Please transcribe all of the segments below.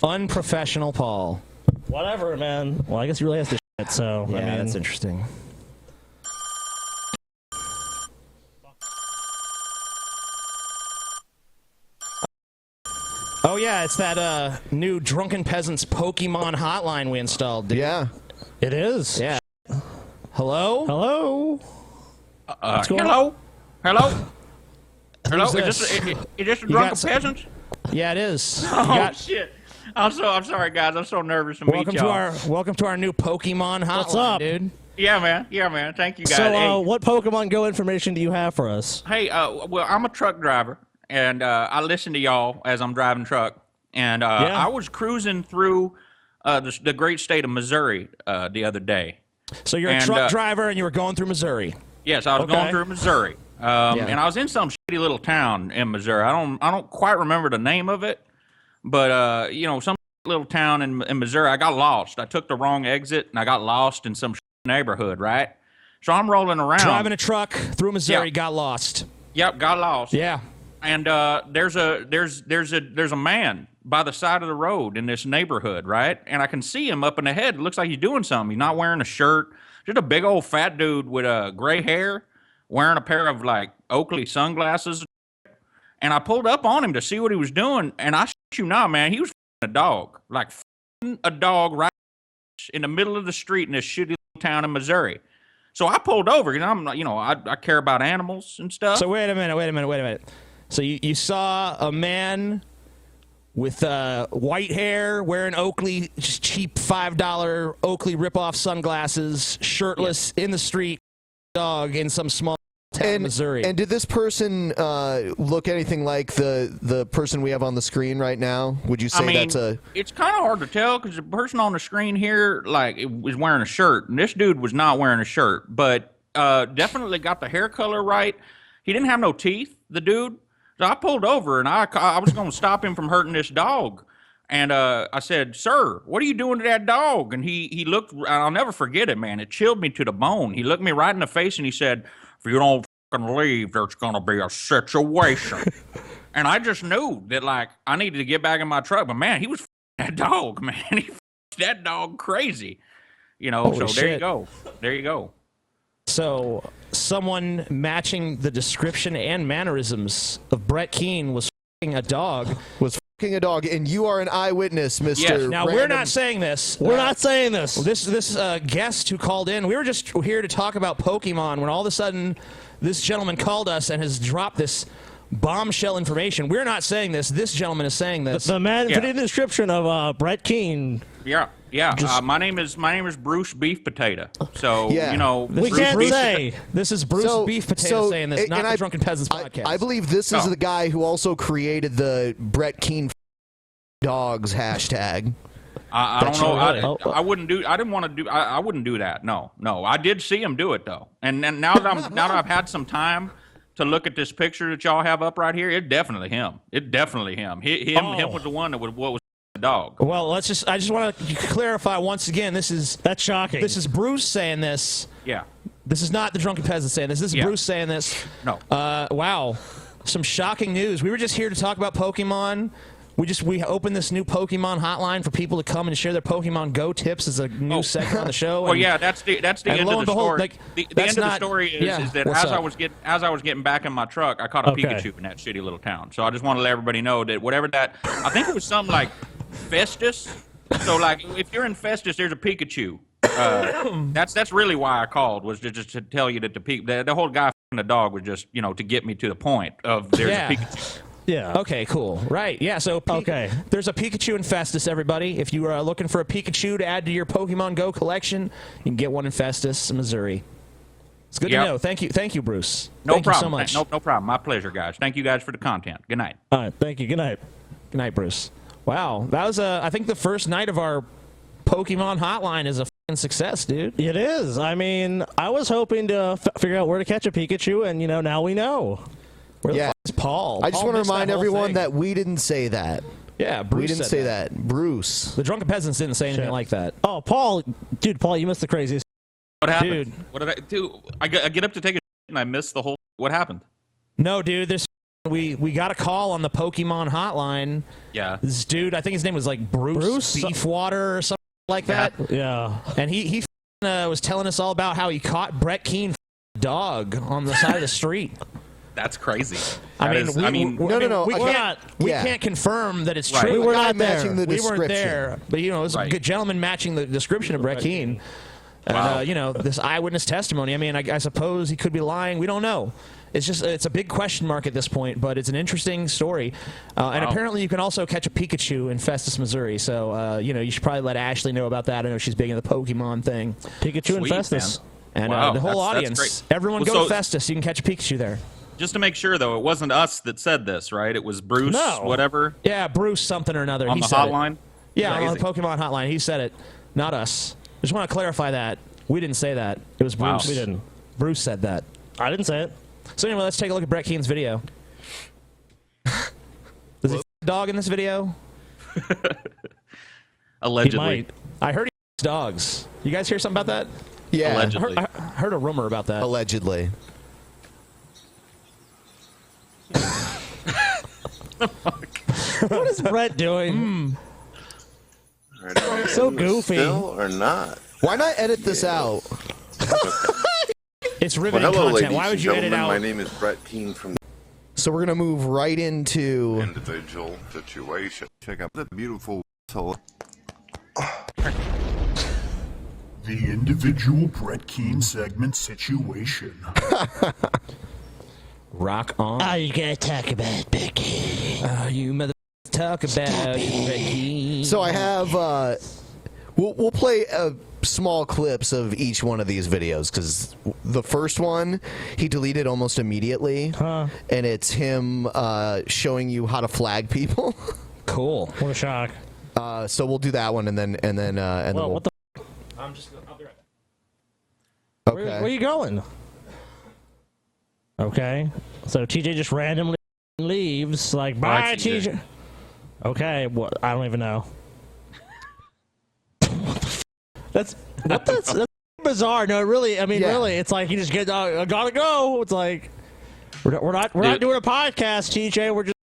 Unprofessional Paul. Whatever, man. Well, I guess he really has to shit, so... Yeah, I mean, that's interesting. Oh, yeah, it's that new Drunken Peasants Pokemon Hotline we installed, dude. Yeah. It is. Yeah. Hello? Hello? What's going hello? on? Hello? Hello? Who's Is this a Drunken Peasants? Yeah, it is. Oh, shit. I'm sorry, guys. I'm so nervous to meet y'all. Welcome to our new Pokemon Hotline, What's up? dude. Yeah, man. Yeah, man. Thank you, guys. So, Hey. what Pokemon Go information do you have for us? Hey, well, I'm a truck driver, and I listen to y'all as I'm driving truck. And I was cruising through the great state of Missouri the other day. So you're a truck driver, and you were going through Missouri. Yes, I was going through Missouri, and I was in some shitty little town in Missouri. I don't quite remember the name of it, but you know, some little town in Missouri. I got lost. I took the wrong exit, and I got lost in some neighborhood. Right, so I'm rolling around, driving a truck through Missouri, got lost. Yep, got lost. Yeah, and there's a man by the side of the road in this neighborhood, right? And I can see him up in the head. It looks like he's doing something. He's not wearing a shirt. Just a big old fat dude with gray hair, wearing a pair of like Oakley sunglasses. And I pulled up on him to see what he was doing. And I shit you not, man, he was a dog, like a dog right in the middle of the street in this shitty little town in Missouri. So I pulled over, and I'm, you know, I care about animals and stuff. So wait a minute. So you saw a man with white hair, wearing Oakley, just cheap $5 Oakley ripoff sunglasses, shirtless, in the street, dog in some small town in Missouri. And did this person look anything like the person we have on the screen right now? Would you say that's a... It's kind of hard to tell because the person on the screen here, like, was wearing a shirt, and this dude was not wearing a shirt, but definitely got the hair color right. He didn't have no teeth, the dude. So I pulled over, and I was going to stop him from hurting this dog. And I said, "Sir, what are you doing to that dog?" And he looked, and I'll never forget it, man. It chilled me to the bone. He looked me right in the face, and he said, "If you don't fucking leave, there's going to be a situation." And I just knew that, like, I needed to get back in my truck. But, man, he was that dog, man. He that dog crazy. You know, Holy so there you shit. go. There you go. So someone matching the description and mannerisms of Brett Keane was f***ing a dog. Was f***ing a dog, and you are an eyewitness, Mr. Yes. Now, we're not saying this. We're not saying this. This guest who called in, we were just here to talk about Pokemon when all of a sudden this gentleman called us and has dropped this bombshell information. We're not saying this. This gentleman is saying this. The man fitting the description of Brett Keane. Yeah. My name is Bruce Beef Potato. So Yeah. you know, We Bruce can't Beef say. This is Bruce Beef Potato saying this, not the Drunken Peasants podcast. I believe this is the guy who also created the Brett Keane dogs hashtag. I don't know. Really? I wouldn't do. I didn't want to do. I wouldn't do that. No. I did see him do it though. And now that I've had some time to look at this picture that y'all have up right here, it's definitely him. Him was the one that was the dog. Well, I just want to clarify once again. That's shocking. This is Bruce saying this. Yeah. This is not the Drunken Peasant saying this. This is Bruce saying this. No. Wow. Some shocking news. We were just here to talk about Pokemon. We opened this new Pokemon hotline for people to come and share their Pokemon Go tips as a new segment on the show. Well, yeah, that's the end of the story. The end of the story is that as I was getting back in my truck, I caught a Pikachu in that shitty little town. So I just want to let everybody know that whatever that, I think it was something like Festus. So like, if you're in Festus, there's a Pikachu. That's really why I called, was just to tell you that the whole guy f***ing the dog was just, you know, to get me to the point of there's a Pikachu. Yeah. Okay, cool. Right. Yeah, so there's a Pikachu in Festus, everybody. If you are looking for a Pikachu to add to your Pokemon Go collection, you can get one in Festus, Missouri. It's good to know. Thank you, Bruce. No problem. You so much. No problem. My pleasure, guys. Thank you guys for the content. Good night. All right. Thank you. Good night. Good night, Bruce. Wow. That was, I think, the first night of our Pokemon hotline is a f***ing success, dude. It is. I mean, I was hoping to figure out where to catch a Pikachu, and, you know, now we know. Where the f*** is Paul? I just want to remind everyone that we didn't say that. Yeah, Bruce we didn't say that. Bruce. The Drunken Peasants didn't say anything like that. Oh, Paul. Dude, Paul, you missed the craziest. What happened? Dude. What did I do? I get up to take a shit and I missed the whole. What happened? No, dude, there's we got a call on the Pokemon Hotline. Yeah. This dude, I think his name was like Bruce Beefwater or something like that. Yeah. And he was telling us all about how he caught Brett Keane dog on the side of the street. That's crazy. No. We can't confirm that it's true. We were not there. We weren't there. But, it was a good gentleman matching the description of Brett Keane. And, this eyewitness testimony, I suppose he could be lying. We don't know. It's a big question mark at this point, but it's an interesting story. And apparently you can also catch a Pikachu in Festus, Missouri. So, you should probably let Ashley know about that. I know she's big into the Pokemon thing. Pikachu and Festus. Man. And the whole audience, everyone go to Festus. You can catch a Pikachu there. Just to make sure, though, it wasn't us that said this, right? It was Bruce, whatever. Yeah, Bruce something or another. On the hotline? Yeah, on the Pokemon hotline. He said it, not us. Just want to clarify that. We didn't say that. It was Bruce. We didn't. Bruce said that. I didn't say it. So anyway, let's take a look at Brett Keene's video. Does he f dog in this video? Allegedly. I heard he f dogs. You guys hear something about that? Yeah. Allegedly. I heard a rumor about that. Allegedly. What is Brett doing? So goofy. Still or not? Why not edit this out? It's riveting hello, content. Why would you edit out? My name is Brett Keane from So we're gonna move right into Individual Situation. Check out the beautiful the Individual Brett Keane segment Situation. Rock on. You gotta talk about Becky. You mother talk about Becky. So I have we'll play small clips of each one of these videos because the first one he deleted almost immediately, and it's him showing you how to flag people. Cool. What a shock. So we'll do that one, and then What the? I'll be right back. okay. Where are you going? Okay. So TJ just randomly leaves. Like, bye, TJ. Okay. What? I don't even know. That's bizarre. No, really. Really, it's like he just gets. I gotta go. It's like we're not doing a podcast, TJ. We're just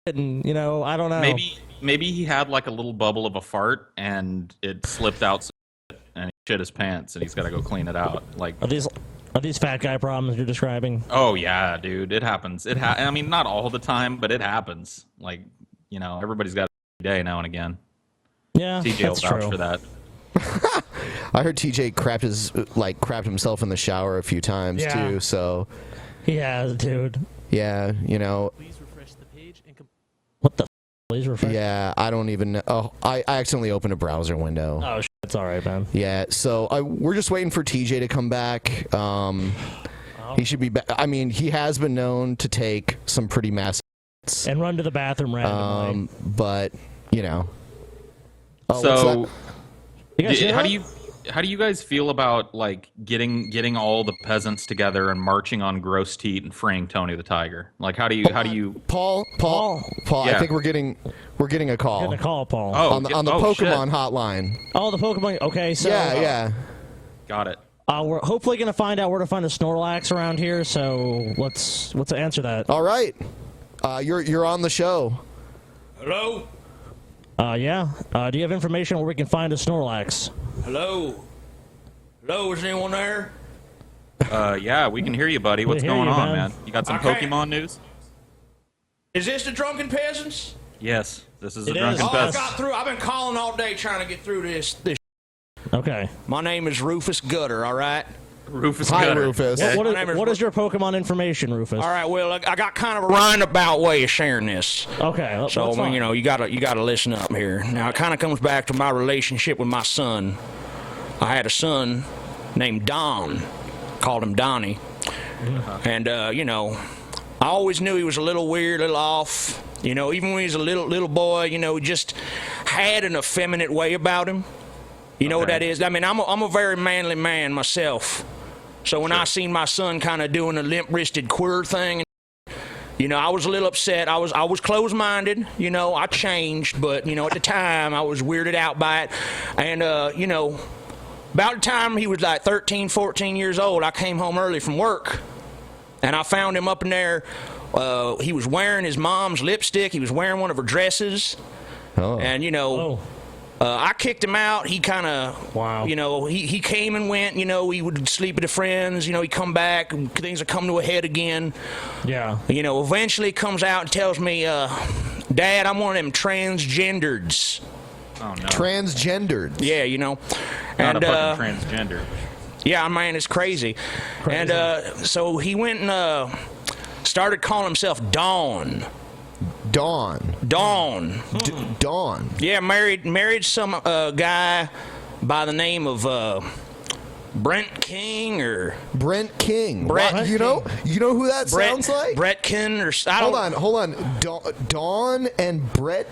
and I don't know. Maybe he had like a little bubble of a fart and it slipped out and he shit his pants and he's got to go clean it out. Like, Are these fat guy problems you're describing? oh yeah, dude, it happens. Not all the time, but it happens. Like, everybody's got a day now and again. Yeah, TJ will that's vouch true. for that. I heard TJ crapped himself in the shower a few times too. So He has, dude. yeah, Please refresh the page and What the? Please refresh. yeah. I don't even know. Oh, I accidentally opened a browser window. Oh, it's all right, man. Yeah, so we're just waiting for TJ to come back. He should be back. He has been known to take some pretty massive hits. And run to the bathroom randomly. But Oh, So, what's You guys hear how that? do you guys feel about like getting all the peasants together and marching on Gross Teat and freeing Tony the Tiger? Like, how do you Paul, Yeah. I think we're getting a call. Getting a call, Paul. on the Pokemon shit. hotline. Oh, the Pokemon. Okay, so Yeah. Got it. we're hopefully gonna find out where to find a Snorlax around here. So let's answer that. All right. You're on the show. Hello? Yeah. Do you have information where we can find a Snorlax? Hello? Hello? Is anyone there? Yeah, we can hear you, buddy. We What's hear going you, on, man. man? You got some Okay. Pokemon news? Is this the Drunken Peasants? Yes, this is a It drunken is. I peasant. got through. I've been calling all day trying to get through this. Okay. My name is Rufus Gutter, all right? Rufus Hi, Gutter. Rufus. What My name is what is your Pokemon information, Rufus? All right, well, I got kind of a roundabout way of sharing this. Okay. So, that's fine. you gotta listen up here. Now, it kind of comes back to my relationship with my son. I had a son named Don. Called him Donnie. And, I always knew he was a little weird, a little off. Even when he was a little boy, he just had an effeminate way about him. You know what that is? I'm a very manly man myself. So when I seen my son kind of doing a limp-wristed queer thing, I was a little upset. I was closed-minded. I changed, but at the time I was weirded out by it. And about the time he was like 13, 14 years old, I came home early from work, and I found him up in there He was wearing his mom's lipstick. He was wearing one of her dresses. And, I kicked him out. He kind of, he came and went. He would sleep with the friends. He'd come back. And things would come to a head again. Yeah. Eventually he comes out and tells me, Dad, I'm one of them transgendereds. Oh, no. Transgendered. Yeah, Not a fucking transgender. Yeah, man, it's crazy. And so he went and started calling himself Dawn. Dawn. Dawn. Dawn. Yeah, married some guy by the name of Brent King or Brent King. Brett. You know who that sounds like? Brett King or Hold on. Dawn and Brent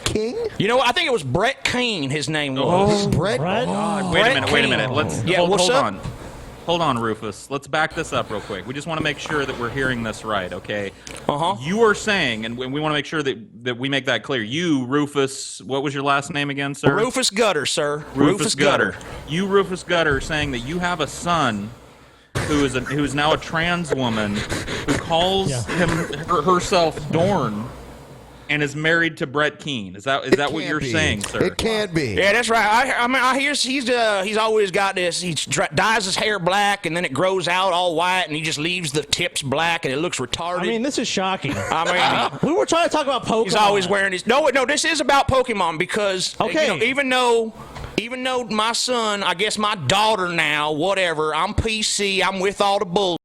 King. I think it was Brett King. His name was Brett. Wait a minute. Let's what's hold up? on. Hold on, Rufus. Let's back this up real quick. We just want to make sure that we're hearing this right, okay? You are saying, and we want to make sure that we make that clear. You, Rufus, what was your last name again, sir? Rufus Gutter, sir. Rufus Gutter. You, Rufus Gutter, saying that you have a son who is now a trans woman who calls herself Dorn and is married to Brett Keane. Is that what you're saying, sir? It can't be. Yeah, that's right. I hear he's always got this. He dyes his hair black, and then it grows out all white, and he just leaves the tips black, and it looks retarded. This is shocking. We were trying to talk about Pokemon. He's always wearing his. No, this is about Pokemon because even though my son, I guess my daughter now, whatever, I'm PC, I'm with all the bull,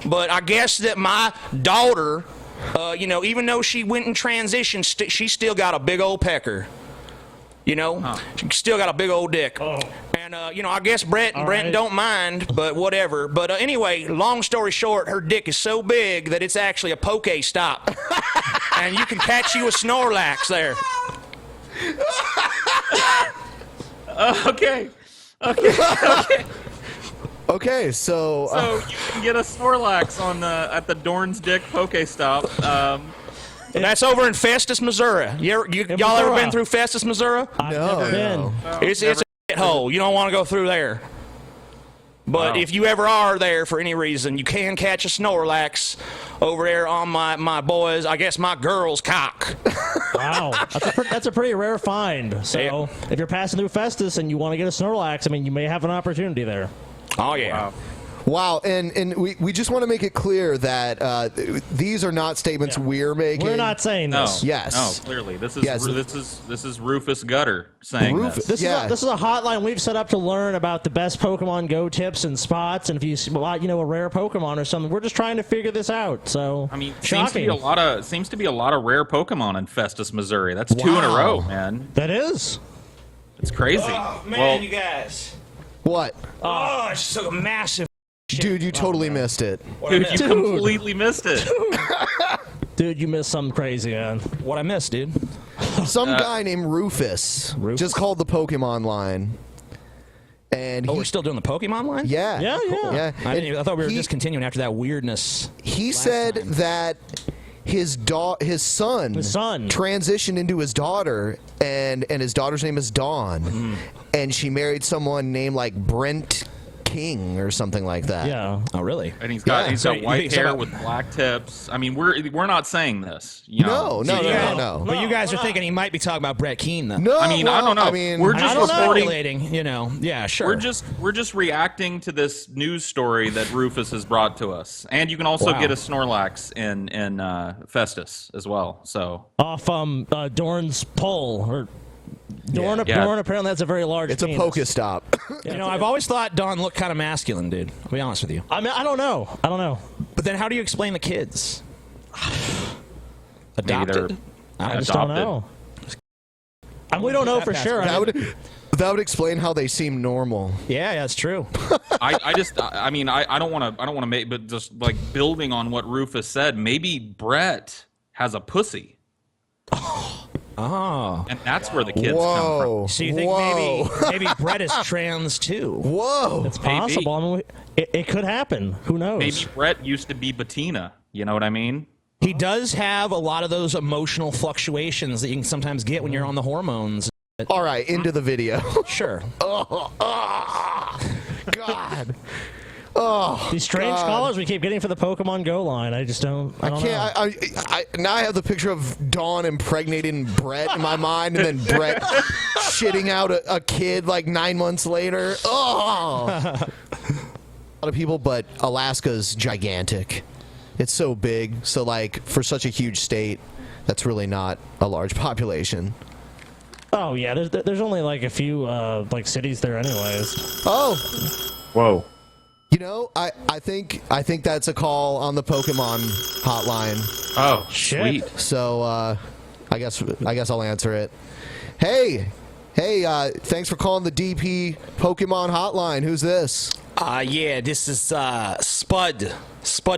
but I guess that my daughter. Even though she went and transitioned, she still got a big old pecker. She still got a big old dick. Oh. And, I guess Brett and Brent don't mind, but whatever. But anyway, long story short, her dick is so big that it's actually a Poké-Stop. And you can catch you a Snorlax there. Okay. Okay, so you can get a Snorlax at the Dorn's Dick Pokéstop. That's over in Festus, Missouri. Y'all ever been through Festus, Missouri? I've never been. It's a shithole. You don't want to go through there. But if you ever are there for any reason, you can catch a Snorlax over there on my boys, I guess my girl's cock. Wow, that's a pretty rare find. So if you're passing through Festus and you want to get a Snorlax, you may have an opportunity there. Oh, yeah. Wow, and we just want to make it clear that these are not statements we're making. We're not saying this. Yes. No, clearly. This is Rufus Gutter saying this. This is a hotline we've set up to learn about the best Pokemon Go tips and spots, and if you see a rare Pokemon or something, we're just trying to figure this out. So seems to be a lot of rare Pokemon in Festus, Missouri. That's 2 in a row, man. That is. It's crazy. Oh, man, you guys. What? Oh, it's so massive. Dude, you totally missed it. Dude, you completely missed it. Dude, you missed something crazy, man. What I missed, dude? Some guy named Rufus just called the Pokemon line. And we're still doing the Pokemon line? Yeah. I thought we were just continuing after that weirdness. He said that his son transitioned into his daughter, and his daughter's name is Dawn, and she married someone named like Brent King or something like that. Yeah. Oh, really? And he's got white hair with black tips. We're not saying this. No. But you guys are thinking he might be talking about Brett Keane, though. No, I don't know. We're just speculating. Yeah, sure. We're just reacting to this news story that Rufus has brought to us, and you can also get a Snorlax in Festus as well. So off Dorn's pole or. Dorn apparently has a very large It's penis. a Pokéstop. I've always thought Dawn looked kind of masculine, dude. I'll be honest with you. I don't know. But then how do you explain the kids? Adopted? I just don't know. We don't know for sure. That would explain how they seem normal. Yeah, that's true. I don't want to make, but just like building on what Rufus said, maybe Brett has a pussy. Oh. And that's where the kids come from. So you think maybe Brett is trans too? Whoa. It's possible. It could happen. Who knows? Maybe Brett used to be Bettina. You know what I mean? He does have a lot of those emotional fluctuations that you can sometimes get when you're on the hormones. All right, into the video. Sure. God. Oh, These strange God. callers we keep getting for the Pokemon Go line. I just don't. I don't know. Now I have the picture of Dawn impregnating Brett in my mind, and then Brett shitting out a kid like 9 months later. Oh, a lot of people, but Alaska's gigantic. It's so big. So like for such a huge state, that's really not a large population. Oh yeah, there's only like a few like cities there, anyways. Oh, Whoa. you know, I think that's a call on the Pokemon hotline. Oh, Shit. sweet. So I guess I'll answer it. Hey, thanks for calling the DP Pokemon hotline. Who's this? Yeah, this is Spud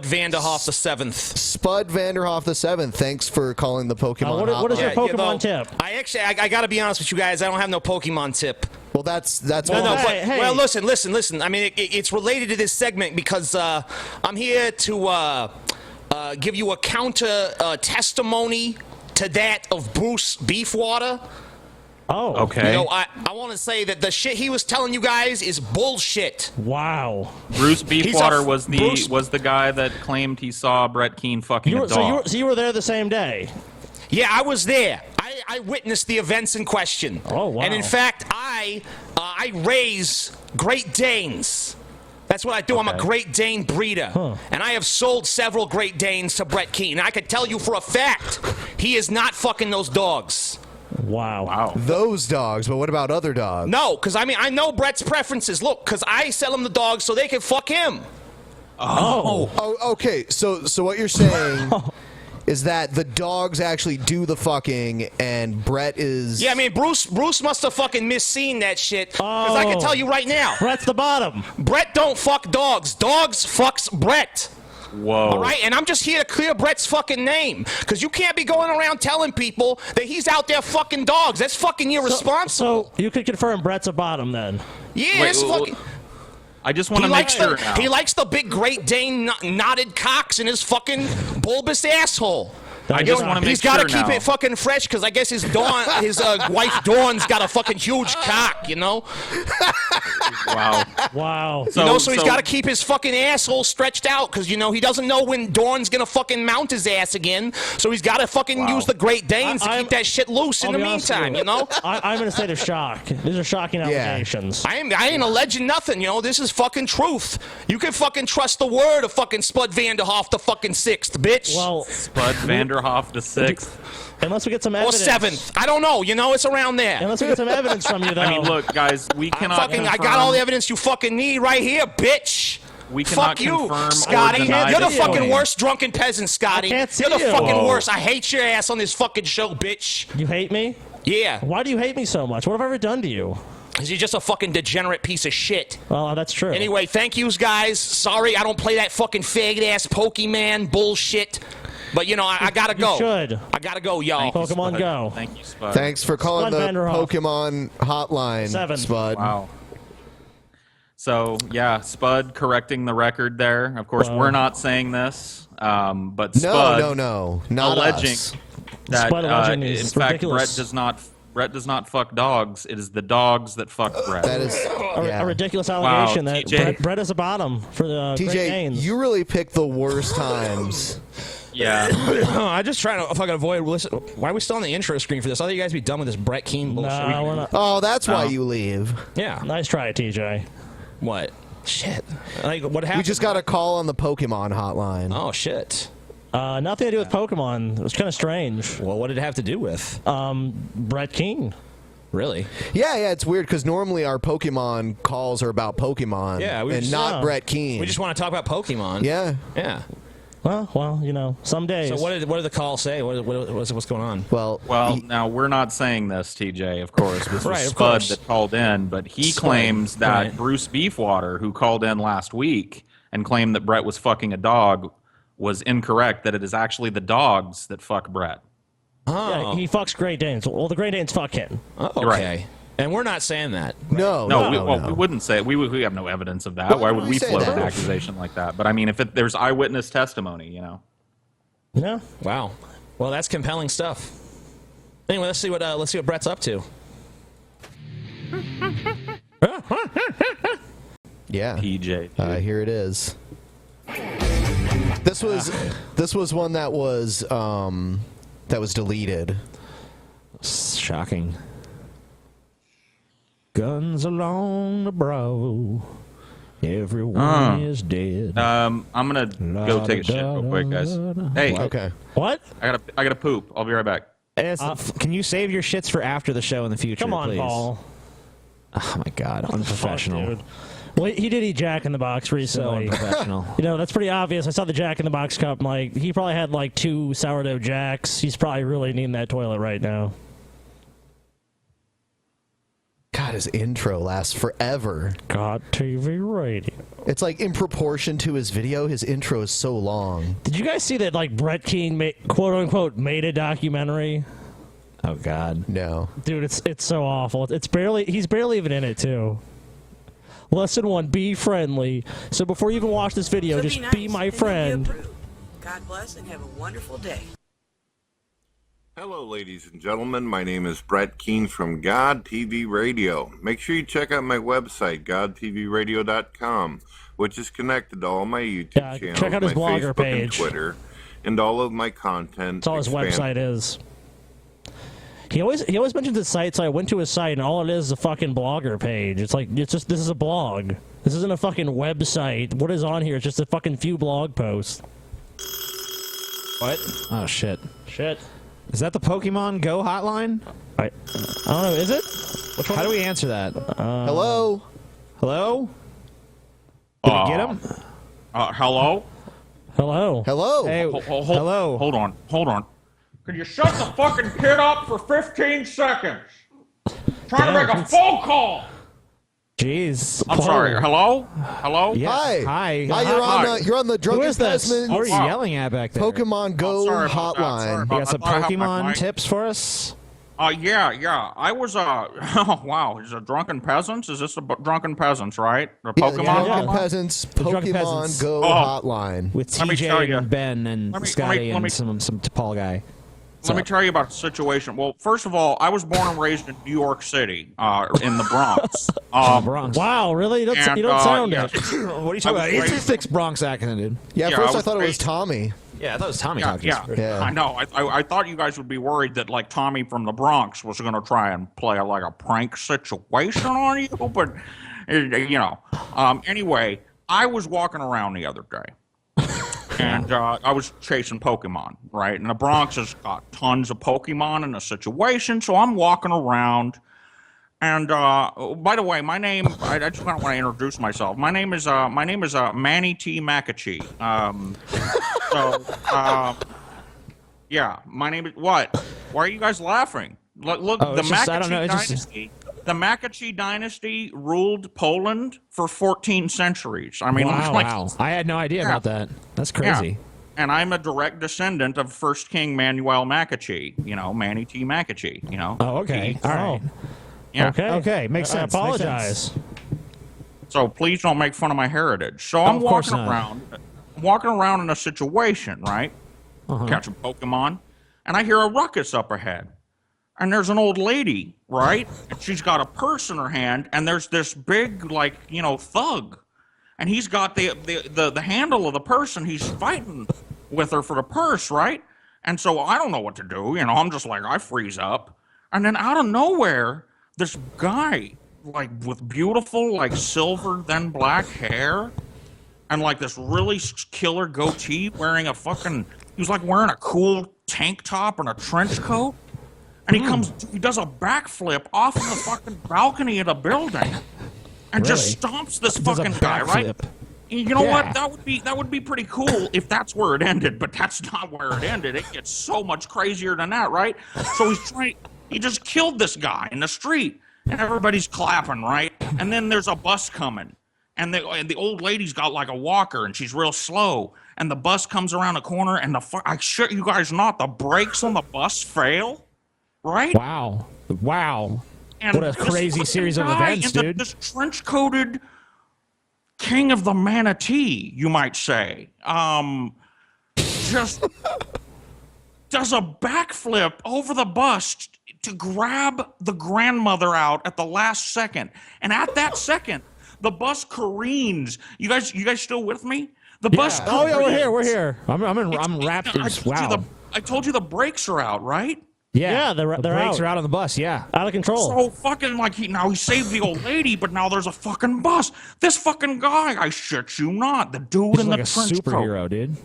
Vanderhoff the 7th. Spud Vanderhoff the 7th. Thanks for calling the Pokemon hotline. What is your Pokemon you know, tip? I gotta be honest with you guys. I don't have no Pokemon tip. Well, that's No, why. but, hey. well, listen. I mean, it's related to this segment because I'm here to give you a counter testimony to that of Bruce Beefwater. Oh. Okay. You know, I want to say that the shit he was telling you guys is bullshit. Wow. Bruce Beefwater Bruce- was the guy that claimed he saw Brett Keane fucking a dog. So you were there the same day. Yeah, I was there. I witnessed the events in question. Oh, wow. And in fact, I raise Great Danes. That's what I do. I'm a Okay. Great Dane breeder. And I have sold several Great Danes to Brett Keane. I can tell you for a fact, he is not fucking those dogs. Wow. Wow. Those dogs, but what about other dogs? No, because I mean, I know Brett's preferences. Look, because I sell him the dogs so they can fuck him. Oh. Oh, okay. So what you're saying is that the dogs actually do the fucking, and Brett is. Yeah, I mean, Bruce must have fucking misseen that shit. Because I can tell you right now, Brett's the bottom. Brett don't fuck dogs. Dogs fucks Brett. Whoa. All right, and I'm just here to clear Brett's fucking name, because you can't be going around telling people that he's out there fucking dogs. That's fucking irresponsible. So you could confirm Brett's a bottom then. Yeah, Wait, that's fucking. I just want to make sure now. He likes the big Great Dane knotted cocks in his fucking bulbous asshole. I just want to make He's got to sure keep now. it fucking fresh because I guess his wife Dawn's got a fucking huge cock, you know. Wow. Wow. So he's got to keep his fucking asshole stretched out because, you know, he doesn't know when Dawn's going to fucking mount his ass again. So he's got to fucking use the Great Danes to keep that shit loose in the meantime, you know? I'm going to say they're shocked. These are shocking allegations. I ain't alleging nothing, you know? This is fucking truth. You can fucking trust the word of fucking Spud Vanderhoff the fucking 6th, bitch. Well, Spud Vanderhoff the 6th. unless we get some or evidence. 7th. I don't know. You know, it's around there. Unless we get some evidence from you, though. I mean, look, guys, we cannot confirm. I got all the evidence you fucking need right here, bitch. We cannot Fuck you, confirm or Scotty. deny You're the this fucking claim. worst drunken peasant, Scotty. I can't see You're the you. fucking Whoa. worst. I hate your ass on this fucking show, bitch. You hate me? Yeah. Why do you hate me so much? What have I ever done to you? Because you're just a fucking degenerate piece of shit. Well, that's true. Anyway, thank yous, guys. Sorry I don't play that fucking faggot-ass Pokemon bullshit. But, you know, I gotta go. You should. I gotta go, y'all. Pokemon Spud. Go. Thank you, Spud. Thanks for calling Spud the Vanderhoff. Pokemon hotline, 7. Spud. Wow. So, yeah, Spud correcting the record there. Of course, Wow. we're not saying this, but Spud No, not alleging us. that, Spud alleging in is fact, ridiculous. Brett does not fuck dogs. It is the dogs that fuck Brett. That is A ridiculous allegation that TJ. Brett is a bottom for the Great TJ. Danes. You really picked the worst times. yeah. I'm just trying to fucking avoid. Listen, why are we still on the intro screen for this? I thought you guys would be done with this Brett Keane bullshit. No, we're not. Oh, that's why you leave. Yeah. Nice try, TJ. What? Shit. Like, what happened? We just got a call on the Pokemon hotline. Oh, shit. Nothing to do with Pokemon. It was kind of strange. Well, what did it have to do with? Brett Keane. Really? Yeah, it's weird because normally our Pokemon calls are about Pokemon, Yeah, we and just- not Yeah. Brett Keane. We just want to talk about Pokemon. yeah. Yeah. Well, you know, some days. So what did the call say? What's going on? Well, Well, now we're not saying this, TJ. Of course, this Right, was of Spud course. that called in, but he Spud, claims that right. Bruce Beefwater, who called in last week and claimed that Brett was fucking a dog, was incorrect. That it is actually the dogs that fuck Brett. Yeah, he fucks Great Danes. Well, the Great Danes fuck him. Oh, okay. Right. And we're not saying that. no, No, no, we wouldn't say it. We have no evidence of that. Well, Why why would would we we say float that? an accusation like that? But I mean, if there's eyewitness testimony, you know. Yeah. Wow. Well, that's compelling stuff. Anyway, let's see what Brett's up to. Yeah, Yeah. PJ. Here it is. This was one that was deleted. Shocking. Guns along the Bravo. Everyone is dead. I'm gonna go take a shit real quick, guys. Hey, Okay. What? I gotta poop. I'll be right back. Can you save your shits for after the show in the future, Come on, please? Paul. Oh my God, unprofessional. Fuck, dude. Well, he did eat Jack in the Box So recently. unprofessional. You know, that's pretty obvious. I saw the Jack in the Box cup. Like, he probably had like 2 sourdough jacks. He's probably really needing that toilet right now. God, his intro lasts forever. God TV radio. It's like in proportion to his video, his intro is so long. Did you guys see that, like, Brett Keane, quote unquote, made a documentary? Oh God. No. Dude, it's so awful. He's barely even in it, too. Lesson 1, be friendly. So before you even watch this video, So just nice, be my and you'll friend. approved. God bless and have a wonderful day. Hello, ladies and gentlemen. My name is Brett Keane from God TV Radio. Make sure you check out my website, godtvradio.com, which is connected to all my YouTube Yeah, channels, check out his my blogger Facebook page. and Twitter, and all of my content. That's all his website is. He always mentions his site, so I went to his site, and all it is a fucking blogger page. It's like, this is a blog. This isn't a fucking website. What is on here? It's just a fucking few blog posts. What? Oh shit. Shit. Is that the Pokemon Go hotline? I don't know. Is it? Which one? How do we answer that? Hello? Hello? Did we get him? Hello? Hello. Hello? Hey, hello. Hold on. Can you shut the fucking kid up for 15 seconds? Trying to make a phone call. Jeez. I'm sorry. Hello? Yeah. Hi. Hi. You're on the Drunken is this? Peasants What are you yelling at back there? Pokemon Go sorry about that. Sorry hotline. about You got some I thought I had my Pokemon mic. tips for us? Yeah. I was, oh, wow. Is it Drunken Peasants? Is this a Drunken Peasants, right? The Pokemon Drunken hotline? Peasants Drunken Pokemon Peasants. Go Oh. hotline. With Let me tell TJ ya. and Ben and Let me- Scotty let me- and some Paul guy. Let me tell you about the situation. Well, first of all, I was born and raised in New York City, in the Bronx. Bronx. Wow, really? You don't, And, you don't sound yes. it. What are you I was talking about? It's a raised- thick Bronx accent, dude. Yeah, at Yeah, first I I thought it was raised- Tommy. Yeah, I thought it was Tommy talking. Yeah. I know. I thought you guys would be worried that like Tommy from the Bronx was going to try and play like a prank situation on you, but you know. Anyway, I was walking around the other day, and I was chasing Pokemon, right? And the Bronx has got tons of Pokemon in a situation, so I'm walking around. And by the way, my name, I just kind of want to introduce myself. My name is Manny T. McAchee. Yeah, my name is what? Why are you guys laughing? Look, Oh, the it's just- I don't know, McAchee it's just- dynasty. The McAchee dynasty ruled Poland for 14 centuries. I mean, Wow. I had no idea about that. That's crazy. Yeah. And I'm a direct descendant of first King Manuel McAchee. You know, Manny T. McAchee. You know. Oh, okay. All right. Yeah. Okay. Okay, makes sense, I makes apologize. So please don't make fun of my heritage. So I'm of course walking around in a situation, right? Uh-huh. Catching Pokemon, and I hear a ruckus up ahead. And there's an old lady, right? And she's got a purse in her hand, and there's this big, like, you know, thug. And he's got the handle of the purse, and he's fighting with her for the purse, right? And so I don't know what to do. You know, I'm just like, I freeze up. And then out of nowhere, this guy, like, with beautiful, like, silver, then black hair, and, like, this really killer goatee, wearing a fucking, he was, like, wearing a cool tank top and a trench coat. And he does a backflip off of the fucking balcony of the building, and just stomps this Does a fucking guy, right? backflip. You know Yeah. what? That would be pretty cool if that's where it ended, but that's not where it ended. It gets so much crazier than that, right? So he just killed this guy in the street, and everybody's clapping, right? And then there's a bus coming, and the old lady's got like a walker, and she's real slow, and the bus comes around the corner, and I shit you guys not, the brakes on the bus fail. Right? Wow. And What a this crazy fucking series of guy events, in dude. This trench-coated king of the manatee, you might say, just does a backflip over the bus to grab the grandmother out at the last second. And at that second, The bus careens. You guys still with me? The bus. Oh yeah, careens. we're here. I'm wrapped in. Wow. I told you the brakes are out, right? Yeah, they're the brakes out. are out on the bus. Yeah. Out of control. So fucking like he saved the old lady, but now there's a fucking bus. This fucking guy, I shit you not, the dude He's in like the a trench superhero, coat, dude.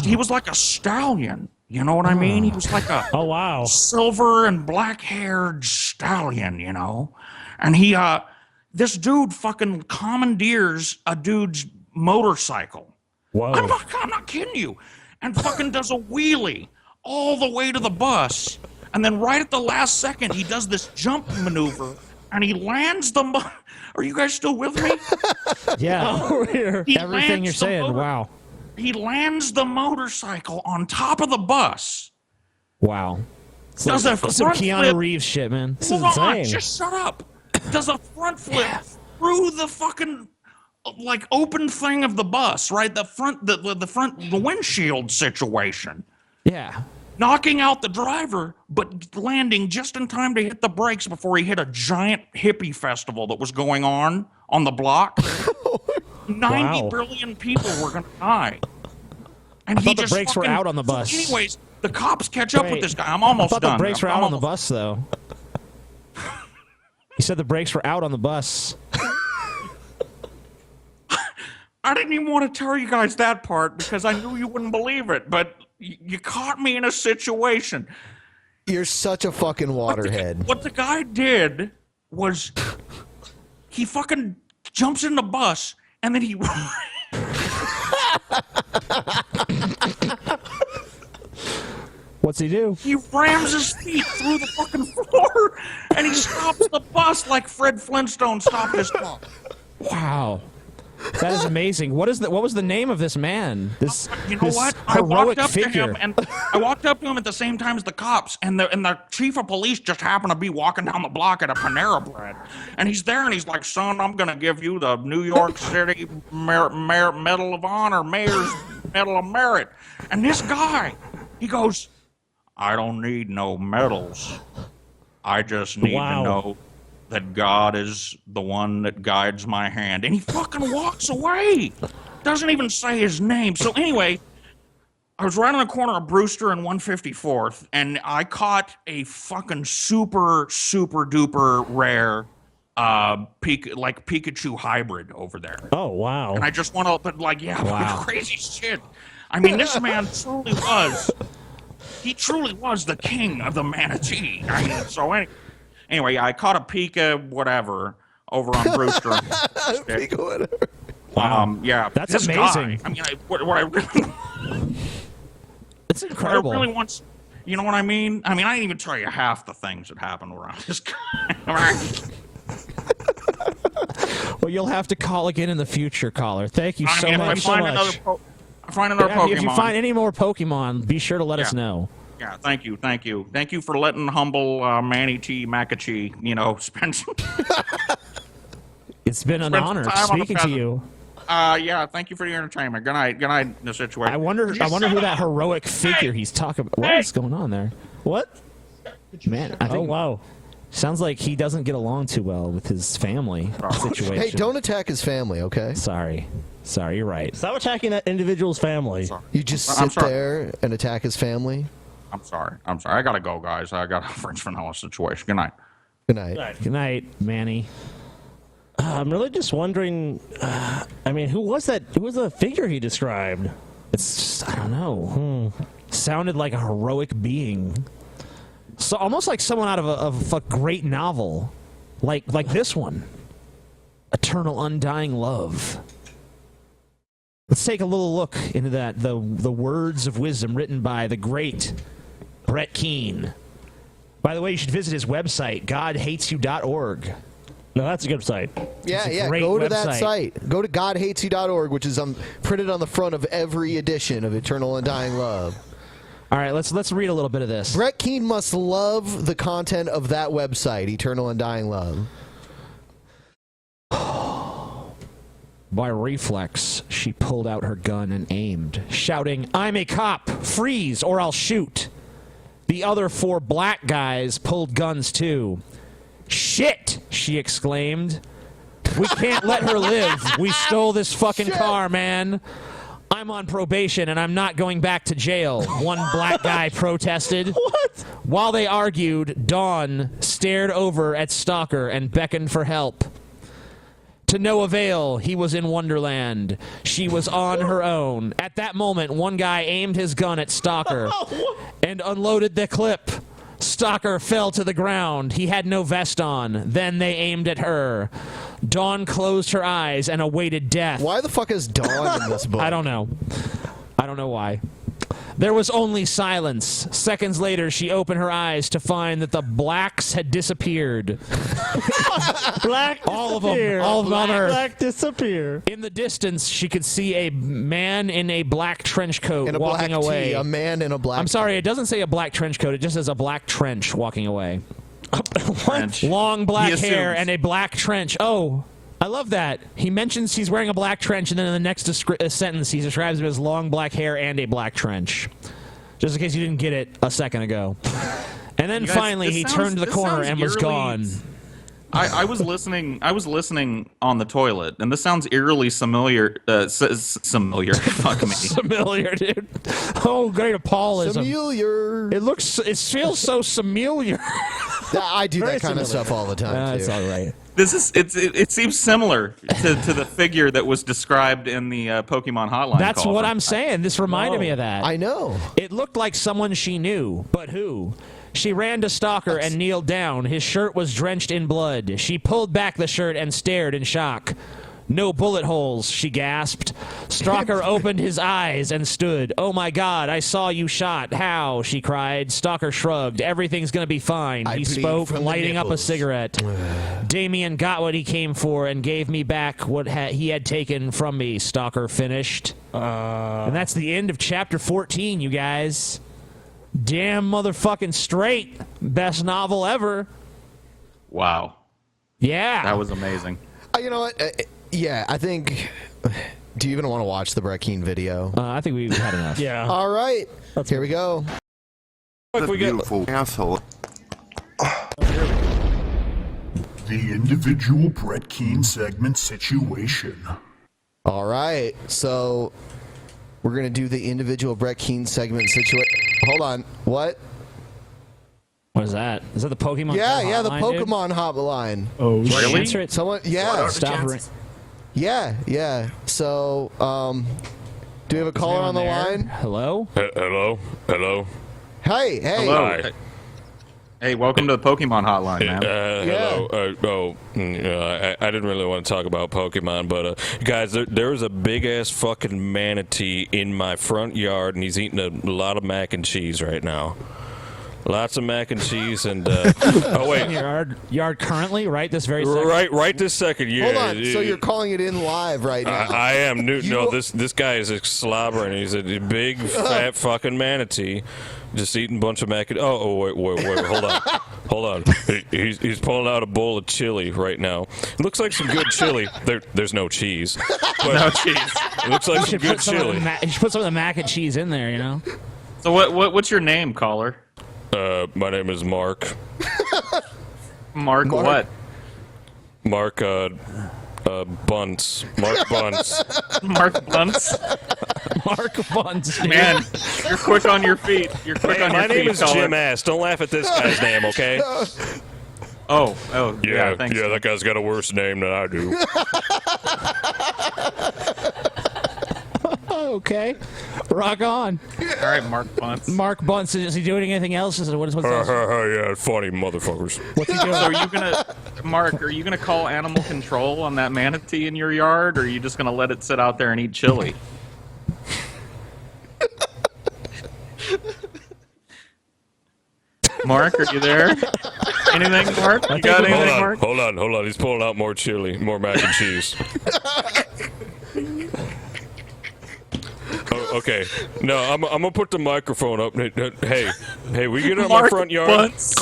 He was like a stallion. You know what I mean? He was like a Oh wow. silver and black haired stallion, you know? And he this dude fucking commandeers a dude's motorcycle. Whoa. I'm not kidding you. And fucking does a wheelie all the way to the bus. And then right at the last second, he does this jump maneuver and he lands the Are you guys still with me? Yeah. We're here. Everything you're saying. Wow. He lands the motorcycle on top of the bus. Wow. Does a Some front Keanu flip. Reeves shit, man. Hold on, insane. just shut up. Does a front flip through the fucking like open thing of the bus, right? The front, the windshield situation, Yeah. knocking out the driver, but landing just in time to hit the brakes before he hit a giant hippie festival that was going on the block. 90 Wow. billion people were gonna die. And I he thought the just brakes were fucking- out on the bus. So anyways, the cops catch up with Wait. this guy. I'm I almost thought done. the brakes were I'm out on the almost- bus, though. You said the brakes were out on the bus. I didn't even want to tell you guys that part because I knew you wouldn't believe it, but you caught me in a situation. You're such a fucking waterhead. What the guy did was he fucking jumps in the bus and then he What's he do? he rams his feet through the fucking floor and he stops the bus like Fred Flintstone stopped his car. Wow. That is amazing. What was the name of this man? This You know this what? I heroic walked up figure. to him, and I walked up to him at the same time as the cops, and the chief of police just happened to be walking down the block at a Panera Bread, and he's there, and he's like, "Son, I'm gonna give you the New York City Medal of Honor, Mayor's Medal of Merit," and this guy, he goes, "I don't need no medals. I just need Wow. to know that God is the one that guides my hand." And he fucking walks away. Doesn't even say his name. So anyway, I was right on the corner of Brewster and 154th, and I caught a fucking super, super duper rare Pikachu hybrid over there. Oh wow. And I just want to, but like, yeah, Wow. crazy shit. I mean, this man truly was, he truly was the king of the manatee. I mean, so anyway, I caught a Pika, whatever, over on Brewster. Pico, whatever. Yeah, That's this amazing. Guy, I mean, what I really, It's what I incredible. really want, you know what I mean? I mean, I didn't even tell you half the things that happened around this guy. All right? Well, you'll have to call again in the future, caller. Thank you so I mean, much. if I find another, I find another Yeah, Pokemon. if you find any more Pokemon, be sure to let us Yeah. know. Yeah, thank you for letting humble Manny T. Makachi, spend some. It's been an Spend honor time on the speaking to pheasant. you. Yeah, thank you for the entertainment. Good night, the situation. I wonder who that heroic figure he's talking about. What is going on there? What? Man, I Oh think wow. sounds like he doesn't get along too well with his family situation. Hey, don't attack his family, okay? Sorry, you're right. Stop attacking that individual's family. You just I'm sit sorry. there and attack his family. I'm sorry. I gotta go, guys. I got a French vanilla situation. Good night. Good night. Good night, Manny. I'm really just wondering. I mean, who was that? Who was the figure he described? It's just, I don't know. Sounded like a heroic being. So almost like someone out of a great novel, like this one, Eternal Undying Love. Let's take a little look into that the words of wisdom written by the great Brett Keane. By the way, you should visit his website, godhatesyou.org. No, that's a good site. Yeah, a yeah. great Go to that website. site. Go to godhatesyou.org, which is printed on the front of every edition of Eternal Undying Love. All right, let's read a little bit of this. Brett Keane must love the content of that website, Eternal Undying Love. By reflex, she pulled out her gun and aimed, shouting, "I'm a cop! Freeze, or I'll shoot!" The other 4 black guys pulled guns too. "Shit!" she exclaimed. We can't let her live. We stole this fucking car, man. I'm on probation and I'm not going back to jail, one black guy protested. What? While they argued, Dawn stared over at Stalker and beckoned for help. To no avail, he was in Wonderland. She was on her own. At that moment, one guy aimed his gun at Stalker and unloaded the clip. Stalker fell to the ground. He had no vest on. Then they aimed at her. Dawn closed her eyes and awaited death. Why the fuck is Dawn in this book? I don't know. I don't know why. There was only silence. Seconds later, she opened her eyes to find that the blacks had disappeared. Black All of them. disappear. All of them on Earth. Black disappear. In the distance, she could see a man in a black trench coat In a walking black away. tee, a man in a black I'm sorry, it doesn't say a black trench coat. It just says a black trench walking away. French. Long black He hair assumes. and a black trench. Oh, I love that. He mentions he's wearing a black trench, and then in the next sentence, he describes him as long black hair and a black trench. Just in case you didn't get it a second ago. And then You guys, familiy, this he sounds- turned to the this corner sounds and was eerily- gone. I was listening on the toilet, and this sounds eerily familiar. Familiar, fuck me. Familiar, dude. Oh, great Apollism. Familiar. It feels so familiar. Yeah, I do Very that kind of similar. stuff all the time, It's too. all right. It seems similar to the figure that was described in the Pokemon Hotline. That's call what from- I'm saying. This reminded me of that. I know. It looked like someone she knew, but who? She ran to Stalker and kneeled down. His shirt was drenched in blood. She pulled back the shirt and stared in shock. No bullet holes, she gasped. Stalker opened his eyes and stood. Oh my God, I saw you shot. How? She cried. Stalker shrugged. Everything's gonna be fine. I He bleed spoke, from the lighting up a nipples. cigarette. Damien got what he came for and gave me back what he had taken from me, Stalker finished. And that's the end of chapter 14, you guys. Damn motherfucking straight. Best novel ever. Wow, Yeah. that was amazing. You know what? Yeah, I think... Do you even want to watch the Brett Keane video? I think we've had enough. Yeah. All right. Here we go. That's a beautiful asshole. The individual Brett Keane segment situation. All right. So we're going to do the individual Brett Keane segment situation. Hold on. What? What is that? Is that the Pokemon? Yeah, the hotline, dude? Pokemon hotline. Oh, Really? Answer it. Someone, yeah. Stop ring. Yeah. So, do we have a caller on the line? Hello? Hello. Hey. Hello. Hi. Hey, welcome to the Pokemon Hotline, man. Hello. I didn't really want to talk about Pokemon, but guys, there's a big ass fucking manatee in my front yard, and he's eating a lot of mac and cheese right now. Lots of mac and cheese, and oh wait, In your yard currently, right? This very second? right this second. Yeah. Hold on. So you're calling it in live right now? I am. No, You- this guy is slobbering. He's a big fat fucking manatee, just eating a bunch of mac. Oh, wait, hold on. He's pulling out a bowl of chili right now. It looks like some good chili. There's no cheese. But No cheese. It looks like some Should good put some of chili. the you should put some of the mac and cheese in there, you know? So what's your name, caller? My name is Mark. Mark what? Mark Bunce. Mark Bunce. Mark Bunce? Mark Bunce, dude. Man, you're quick on your feet. You're quick Hey, on your my feet, name is caller. Jim Ass. Don't laugh at this guy's name, okay? Oh, yeah, thanks. Yeah, that guy's got a worse name than I do. Okay. Rock on. All right, Mark Bunce. Mark Bunce, is he doing anything else? What's else? Yeah, funny motherfuckers. What's he doing? So are you gonna call animal control on that manatee in your yard, or are you just gonna let it sit out there and eat chili? Mark, are you there? Anything, Mark? You got anything, Mark? Hold on. He's pulling out more chili, more mac and cheese. Oh, okay. No, I'm gonna put the microphone up. Hey, we get on my Mark front yard. Bunce.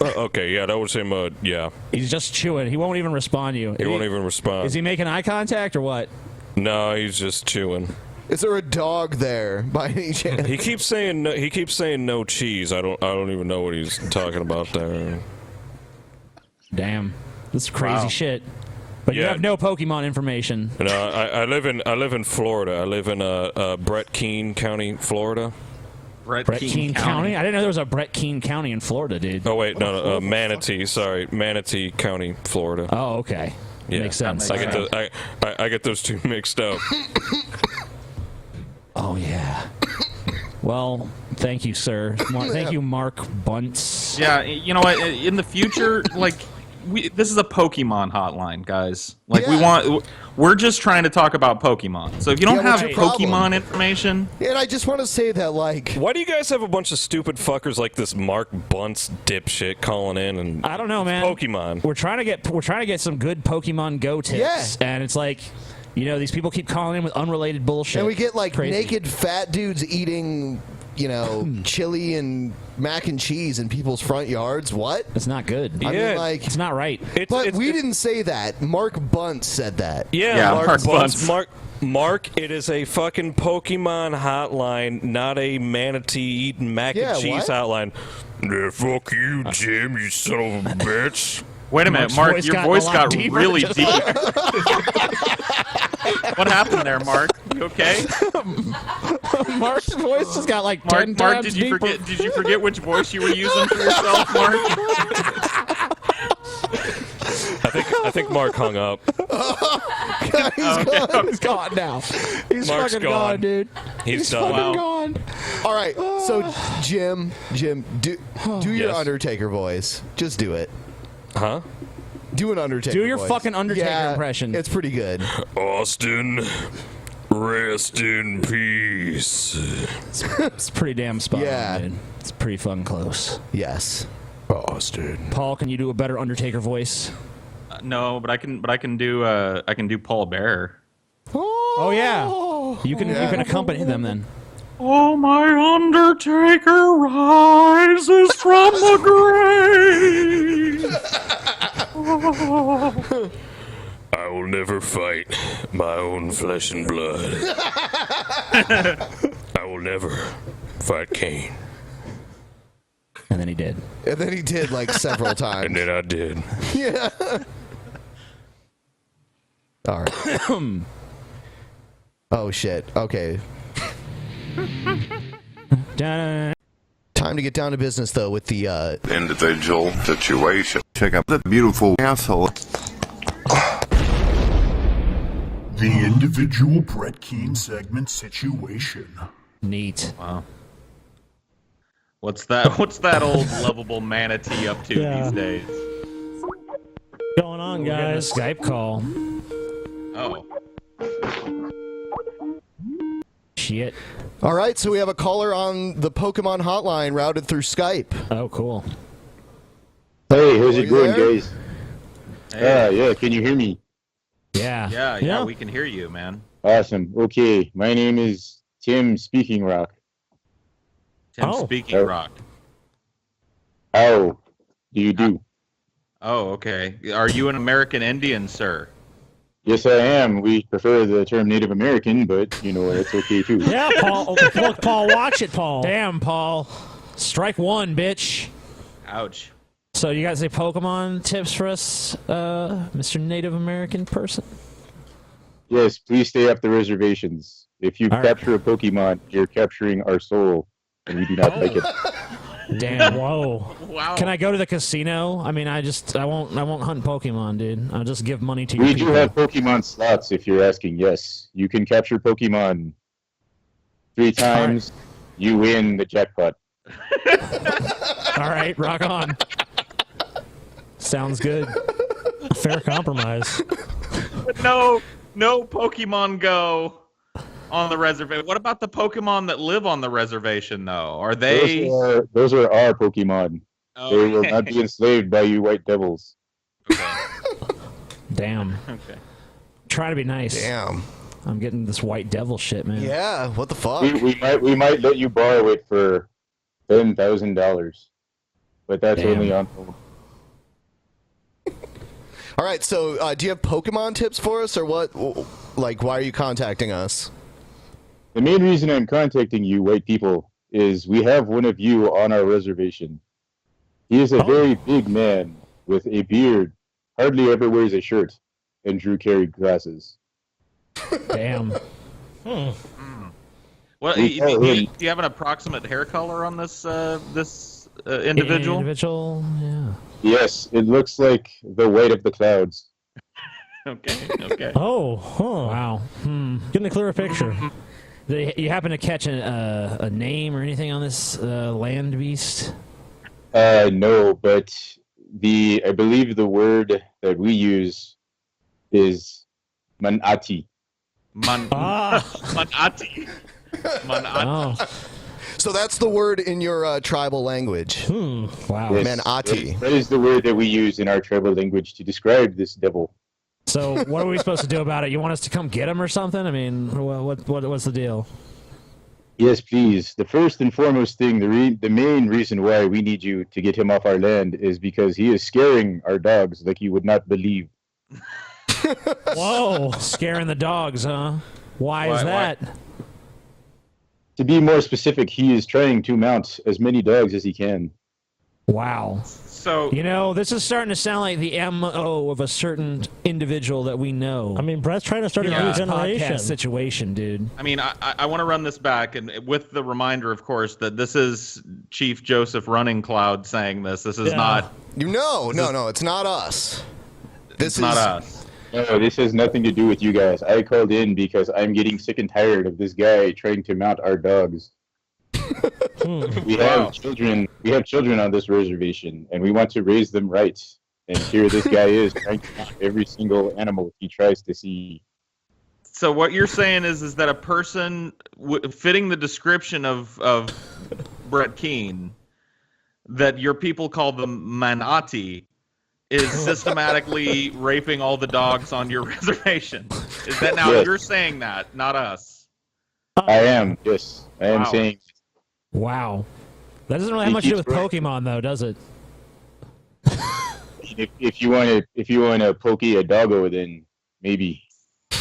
Okay, yeah, that was him. Yeah, He's just chewing. He won't even respond to you. he won't even respond. Is he making eye contact or what? No, he's just chewing. Is there a dog there by any chance? He keeps saying no, no cheese. I don't even know what he's talking about there. Damn, this is crazy shit. But you have no Pokemon information. No, I live in Florida. I live in Brett Keene County, Florida. Brett Keene County? I didn't know there was a Brett Keene County in Florida, dude. Oh wait, no, Manatee. Sorry, Manatee County, Florida. Oh, okay. Yeah, makes sense. I get those two mixed up. Oh yeah. Well, thank you, sir. Thank you, Mark Bunce. Yeah, you know what? In the future, like, this is a Pokemon hotline, guys. Like, we're just trying to talk about Pokemon. So if you don't have Pokemon information, and I just want to say that, like, why do you guys have a bunch of stupid fuckers like this Mark Bunce dipshit calling in? And I don't know, man. Pokemon. We're trying to get some good Pokemon Go tips, and it's like, you know, these people keep calling in with unrelated bullshit. And we get like Crazy. naked fat dudes eating, you know, chili and mac and cheese in people's front yards. What? It's not good. I mean, like, it's not right. But we didn't say that. Mark Bunce said that. Yeah, Mark Bunce. Mark, it is a fucking Pokemon hotline, not a manatee eating mac and cheese hotline. Yeah, fuck you, Jim, you son of a bitch. Wait a minute, Mark, your voice got really deep. What happened there, Mark? You okay? Mark's voice just got like 10 Mark, times did you deeper. Did you forget which voice you were using for yourself, Mark? I think Mark hung up. He's gone now. He's Mark's fucking gone, dude. He's done. Fucking gone. All right, so Jim, do your Undertaker voice. Just do it. Huh? Do an Undertaker Do your voice. fucking Undertaker impression. It's pretty good. Austin, rest in peace. It's pretty damn spot on, dude. It's pretty fucking close. Yes. Austin. Paul, can you do a better Undertaker voice? No, but I can do Paul Bearer. Oh yeah. You can accompany them then. Oh, my Undertaker rises from the grave. I will never fight my own flesh and blood. I will never fight Kane. And then he did. And then he did like several times. And then I did. Yeah. All right. Oh shit. Okay. Time to get down to business, though, with the individual situation. Check out the beautiful asshole. The individual Brett Keene segment situation. Neat. Wow. What's that old lovable manatee up to these days? What's going on, guys? Skype call. Oh. Shit. All right, so we have a caller on the Pokemon hotline routed through Skype. Oh, cool. Hey, how's it going, there? guys? Hey. Yeah, can you hear me? Yeah. Yeah, we can hear you, man. Awesome. Okay, my name is Tim Speaking Rock. Tim Speaking Rock. How do you do? Oh, okay. Are you an American Indian, sir? Yes, I am. We prefer the term Native American, but, you know, it's okay, too. Yeah, Paul. Look, Paul, watch it, Paul. Damn, Paul. Strike one, bitch. Ouch. So you guys say Pokemon tips for us, Mr. Native American person? Yes, please stay off the reservations. If you capture a Pokemon, you're capturing our soul, and we do not like it. Damn. Whoa. Wow. Can I go to the casino? I mean, I won't hunt Pokemon, dude. I'll just give money to you. We do have Pokemon slots, if you're asking, yes. You can capture Pokemon 3 times, you win the jackpot. All right, rock on. Sounds good. Fair compromise. But no Pokemon Go on the reservation. What about the Pokemon that live on the reservation, though? Are they? Those are our Pokemon. Okay. They will not be enslaved by you white devils. Okay. Damn. Okay. Try to be nice. Damn. I'm getting this white devil shit, man. Yeah, what the fuck? We might let you borrow it for $10,000, but that's only on. All right, so do you have Pokemon tips for us, or what? Like, why are you contacting us? The main reason I'm contacting you, white people, is we have one of you on our reservation. He is a very big man with a beard, hardly ever wears a shirt, and Drew carried glasses. Damn. Well, do you have an approximate hair color on this individual? Individual, yeah. Yes, it looks like the white of the clouds. Okay. Oh, wow. Getting a clearer picture. Did you happen to catch a name or anything on this land beast? No, but I believe the word that we use is manati. Manati. Oh. So that's the word in your tribal language. Wow. Yes, Manati. That is the word that we use in our tribal language to describe this devil. So what are we supposed to do about it? You want us to come get him or something? I mean, what's the deal? Yes, please. The first and foremost thing, the main reason why we need you to get him off our land is because he is scaring our dogs like you would not believe. Whoa, scaring the dogs, huh? Why is that? To be more specific, he is trying to mount as many dogs as he can. Wow. So this is starting to sound like the MO of a certain individual that we know. I mean, Brett's trying to start a new generation. Podcast situation, dude. I mean, I want to run this back, and with the reminder, of course, that this is Chief Joseph Running Cloud saying this. This is not. No, it's not us. This is not us. No, this has nothing to do with you guys. I called in because I'm getting sick and tired of this guy trying to mount our dogs. We have children. We have children on this reservation, and we want to raise them right. And here, this guy is trying to mount every single animal he tries to see. So what you're saying is that a person fitting the description of Brett Keane, that your people call them Manati, is systematically raping all the dogs on your reservation. Is that now? Yes. You're saying that, not us. I am. Yes, I am saying. Wow. That doesn't really have much to do with Pokemon, though, does it? If you want to pokey a doggo, then maybe.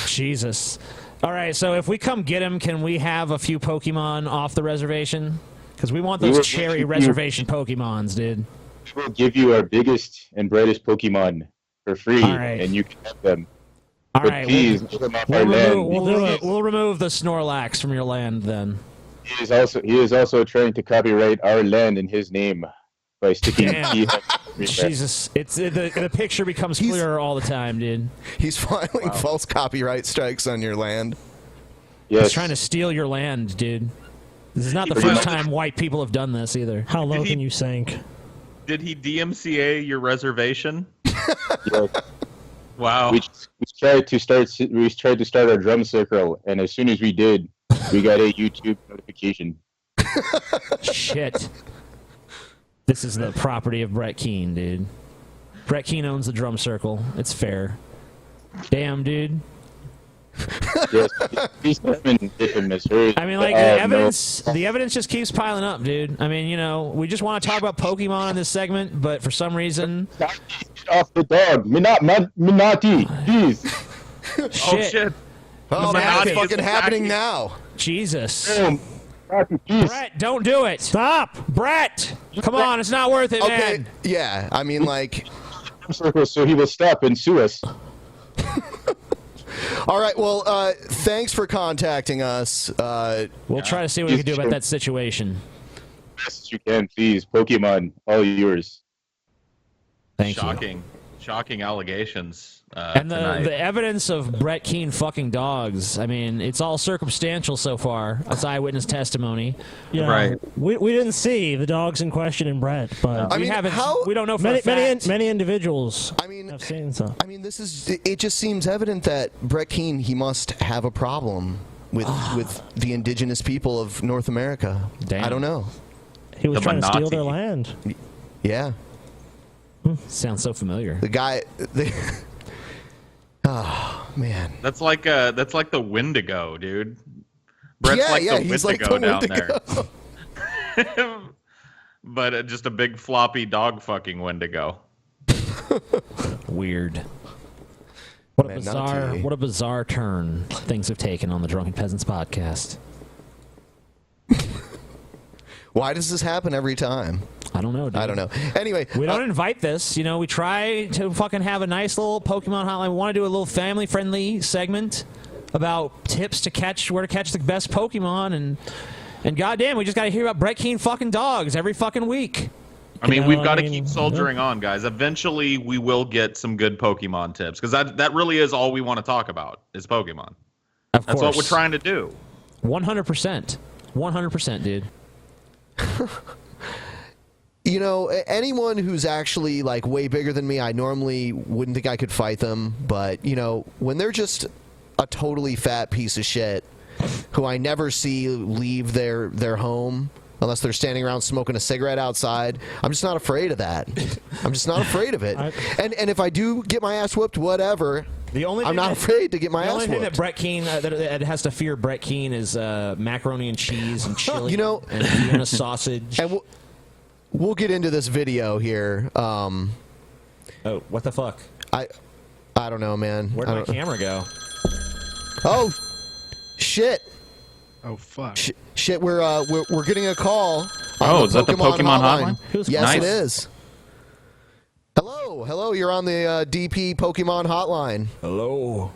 Jesus. All right, so if we come get him, can we have a few Pokemon off the reservation? Because we want those cherry reservation Pokemons, dude. We'll give you our biggest and brightest Pokemon for free, and you can have them. All but right, please, we'll remove the Snorlax from your land then. He is also trying to copyright our land in his name by sticking. Jesus, the picture becomes clearer all the time, dude. He's filing false copyright strikes on your land. Yes. He's trying to steal your land, dude. This is not the first time white people have done this either. How low can you sink? Did he DMCA your reservation? Yes. Wow. We tried to start our drum circle, and as soon as we did, we got a YouTube notification. Shit. This is the property of Brett Keane, dude. Brett Keane owns the drum circle. It's fair. Damn, dude. Yes, please come and get him, Mr. I mean, like, the evidence just keeps piling up, dude. I mean, we just want to talk about Pokemon in this segment, but for some reason... Get off the dog. Minati, please. Shit. Oh, shit. Oh, that's fucking happening now. Jesus. Please. Brett, don't do it. Stop. Brett, come on. It's not worth it, man. Yeah, I mean, like... So he will stop and sue us. All right, well, thanks for contacting us. We'll try to see what we can do about that situation. Yes, you can, please. Pokemon, all yours. Thank you. Shocking allegations. And the evidence of Brett Keane fucking dogs, I mean, it's all circumstantial so far. That's eyewitness testimony. Yeah, right. We didn't see the dogs in question in Brett, but I mean, we don't know for a fact. Many individuals have seen so. I mean, it just seems evident that Brett Keane, he must have a problem with the indigenous people of North America. Damn. I don't know. He was trying to steal their land. Yeah. Sounds so familiar. The guy... Oh, man. That's like the Wendigo, dude. Brett's he's like the down Wendigo. there. But just a big floppy dog fucking Wendigo. Weird. What a bizarre turn things have taken on the Drunken Peasants podcast. Why does this happen every time? I don't know, dude. I don't know. Anyway, We don't invite this. You know, we try to fucking have a nice little Pokemon hotline. We want to do a little family-friendly segment about tips to catch, where to catch the best Pokemon, and goddamn, we just got to hear about Brett Keane fucking dogs every fucking week. I mean, we've got to keep soldiering on, guys. Eventually, we will get some good Pokemon tips, because that really is all we want to talk about is Pokemon. Of course. That's what we're trying to do. 100%. 100%, dude. You know, anyone who's actually like way bigger than me, I normally wouldn't think I could fight them. But, you know, when they're just a totally fat piece of shit who I never see leave their home unless they're standing around smoking a cigarette outside, I'm just not afraid of that. I'm just not afraid of it. And if I do get my ass whooped, whatever. I'm not afraid to get my ass whooped. The only thing that Brett Keane that has to fear Brett Keane is macaroni and cheese and chili, You know, and Vienna sausage. And we'll get into this video here. Oh, what the fuck? I don't know, man. Where'd my camera go? Oh, shit. Oh fuck. Shit, we're getting a call. Oh, is that the Pokemon hotline? Yes, Nice. it is. Hello, you're on the DP Pokemon hotline. Hello,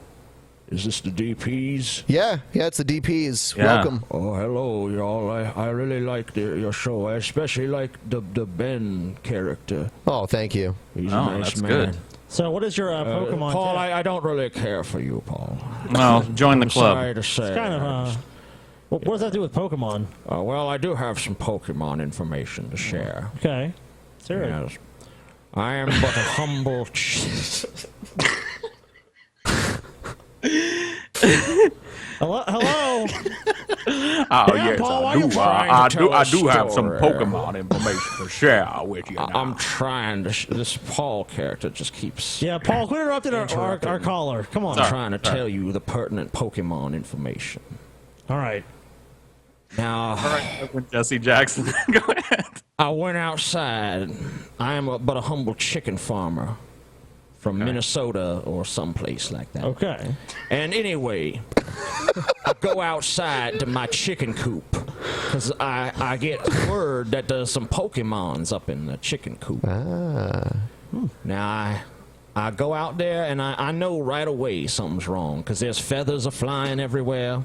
is this the DPs? Yeah, it's the DPs. Yeah. Welcome. Oh, hello, y'all. I really like your show. I especially like the Ben character. Oh, thank you. He's a nice that's man. good. So what is your Pokemon? Paul, tip? I don't really care for you, Paul. Well, join the I'm club. Sorry to say. It's kind of. What does that do with Pokemon? Well, I do have some Pokemon information to share. Okay. Sure. Yes. I am but a humble. Hello. Oh Yeah, yes, Paul, why I you do. trying I to do. tell I a do have some story? Pokemon information to share with you. I'm trying to. This Paul character just keeps. Yeah, Paul, quit interrupting our caller. Come on. I'm trying to tell you the pertinent Pokemon information. All right. Now, All right, Jesse Jackson, go ahead. I went outside. I am but a humble chicken farmer from Minnesota or someplace like that. Okay. And anyway, I go outside to my chicken coop because I get word that there's some Pokemons up in the chicken coop. Now, I go out there and I know right away something's wrong because there's feathers are flying everywhere.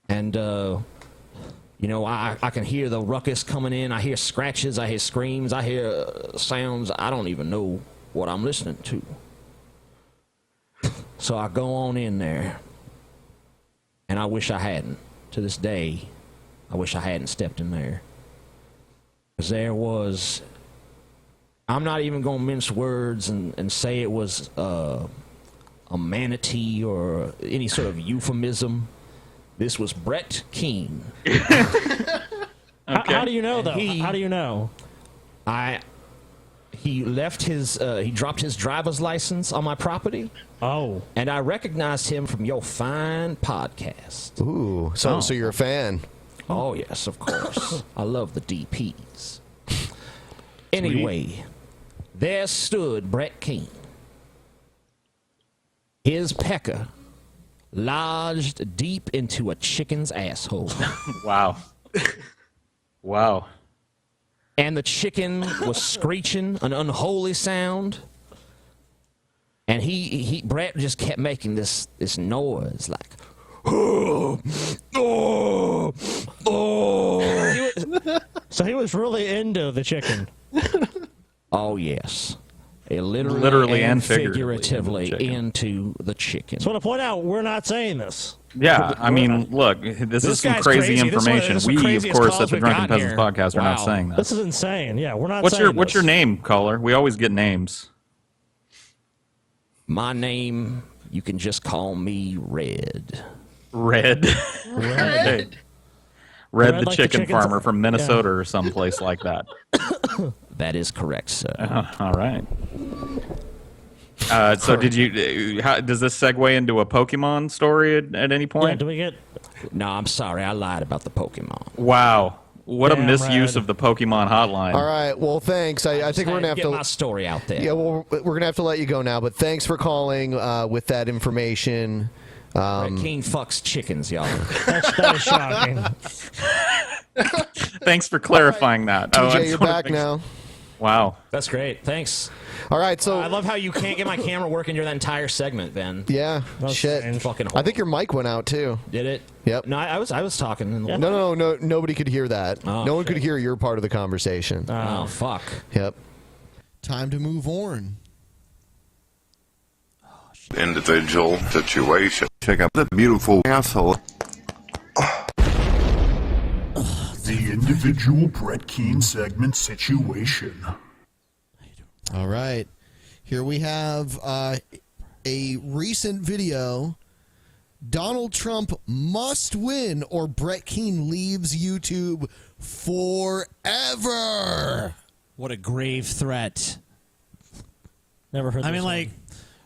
And, you know, I can hear the ruckus coming in. I hear scratches. I hear screams. I hear sounds. I don't even know what I'm listening to. So I go on in there. And I wish I hadn't. To this day, I wish I hadn't stepped in there. Because there was... I'm not even going to mince words and say it was a manatee or any sort of euphemism. This was Brett Keane. How do you know, though? How do you know? He left his, he dropped his driver's license on my property. Oh. And I recognized him from your fine podcast. Ooh, so you're a fan. Oh, yes, of course. I love the DPs. Anyway, there stood Brett Keane. His pecker lodged deep into a chicken's asshole. Wow. Wow. And the chicken was screeching an unholy sound. And Brett just kept making this noise like, oh, oh, oh. So he was really into the chicken. Oh, yes. Literally and figuratively into the chicken. So I want to point out, we're not saying this. Yeah, I mean, look, this is some crazy information. We, of course, at the Drunken Peasants podcast, are not saying that. This is insane. Yeah, we're not saying What's your name, caller? We always get names. My name, you can just call me Red. Red. Red. Red the like chicken farmer from Minnesota or someplace like that. That is correct, sir. All right. So did you? Does this segue into a Pokemon story at any point? Yeah, do we get? No, I'm sorry. I lied about the Pokemon. Wow. What a Damn, misuse Red. of the Pokemon hotline. All right, well, thanks. I think we're gonna have get to my story out there. Yeah, well, we're gonna have to let you go now. But thanks for calling with that information. Brett Keane fucks chickens, y'all. That is shocking. Thanks for clarifying that. TJ, you're back now. Wow. That's great. Thanks. All right, so I love how you can't get my camera working during that entire segment, Ben. yeah, shit. Fucking I think your mic went out too. Did it? Yep. No, I was talking. No, nobody could hear that. Oh, no one could hear your part of the conversation. Oh, fuck. Yep. Time to move on. Individual situation. Check out the beautiful asshole. The individual Brett Keane segment situation. All right. Here we have a recent video. Donald Trump must win or Brett Keane leaves YouTube forever. What a grave threat. Never heard. I mean, this like,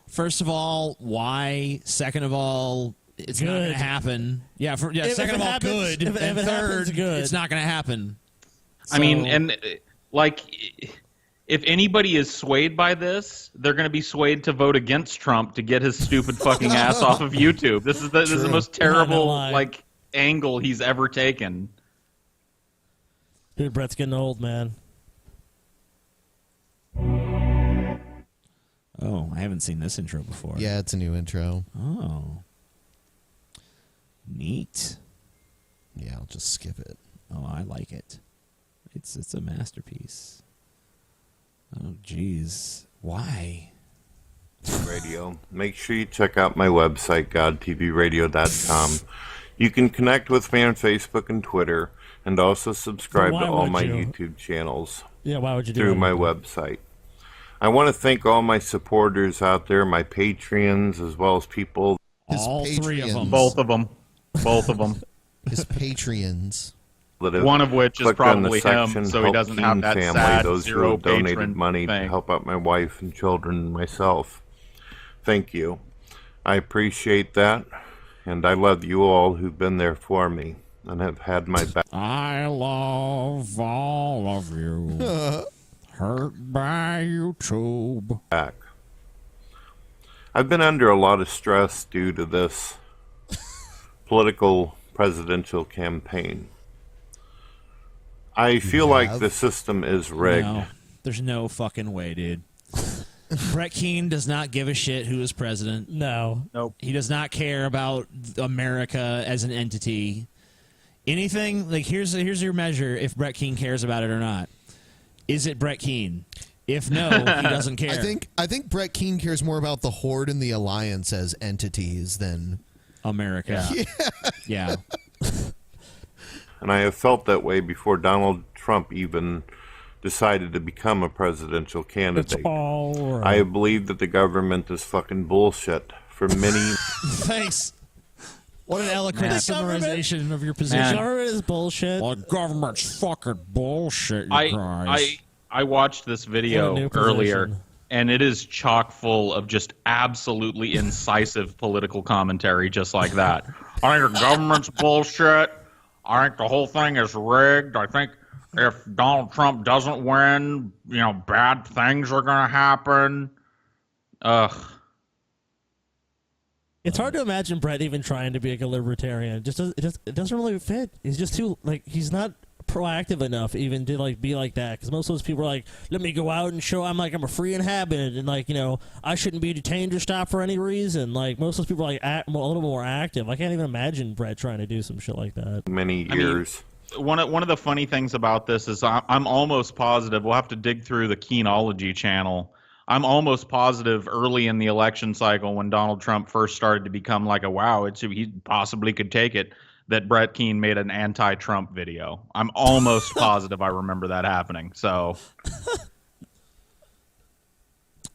first of all, why? Second of all, it's not going to happen. Yeah, second of all, happens, good. If And it third, happens, good. it's not going to happen. I mean, and like, if anybody is swayed by this, they're going to be swayed to vote against Trump to get his stupid fucking ass off of YouTube. This is the most terrible like angle he's ever taken. Dude, Brett's getting old, man. Oh, I haven't seen this intro before. Yeah, it's a new intro. Oh. Neat. Yeah, I'll just skip it. Oh, I like it. It's a masterpiece. Oh, jeez. Why? Radio. Make sure you check out my website, godtvradio.com. You can connect with me on Facebook and Twitter, and also subscribe Why to all would my you? YouTube channels Yeah, why would you do through that? my website. I want to thank all my supporters out there, my Patreons, as well as people. All three of them. Both of them. Both of them. His Patreons. That have One of which is clicked on the probably him, section, so he Help doesn't Teen have that family, sad those who zero have donated patron money to thing. help out my wife and children and myself. Thank you. I appreciate that, and I love you all who've been there for me and have had my back. I love all of you. Hurt by YouTube. Back. I've been under a lot of stress due to this political presidential campaign. I feel like the system is rigged. No, there's no fucking way, dude. Brett Keane does not give a shit who is president. No. Nope. He does not care about America as an entity. Anything, like, here's your measure if Brett Keane cares about it or not. Is it Brett Keane? If no, he doesn't care. I think Brett Keane cares more about the Horde and the Alliance as entities than America. Yeah. And I have felt that way before Donald Trump even decided to become a presidential candidate. all right. I have believed that the government is fucking bullshit for many. Thanks. What an eloquent Man. summarization of your position. Man. Government is bullshit. Well, government's fucking bullshit, you guys. I watched this What a video new earlier, position. and it is chock full of just absolutely incisive political commentary, just like that. I think the government's bullshit. I think the whole thing is rigged. I think if Donald Trump doesn't win, bad things are going to happen. Ugh. It's hard to imagine Brett even trying to be like a libertarian. It doesn't really fit. He's just too he's not proactive enough even to be like that. Because most of those people are like, let me go out and show I'm a free inhabitant and I shouldn't be detained or stopped for any reason. Like most of those people are a little more active. I can't even imagine Brett trying to do some shit like that. Many years. One of the funny things about this is I'm almost positive we'll have to dig through the Keenology channel. I'm almost positive early in the election cycle when Donald Trump first started to become he possibly could take it, that Brett Keane made an anti-Trump video. I'm almost positive I remember that happening. So,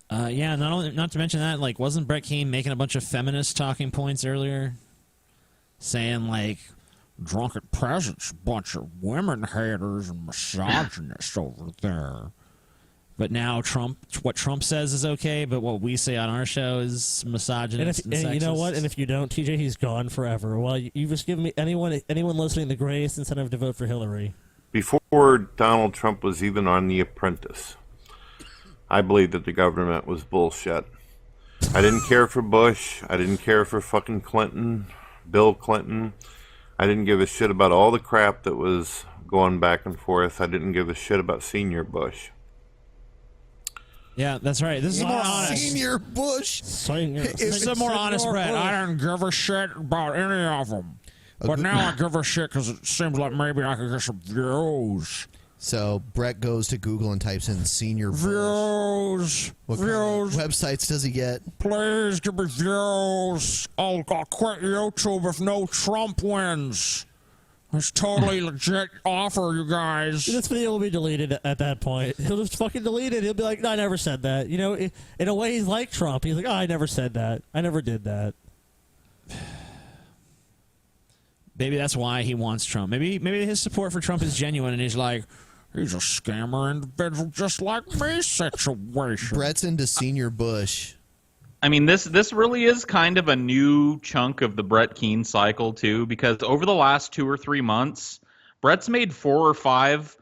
yeah, not to mention that, wasn't Brett Keane making a bunch of feminist talking points earlier? Saying, drunken peasants, bunch of women haters and misogynists over there. But now what Trump says is okay, but what we say on our show is misogynist and sexist. You know what? And if you don't, TJ, he's gone forever. Well, you've just given me anyone listening the greatest incentive to vote for Hillary. Before Donald Trump was even on The Apprentice, I believe that the government was bullshit. I didn't care for Bush. I didn't care for fucking Clinton, Bill Clinton. I didn't give a shit about all the crap that was going back and forth. I didn't give a shit about Senior Bush. Yeah, that's right. This is more honest. Senior Bush. This is a more honest Brett. I didn't give a shit about any of them. But now I give a shit because it seems like maybe I could get some views. So Brett goes to Google and types in Senior Bush. Views. What kind of websites does he get? Please give me views. I'll quit YouTube if no Trump wins. It's totally legit offer, you guys. This video will be deleted at that point. He'll just fucking delete it. He'll be like, no, I never said that. You know, in a way, he's like Trump. He's like, oh, I never said that. I never did that. Maybe that's why he wants Trump. Maybe his support for Trump is genuine, and he's like, he's a scammer individual just like me situation. Brett's into Senior Bush. I mean, this really is kind of a new chunk of the Brett Keane cycle, too, because over the last 2 or 3 months, Brett's made 4 or 5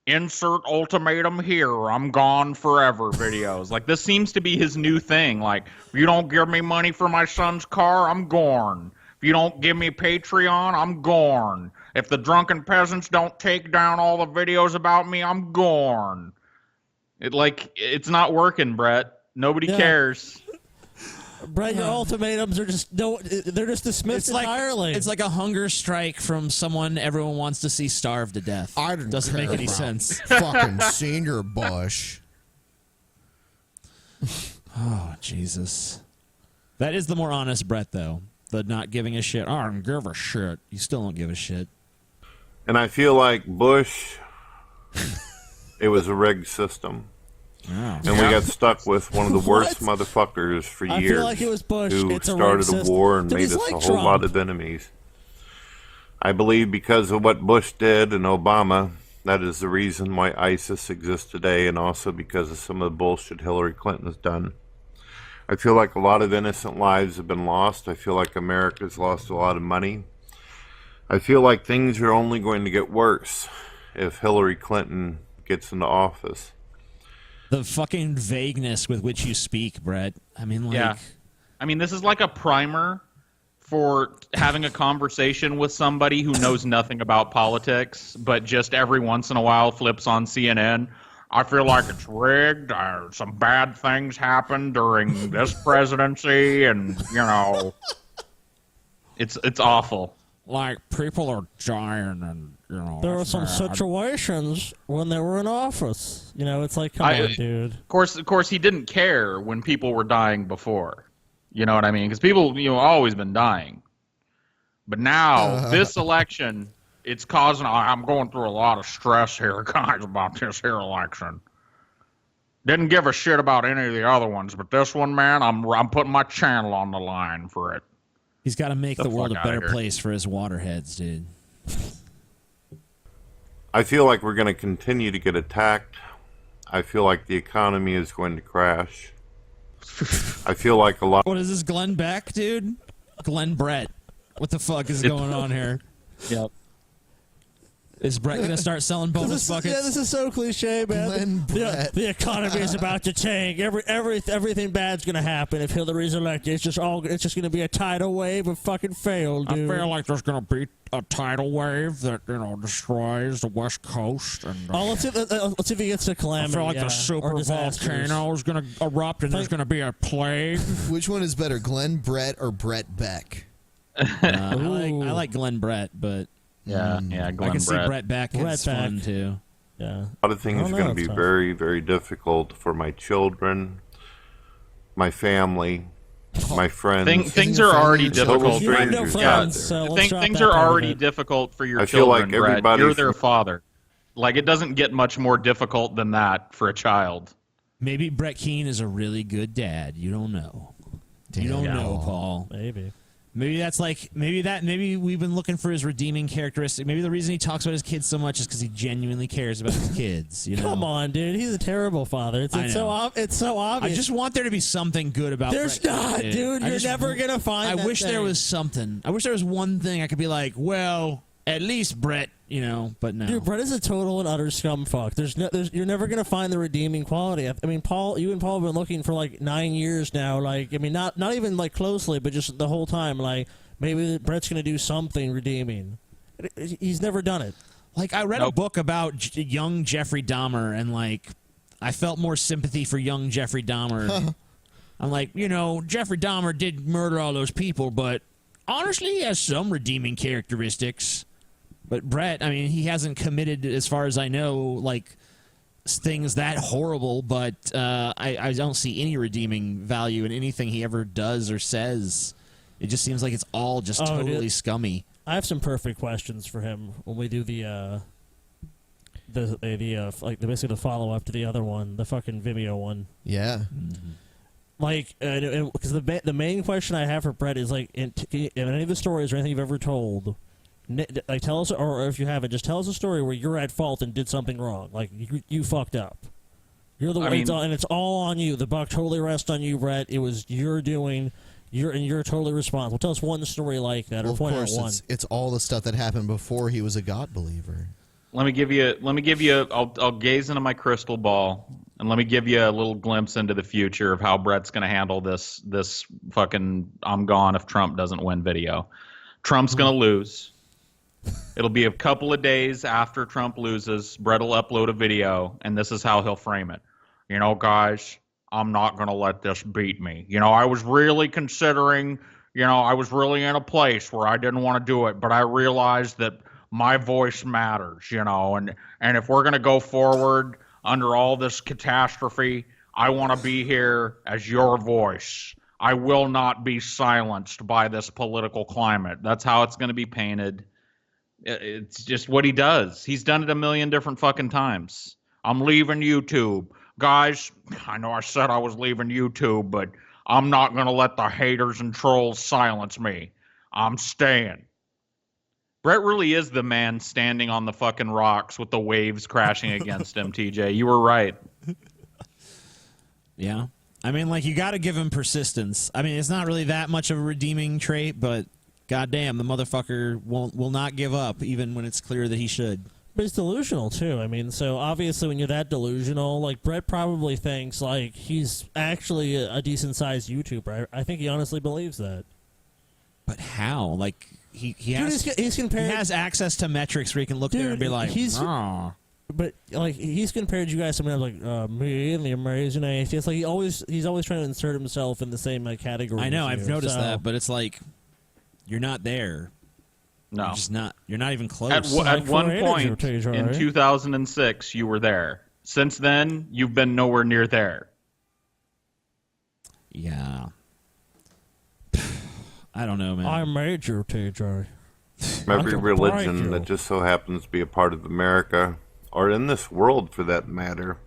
insert ultimatum here, I'm gone forever videos. Like, this seems to be his new thing. Like, if you don't give me money for my son's car, I'm gone. If you don't give me Patreon, I'm gone. If the drunken peasants don't take down all the videos about me, I'm gone. It's not working, Brett. Nobody cares. Brett, your ultimatums are they're just dismissed entirely. It's like a hunger strike from someone everyone wants to see starve to death. Doesn't make any sense. Fucking Senior Bush. Oh, Jesus. That is the more honest Brett, though. The not giving a shit. I don't give a shit. You still don't give a shit. And I feel like Bush, it was a rigged system. Oh. And we got stuck with one of the worst motherfuckers for years. I feel like it was Bush. Who started a war and made us a whole lot of enemies. I believe because of what Bush did and Obama, that is the reason why ISIS exists today, and also because of some of the bullshit Hillary Clinton has done. I feel like a lot of innocent lives have been lost. I feel like America's lost a lot of money. I feel like things are only going to get worse if Hillary Clinton gets into office. The fucking vagueness with which you speak, Brett. I mean, like... Yeah. I mean, this is like a primer for having a conversation with somebody who knows nothing about politics, but just every once in a while flips on CNN. I feel like it's rigged. Some bad things happened during this presidency, and, you know... It's awful. Like, people are dying, and, you know... There were some situations when they were in office. You know, it's like, come on, dude. Of course, he didn't care when people were dying before. You know what I mean? Because people, always been dying. But now, this election, it's causing... I'm going through a lot of stress here, guys, about this here election. Didn't give a shit about any of the other ones, but this one, man, I'm putting my channel on the line for it. He's got to make the world a better place for his waterheads, dude. I feel like we're going to continue to get attacked. I feel like the economy is going to crash. I feel like a lot... What is this, Glenn Beck, dude? Glenn Brett. What the fuck is going on here? Yep. Is Brett going to start selling bonus buckets? Yeah, this is so cliche, man. The economy is about to tank. Everything bad's going to happen if Hillary's elected. It's just going to be a tidal wave of fucking fail, dude. I feel like there's going to be a tidal wave that destroys the West Coast. And let's see if he gets a calamity. I feel like the super volcano is going to erupt and there's going to be a plague. Which one is better, Glenn Brett or Brett Beck? I like Glenn Brett, but... Yeah, I can see Brett Beck is fun, too. Yeah. A lot of things are going to be very, very difficult for my children, my family, my friends. Things are already difficult. You have no friends, so things are already difficult for your children, feel like everybody You're their father. Like, it doesn't get much more difficult than that for a child. Maybe Brett Keane is a really good dad. You don't know. You don't know, Paul. Maybe that's maybe we've been looking for his redeeming characteristic. Maybe the reason he talks about his kids so much is because he genuinely cares about his kids. Come on, dude. He's a terrible father. It's so obvious. I just want there to be something good about There's Brett not, Keane, dude. You're never going to find I wish there was something. I wish there was one thing I could be like, well, at least Brett, you know, but no. Dude, Brett is a total and utter scumfuck. You're never gonna find the redeeming quality. I mean, Paul, you and Paul have been looking for like 9 years now. Like, I mean, not even like closely, but just the whole time. Like, maybe Brett's gonna do something redeeming. He's never done it. Like, I read a book about young Jeffrey Dahmer, and like, I felt more sympathy for young Jeffrey Dahmer. I'm like, you know, Jeffrey Dahmer did murder all those people, but honestly, he has some redeeming characteristics. But Brett, I mean, he hasn't committed, as far as I know, like things that horrible. But I don't see any redeeming value in anything he ever does or says. It just seems like it's all just totally scummy. I have some perfect questions for him when we do the basically the follow up to the other one, the fucking Vimeo one. Yeah. Mm-hmm. Like, because the main question I have for Brett is like, in any of the stories or anything you've ever told, like tell us, or if you haven't, just tell us a story where you're at fault and did something wrong. Like you fucked up. You're the one, and it's all on you. The buck totally rests on you, Brett. It was your doing. You're totally responsible. Tell us one story like that, or Well, point of out course, one. it's all the stuff that happened before he was a God believer. Let me give you. I'll gaze into my crystal ball, and let me give you a little glimpse into the future of how Brett's going to handle this fucking "I'm gone if Trump doesn't win" video. Trump's going to lose. It'll be a couple of days after Trump loses. Brett will upload a video, and this is how he'll frame it. You know, guys, I'm not going to let this beat me. You know, I was really considering. You know, I was really in a place where I didn't want to do it, but I realized that my voice matters, you know, and if we're going to go forward under all this catastrophe, I want to be here as your voice. I will not be silenced by this political climate. That's how it's going to be painted. It's just what he does. He's done it a million different fucking times. I'm leaving YouTube. Guys, I know I said I was leaving YouTube, but I'm not going to let the haters and trolls silence me. I'm staying. Brett really is the man standing on the fucking rocks with the waves crashing against him, TJ. You were right. Yeah. I mean, like, you got to give him persistence. I mean, it's not really that much of a redeeming trait, but goddamn, the motherfucker will not give up, even when it's clear that he should. But he's delusional, too. I mean, so obviously when you're that delusional, like, Brett probably thinks, like, he's actually a decent-sized YouTuber. I think he honestly believes that. But how? Like, he has access to metrics where he can look there and be like, But like he's compared you guys sometimes like me and the Amazing Atheist. Like he's always trying to insert himself in the same like category. I know, as I've you, noticed so. that, but it's like you're not there. No, you're just not. You're not even close. At one point in 2006, you were there. Since then, you've been nowhere near there. Yeah. I don't know, man. I made you, TJ. Every religion that just so happens to be a part of America, or in this world for that matter,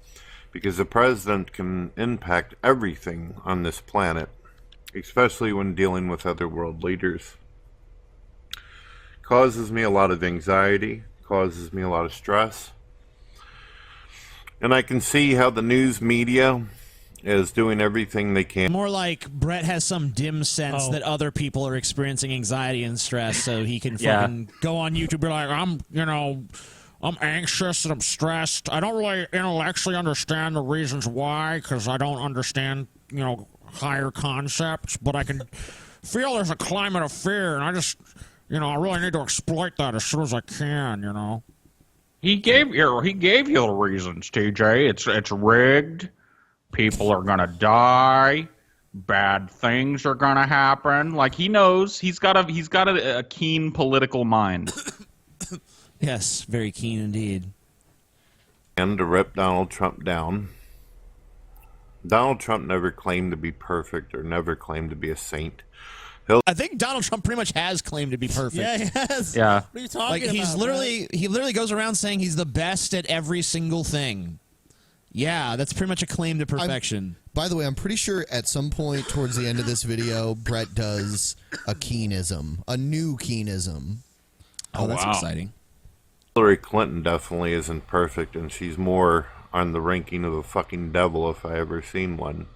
because the president can impact everything on this planet, especially when dealing with other world leaders. Causes me a lot of anxiety, causes me a lot of stress. And I can see how the news media is doing everything they can. More like Brett has some dim sense that other people are experiencing anxiety and stress, so he can fucking go on YouTube and be like, I'm anxious and I'm stressed. I don't really intellectually understand the reasons why, because I don't understand, higher concepts, but I can feel there's a climate of fear, and I just, I really need to exploit that as soon as I can, He gave you the reasons, TJ. It's rigged. People are gonna die. Bad things are gonna happen. Like he knows. He's got a keen political mind. Yes, very keen indeed. And to rip Donald Trump down. Donald Trump never claimed to be perfect or never claimed to be a saint. I think Donald Trump pretty much has claimed to be perfect. Yeah, he has. Yeah. What are you talking like about? he literally goes around saying he's the best at every single thing. Yeah, that's pretty much a claim to perfection. By the way, I'm pretty sure at some point towards the end of this video, Brett does a Keenism, a new Keenism. Oh, that's exciting. Hillary Clinton definitely isn't perfect, and she's more on the ranking of a fucking devil if I ever seen one,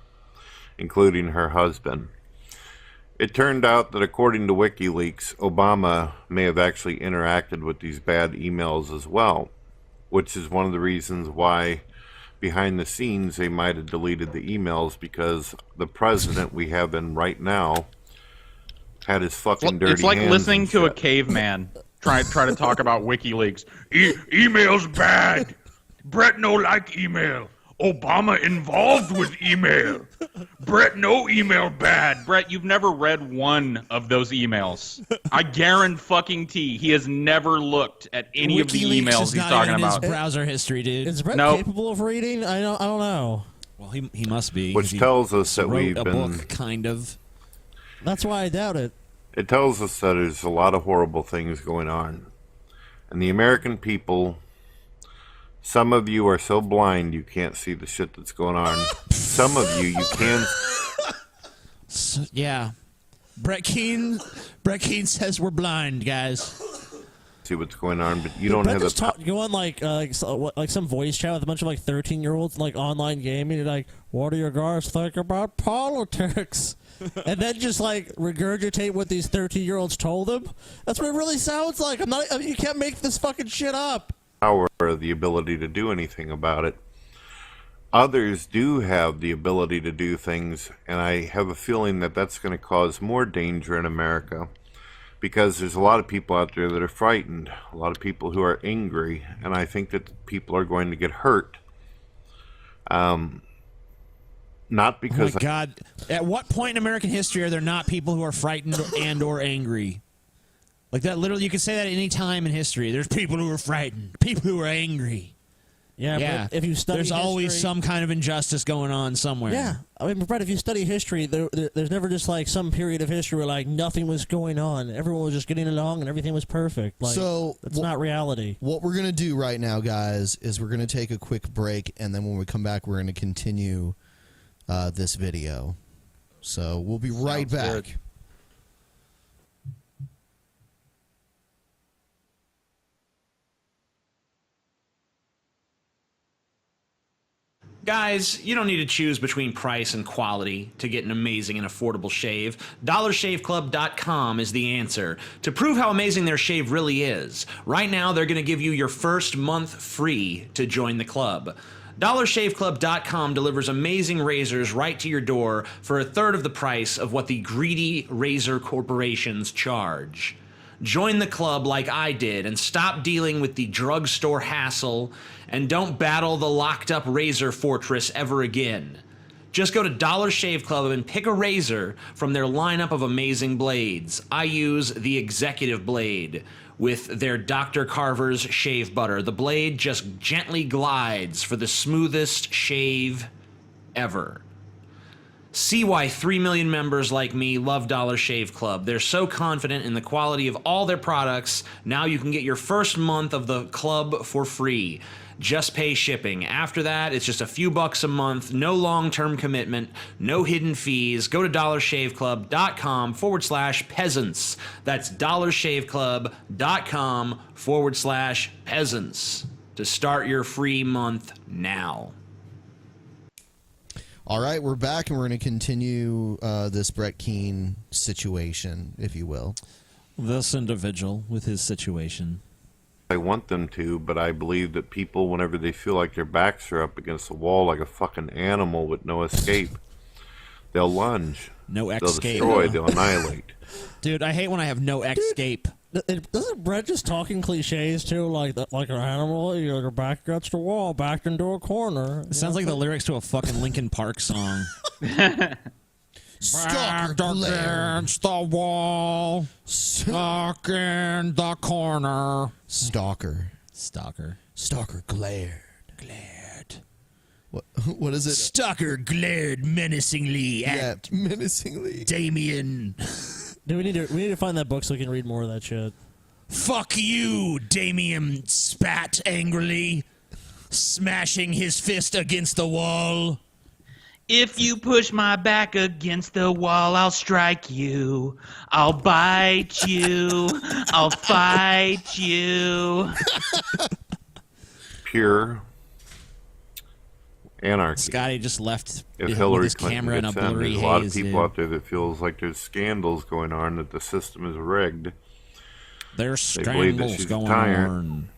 including her husband. It turned out that according to WikiLeaks, Obama may have actually interacted with these bad emails as well, which is one of the reasons why behind the scenes they might have deleted the emails, because the president we have in right now had his fucking dirty It's like hands listening and to a shit. caveman try to talk about WikiLeaks. Email's bad. Brett no like email. Obama involved with email. Brett no email bad. Brett, you've never read one of those emails. I guarantee he has never looked at any of the WikiLeaks emails is he's not talking even in about. his browser history, dude. Is Brett Nope. capable of reading? I don't know. Well, he must be. Which 'cause he tells us that wrote we've a been... book, kind of. That's why I doubt it. It tells us that there's a lot of horrible things going on. And the American people, some of you are so blind you can't see the shit that's going on. Some of you can. Yeah. Brett Keane says we're blind, guys. See what's going on, but you Did don't Brett have the... just go on like some voice chat with a bunch of like 13-year-olds like online gaming and like, what do you guys think about politics? And then just like regurgitate what these 13-year-olds told him. That's what it really sounds like. You can't make this fucking shit up. Power or the ability to do anything about it. Others do have the ability to do things, and I have a feeling that that's going to cause more danger in America, because there's a lot of people out there that are frightened, a lot of people who are angry, and I think that people are going to get hurt. Not because... Oh my God. At what point in American history are there not people who are frightened and or angry? Like that, literally, you could say that at any time in history. There's people who are frightened, people who are angry. Yeah, but if you study there's always history- some kind of injustice going on somewhere. Yeah, I mean, Brett, if you study history, there's never just like some period of history where like nothing was going on. Everyone was just getting along and everything was perfect. Like, So, that's not reality. What we're going to do right now, guys, is we're going to take a quick break, and then when we come back, we're going to continue this video. So we'll be right back. good. Guys, you don't need to choose between price and quality to get an amazing and affordable shave. DollarShaveClub.com is the answer. To prove how amazing their shave really is, right now they're going to give you your first month free to join the club. DollarShaveClub.com delivers amazing razors right to your door for a third of the price of what the greedy razor corporations charge. Join the club like I did and stop dealing with the drugstore hassle, and don't battle the locked up razor fortress ever again. Just go to Dollar Shave Club and pick a razor from their lineup of amazing blades. I use the Executive Blade with their Dr. Carver's shave butter. The blade just gently glides for the smoothest shave ever. See why 3 million members like me love Dollar Shave Club. They're so confident in the quality of all their products. Now you can get your first month of the club for free. Just pay shipping. After that, it's just a few bucks a month, no long-term commitment, no hidden fees. Go to dollarshaveclub.com/peasants. That's dollarshaveclub.com/peasants to start your free month now. All right, we're back, and we're going to continue this Brett Keane situation, if you will. This individual with his situation. I want them to, but I believe that people, whenever they feel like their backs are up against the wall like a fucking animal with no escape, they'll lunge. No They'll escape. destroy, they'll annihilate. Dude, I hate when I have no escape. Doesn't Brett just talking cliches too, like an animal? Your back against the wall, backed into a corner. It sounds like the lyrics to a fucking Linkin Park song. Stalker Back against the wall, stuck in the corner. Stalker. Stalker glared. What is it? Stalker glared menacingly at menacingly. Damien. Dude, we need to find that book so we can read more of that shit. Fuck you, Damien spat angrily, smashing his fist against the wall. If you push my back against the wall, I'll strike you. I'll bite you. I'll fight you. Pure anarchy. Scotty just left If with Hillary his Clinton camera in a gets in, blurry there's a lot of haze, people dude. out there that feels like there's scandals going on, that the system is rigged. There's They believe that scandals she's going retired, on.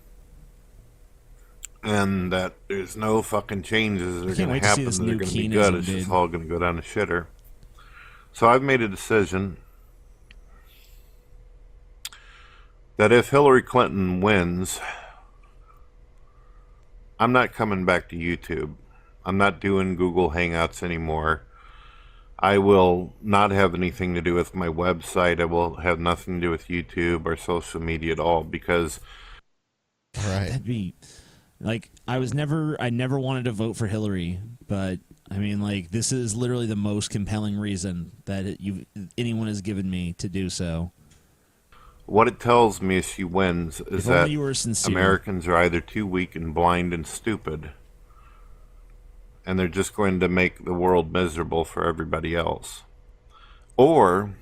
and that there's no fucking changes that are Can't going wait to to see happen this that are new going to be Keenism, good. It's dude. just all going to go down the shitter. So I've made a decision that if Hillary Clinton wins, I'm not coming back to YouTube. I'm not doing Google Hangouts anymore. I will not have anything to do with my website. I will have nothing to do with YouTube or social media at all, because That'd be like I never wanted to vote for Hillary, but I mean, like, this is literally the most compelling reason that anyone has given me to do so. what it tells me if she wins is If only that you were sincere. Americans are either too weak and blind and stupid, and they're just going to make the world miserable for everybody else. Or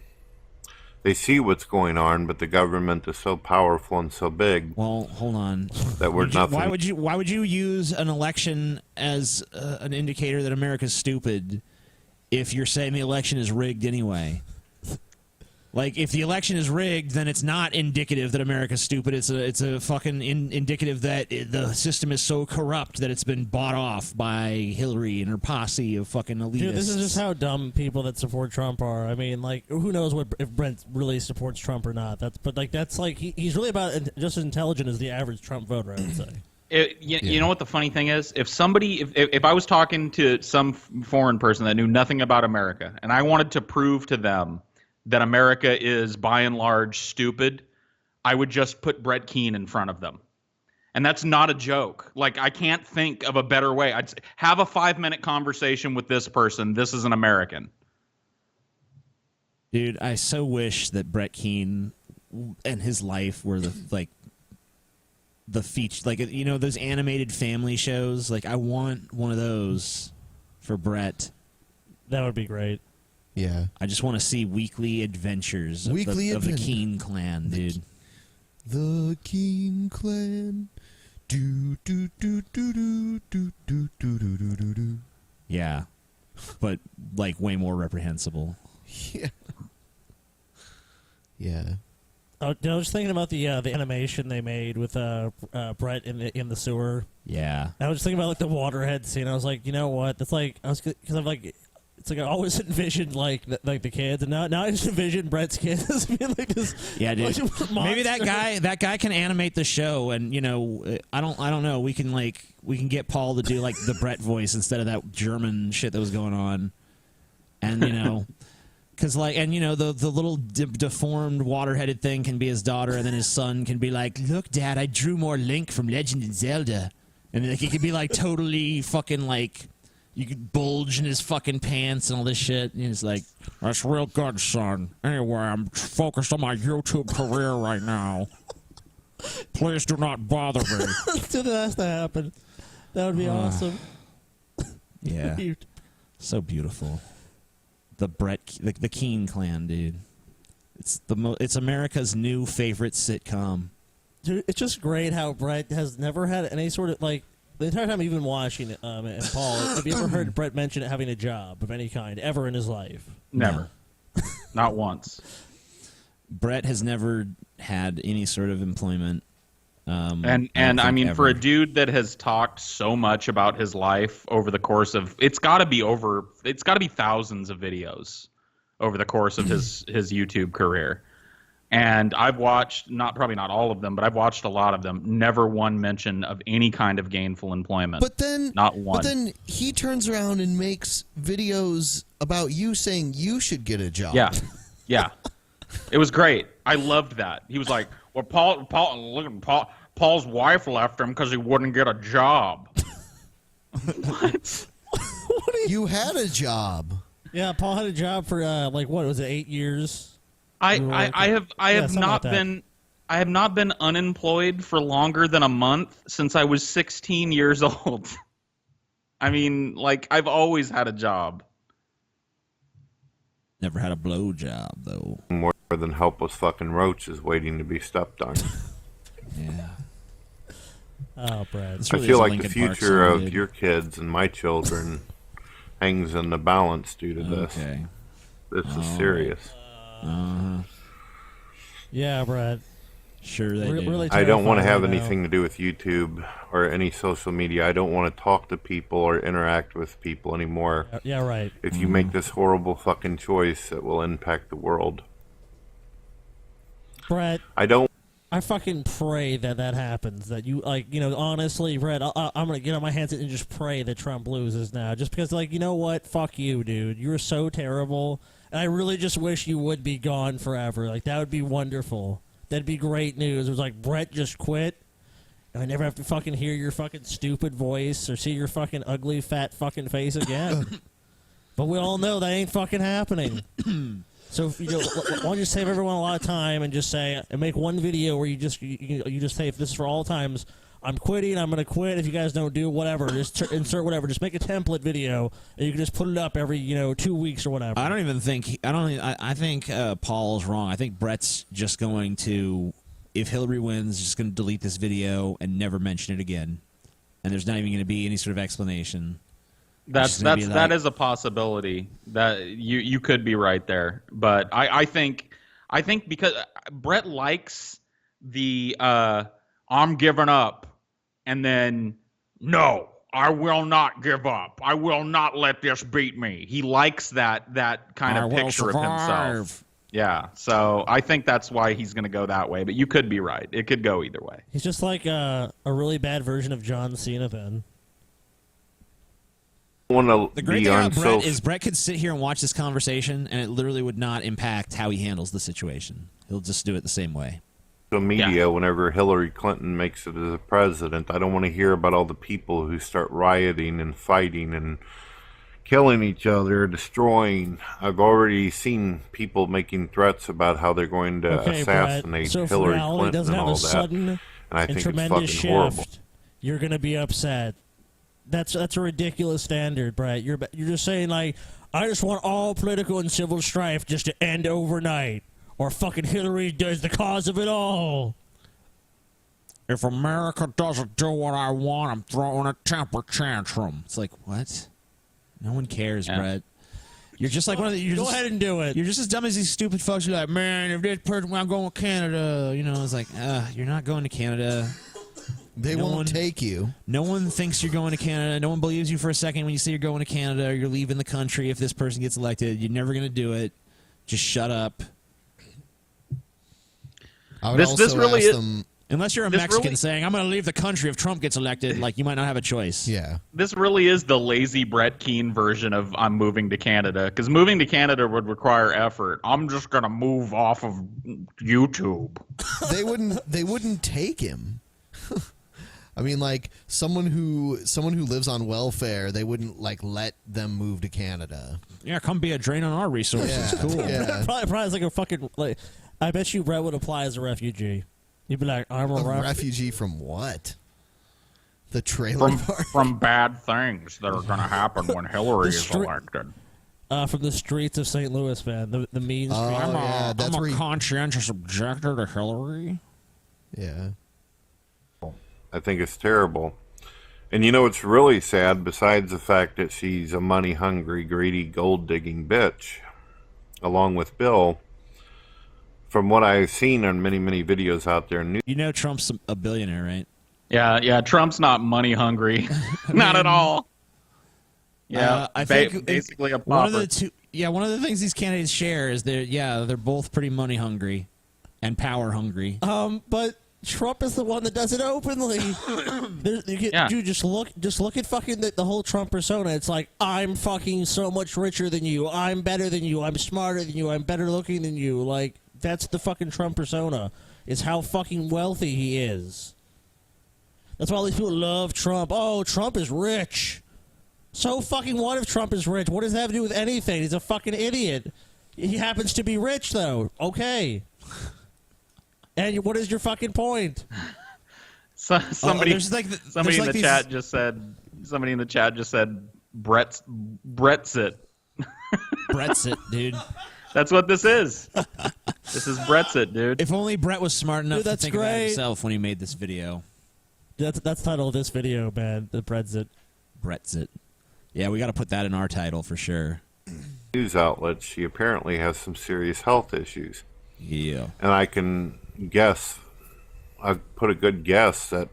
they see what's going on, but the government is so powerful and so big. Well, hold on. That we're nothing. Why would you use an election as an indicator that America's stupid if you're saying the election is rigged anyway? Like, if the election is rigged, then it's not indicative that America's stupid. It's a fucking indicative that the system is so corrupt that it's been bought off by Hillary and her posse of fucking elitists. Dude, this is just how dumb people that support Trump are. I mean, like, who knows if Brent really supports Trump or not? That's like he's really about just as intelligent as the average Trump voter, I would say. You know what the funny thing is? If I was talking to some foreign person that knew nothing about America, and I wanted to prove to them that America is by and large stupid, I would just put Brett Keane in front of them. And that's not a joke. Like, I can't think of a better way. I'd have a 5-minute conversation with this person. This is an American. Dude, I so wish that Brett Keane and his life were the feature, like, you know, those animated family shows. Like, I want one of those for Brett. That would be great. Yeah. I just want to see weekly adventures of the Keane clan, dude. The Keane clan. Do do do do do do do do do do do. Yeah, but like way more reprehensible. Yeah. Yeah. I was thinking about the animation they made with Brett in the sewer. Yeah. I was just thinking about like the waterhead scene. I was like, you know what? That's like because I'm like. It's like I always envisioned like the kids, and now I just envision Brett's kids being like this. Yeah, dude. Maybe that guy can animate the show, and you know, I don't know. We can get Paul to do like the Brett voice instead of that German shit that was going on, and you know, because like, and you know, the little deformed water-headed thing can be his daughter, and then his son can be like, "Look, Dad, I drew more Link from Legend of Zelda," and like he could be like totally fucking like. You could bulge in his fucking pants and all this shit. And he's like, "That's real good, son. Anyway, I'm focused on my YouTube career right now. Please do not bother me." Dude, that has to happen. That would be awesome. Yeah. So beautiful. The Keane clan, dude. It's America's new favorite sitcom. Dude, it's just great how Brett has never had any sort of like. The entire time you've been watching it, and Paul, have you ever heard Brett mention having a job of any kind ever in his life? Never. No. Not once. Brett has never had any sort of employment. And I mean, ever. for a dude that has talked so much about his life over the course of, it's got to be thousands of videos over the course of his YouTube career. And I've watched, probably not all of them, but I've watched a lot of them. Never one mention of any kind of gainful employment. But then, not one. But then he turns around and makes videos about you saying you should get a job. Yeah. It was great. I loved that. He was like, "Well, Paul's wife left him because he wouldn't get a job." What? You had a job. Yeah, Paul had a job for like what was it, 8 years? I have not been unemployed for longer than a month since I was 16 years old. I mean, like, I've always had a job. Never had a blow job though. More than helpless fucking roaches waiting to be stepped on. Yeah. Oh, Brad. I feel like the future of your kids and my children hangs in the balance due to this. Okay. This is serious. Yeah, Brad. Sure they do. Really I don't want to have terrifying right anything to do with YouTube or any social media. I don't want to talk to people or interact with people anymore. Yeah, right. If you make this horrible fucking choice, it will impact the world. Brett, I fucking pray that happens. That you, honestly, Brett, I'm going to get on my hands and just pray that Trump loses now. Just because, you know what? Fuck you, dude. You're so terrible. And I really just wish you would be gone forever. That would be wonderful. That'd be great news. It was like, Brett just quit. And I never have to fucking hear your fucking stupid voice or see your fucking ugly, fat fucking face again. But we all know that ain't fucking happening. So why don't you save everyone a lot of time and just say, and make one video where you just say, if this is for all times, I'm quitting, I'm going to quit. If you guys don't do whatever, just insert whatever. Just make a template video, and you can just put it up every 2 weeks or whatever. I think Paul's wrong. I think Brett's just going to, if Hillary wins, just going to delete this video and never mention it again. And there's not even going to be any sort of explanation. That is a possibility. That you could be right there, but I think because Brett likes the I'm giving up, and then no, I will not give up. I will not let this beat me. He likes that kind of picture of himself. Yeah, so I think that's why he's going to go that way. But you could be right. It could go either way. He's just like a really bad version of John Cena, then. The great thing about Brett is Brett could sit here and watch this conversation, and it literally would not impact how he handles the situation. He'll just do it the same way. The media, whenever Hillary Clinton makes it as a president, I don't want to hear about all the people who start rioting and fighting and killing each other, destroying. I've already seen people making threats about how they're going to assassinate so Hillary Clinton and all that. Sudden And I think it's tremendous fucking horrible. You're gonna be upset. That's a ridiculous standard, Brett. You're just saying I just want all political and civil strife just to end overnight, or fucking Hillary does the cause of it all. If America doesn't do what I want, I'm throwing a temper tantrum. It's like, what? No one cares, Brett. You're just like one of the. Go ahead and do it. You're just as dumb as these stupid folks. You're like, man, if this person, I'm going to Canada. It's like, you're not going to Canada. They won't take you. No one thinks you're going to Canada. No one believes you for a second when you say you're going to Canada or you're leaving the country if this person gets elected. You're never going to do it. Just shut up. This really is. Unless you're a Mexican saying, I'm going to leave the country if Trump gets elected, you might not have a choice. Yeah. This really is the lazy Brett Keane version of I'm moving to Canada, because moving to Canada would require effort. I'm just going to move off of YouTube. They wouldn't take him. I mean, someone who lives on welfare, they wouldn't let them move to Canada. Yeah, come be a drain on our resources. Yeah, Cool. yeah. Probably as a fucking I bet you Brett would apply as a refugee. You'd be like, I'm a refugee from what? The trailer park? From bad things that are going to happen when Hillary is elected. From the streets of St. Louis, man. The mean streets. I'm a conscientious objector to Hillary. Yeah. I think it's terrible. And it's really sad, besides the fact that she's a money-hungry, greedy, gold-digging bitch, along with Bill. From what I've seen on many, many videos out there. Trump's a billionaire, right? Yeah, Trump's not money-hungry. Not at all. Yeah, I think basically a pauper. One of the things these candidates share is they're both pretty money-hungry and power-hungry. But Trump is the one that does it openly. Dude, just look at fucking the whole Trump persona. It's like, I'm fucking so much richer than you. I'm better than you. I'm smarter than you. I'm better looking than you. That's the fucking Trump persona. Is how fucking wealthy he is. That's why all these people love Trump. Oh, Trump is rich. So fucking what if Trump is rich? What does that have to do with anything? He's a fucking idiot. He happens to be rich, though. Okay. And what is your fucking point? Somebody in the chat just said Brexit. Brexit, dude. That's what this is. This is Brexit, dude. If only Brett was smart enough to think about great. himself when he made this video. That's the title of this video, man. The Brexit. Brexit. Yeah, we got to put that in our title for sure. News outlets, she apparently has some serious health issues. Yeah. And I can guess, I've put a good guess that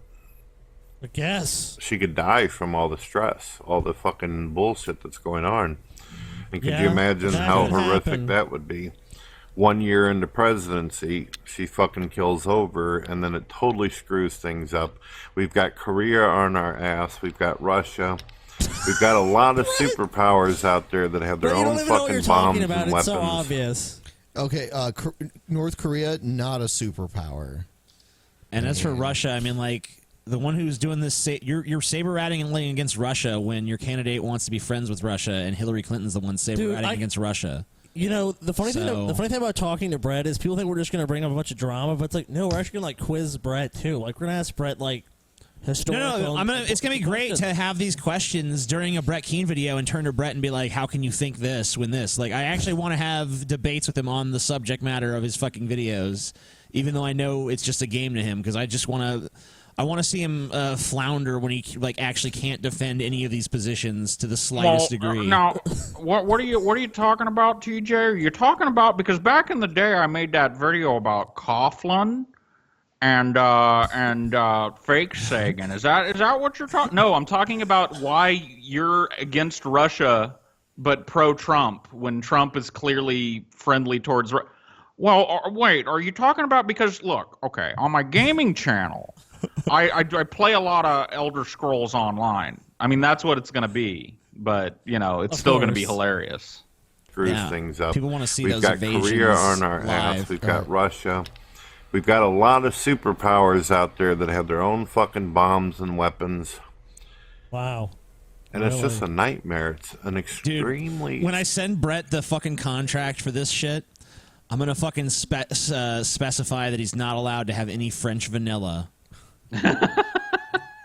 I guess she could die from all the stress, all the fucking bullshit that's going on. And could Yeah, you imagine that how could horrific happen. that would be? 1 year into presidency, she fucking kills over, and then it totally screws things up. We've got Korea on our ass. We've got Russia. We've got a lot of superpowers out there that have their Bro, you own don't even know what you're fucking bombs talking about. and It's weapons. so obvious. Okay, North Korea, not a superpower. And as for Russia, I mean, like, the one who's doing this, you're saber ratting and laying against Russia when your candidate wants to be friends with Russia, and Hillary Clinton's the one saber ratting against Russia. You know, the funny thing about talking to Brett is people think we're just going to bring up a bunch of drama, but it's like, no, we're actually going to like quiz Brett too. Like, we're going to ask Brett like historical. No, it's gonna be great to have these questions during a Brett Keane video and turn to Brett and be like, "How can you think this when this?" Like, I actually want to have debates with him on the subject matter of his fucking videos, even though I know it's just a game to him. Because I just want to. I want to see him flounder when he like actually can't defend any of these positions to the slightest degree. Now, what are you talking about, TJ? You're talking about, because back in the day I made that video about Coughlin and fake Sagan. Is that what you're talking? No, I'm talking about why you're against Russia but pro-Trump when Trump is clearly friendly towards. Well, wait, are you talking about, because look, okay, on my gaming channel, I play a lot of Elder Scrolls Online. I mean, that's what it's going to be, but you know, it's still going to be hilarious. Screws things up. People want to see We've those got evasions Korea on our live. ass. We've got Russia. We've got a lot of superpowers out there that have their own fucking bombs and weapons. Wow. And it's just a nightmare. It's an extremely... Dude, when I send Brett the fucking contract for this shit, I'm gonna fucking specify that he's not allowed to have any French vanilla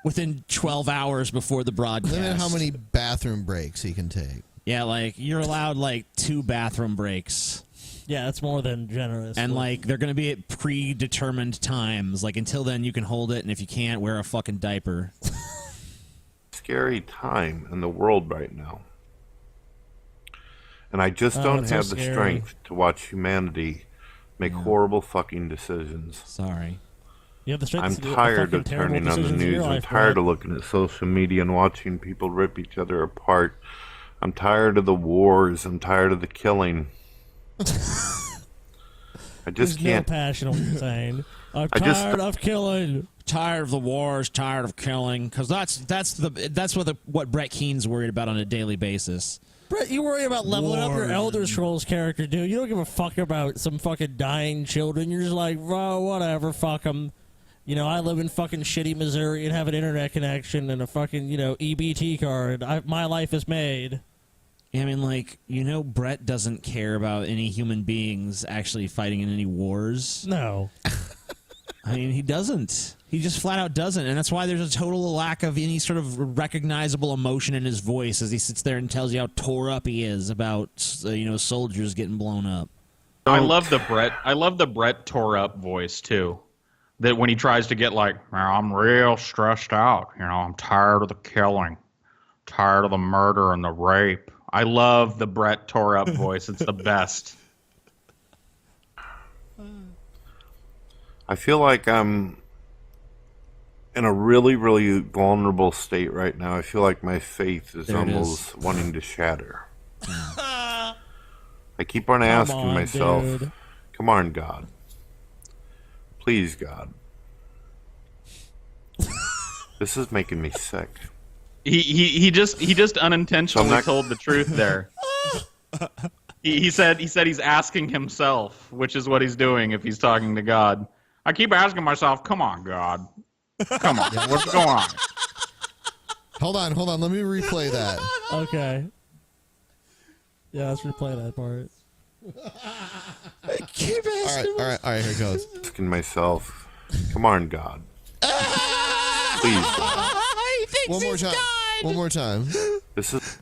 within 12 hours before the broadcast. Limit how many bathroom breaks he can take. Yeah, like, you're allowed like 2 bathroom breaks. Yeah, that's more than generous. And like, they're gonna be at predetermined times. Like, until then, you can hold it, and if you can't, wear a fucking diaper. Scary time in the world right now. And I just don't have the strength to watch humanity make horrible fucking decisions. Sorry. You have the strength I'm to do tired fucking of terrible turning on the decisions in news. your I'm life, tired Brett. of looking at social media and watching people rip each other apart. I'm tired of the wars. I'm tired of the killing. I just There's can't. no passion on what you're saying. I'm I just- tired of killing. Tired of the wars, tired of killing, because that's what Brett Keane's worried about on a daily basis. Brett, you worry about leveling up your Elder Scrolls character, dude. You don't give a fuck about some fucking dying children. You're just like, bro, whatever, fuck them. You know, I live in fucking shitty Missouri and have an internet connection and a fucking, EBT card. My life is made. Yeah, I mean, like, Brett doesn't care about any human beings actually fighting in any wars. No. I mean, he doesn't. He just flat out doesn't, and that's why there's a total lack of any sort of recognizable emotion in his voice as he sits there and tells you how tore up he is about, soldiers getting blown up. I love the Brett tore up voice too. That when he tries to get like, I'm real stressed out. I'm tired of the killing, tired of the murder and the rape. I love the Brett tore up voice. It's the best. I feel like I'm in a really, really vulnerable state right now. I feel like my faith is There it almost wanting to shatter. I keep on asking on, myself, dude. come on, God. Please, God. This is making me sick. He just unintentionally told the truth there. He said he's asking himself, which is what he's doing if he's talking to God. I keep asking myself, come on, God. Come on, what's going on? Hold on. Let me replay that. Okay. Yeah, let's replay that part. Keep asking. All right, here it goes. Asking myself, come on, God. Please, God. One more time. This is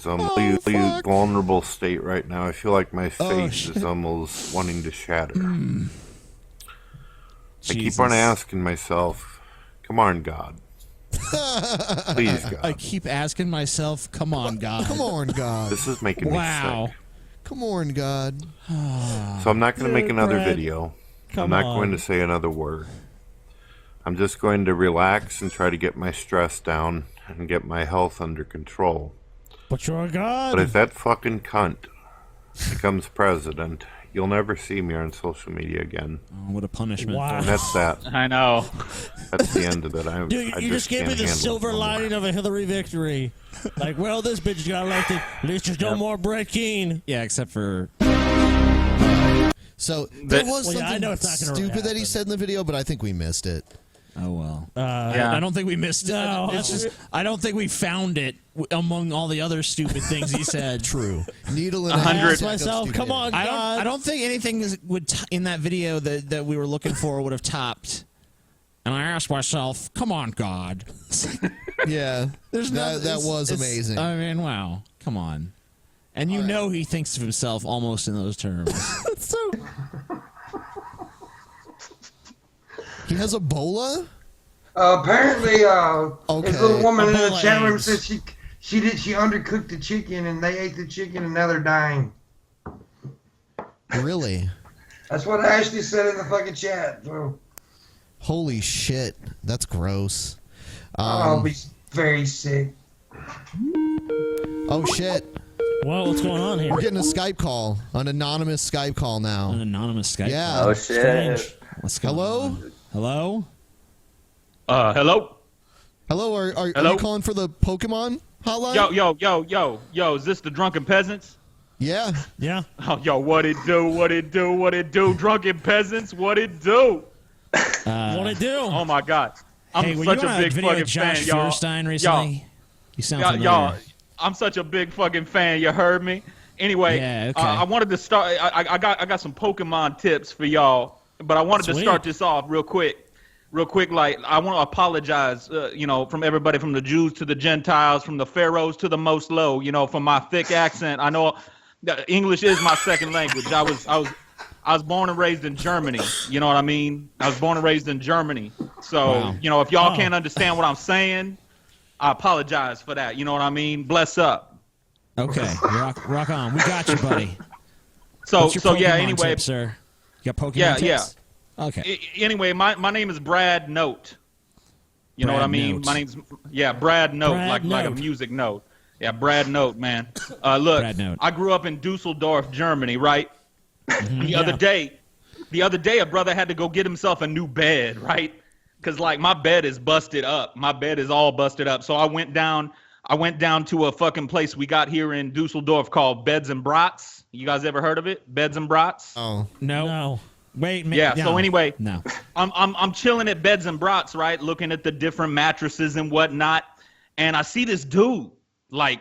I'm in a really vulnerable state right now. I feel like my faith is almost wanting to shatter. I keep on asking myself, Come on, God. Please, God. I keep asking myself, come on, God. Come on, God. This is making me sick. Come on, God. So I'm not going to make another video. I'm not going to say another word. I'm just going to relax and try to get my stress down and get my health under control. But you're a god. But if that fucking cunt becomes president, you'll never see me on social media again. Oh, what a punishment. Wow. And that's that. I know. That's the end of it. Dude, I you just gave me can't the handle it silver no more. lining of a Hillary victory. Like, well, this bitch got elected. At least there's no more Brett Keane. Yeah, except for... So there was Well, yeah, I something know it's not gonna stupid that he happen. said in the video, but I think we missed it. Oh, well. Yeah. I don't think we missed it. No, It's just, I don't think we found it among all the other stupid things he said. True. Needle in a 100. haystack Ask of myself, come on, stupidity. God. I don't think anything in that video that we were looking for would have topped. And I asked myself, come on, God. Yeah, There's that was amazing. I mean, wow. Come on. And you know he thinks of himself almost in those terms. so. He has Ebola. Apparently, Okay. this little woman in the Ebola chat room AIDS. said she undercooked the chicken and they ate the chicken and now they're dying. Really? That's what Ashley said in the fucking chat. So Holy shit, that's gross. I'll be very sick. Oh shit. Whoa, what's going on here? We're getting a Skype call, an anonymous Skype call now. An anonymous Skype. Yeah. Oh shit. Strange. What's going Hello? on? Hello? Hello? Hello, are Hello? you calling for the Pokemon hotline? Yo, is this the Drunken Peasants? Yeah. Yeah. Oh, yo, what it do, Drunken Peasants, what it do? What it do? Oh, my God. I'm Hey, were such you a on big video fucking with Josh fan, y'all. Feuerstein recently? You sound familiar. Y'all, I'm such a big fucking fan, you heard me? Anyway, Yeah, okay. I wanted to start, I got some Pokemon tips for y'all, but I wanted to Sweet. start this off real quick. Like, I want to apologize, from everybody, from the Jews to the Gentiles, from the pharaohs to the most low, for my thick accent. I know that English is my second language. I was born and raised in Germany. You know what I mean? I was born and raised in Germany. So, Wow. If y'all can't understand what I'm saying, I apologize for that. You know what I mean? Bless up. Okay, rock on. We got you, buddy. So What's your yeah. Pokemon Anyway, tip, sir. You got Pokemon Yeah, tips? Okay. Anyway, my name is Brad Note. You know what I Brad mean? Note. My name's Brad Note, Brad like a Note. music note. Yeah, Brad Note, man. Look, Brad Note. I grew up in Dusseldorf, Germany, right? The Yeah. other day, a brother had to go get himself a new bed, right? Because like my bed is busted up. My bed is all busted up. So I went down to a fucking place we got here in Dusseldorf called Beds and Brats. You guys ever heard of it? Beds and Brats? Oh. No. Wait, Yeah, no. so anyway, No. I'm chilling at Beds and Brats, right? Looking at the different mattresses and whatnot. And I see this dude, like,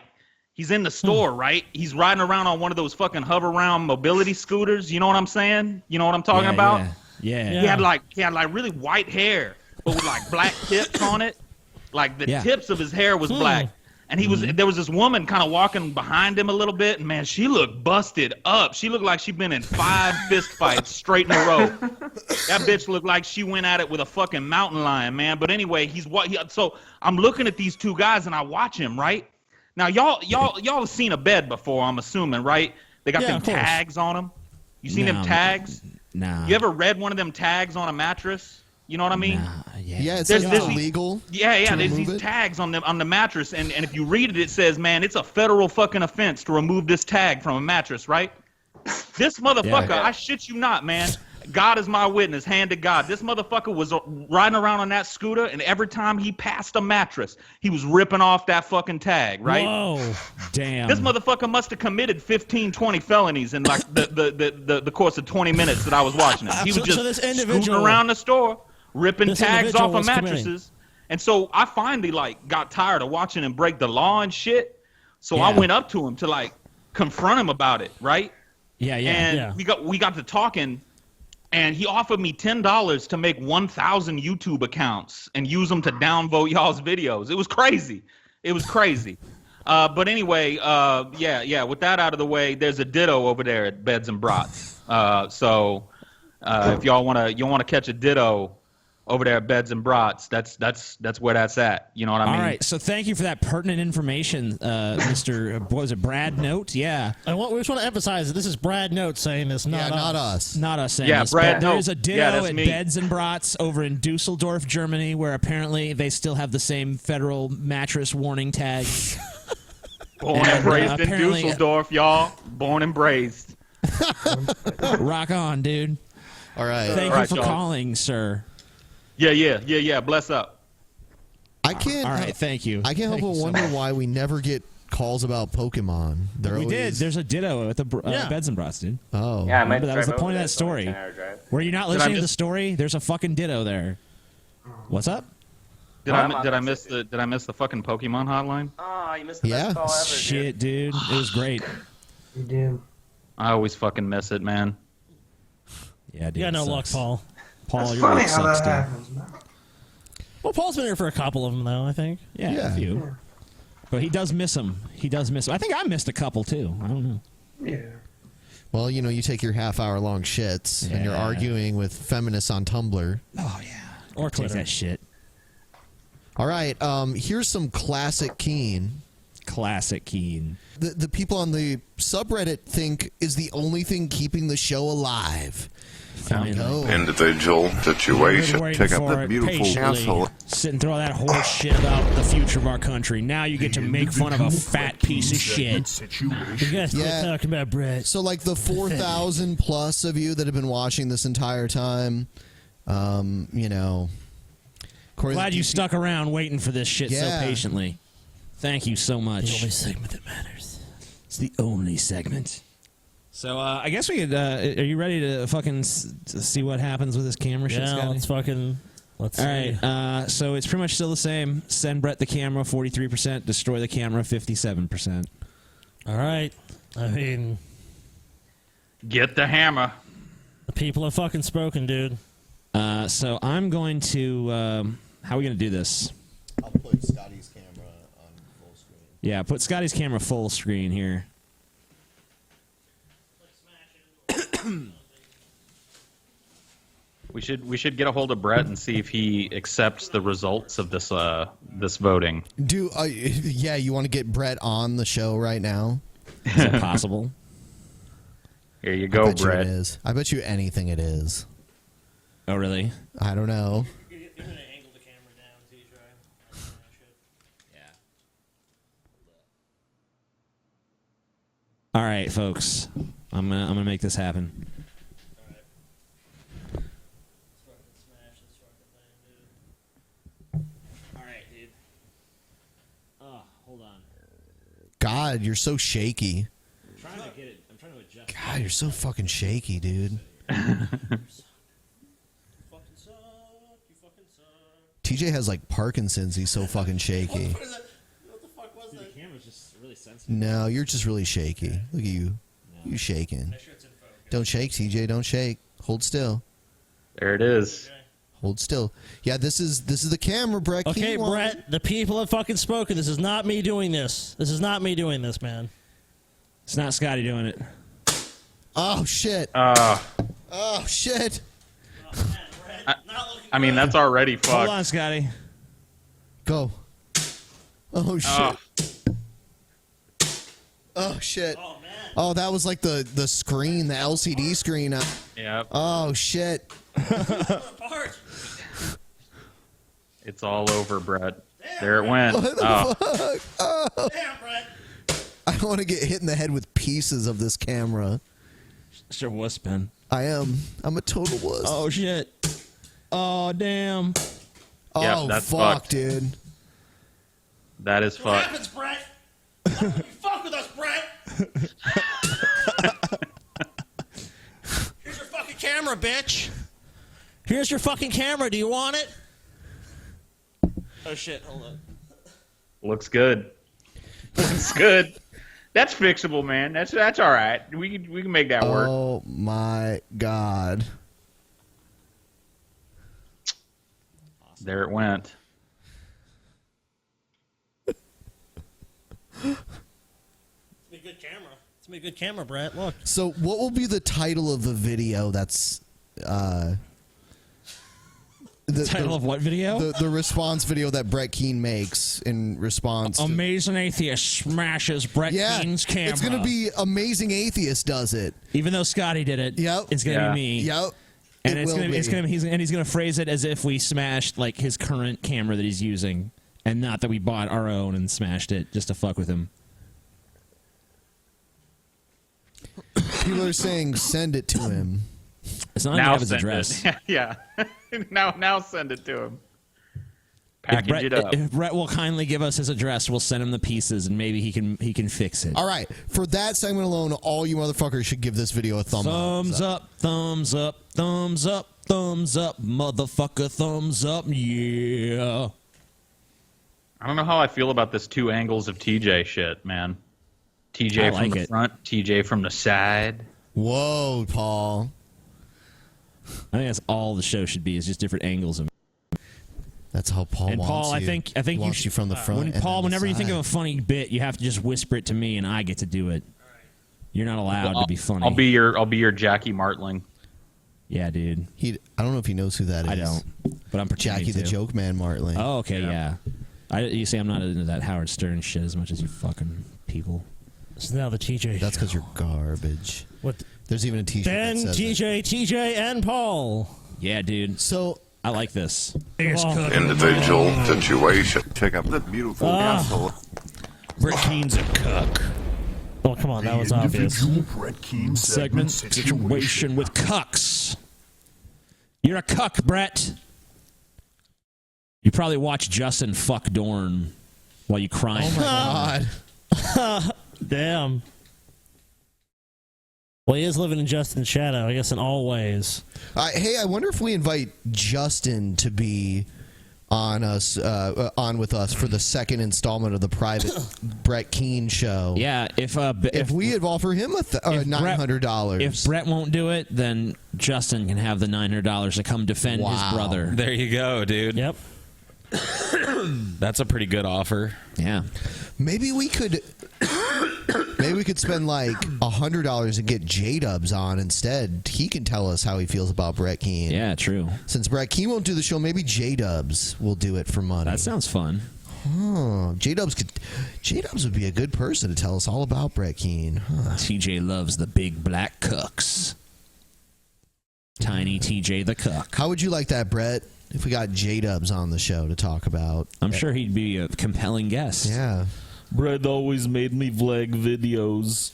he's in the store, right? He's riding around on one of those fucking hover around mobility scooters. You know what I'm saying? You know what I'm talking about? Yeah. He had like really white hair, but with like black tips on it. Like the Yeah. tips of his hair was black. And there was this woman kind of walking behind him a little bit, and man, she looked busted up. She looked like she'd been in 5 fist fights straight in a row. That bitch looked like she went at it with a fucking mountain lion, man. But anyway, so I'm looking at these two guys and I watch him, right? Now y'all have seen a bed before, I'm assuming, right? They got Yeah, them of course. tags on them. You seen No. them tags? Nah. You ever read one of them tags on a mattress? You know what I mean? Yeah, it There's- says it's there's- illegal. Yeah, to there's remove these it. tags on the mattress, and if you read it, it says, man, it's a federal fucking offense to remove this tag from a mattress, right? This motherfucker, Yeah. I shit you not, man. God is my witness, hand to God. This motherfucker was riding around on that scooter, and every time he passed a mattress, he was ripping off that fucking tag, right? Whoa. Damn. This motherfucker must have committed 15, 20 felonies in like the course of 20 minutes that I was watching him. He was So just this scooting individual- around the store, ripping This tags individual off of was committing. mattresses. And so I finally like got tired of watching him break the law and shit. So Yeah. I went up to him to like confront him about it, right? Yeah. And Yeah. we got to talking, and he offered me $10 to make 1,000 YouTube accounts and use them to downvote y'all's videos. It was crazy. But anyway, with that out of the way, there's a ditto over there at Beds and Brats. So if y'all wanna catch a ditto, over there at Beds and Brats. That's where that's at. You know what I mean? All right, so thank you for that pertinent information, Mr. What was it, Brad Note? Yeah. We just want to emphasize that this is Brad Note saying this, not us. Not us saying Yeah, this. Brad but there Note. is a ditto Yeah, that's at me. Beds and Brats over in Dusseldorf, Germany, where apparently they still have the same federal mattress warning tag. Born and raised in apparently- Dusseldorf, y'all. Born and raised. Rock on, dude. All right. Thank All you right, for y'all. calling, sir. Yeah. Bless up. I can't. All right, thank you. I can't help Thank but you so wonder much. why we never get calls about Pokemon. They're We did. always- There's a ditto at the Beds and Brats, dude. Oh. Yeah, I might Remember, that was the drive point of over that story. there, it's only a 10-hour drive. Were you not Did I listening to the miss- story? There's a fucking ditto there. What's up? Did I miss the fucking Pokemon hotline? Oh, you missed the Yeah. best call ever, Shit, dude. It was great. You do. I always fucking miss it, man. Yeah, dude. You got no luck, Paul. Paul, That's your funny luck how sucks, that dude. happens, man. Well, Paul's been here for a couple of them, though, I think. Yeah, a few. But he does miss them. He does miss them. I think I missed a couple, too. I don't know. Yeah. Well, you take your half-hour-long shits and you're Yeah. arguing with feminists on Tumblr. Oh, yeah. Or Take Twitter. that shit. All right. Here's some classic Keen. Classic Keen. The people on the subreddit think is the only thing keeping the show alive. Finally. Individual situation. Waiting Check out for the it beautiful patiently. asshole. Sit and throw all that horse shit about the future of our country. Now you get to make fun of a fat piece of shit. You guys quit talking about Brett. So, like the 4,000 plus of you that have been watching this entire time, Glad you stuck around waiting for this shit Yeah. so patiently. Thank you so much. The only segment that matters. It's the only segment. So I guess we could. Are you ready to fucking to see what happens with this camera shit, Yeah, Scotty? let's All see. right. So it's pretty much still the same. Send Brett the camera 43%. Destroy the camera 57%. All right. I mean, Get the hammer. the people have fucking spoken, dude. So I'm going to. How are we going to do this? I'll put Scotty's camera on full screen. Yeah, put Scotty's camera full screen here. We should get a hold of Brett and see if he accepts the results of this this voting. Yeah, you want to get Brett on the show right now? Is that possible? Here you I go, bet you Brett. it is. I bet you anything it is. Oh, really? I don't know. All right, folks. I'm gonna make this happen. All right, dude. Oh, hold on. God, you're so shaky. I'm trying to get it. I'm trying to adjust. God, you're so fucking shaky, dude. TJ has like Parkinson's. He's so fucking shaky. The camera's just really sensitive. No, you're just really shaky. Look at you. You shaking. Don't shake, TJ. Don't shake. Hold still. There it is. Hold still. Yeah, this is the camera, Brett. Okay, Keep on. Brett, the people have fucking spoken. This is not me doing this. This is not me doing this, man. It's not Scotty doing it. Oh shit. Uh, Oh shit. I mean, that's already fucked. Hold on, Scotty. Go. Oh shit. Oh. Oh shit. Oh, that was like the screen, the LCD screen. Yep. Oh shit. It's all over, Brett. There it went. What the Oh. fuck? Oh. Damn, Brett. I don't want to get hit in the head with pieces of this camera. Sure, wuss, Ben. I am. I'm a total wuss. Oh shit. Oh damn. Oh Yep, that's fuck, fucked. dude. That is fucked. happens, Brett? You fuck with us, Brett. Here's your fucking camera, bitch. Here's your fucking camera. Do you want it? Oh shit! Hold on. Looks good. Looks good. That's fixable, man. That's all right. We can make that work. Oh my god. There it went. It's a good camera. It's a good camera, Brett. Look. So, what will be the title of the video? That's the title of what video? The response video that Brett Keane makes in response. Amazing Atheist smashes Brett Keane's camera. It's gonna be Amazing Atheist does it. Even though Scotty did it. Yep. It's gonna be me. Yep. And he's gonna phrase it as if we smashed like his current camera that he's using, and not that we bought our own and smashed it just to fuck with him. People are saying send it to him. It's not now have his send address. it. Yeah. now send it to him. Package it up. If Brett will kindly give us his address, we'll send him the pieces, and maybe he can fix it. All right, for that segment alone, all you motherfuckers should give this video a thumbs up. Thumbs up, thumbs up, thumbs up, motherfucker, thumbs up, yeah. I don't know how I feel about this two angles of TJ shit, man. TJ from the front, TJ from the side. Whoa, Paul. I think that's all the show should be, is just different angles of. That's how Paul and wants Paul, you. I think He wants you from the front. Whenever you think of a funny bit, you have to just whisper it to me, and I get to do it. You're not allowed to be funny. I'll be your Jackie Martling. Yeah, dude. I don't know if he knows who that is. I don't, but I'm pretending Jackie the to. Joke Man Martling. Oh, okay, yeah. You see, I'm not into that Howard Stern shit as much as you fucking people. So now the TJ. That's because you're garbage. What? There's even a T-shirt. Ben, that says TJ, and Paul. Yeah, dude. So I like this. Individual situation. Check out the beautiful castle. Brett Keane's a cuck. Oh, come on, that was obvious. Brett Keane Segment situation with cucks. You're a cuck, Brett. You probably watch Justin fuck Dorn while you cry. Oh my god. Damn. Well, he is living in Justin's shadow, I guess, in all ways. Hey, I wonder if we invite Justin to be on with us for the second installment of the private Brett Keane show. Yeah, if we had offer him $900. If Brett won't do it, then Justin can have the $900 to come defend his brother. There you go, dude. Yep. That's a pretty good offer. Yeah. Maybe we could spend like $100 and get J-Dubs on instead. He can tell us how he feels about Brett Keane. Yeah, true. Since Brett Keane won't do the show, maybe J-Dubs will do it for money. That sounds fun. J-Dubs would be a good person to tell us all about Brett Keane. TJ loves the big black cucks. Tiny TJ the cuck. How would you like that, Brett, if we got J-Dubs on the show to talk about? I'm sure he'd be a compelling guest. Yeah. Brett always made me vlog videos.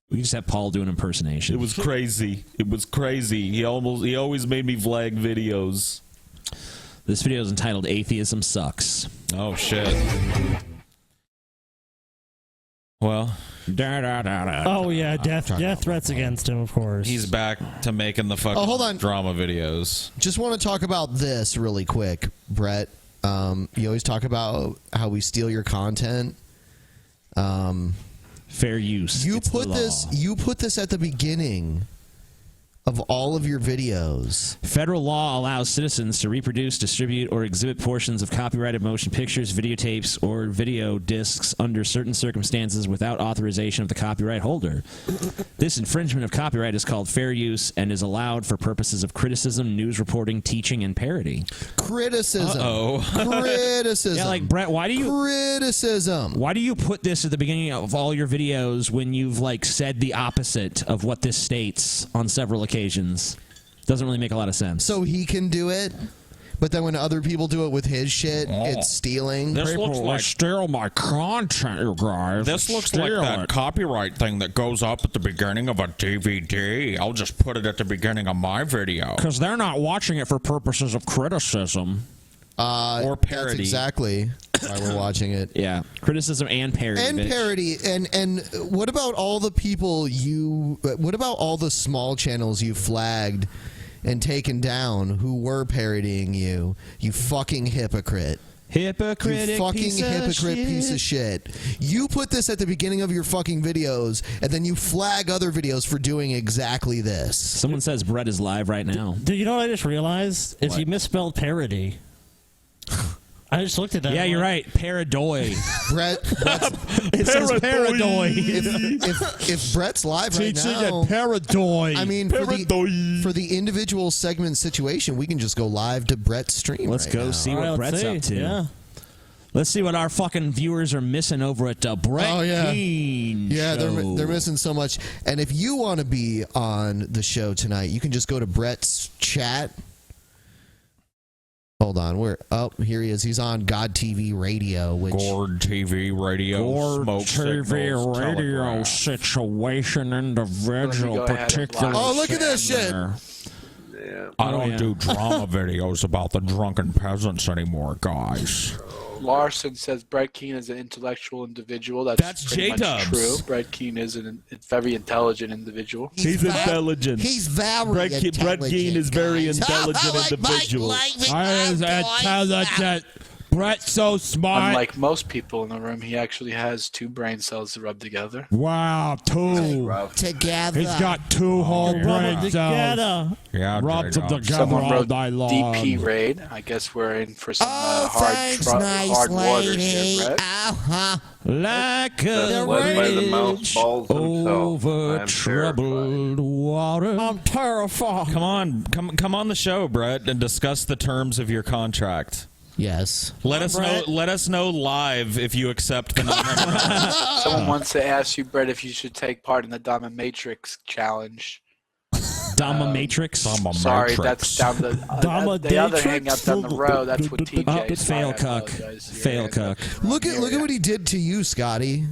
We can just have Paul do an impersonation. It was crazy. He always made me vlog videos. This video is entitled "Atheism Sucks." Oh shit. Well. Oh yeah, death threats against him, of course. He's back to making the fucking hold on. drama videos. Just want to talk about this really quick, Brett. You always talk about how we steal your content. Fair use. You put this at the beginning of all of your videos. Federal law allows citizens to reproduce, distribute, or exhibit portions of copyrighted motion pictures, videotapes, or video discs under certain circumstances without authorization of the copyright holder. This infringement of copyright is called fair use and is allowed for purposes of criticism, news reporting, teaching, and parody. Criticism. Uh-oh. Criticism. Yeah, like, Brett, why do you put this at the beginning of all your videos when you've like said the opposite of what this states on several occasions? Doesn't really make a lot of sense. So he can do it, but then when other people do it with his shit, it's stealing. This looks like steal my content, you guys. This looks like that copyright thing that goes up at the beginning of a DVD. I'll just put it at the beginning of my video. Because they're not watching it for purposes of criticism. Or parody. That's exactly why we're watching it. Yeah, criticism and parody. And parody. And what about all the people what about all the small channels you flagged and taken down who were parodying you? You fucking hypocrite. Hypocritic, you fucking piece of shit. You put this at the beginning of your fucking videos, and then you flag other videos for doing exactly this. Someone says Brett is live right now. Do you know what I just realized? Is he misspelled parody. I just looked at that. Yeah, you're right. Paradoy. Brett, it says Paradoy. if Brett's live right now, Paradoy. I mean, for the individual segment situation, we can just go live to Brett's stream. Let's right go now. see what Brett's up to. Yeah. Let's see what our fucking viewers are missing over at Brett Keane Yeah, Show. they're missing so much. And if you want to be on the show tonight, you can just go to Brett's chat. Hold on, here he is. He's on God TV Radio, which Gord TV Radio, Gord smoke TV signals, Radio, telegraph. situation, individual, particular. Oh, look at this shit! I don't do drama videos about the drunken peasants anymore, guys. Larson says Brett Keane is an intellectual individual. That's pretty much J-Dubs. true. Brett Keane is a very intelligent individual. He's intelligent. He's very Brett Keane is very intelligent individual. Intelligent. Brett's so smart. Unlike most people in the room, he actually has 2 brain cells to rub together. Wow, 2 together. He's got 2 whole brain cells. Yeah, Rubs them together Someone all wrote day long. DP raid. I guess we're in for some thanks, nice hard waters lady. here, Brett. Like That's led by the mouse balls himself. over I'm troubled water. I'm terrified. Come on the show, Brett, and discuss the terms of your contract. Yes. Let us know live if you accept the Someone wants to ask you, Brett, if you should take part in the Dama Matrix challenge. Dama Matrix? Sorry, that's down the other hangout down the road. That's what TJ is. Fail cuck. Fail cuck. Look at what he did to you, Scotty.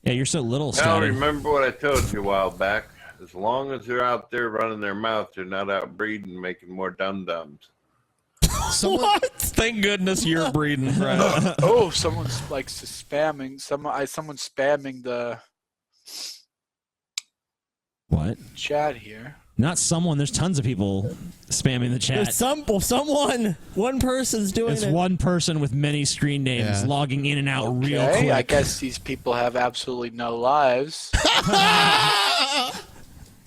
Yeah, you're so little, Now Scotty. remember what I told you a while back. As long as they're out there running their mouth, they're not out breeding, making more dum-dums. What? Thank goodness you're breeding, Brett. Oh, someone's spamming. Someone's spamming the What? chat here. Not someone. There's tons of people spamming the chat. There's one person's doing It's it. one person with many screen names logging in and out real Okay, quick. I guess these people have absolutely no lives.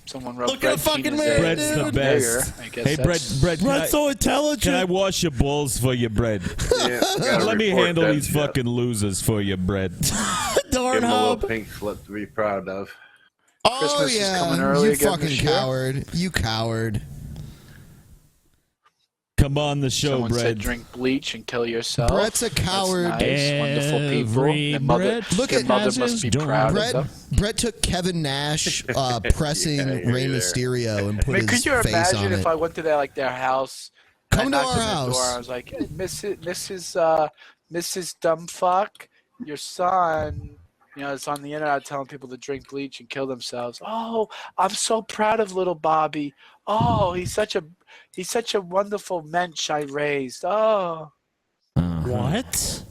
Someone wrote Look at the fucking man, Brett's the best. I guess Hey, that's- Brett, Brett's so intelligent. Can I wash your balls for you, Brett? Yeah, gotta Let me report handle that these shit. fucking losers for you, Brett. Give him a little Hub. pink slip to be proud of. Oh Christmas is yeah, coming early you again fucking this year. coward! You coward! Come on the show, Someone Brett. said drink bleach and kill yourself. Brett's a coward. That's nice. Wonderful people. Their mother, Look their at mother must be proud Brett. of them. Brett took Kevin Nash pressing Yeah, I hear Rey you there. Mysterio and I put mean, his could you face on imagine it. if I went to their house? Come I to knocked our on the door, house. I was like, hey, Mrs. Dumbfuck, your son, is on the internet telling people to drink bleach and kill themselves. Oh, I'm so proud of little Bobby. Oh, he's such a wonderful mensch I raised. Oh. What?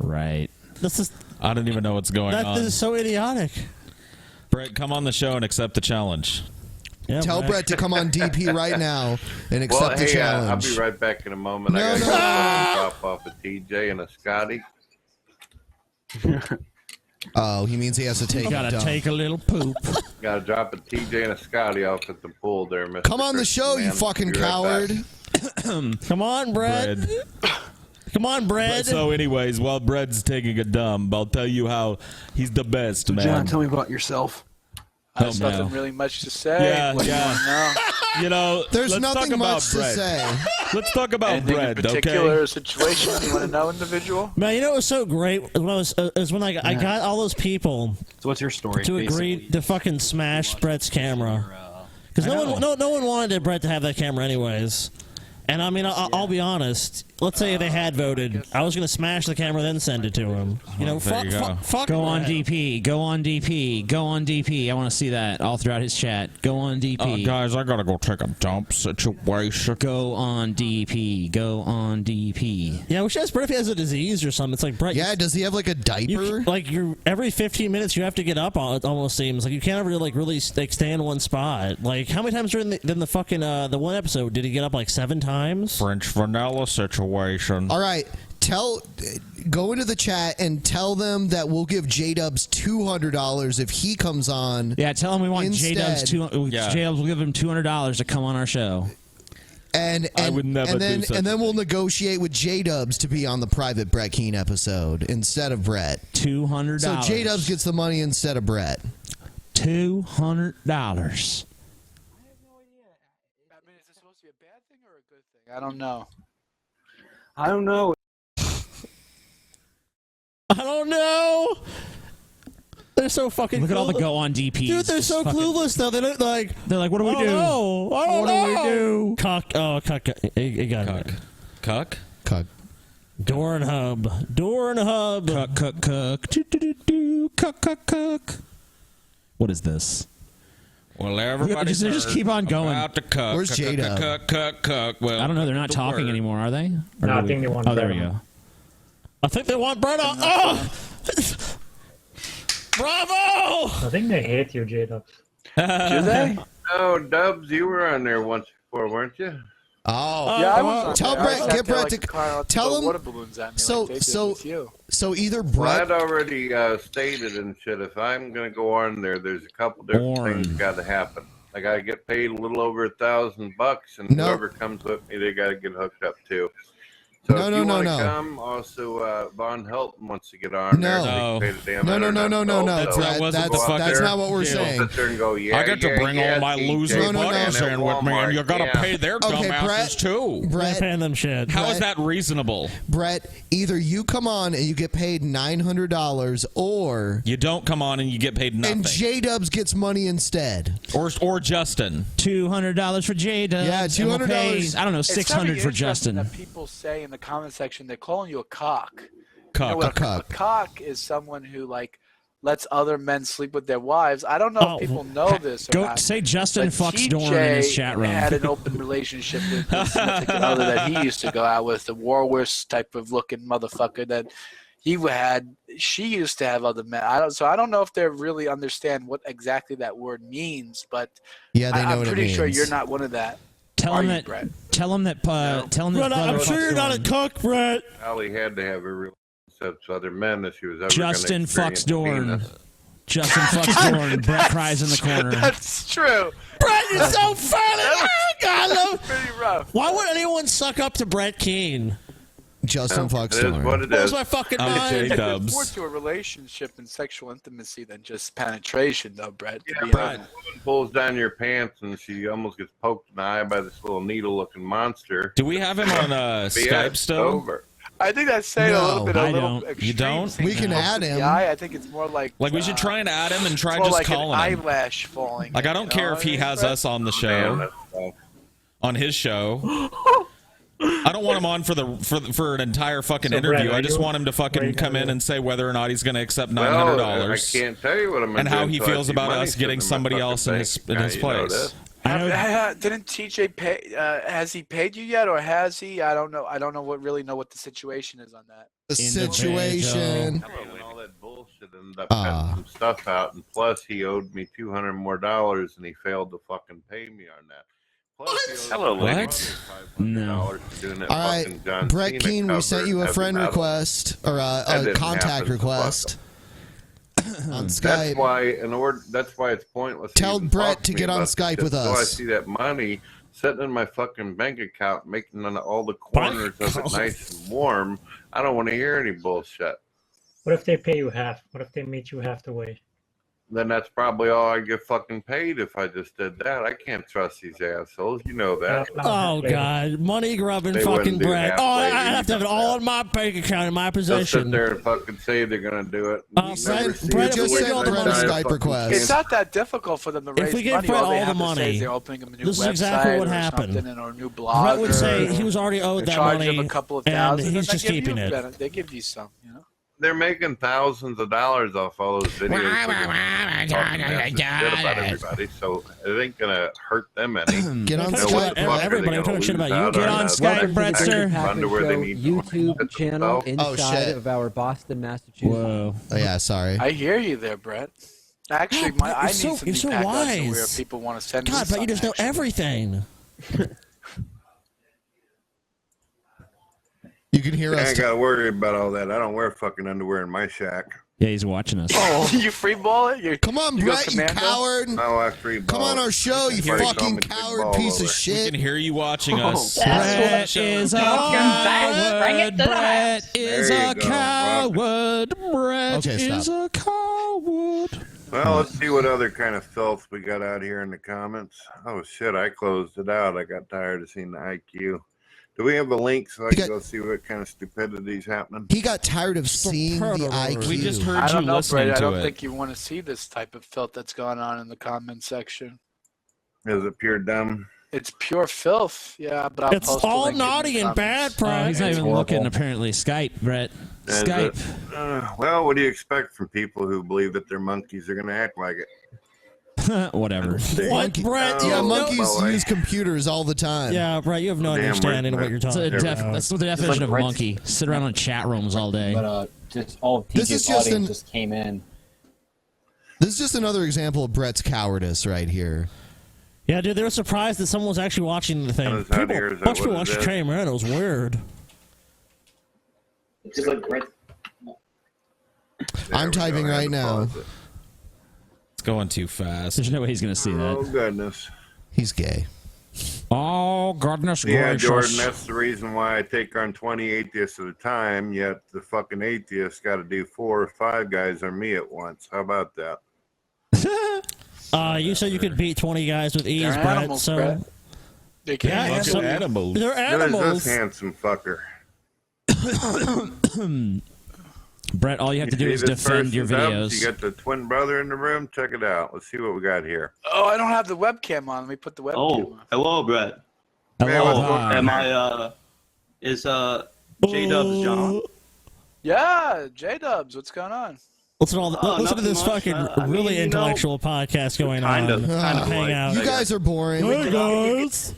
Right. This is I don't even know what's going on. this is so idiotic. Brett, come on the show and accept the challenge. Yeah, Tell Brett to come on DP right now and accept Well, the hey, I'll challenge. be right back in a moment. No, I no. got to drop off a TJ and a Scotty. Oh, he means he has to take. You gotta a dump. take a little poop. Got to drop a TJ and a Scotty off at the pool there, Mr. Come on the show, you Man. fucking Be right coward! back. Come on, Brett. Come on, Brett. So, anyways, while Brett's taking a dump, I'll tell you how he's the best, man. John, tell me about yourself. There's Oh, nothing no. really much to say. Yeah, What do you yeah. wanna know? You know, There's let's nothing talk about much to Brett. say. Let's talk about Anything Brett, in particular okay? situation you want to know, individual? Man, you know what was so great is when I got all those people So what's your story? to agree to fucking smash Brett's camera because no one wanted Brett to have that camera anyways. And I mean, I'll be honest. Let's say they had voted, I was gonna smash the camera then send it to him. there you go. Fuck Go on Brett. DP. Go on DP. Go on DP. I want to see that all throughout his chat. Go on DP. Guys, I gotta go take a dump situation. Go on DP. Go on DP. Yeah, we should ask Brett if he has a disease or something. It's like Brett. Yeah, does he have like a diaper? You're every 15 minutes you have to get up. It almost seems like you can't ever really stay in one spot. Like how many times during the fucking the one episode did he get up like 7 times? French vanilla situation. All right, go into the chat and tell them that we'll give J-Dubs $200 if he comes on. Yeah, tell him we want instead. J-Dubs. J-Dubs will give him $200 to come on our show. And I would never and then do such and a then we'll negotiate with J Dubs to be on the private Brett Keane episode instead of Brett. $200. So J Dubs gets the money instead of Brett. $200. I mean, is this supposed to be a bad thing or a good thing? I don't know. I don't know. I don't know. They're so fucking. Look at all the go on DPs. Dude, they're so Fucking- clueless though. They don't like. They're like, what do we I don't do? know. I don't What know. do we do? Cock. Oh, cock. You got it. Cuck? Cuck. Door and hub. Door and hub. Cuck, cuck, cuck. Do. Cuck, cuck, cuck. What is this? Well, everybody just keep on going. About the cuck. Where's cuck, J-Dub? cuck, cuck, cuck. Well, I don't know. They're not the talking word. anymore, are they? Or No, I do think we- they want Oh, there we Brett go. on. I think they want Brett on. Oh! Bravo! I think they hate you, J-Dubs. Do they? Oh, Dubs, you were on there once before, weren't you? Oh, Yeah, I was on tell there. I Brett, sat get there Brett like to a car out to tell throw him. water balloons at me So, like they did so, with you. so either Well, Brett. I'd already stated and shit. If I'm gonna go on there's a couple different things got to happen. I gotta get paid a little over $1,000, and No. whoever comes with me, they gotta get hooked up too. So No, if no, you no, want to no. come, also Von Helton wants to get on there. No. so you can pay the damn No, no, no, internet no, bill. no, So Brett, go that's out there, not what we're you know, saying. Sit there and go, yeah, I get to yeah, bring yeah, all my TJ, loser No, no, no. buddies in with me, and you got to yeah. pay their Okay, dumbasses Brett. too. They're Brett, paying them shit. How is that reasonable? Brett, either you come on and you get paid $900, or You don't come on and you get paid nothing. and J Dubs gets money instead. or Justin. $200 for Jada. Yeah, $200. I don't know, It's gotta be 600 for interesting Justin. That people say in the comment section they're calling you a cock. Cuck. You know what A a cock is someone who like lets other men sleep with their wives. I don't know if people know this or Go not. say Justin but fucks Dorn in his TJ chat room. had an open relationship with his significant other that he used to go out with, the Warwish type of looking motherfucker that he had. She used to have other men. I don't know if they really understand what exactly that word means, but Yeah, they know I'm what it pretty sure means. you're not one of that. Tell Are him you, that. Brett? Tell him that. Tell him that. Brett, I'm brother sure fucks you're not a Dorn. cock, Brett. Allie had to have a relationship with other men if she was ever Justin gonna fucks experience Dorn. penis. Justin fucks Dorn. Brett cries in the corner. That's true. Brett, you're so funny. Oh, God, I love. Pretty rough. Why would anyone suck up to Brett Keane? Justin fucks It is Dorn. what it Blows is. my fucking I'm mind. J-Dubs. There's more to a relationship and sexual intimacy than just penetration, though, Brett. To Yeah, be but honest. a woman pulls down your pants and she almost gets poked in the eye by this little needle-looking monster. Do we have him on Skype BS, still? over. I think that's saying a little bit. I A little don't. extreme. You don't? saying We can pokes add in him. The eye. I think it's more like We should try and add him and try it's more just like calling an him. eyelash falling. Like I in, don't you care know if he what I mean, has Brett? us on the Damn, show, that's tough. on his show. I don't want him on for an entire fucking So, Brett, interview. are I just you- want him to fucking are you come in gonna- and say whether or not he's going to accept Well, $900 I can't tell you what I'm gonna and do how he until I feels see about money us getting sitting in my somebody else in fucking his bank account, you know place. this. Didn't TJ pay? Has he paid you yet, or has he? I don't know. I don't know what the situation is on that. The situation. And all that bullshit ended up cutting some stuff out, and plus he owed me $200 more, and he failed to fucking pay me on that. Plus, Hello, lady. No. For doing that All right, fucking John Brett Cena Keane, we cover sent you a and friend having request or That a didn't contact happen. request on That's Skype. why it's pointless. to Tell even Brett talk to me get on about Skype this with until I us. see that money sitting in my fucking bank account, making all the corners of it nice and warm. I don't want to hear any bullshit. What if they pay you half? What if they meet you half the way? Then that's probably all I get fucking paid if I just did that. I can't trust these assholes. You know that. Oh God, money grubbing They fucking wouldn't do Brett. Oh, halfway I have to have it all in my bank account in my They'll sit possession. there and fucking say they're gonna do it. Oh, You Brett- never see Brett, it if we the get all way the they money- die of Skype fucking request. It's not that difficult for them to raise If we give money. Brett all they all have the to say money, is they're opening a new this is website exactly what or happened. something, or a new blog. Brett would say he was already owed that charge money, them a couple of and thousand, he's they just give you keeping it. better- They give you some, you know. They're making thousands of dollars off all those videos. Talking massive shit about everybody, so it ain't gonna hurt them any. Get on No Skype, way the fuck are they everybody gonna talking shit lose about you. out Get on on that Skype, fucking Brettster. underwear they need to YouTube channel Oh, inside shit. of our Boston, Massachusetts. Whoa. Oh, yeah, sorry. I hear you there, Brett. Actually, Brett, I you're need so- some you're so feedback on wise. where people want to send me God, but you some, just know actually. everything. You can hear I us. ain't gotta worry about all that. I don't wear fucking underwear in my shack. Yeah, he's watching us. Oh, you free ball it? Come on, you go Brett, you commando? coward. No, I free Come on our show, you Somebody call fucking me the big coward ball piece of over. shit. We can hear you watching us. Brett is a coward. Brett is There you a go, coward. Brett Okay, stop. is a coward. Well, let's see what other kind of filth we got out here in the comments. Oh shit, I closed it out. I got tired of seeing the IQ. Do we have a link so I can go see what kind of stupidity's happening? He got tired of seeing the IQ. We just heard I you don't know, listening Brett. I to don't it. think you want to see this type of filth that's going on in the comment section. Is it pure dumb? It's pure filth. Yeah, but I'll It's post a all link in the naughty and bad, comments. Brett. He's not even looking, apparently. Skype, Brett. Is Skype. it? Well, what do you expect from people who believe that their monkeys are going to act like it? Whatever. What, Brett? Yeah, You monkeys boy. use computers all the time. Yeah, Brett, you have no Damn, understanding of what you're That's, talking about. that's the definition of Brett's- monkey. Sit around on chat rooms all day. But just all of This is TJ's just audience an- just came in. This is just another example of Brett's cowardice right here. Yeah, dude, they were surprised that someone was actually watching the thing. Is that here? Is that Bunch of people what it watched is? Came in. It was weird. It's just like Brett. I'm typing right now. It's going too fast. There's no way he's going to see Oh, that. goodness. He's gay. Oh, goodness Yeah, gracious. Jordan, that's the reason why I take on 20 atheists at a time, yet the fucking atheists got to do 4 or 5 guys on me at once. How about that? You said you could beat 20 guys with ease, They're Brett. animals, So Brett. They can't Yeah, handle so- it. Animals. they're Who animals. is this handsome fucker? Brett, all you have to do See is this defend your person's up? videos. You got the twin brother in the room? Check it out. Let's see what we got here. Oh, I don't have the webcam on. Let me put the webcam on. Hello, Brett. Man, what's going Oh, on am there? is J-Dubs John? Yeah, J-Dubs, what's going on? Listen to nothing this much. fucking I mean, really you know, intellectual podcast going kind on. of Hang like- out. You guys are boring. Hey, guys.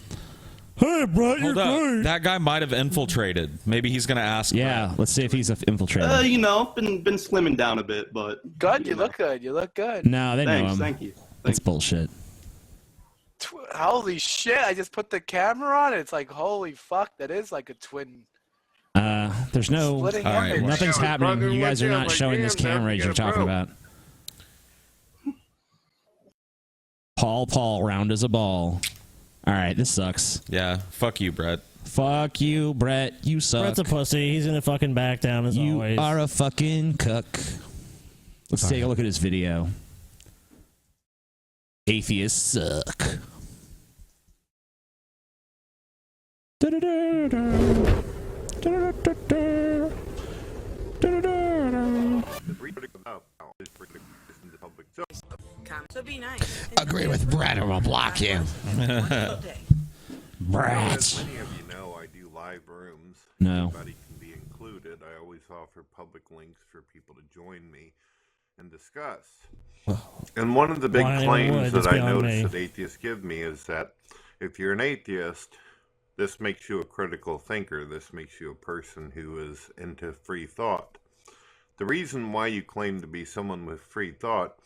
Hey, Brett, you're Hold up. great. That guy might have infiltrated. Maybe he's going to ask. Yeah, let's see if he's an infiltrator. You know, been slimming down a bit, but Good, you look good. You look good. No, they know thanks, him. thank you. That's bullshit. Holy shit, I just put the camera on. It's like, holy fuck, that is like a twin. There's no... Splitting All right, image. Nothing's Yeah, happening. fucking You guys are with not you, showing like, this damn, camera damn, as you're get a talking probe. about. Paul, round as a ball. All right, this sucks. Yeah, fuck you, Brett. Fuck you, Brett. You suck. Brett's a pussy. He's gonna fucking back down as You always. are a fucking cuck. Let's take a look at his video. Atheists suck. So be nice. Agree with Brett or we'll block you. Brett. As many of you know, I do live rooms. No. Everybody can be included. I always offer public links for people to join me and discuss. And one of the big Why anyone claims would, that I it's beyond notice me. that atheists give me is that if you're an atheist, this makes you a critical thinker. This makes you a person who is into free thought. The reason why you claim to be someone with free thought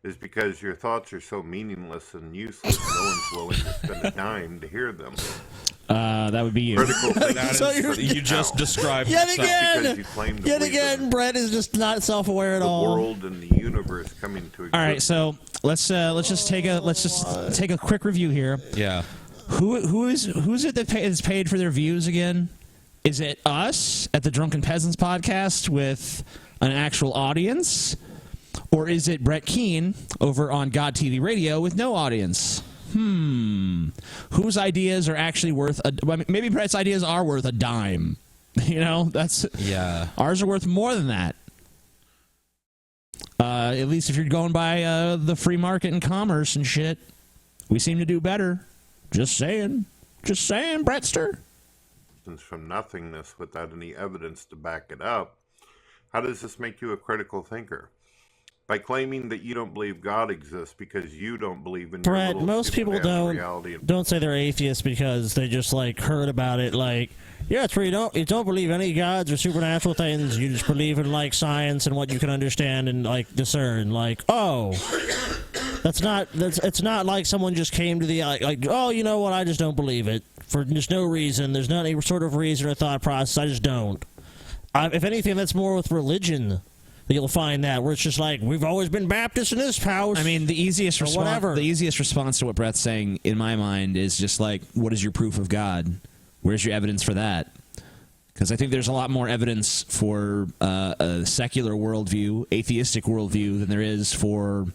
is because your thoughts are so meaningless and useless, no one's willing to spend a dime to hear them. That would be you. Critical thinking So is you're- pretty You just now. described Yet yourself. again, Because you claim to yet believe again, in Brett is just not self-aware at the all. world and the universe coming to existence. All right, so let's just take a quick review here. Yeah. Who's it that is paid for their views again? Is it us at the Drunken Peasants podcast with an actual audience, or is it Brett Keane over on God TV Radio with no audience? Whose ideas are actually worth maybe Brett's ideas are worth a dime. You know, that's ours are worth more than that. At least if you're going by the free market and commerce and shit, we seem to do better. Just saying, Brettster. From nothingness without any evidence to back it up. How does this make you a critical thinker? By claiming that you don't believe God exists because you don't believe in your Brett, little most people Superman reality. don't say they're atheists because they just like heard about it. Like, yeah, it's where you don't believe any gods or supernatural things. You just believe in like science and what you can understand and like discern. Like, oh, it's not like someone just came to the like oh, you know what? I just don't believe it for just no reason. There's not any sort of reason or thought process. I just don't. If anything, that's more with religion. you'll find that where it's just like, we've always been Baptist in this house. I mean, the easiest or response. whatever. The easiest response to what Brett's saying, in my mind, is just like, "What is your proof of God? Where's your evidence for that?" Because I think there's a lot more evidence for a secular worldview, atheistic worldview, than there is for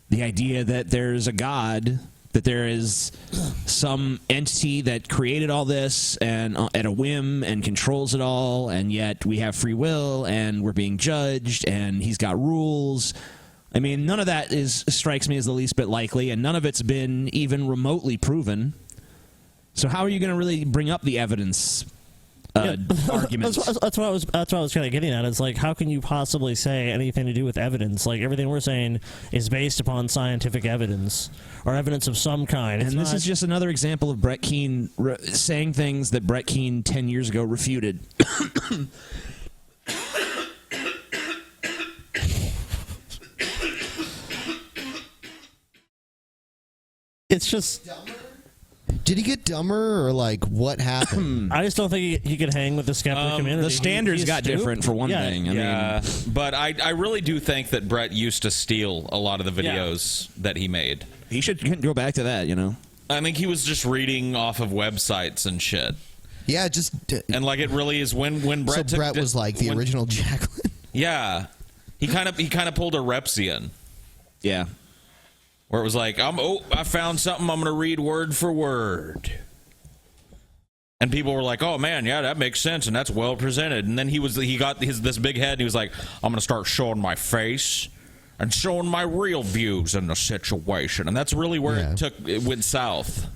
the idea that there's a God, that there is some entity that created all this and at a whim and controls it all, and yet we have free will and we're being judged and he's got rules. I mean, none of that strikes me as the least bit likely, and none of it's been even remotely proven. So how are you going to really bring up the evidence? Arguments. That's what I was kind of getting at. It's like, how can you possibly say anything to do with evidence? Like, everything we're saying is based upon scientific evidence or evidence of some kind. And this is just another example of Brett Keane saying things that Brett Keane 10 years ago refuted. It's just... Did he get dumber, or like what happened? I just don't think he could hang with the skeptic community. The standards got different for one thing. I mean, but I really do think that Brett used to steal a lot of the videos that he made. He should go back to that, you know. I think he was just reading off of websites and shit. Yeah, just and like it really is when Brett. So Brett was like the original Jacqueline. Yeah, he kind of pulled a Repsian. Yeah. Where it was like, I found something, I'm going to read word for word. And people were like, oh, man, yeah, that makes sense, and that's well presented. And then he got this big head, and he was like, I'm going to start showing my face and showing my real views in the situation. And that's really where it went south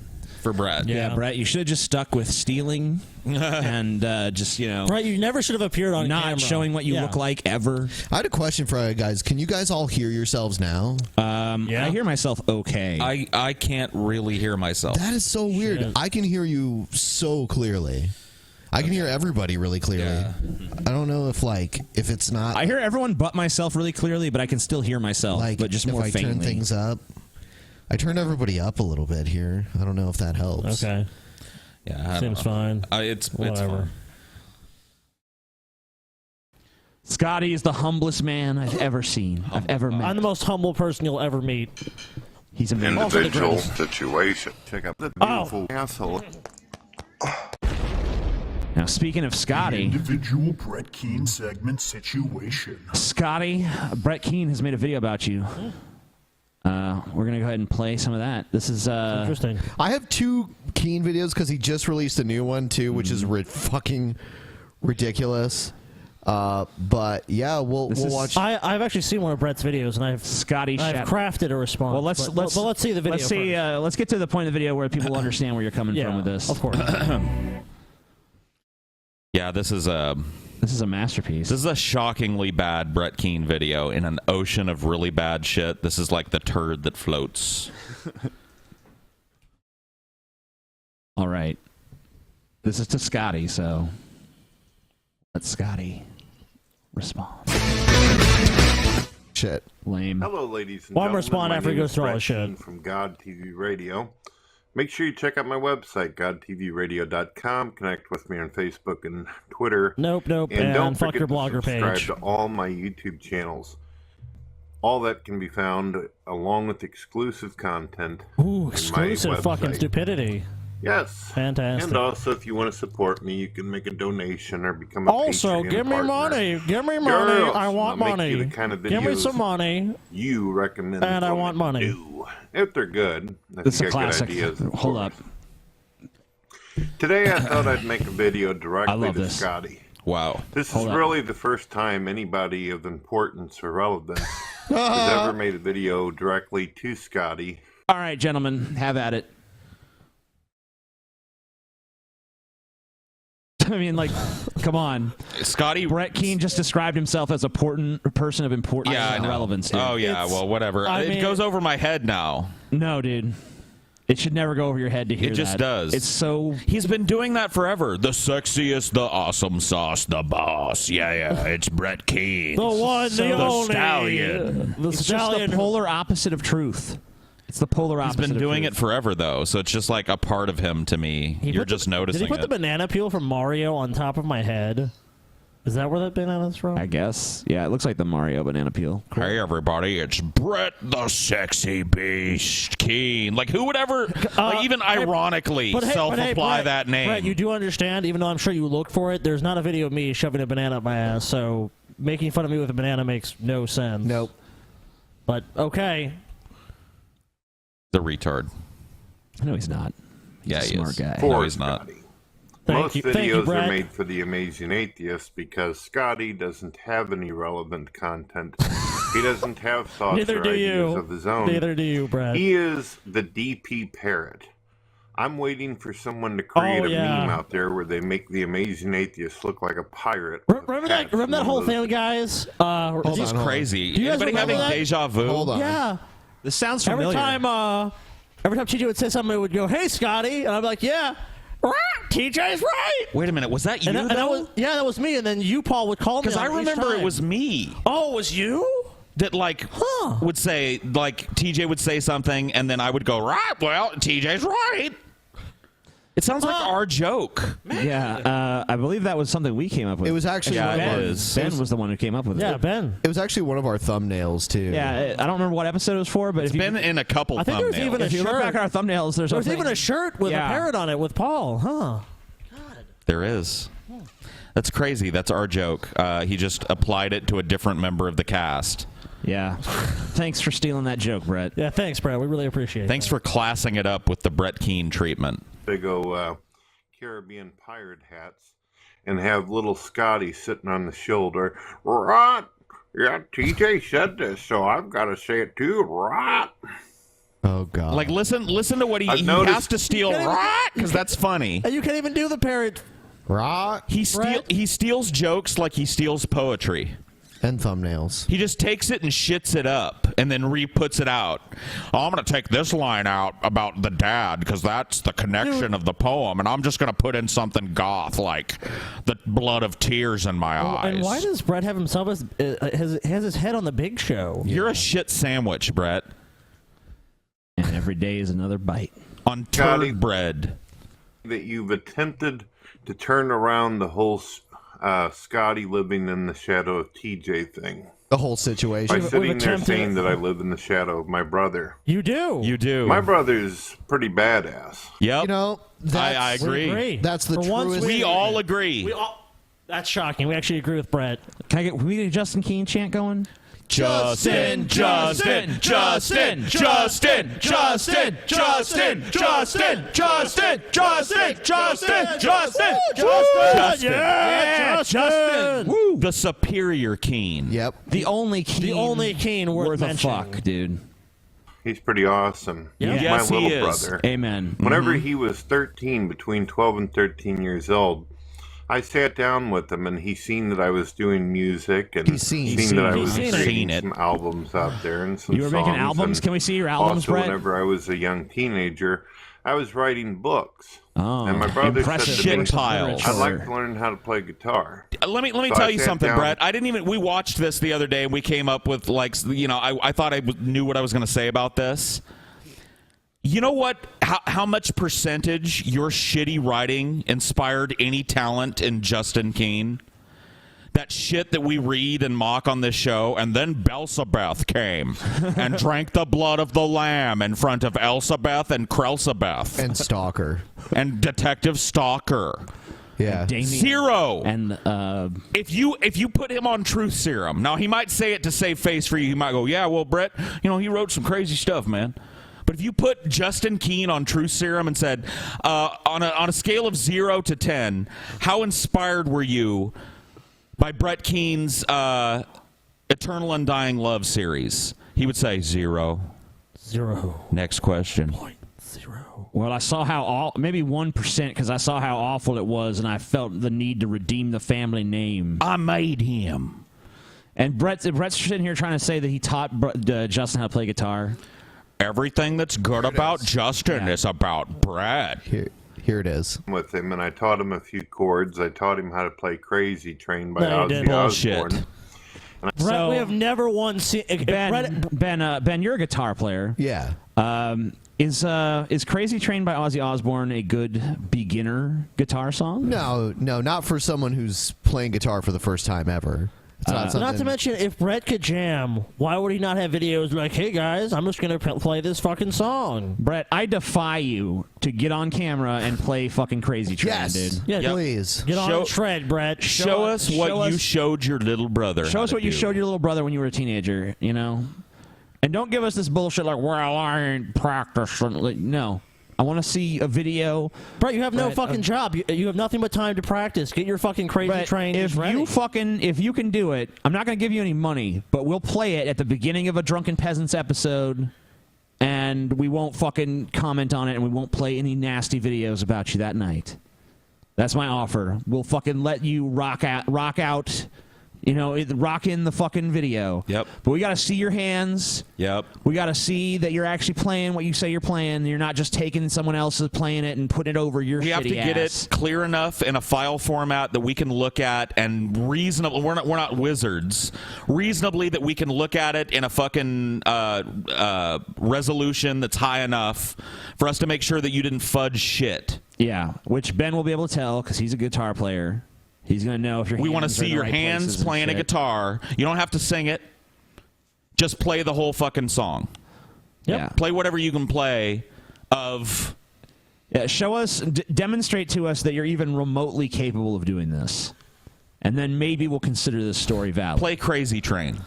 for Brett. Yeah, Brett, you should have just stuck with stealing and just, you know. Brett, you never should have appeared on not camera. showing what you look like ever. I had a question for you guys. Can you guys all hear yourselves now? I hear myself okay. I can't really hear myself. That is so weird. Shit. I can hear you so clearly. I can hear everybody really clearly. Yeah. I don't know if it's not. I hear everyone but myself really clearly, but I can still hear myself, but just more if I faintly. turn things up. I turned everybody up a little bit here. I don't know if that helps. Okay. Yeah, Seems fine. It's Whatever. fine. Scotty is the humblest man I've ever seen. I've ever met. I'm the most humble person you'll ever meet. He's amazing. Individual situation. Check out the beautiful asshole. Now, speaking of Scotty, Individual Brett Keane segment situation. Scotty, Brett Keane has made a video about you. We're gonna go ahead and play some of that. This is interesting. I have 2 Keane videos because he just released a new one too, which is fucking ridiculous. But yeah, we'll watch. I've actually seen one of Brett's videos, and I've crafted a response. Well, let's see the video. Let's see. Let's get to the point of the video where people understand where you're coming from with this. Of course. Yeah, this is a masterpiece. This is a shockingly bad Brett Keane video in an ocean of really bad shit. This is like the turd that floats. All right. This is to Scotty, so let Scotty respond. Shit. Lame. Hello, ladies and Well, I'm gentlemen. responding My after he name goes is through all Brett his shit. Keane from God TV Radio. Make sure you check out my website, godtvradio.com. Connect with me on Facebook and Twitter. Nope. And don't fuck forget your to blogger subscribe page. to all my YouTube channels. All that can be found along with exclusive content. Ooh, in exclusive my fucking website. stupidity. Yes. Fantastic. And also, if you want to support me, you can make a donation or become a Also, Patreon give me partner. money. Give me money. Girls, I want I'll make you money. the kind of Give me videos some money. You recommend And I for want me to money. do. If they're good. If This is you a got good classic. ideas, of Hold course. up. Today I thought I'd make a video directly love to this. Scotty. Wow. This Hold is up. really the first time anybody of importance or relevance has ever made a video directly to Scotty. All right, gentlemen, have at it. I mean, like, come on. Scotty Brett Keane just described himself as a person of importance I and know. relevance. Dude. Oh yeah, well whatever. It goes over my head now. No, dude. It should never go over your head to hear It just that. does. It's so... He's been doing that forever. The sexiest, the awesome sauce, the boss. Yeah, it's Brett Keane. The one, the only. stallion. The It's stallion. just the polar opposite of truth. It's the polar He's opposite been of doing truth. it forever, though, so it's just like a part of him to me. You're just noticing Did he put it. the banana peel from Mario on top of my head? Is that where that banana's from? I guess. Yeah, it looks like the Mario banana peel. Hey everybody, it's Brett the Sexy Beast Keen. Like who would ever, like, even ironically, self-apply Brett, that name? Brett, you do understand, even though I'm sure you look for it, there's not a video of me shoving a banana up my ass, so making fun of me with a banana makes no sense. Nope. But, okay. The retard. No, he's not. He's Yeah, a he smart is. guy. No, he's not. Most Thank you, videos are Brad. made for the amazing atheist because Scotty doesn't have any relevant content. He doesn't have thoughts Neither or do ideas you. of his own. Neither do you, Brad. He is the DP parrot. I'm waiting for someone to create a meme out there where they make the amazing atheist look like a pirate. Remember that whole thing, guys? He's crazy. Do you guys Anybody having remember that? deja vu? Hold on. Yeah. This sounds Every familiar. time TJ would say something, it would go, "Hey, Scotty," and I'd be like, "Yeah, right, TJ's right." Wait a minute, was that you? And that was me. And then you, Paul, would call me. Because I on each remember it time. was me. Oh, it was you? That would say, like, TJ would say something, and then I would go, right, well, TJ's right. It sounds like our joke. Yeah, I believe that was something we came up with. It was actually Ben, one of our- Ben was the one who came up with it. Yeah, Ben. It was actually one of our thumbnails too. Yeah, I don't remember what episode it was for, but It's been in a couple I think there was thumbnails. even a if you look shirt. back at our thumbnails, there's There was even a shirt with a parrot on it with Paul, huh? There is. That's crazy. That's our joke. He just applied it to a different member of the cast. Yeah. Thanks for stealing that joke, Brett. Yeah, thanks, Brett. We really appreciate it. Thanks for classing it up with the Brett Keane treatment. They go Caribbean pirate hats and have little Scotty sitting on the shoulder. Right. Yeah, TJ said this, so I've got to say it too. Right. Oh God. Like, listen to what he noticed- has to steal, right? Because that's funny. And you can't even do the parrot. Right. He steals jokes like he steals poetry. And thumbnails. He just takes it and shits it up and then re-puts it out. Oh, I'm going to take this line out about the dad because that's the connection of the poem, and I'm just going to put in something goth like the blood of tears in my eyes. And why does Brett have himself has his head on the Big Show? You're a shit sandwich, Brett. And every day is another bite. On Scotty, turd bread. That you've attempted to turn around the whole Scotty living in the shadow of TJ thing. The whole situation. By sitting there saying that I live in the shadow of my brother. You do. You do. My brot's pretty badass. Yep. You know, I agree. That's the For once, truest. We all agree. That's shocking. We actually agree with Brett. Can we get a Justin Keane chant going? Justin, Justin, Justin, Justin, Justin, Justin, Justin, Justin, Justin, Justin, Justin, Justin. Yeah, Justin. Woo. The superior Keen. Yep. The only Keane. The only Keen worth a mentioning. fuck, dude. He's pretty awesome. Yeah. He's Yes, my he little is. brother. Amen. Whenever he was 13, between 12 and 13 years old, I sat down with him and he seen that I was doing music and He's seen that I it. was He's creating seen it. some albums out there and some You were making songs, albums? and Can we see your albums, also, Brett? whenever I was a young teenager, I was writing books. Oh, and my brother impressive. said to me, Shit piles. I'd like to learn how to play guitar. Let me So I tell you sat something, down- Brett. I didn't even. We watched this the other day, and we came up with I thought I knew what I was going to say about this. You know what? How much percentage your shitty writing inspired any talent in Justin Keane? That shit that we read and mock on this show, and then Belsabeth came and drank the blood of the lamb in front of Elsabeth and Krelsabeth. And Stalker. And Detective Stalker. Yeah. Zero. And if you put him on truth serum, now he might say it to save face for you. He might go, yeah, well, Brett, he wrote some crazy stuff, man. But if you put Justin Keane on truth serum and said, on a scale of 0 to 10, how inspired were you by Brett Keane's Eternal Undying Love series? He would say 0. 0. Next question. 0. Well, I saw maybe 1% because I saw how awful it was, and I felt the need to redeem the family name. I made him. And Brett's sitting here trying to say that he taught Justin how to play guitar. Everything that's good about Justin is about Brett. Here it is. With him, and I taught him a few chords. I taught him how to play Crazy, trained by No, you Ozzy didn't. Bullshit. Osbourne. Brett, we have never once seen Ben, you're a guitar player. Yeah. Is Crazy Train by Ozzy Osbourne a good beginner guitar song? No, not for someone who's playing guitar for the first time ever. It's not something. Not to mention, if Brett could jam, why would he not have videos like, "Hey guys, I'm just gonna play this fucking song"? Brett, I defy you to get on camera and play fucking Crazy Train, Yes. dude. Yeah, please. Get on the tread, Brett. Show us what you showed your little brother. Show how us to what you do. showed your little brother when you were a teenager, you know? And don't give us this bullshit like, well, I ain't practicing. Like, no. I want to see a video. Brett, you have no fucking job. You have nothing but time to practice. Get your fucking Crazy Train if ready. if you can do it, I'm not going to give you any money, but we'll play it at the beginning of a Drunken Peasants episode, and we won't fucking comment on it, and we won't play any nasty videos about you that night. That's my offer. We'll fucking let you rock out. You know, rock in the fucking video. Yep. But we got to see your hands. Yep. We got to see that you're actually playing what you say you're playing. And you're not just taking someone else's playing it and putting it over your shitty We have to get ass. it clear enough in a file format that we can look at and reasonable. We're not wizards. Reasonably that we can look at it in a fucking resolution that's high enough for us to make sure that you didn't fudge shit. Yeah, which Ben will be able to tell because he's a guitar player. He's going to know if your We want to hands are see in the your right hands places and playing a shit. guitar. You don't have to sing it. Just play the whole fucking song. Yeah. Play whatever you can play of. Yeah, show us, demonstrate to us that you're even remotely capable of doing this. And then maybe we'll consider this story valid. Play Crazy Train.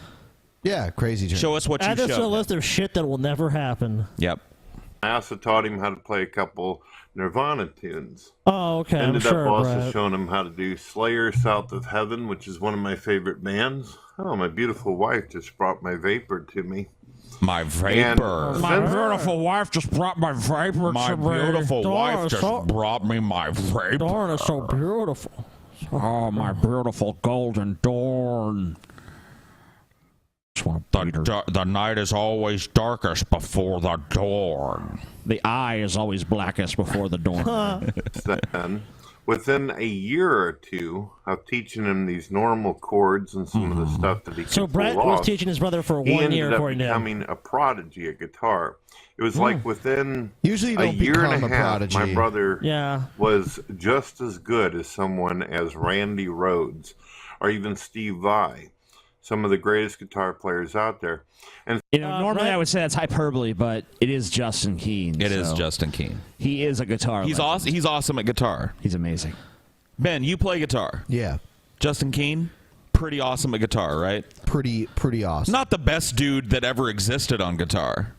Yeah, Crazy Train. Show us what you Add this to a showed. list of shit that will never happen. Yep. I also taught him how to play a couple Nirvana tunes. Oh, okay. I'm Ended sure, up also Brett. showing him how to do Slayer South of Heaven, which is one of my favorite bands. Oh, my beautiful wife just brought my vapor to me. My vapor. My beautiful wife just brought my vapor My to me. beautiful Darn, wife just so- brought me my vapor. Darn, it's so beautiful. Oh, my beautiful golden dawn. The night is always darkest before the dawn. The eye is always blackest before the dawn. Then, within a year or two of teaching him these normal chords and some of the stuff that he So could Brett pull was off, teaching his brother for he 1 ended year, up according to him. becoming a prodigy at guitar. It was like within Usually you a don't year and become a a half, prodigy. my brother Yeah. was just as good as someone as Randy Rhoads or even Steve Vai, some of the greatest guitar players out there. And You know, normally I would say that's hyperbole, but it is Justin Keane. It is so Justin Keane. He is a guitar. He's legend. awesome. He's awesome at guitar. He's amazing. Ben, you play guitar. Yeah. Justin Keane, pretty awesome at guitar, right? Pretty awesome. Not the best dude that ever existed on guitar.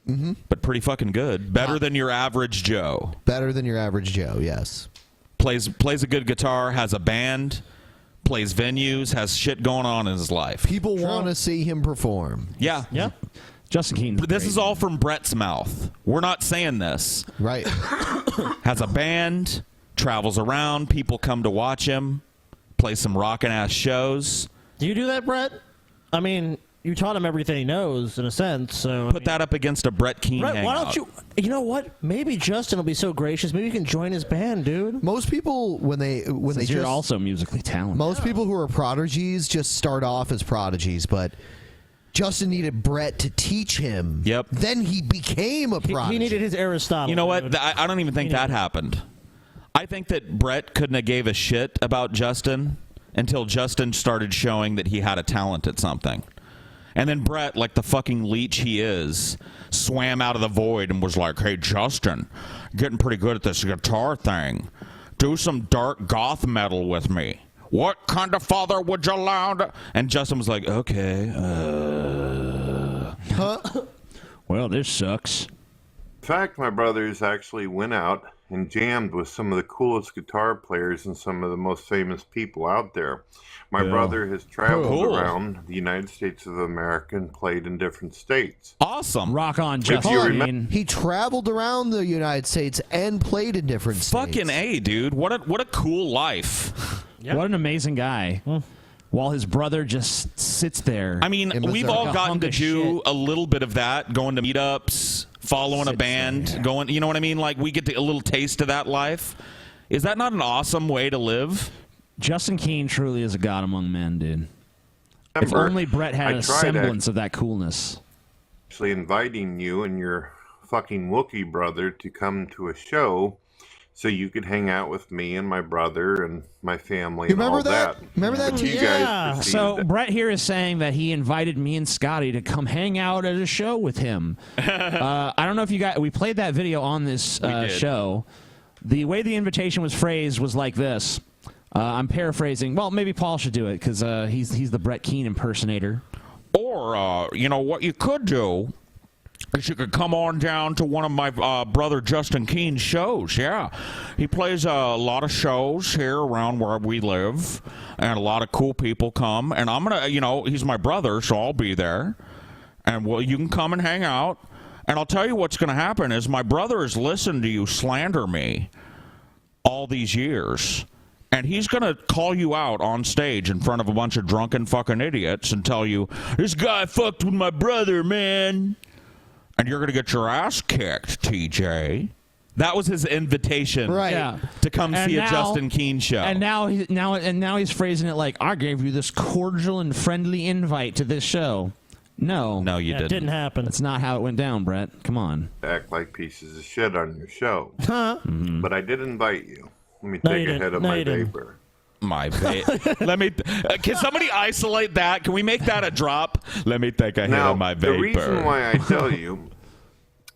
Mm-hmm. But pretty fucking good. Better than your average Joe. Better than your average Joe, yes. Plays a good guitar, has a band, plays venues, has shit going on in his life. People want to see him perform. Yeah. Yep. Justin Keane. This is all from Brett's mouth. We're not saying this. Right. Has a band, travels around, people come to watch him, plays some rockin' ass shows. Do you do that, Brett? I mean, you taught him everything he knows, in a sense. So Put that up against a Brett Keane Brett, why hangout. don't you? You know what? Maybe Justin will be so gracious. Maybe you can join his band, dude. Most people, when they Since you're just, also musically talented. most people who are prodigies just start off as prodigies, but Justin needed Brett to teach him. Yep. Then he became a prodigy. He needed his Aristotle. You know what? dude. I don't even think that happened. I think that Brett couldn't have gave a shit about Justin until Justin started showing that he had a talent at something. And then Brett, like the fucking leech he is, swam out of the void and was like, "Hey, Justin, getting pretty good at this guitar thing. Do some dark goth metal with me. What kind of father would you allow to-" And Justin was like, "Okay." Well, this sucks. in fact, my brothers actually went out and jammed with some of the coolest guitar players and some of the most famous people out there. My brother has traveled Cool. around the United States of America and played in different states. Awesome. Rock on, If Justin you Keane. remember, He traveled around the United States and played in different states. Fucking A, dude. What a cool life. What an amazing guy. While his brother just sits there. I mean, In we've Missouri. all Like a gotten hunk to of do shit. a little bit of that, going to meetups, following a band, going, you know what I mean? Like, we get a little taste of that life. Is that not an awesome way to live? Justin Keane truly is a god among men, dude. If only Brett had I a tried semblance of that coolness. actually inviting you and your fucking Wookiee brother to come to a show so you could hang out with me and my brother and my family and all that. But you guys proceeded So Brett here is saying that he invited me and Scotty to come hang out at a show with him. I don't know if you got. We played that video on this show. The way the invitation was phrased was like this. I'm paraphrasing. Well, maybe Paul should do it because he's the Brett Keane impersonator. Or, you know, what you could do is you could come on down to one of my brother Justin Keene's shows. Yeah, he plays a lot of shows here around where we live, and a lot of cool people come. And I'm gonna, you know, he's my brother, so I'll be there. And well, you can come and hang out. And I'll tell you what's going to happen is my brother has listened to you slander me all these years. And he's going to call you out on stage in front of a bunch of drunken fucking idiots and tell you, this guy fucked with my brother, man. And you're going to get your ass kicked, TJ. That was his invitation to come see a Justin Keene show. And now he's phrasing it like, I gave you this cordial and friendly invite to this show. No. No, you didn't. It didn't happen. That's not how it went down, Brett. Come on. act like pieces of shit on your show. But I did invite you. Let me No, take you a hit didn't. of No, my you didn't. vapor. My vape. Let me. Can somebody isolate that? Can we make that a drop? Let me take a hit Now, of my the vapor. reason why I tell you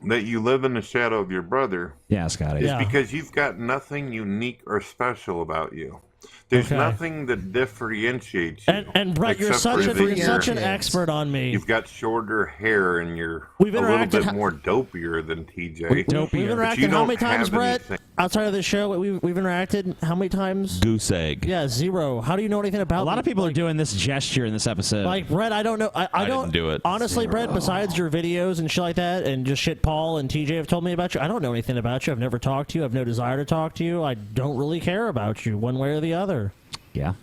that you live in the shadow of your brother Scotty. is because you've got nothing unique or special about you. There's Okay. nothing that differentiates you. And Brett, you're except for such that an expert on me. You've got shorter hair and you're We've a little interacted bit more dopier than TJ. We've But interacted you how many don't times, have Brett? anything. Outside of this show, we've interacted how many times? Goose egg. Yeah, 0. How do you know anything about A lot of people are doing this gesture in this episode. Like, Brett, I don't know. I don't didn't do it. Honestly, Brett, besides your videos and shit like that, and just shit Paul and TJ have told me about you, I don't know anything about you. I've never talked to you. I have no desire to talk to you. I don't really care about you one way or the other. Yeah.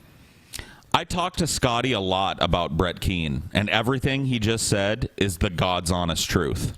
I talked to Scotty a lot about Brett Keane, and everything he just said is the God's honest truth.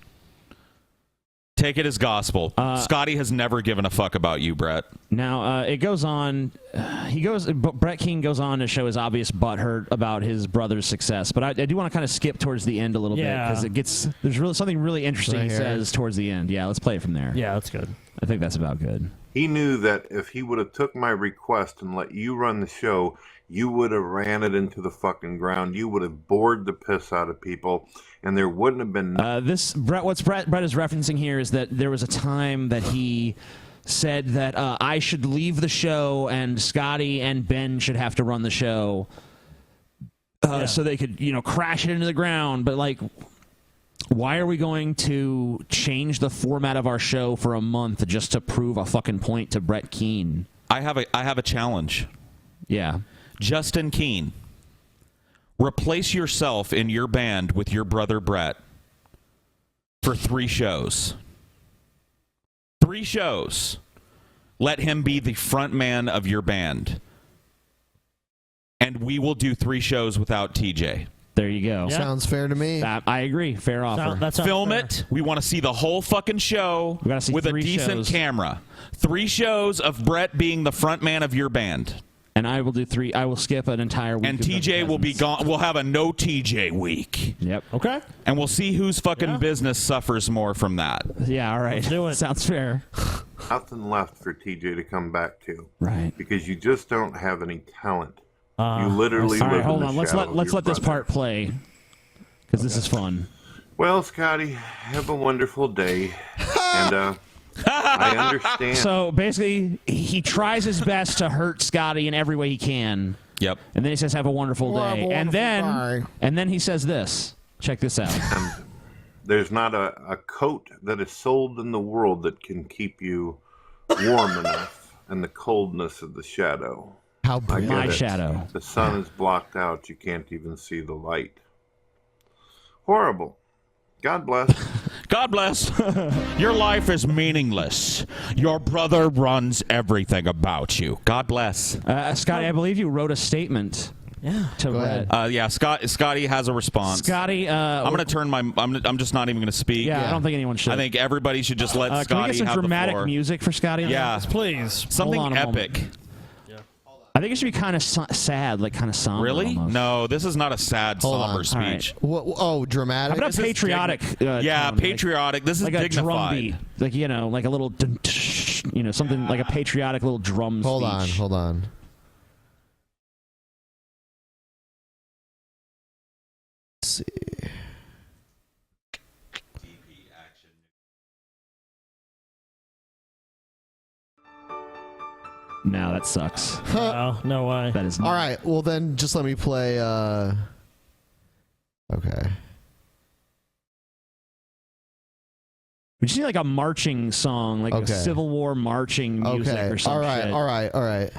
Take it as gospel. Scotty has never given a fuck about you, Brett. Now it goes on. Brett Keane goes on to show his obvious butthurt about his brother's success. But I do want to kind of skip towards the end a little bit because there's really something really interesting Right he here. says towards the end. Yeah, let's play it from there. Yeah, that's good. I think that's about good. He knew that if he would have took my request and let you run the show, you would have ran it into the fucking ground. You would have bored the piss out of people, and there wouldn't have been. Brett is referencing here is that there was a time that he said that I should leave the show and Scotty and Ben should have to run the show so they could, crash it into the ground. But like, why are we going to change the format of our show for a month just to prove a fucking point to Brett Keane? I have a challenge. Yeah. Justin Keane, replace yourself in your band with your brother Brett for 3 shows. 3 shows. Let him be the front man of your band. And we will do 3 shows without TJ. There you go. Yeah. Sounds fair to me. I agree. Fair offer. Film it. We want to see the whole fucking show with a 3 decent shows. camera. 3 shows of Brett being the front man of your band. And I will do 3. I will skip an entire week. And TJ will be gone. We'll have a no TJ week. Yep. Okay. And we'll see whose fucking business suffers more from that. Yeah, all right. Let's do it. Sounds fair. Nothing left for TJ to come back to. Right. Because you just don't have any talent. You literally all live right, hold in on. the Let's shadow of let your this brother. part play because this is fun. Well, Scotty, have a wonderful day. And I understand. So basically, he tries his best to hurt Scotty in every way he can. Yep. And then he says, "Have a wonderful Well, have day." a And wonderful then he says this. Check this out. There's not a coat that is sold in the world that can keep you warm enough in the coldness of the shadow. How I get My it. shadow. The sun is blocked out. You can't even see the light. Horrible. God bless. God bless. Your life is meaningless. Your brother runs everything about you. God bless. Scotty, I believe you wrote a statement. Yeah. To Brett. Yeah, Scotty has a response. Scotty, I'm going to turn my. I'm just not even going to speak. Yeah, I don't think anyone should. I think everybody should just let Can we Scotty get some have the dramatic floor. music for Scotty? Yeah, please. something Hold on a epic. I I think it should be kind of sad, like kind of somber. Really? Almost. No, this is not a sad, Hold somber on. speech. Oh, dramatic. How about a patriotic? Yeah, tone, patriotic. This is like a drum dignified. beat, like like a little, something like a patriotic little drum. Hold speech. on. Let's see. No, that sucks. No way. That is All right. Well, then just let me play. Okay. We just need like a marching song, like Okay. a Civil War marching music Okay. or some All right. shit. All right.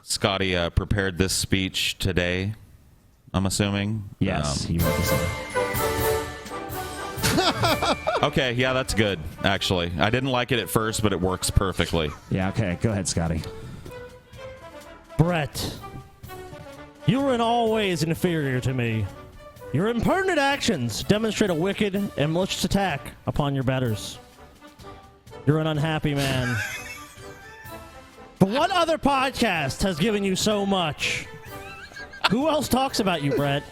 Scotty prepared this speech today, I'm assuming. Yes, he wrote this up. Okay, yeah, that's good, actually. I didn't like it at first, but it works perfectly. Yeah, okay. Go ahead, Scotty. Brett, you are in all ways inferior to me. Your impertinent actions demonstrate a wicked and malicious attack upon your betters. You're an unhappy man. But what other podcast has given you so much? Who else talks about you, Brett?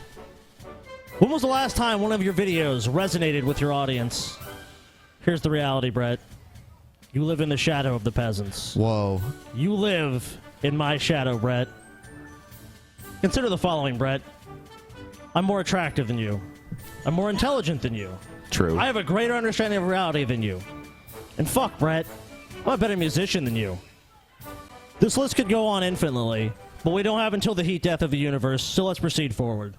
When was the last time one of your videos resonated with your audience? Here's the reality, Brett. You live in the shadow of the peasants. Whoa. You live in my shadow, Brett. Consider the following, Brett. I'm more attractive than you. I'm more intelligent than you. True. I have a greater understanding of reality than you. And fuck, Brett, I'm a better musician than you. This list could go on infinitely, but we don't have until the heat death of the universe, so let's proceed forward.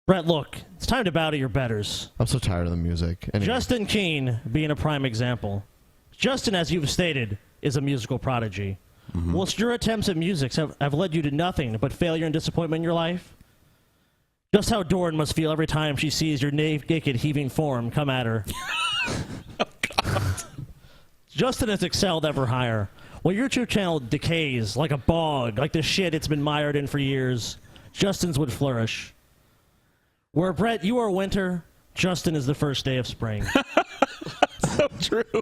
Brett, look, it's time to bow to your betters. I'm so tired of the music. Anyway. Justin Keane being a prime example. Justin, as you've stated, is a musical prodigy. Whilst your attempts at music have led you to nothing but failure and disappointment in your life, just how Doran must feel every time she sees your naked heaving form come at her. Justin has excelled ever higher. While your true channel decays like a bog, like the shit it's been mired in for years, Justin's would flourish. Where, Brett, you are winter, Justin is the first day of spring. So true.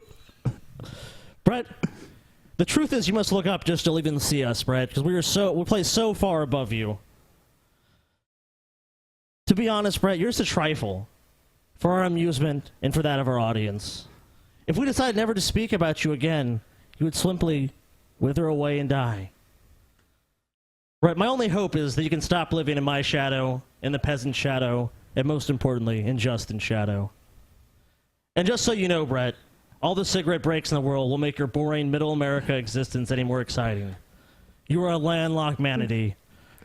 Brett, the truth is you must look up just to even see us, Brett, because we play so far above you. To be honest, Brett, you're just a trifle for our amusement and for that of our audience. If we decide never to speak about you again, you would simply wither away and die. Brett, my only hope is that you can stop living in my shadow, in the peasant shadow, and most importantly, in Justin's shadow. And just so you know, Brett, all the cigarette breaks in the world will make your boring middle America existence any more exciting. You are a landlocked manatee,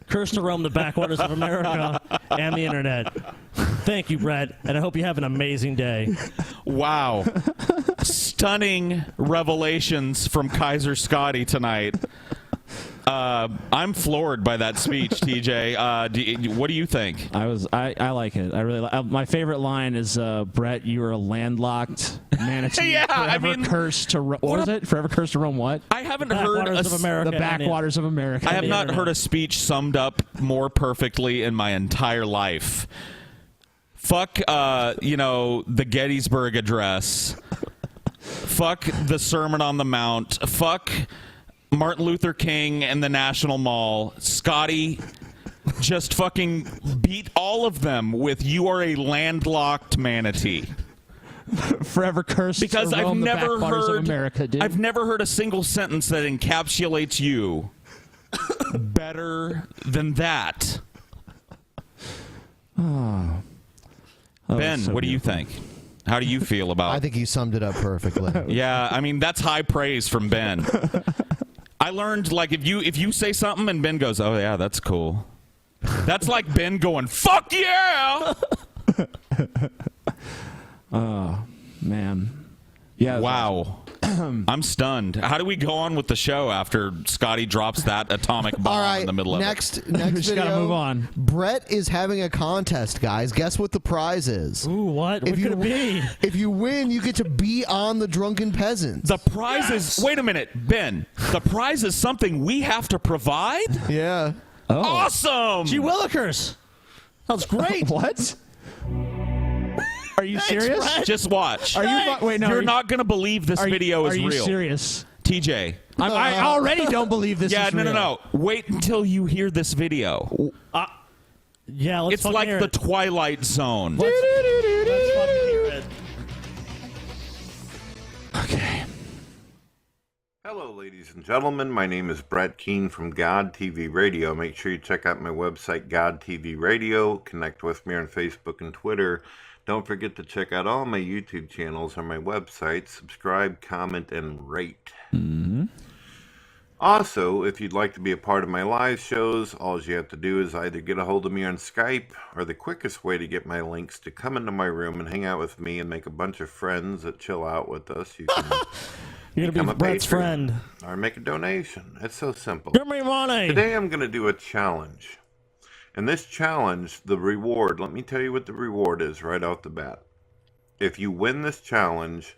cursed to roam the backwaters of America and the internet. Thank you, Brett, and I hope you have an amazing day. Wow. Stunning revelations from Kaiser Scotty tonight. I'm floored by that speech, TJ. What do you think? I like it. I really my favorite line is Brett, you are a landlocked manatee. Yeah, I forever mean, cursed to what was it? Forever cursed to roam what? I haven't heard the backwaters of America. I have not heard a speech summed up more perfectly in my entire life. Fuck, the Gettysburg Address. Fuck the Sermon on the Mount. Fuck Martin Luther King and the National Mall. Scotty just fucking beat all of them with "You are a landlocked manatee." Forever cursed because to roam I've the never backwaters heard of America, dude. I've never heard a single sentence that encapsulates you better than that. Oh. Ben, so what do you think? How do you feel about I think you summed it up perfectly. Yeah, I mean that's high praise from Ben. I learned like if you say something and Ben goes, "Oh yeah, that's cool." That's like Ben going, "Fuck yeah!" Oh, man. Yeah. Wow. I'm stunned. How do we go on with the show after Scotty drops that atomic bomb All right, in the middle of next it? video. just gotta move on. Brett is having a contest, guys. Guess what the prize is? Ooh, what? What could it be? If you win, you get to be on the Drunken Peasants. The prize is... Wait a minute, Ben. The prize is something we have to provide? Yeah. Oh. Awesome! Gee Willikers! Sounds great. What? Are you serious? Just watch. Are you? Wait, no. You're not going to believe this video is real. real. Are you serious? TJ. I already don't believe this yeah, is real. no. Wait until you hear this video. Yeah, let's it's like hear the it. Twilight Zone. Let's fucking hear it. Okay. Hello, ladies and gentlemen. My name is Brett Keane from God TV Radio. Make sure you check out my website, God TV Radio. Connect with me on Facebook and Twitter. Don't forget to check out all my YouTube channels on my website. Subscribe, comment, and rate. Mm-hmm. Also, if you'd like to be a part of my live shows, all you have to do is either get a hold of me on Skype, or the quickest way to get my links to come into my room and hang out with me and make a bunch of friends that chill out with us. You can You're become gonna be a Brett's patron friend. or make a donation. It's so simple. Give me money. Today I'm going to do a challenge. And this challenge, the reward, let me tell you what the reward is right off the bat. If you win this challenge,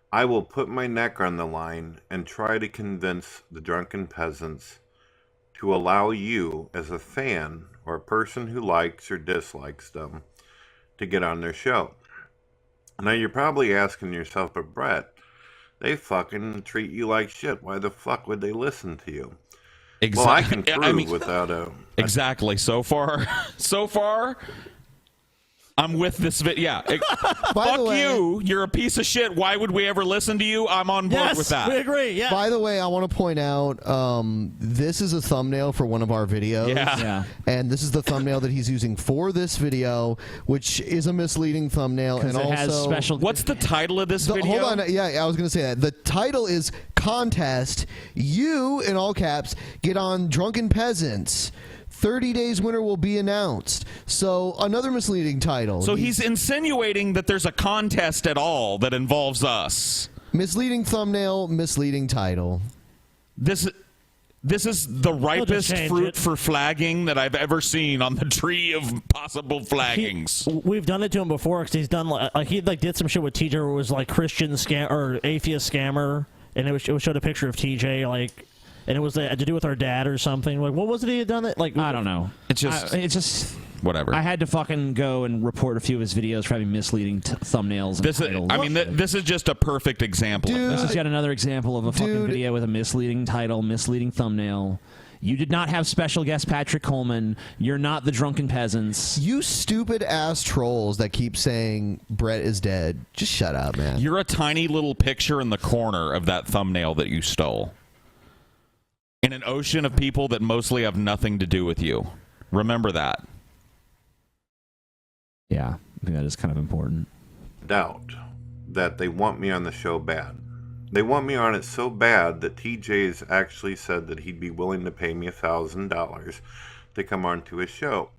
I will put my neck on the line and try to convince the drunken peasants to allow you, as a fan or a person who likes or dislikes them, to get on their show. Now you're probably asking yourself, but Brett, they fucking treat you like shit. Why the fuck would they listen to you? Well, I can prove without a... Exactly. So far, I'm with this video. Yeah. Fuck you. You're a piece of shit. Why would we ever listen to you? I'm on board with that. We agree. Yeah. By the way, I want to point out this is a thumbnail for one of our videos. Yeah. And this is the thumbnail that he's using for this video, which is a misleading thumbnail. And it also, has special. What's the title of this video? Hold on. Yeah, I was going to say that. The title is Contest. You, in all caps, get on Drunken Peasants. 30 days winner will be announced. So another misleading title. So he's insinuating that there's a contest at all that involves us. Misleading thumbnail, misleading title. This is the ripest fruit for flagging that I've ever seen on the tree of possible flaggings. We've done it to him before because he's done he did some shit with TJ where it was like Christian scam or atheist scammer, and it showed a picture of TJ like. And it was to do with our dad or something. Like, what was it he had done? That like I don't know. It's just whatever. I had to fucking go and report a few of his videos for having misleading thumbnails. And titles. This is just a perfect example. Dude, of that. this is yet another example of a fucking video with a misleading title, misleading thumbnail. You did not have special guest Patrick Coleman. You're not the Drunken Peasants. You stupid ass trolls that keep saying Brett is dead. Just shut up, man. You're a tiny little picture in the corner of that thumbnail that you stole. In an ocean of people that mostly have nothing to do with you. Remember that. Yeah, I think that is kind of important. Doubt that they want me on the show bad. They want me on it so bad that TJ's actually said that he'd be willing to pay me $1,000 to come on to his show.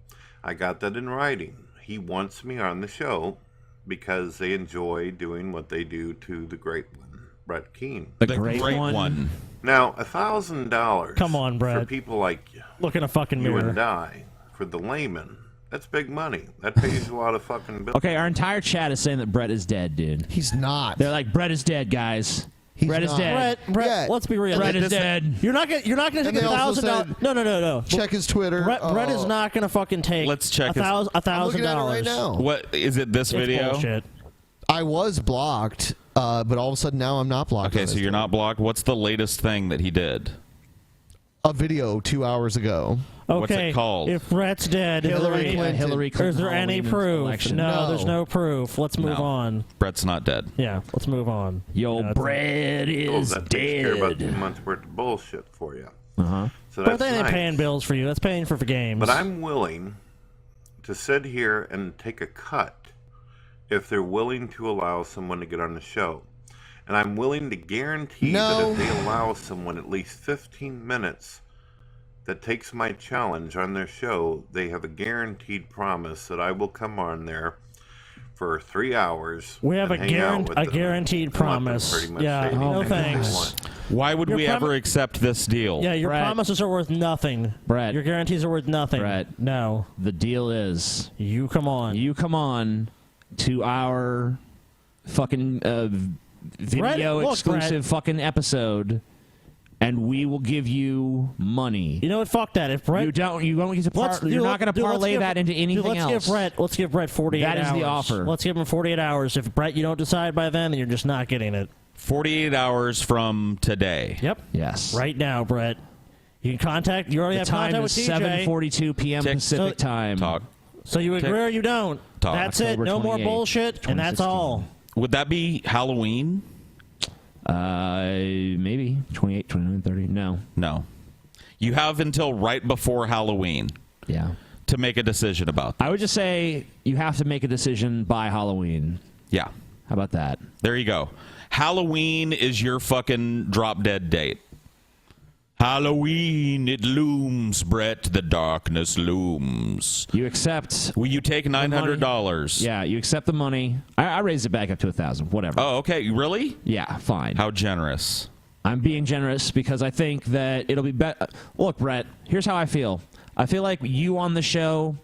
I got that in writing. He wants me on the show because they enjoy doing what they do to the great one, Brett Keane. The great one. Now, $1,000. Come on, Brett. For people like look in a fucking you mirror. and I, for the layman, that's big money. That pays a lot of fucking bills. Okay, our entire chat is saying that Brett is dead, dude. He's not. They're like, Brett is dead, guys. Brett is dead. Brett, let's be real. Brett is dead. You're not gonna take $1,000. No. Check his Twitter. Brett is not gonna fucking take. Let's check his- $1,000 right now. What is it? This It's video? bullshit. I was blocked, but all of a sudden now I'm not blocked. Okay, on so his you're Twitter. not blocked. What's the latest thing that he did? A video 2 hours ago. What's Okay, it called? if Brett's dead, Hillary Clinton. Hillary is Clinton there any Halloween proof? election. No, there's no proof. Let's move No. on. Brett's not dead. Yeah, let's move on. Yo, Yeah, Brett Oh, is that takes care of about 2 dead. months worth of bullshit for you. Uh-huh. So But that's they ain't nice. paying bills for you. That's paying for games. But I'm willing to sit here and take a cut if they're willing to allow someone to get on the show. And I'm willing to guarantee that if they allow someone at least 15 minutes that takes my challenge on their show, they have a guaranteed promise that I will come on there for 3 hours. We have and hang out with them guaranteed and let them promise. pretty much Yeah, say no anything they thanks. want. Why would Your we ever accept this deal? Yeah, your Brett. promises are worth nothing. Brett. Your guarantees are worth nothing. Brett. No. The deal is You come on. you come on to our fucking video Brett, look, exclusive Brett. fucking episode and we will give you money. You know what? Fuck that. If Brett, you don't get to you're not going to parlay that into anything else. Let's give Brett 48 hours. That is the offer. Let's give him 48 hours. If Brett, you don't decide by then you're just not getting it. 48 hours from today. Yep. Yes. Right now, Brett. You can contact. You already The have time contact is with TJ. 7:42 p.m. Pacific time. Talk. So you agree or you don't? Talk. That's it. October No more 28th, bullshit, and that's all. Would that be Halloween? Maybe 28, 29, 30. No. You have until right before Halloween. Yeah. To make a decision about that. I would just say you have to make a decision by Halloween. Yeah. How about that? There you go. Halloween is your fucking drop dead date. Halloween, it looms, Brett. The darkness looms. You accept. Will you take $900? Yeah, you accept the money. I raised it back up to 1,000. Whatever. Oh, okay. Really? Yeah, fine. How generous? I'm being generous because I think that it'll be better. Look, Brett, here's how I feel. I feel like you on the show,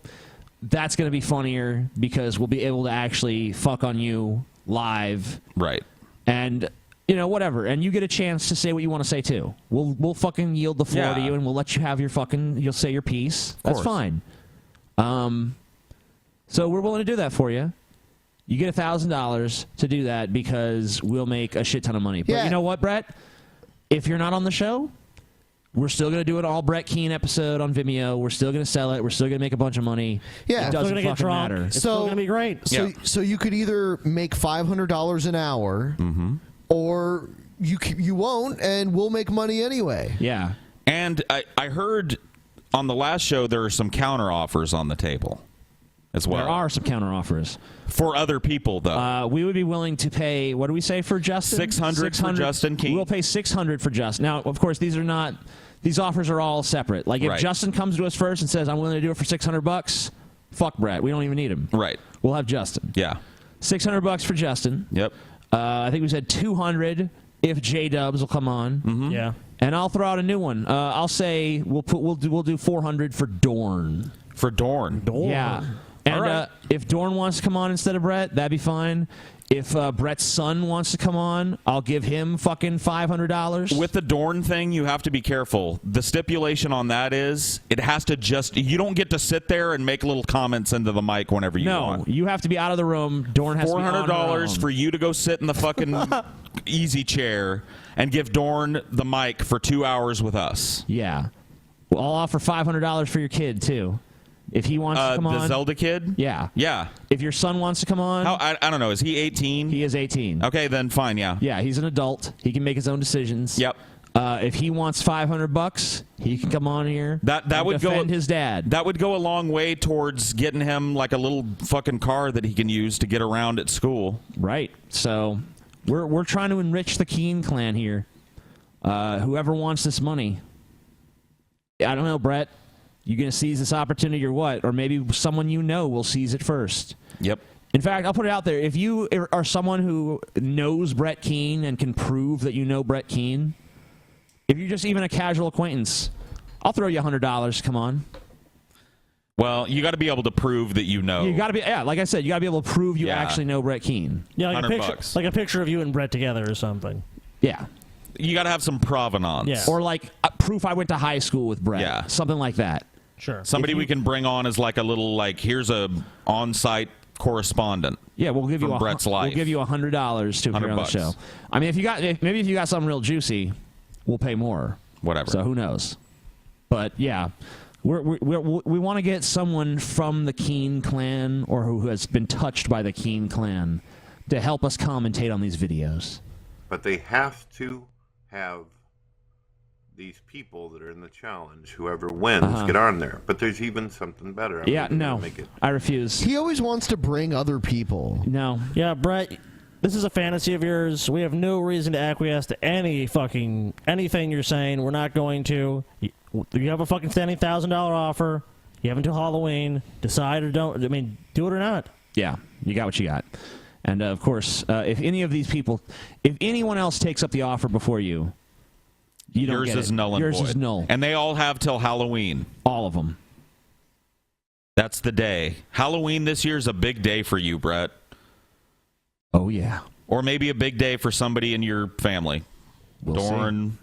that's going to be funnier because we'll be able to actually fuck on you live. Right. And, you know, whatever. And you get a chance to say what you want to say, too. We'll fucking yield the floor to you, and we'll let you have your fucking, you'll say your piece. That's fine. So we're willing to do that for you. You get $1,000 to do that because we'll make a shit ton of money. But you know what, Brett? If you're not on the show, we're still going to do an all Brett Keane episode on Vimeo. We're still going to sell it. We're still going to make a bunch of money. Yeah. It doesn't fucking matter. It's still going to be great. So you could either make $500 an hour, or you won't, and we'll make money anyway. Yeah. And I heard on the last show there are some counter offers on the table as well. There are some counter offers. For other people, though. We would be willing to pay, what do we say for Justin? 600 for Justin Keane. We'll pay 600 for Justin. Now, of course, these offers are all separate. Like, if Justin comes to us first and says, I'm willing to do it for $600, fuck Brett. We don't even need him. Right. We'll have Justin. Yeah. $600 for Justin. Yep. I think we said 200 if J-Dubs will come on. Yeah. And I'll throw out a new one. I'll say we'll do 400 for Dorn. For Dorn. Yeah. And if Dorn wants to come on instead of Brett, that'd be fine. If Brett's son wants to come on, I'll give him fucking $500. With the Dorn thing, you have to be careful. The stipulation on that is it has to you don't get to sit there and make little comments into the mic whenever you want. No, you have to be out of the room. Dorn has to be on her $400 own. for you to go sit in the fucking easy chair and give Dorn the mic for 2 hours with us. Yeah. Well, I'll offer $500 for your kid, too. If he wants to come on. The Zelda kid? Yeah. Yeah. If your son wants to come on. I don't know. Is he 18? He is 18. Okay, then fine, yeah. Yeah, he's an adult. He can make his own decisions. Yep. If he wants $500, he can come on here. That would defend his dad. That would go a long way towards getting him like a little fucking car that he can use to get around at school. Right. So we're trying to enrich the Keane clan here. Whoever wants this money. I don't know, Brett. You going to seize this opportunity or what? Or maybe someone you know will seize it first. Yep. In fact, I'll put it out there. If you are someone who knows Brett Keane and can prove that you know Brett Keane, if you're just even a casual acquaintance, I'll throw you $100. Come on. Well, you got to be able to prove that you know. You got to be, like I said, you got to be able to prove you actually know Brett Keane. Yeah, like $100. like a picture of you and Brett together or something. Yeah. You got to have some provenance. Yeah. Or like proof I went to high school with Brett. Yeah. Something like that. Sure. Somebody we can bring on as like a little here's a on-site correspondent. Yeah, we'll give you Brett's life. We'll give you $100 to appear on the $100. show. I mean, maybe if you got something real juicy, we'll pay more. Whatever. So who knows? But yeah, we want to get someone from the Keane clan or who has been touched by the Keane clan to help us commentate on these videos. But they have to have these people that are in the challenge, whoever wins, get on there. But there's even something better. I refuse. He always wants to bring other people. No. Yeah, Brett, this is a fantasy of yours. We have no reason to acquiesce to anything you're saying. We're not going to. You have a fucking standing $1,000 offer. You have until Halloween. Decide or don't. I mean, do it or not. Yeah, you got what you got. And of course, if any of these people, if anyone else takes up the offer before you, you don't Yours get is it. null and Yours void. is null. And they all have till Halloween. All of them. That's the day. Halloween this year is a big day for you, Brett. Oh, yeah. Or maybe a big day for somebody in your family. We'll Dorn,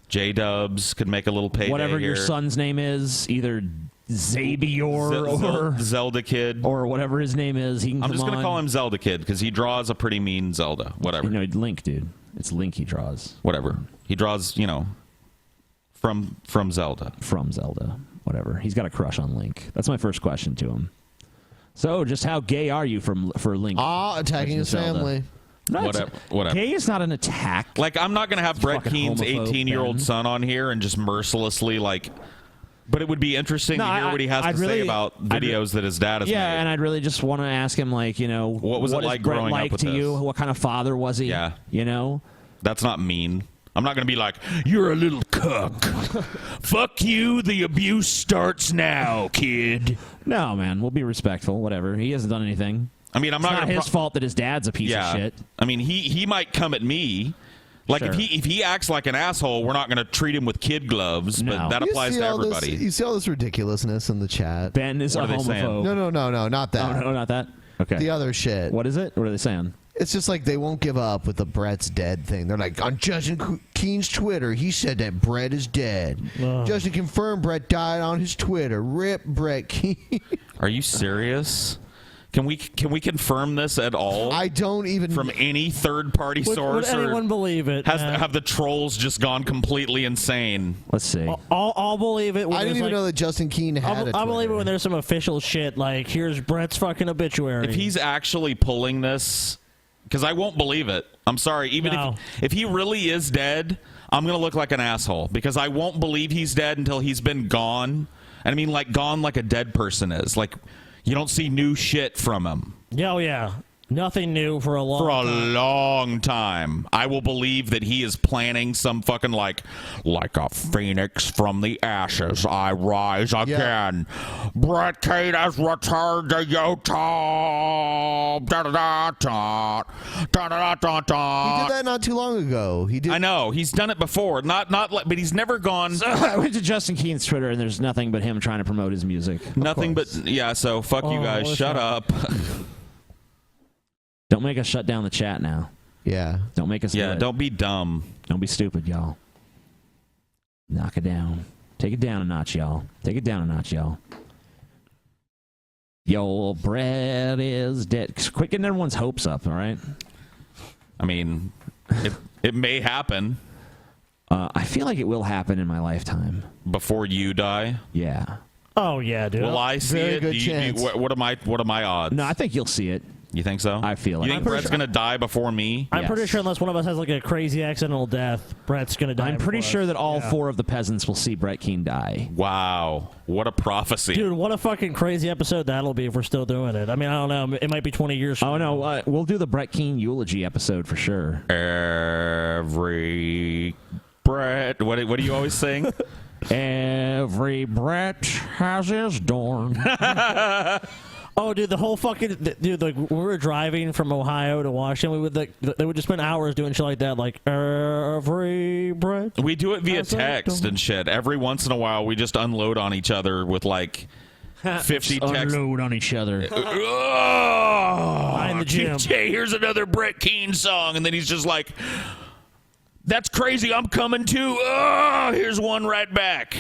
J-Dubs could make a little payday whatever your here. son's name is, either Xavier or Zelda Kid or whatever his name is. He can I'm come just going to on. call him Zelda Kid because he draws a pretty mean Zelda. Whatever. You know, Link, dude. It's Link he draws. Whatever. He draws, from Zelda. From Zelda. Whatever. He's got a crush on Link. That's my first question to him. So, just how gay are you for Link? Attacking his Zelda? family. No, Whatever. Gay is not an attack. Like, I'm not going to have Brett Fucking Keen's homophobe, 18-year-old Ben. son on here and just mercilessly, but it would be interesting to hear what he has to say about videos that his dad has Yeah, made. and I'd really just want to ask him, what was it is like Brett growing up like with to you? this? What kind of father was he? Yeah. That's not mean. I'm not going to be like, you're a little cuck. Fuck you, the abuse starts now, kid. No, man, we'll be respectful. Whatever. He hasn't done anything. I mean, I'm not It's gonna his fault that his dad's a piece of shit. I mean, he might come at me. Like, Sure. if he acts like an asshole, we're not going to treat him with kid gloves, but that You applies see to all this- everybody. you see all this ridiculousness in the chat. Ben is What a are they saying? homophobe. No, not that. Oh, no, not that? Okay. The other shit. What is it? What are they saying? It's just like they won't give up with the Brett's dead thing. They're like, on Justin Keen's Twitter, he said that Brett is dead. Justin confirmed Brett died on his Twitter. Rip Brett Keen. Are you serious? Can we confirm this at all? I don't even from any third party source. Would anyone believe it? Have the trolls just gone completely insane? Let's see. I'll believe it. When I didn't there's, even know that Justin Keen had I'll a believe it when there's some official shit like here's Brett's fucking obituary. If he's actually pulling this, because I won't believe it. I'm sorry. Even if he really is dead, I'm gonna look like an asshole because I won't believe he's dead until he's been gone. And I mean, like gone like a dead person is. Like you don't see new shit from him. Yeah. Nothing new for a long time. I will believe that he is planning some fucking like a phoenix from the ashes, I rise again. Brett Kane has returned to YouTube. Da da da da da da da da. He did that not too long ago. He did. I know he's done it before. But he's never gone. So I went to Justin Keen's Twitter, and there's nothing but him trying to promote his music. Nothing but So fuck you guys. Shut up. Don't make us shut down the chat now. Yeah. Don't make us. Yeah. do it. Don't be dumb. Don't be stupid, y'all. Knock it down. Take it down a notch, y'all. Take it down a notch, y'all. Yo, Brett is dead. Quit getting everyone's hopes up, all right? I mean, it may happen. I feel like it will happen in my lifetime. Before you die? Yeah. Oh yeah, dude. Will I see Very it? good Do you- chance. what are my odds? No, I think you'll see it. You think so? I feel You it. think Brett's gonna die before me? I'm pretty sure unless one of us has like a crazy accidental death, Brett's gonna die. I'm pretty before sure us. that all Yeah. 4 of the peasants will see Brett Keen die. Wow, what a prophecy! Dude, what a fucking crazy episode that'll be if we're still doing it. I mean, I don't know. It might be 20 years. Oh no, we'll do the Brett Keen eulogy episode for sure. Every Brett, what do you always sing? Every Brett has his dorm. Oh, dude, the whole fucking dude. Like when we were driving from Ohio to Washington, they would just spend hours doing shit like that. Like every Brett. We do it via has a text and shit. Every once in a while, we just unload on each other with like 50 texts. Unload on each other. Oh, in the gym. TJ, here's another Brett Keen song, and then he's just like, "That's crazy. I'm coming too." Oh, here's one right back.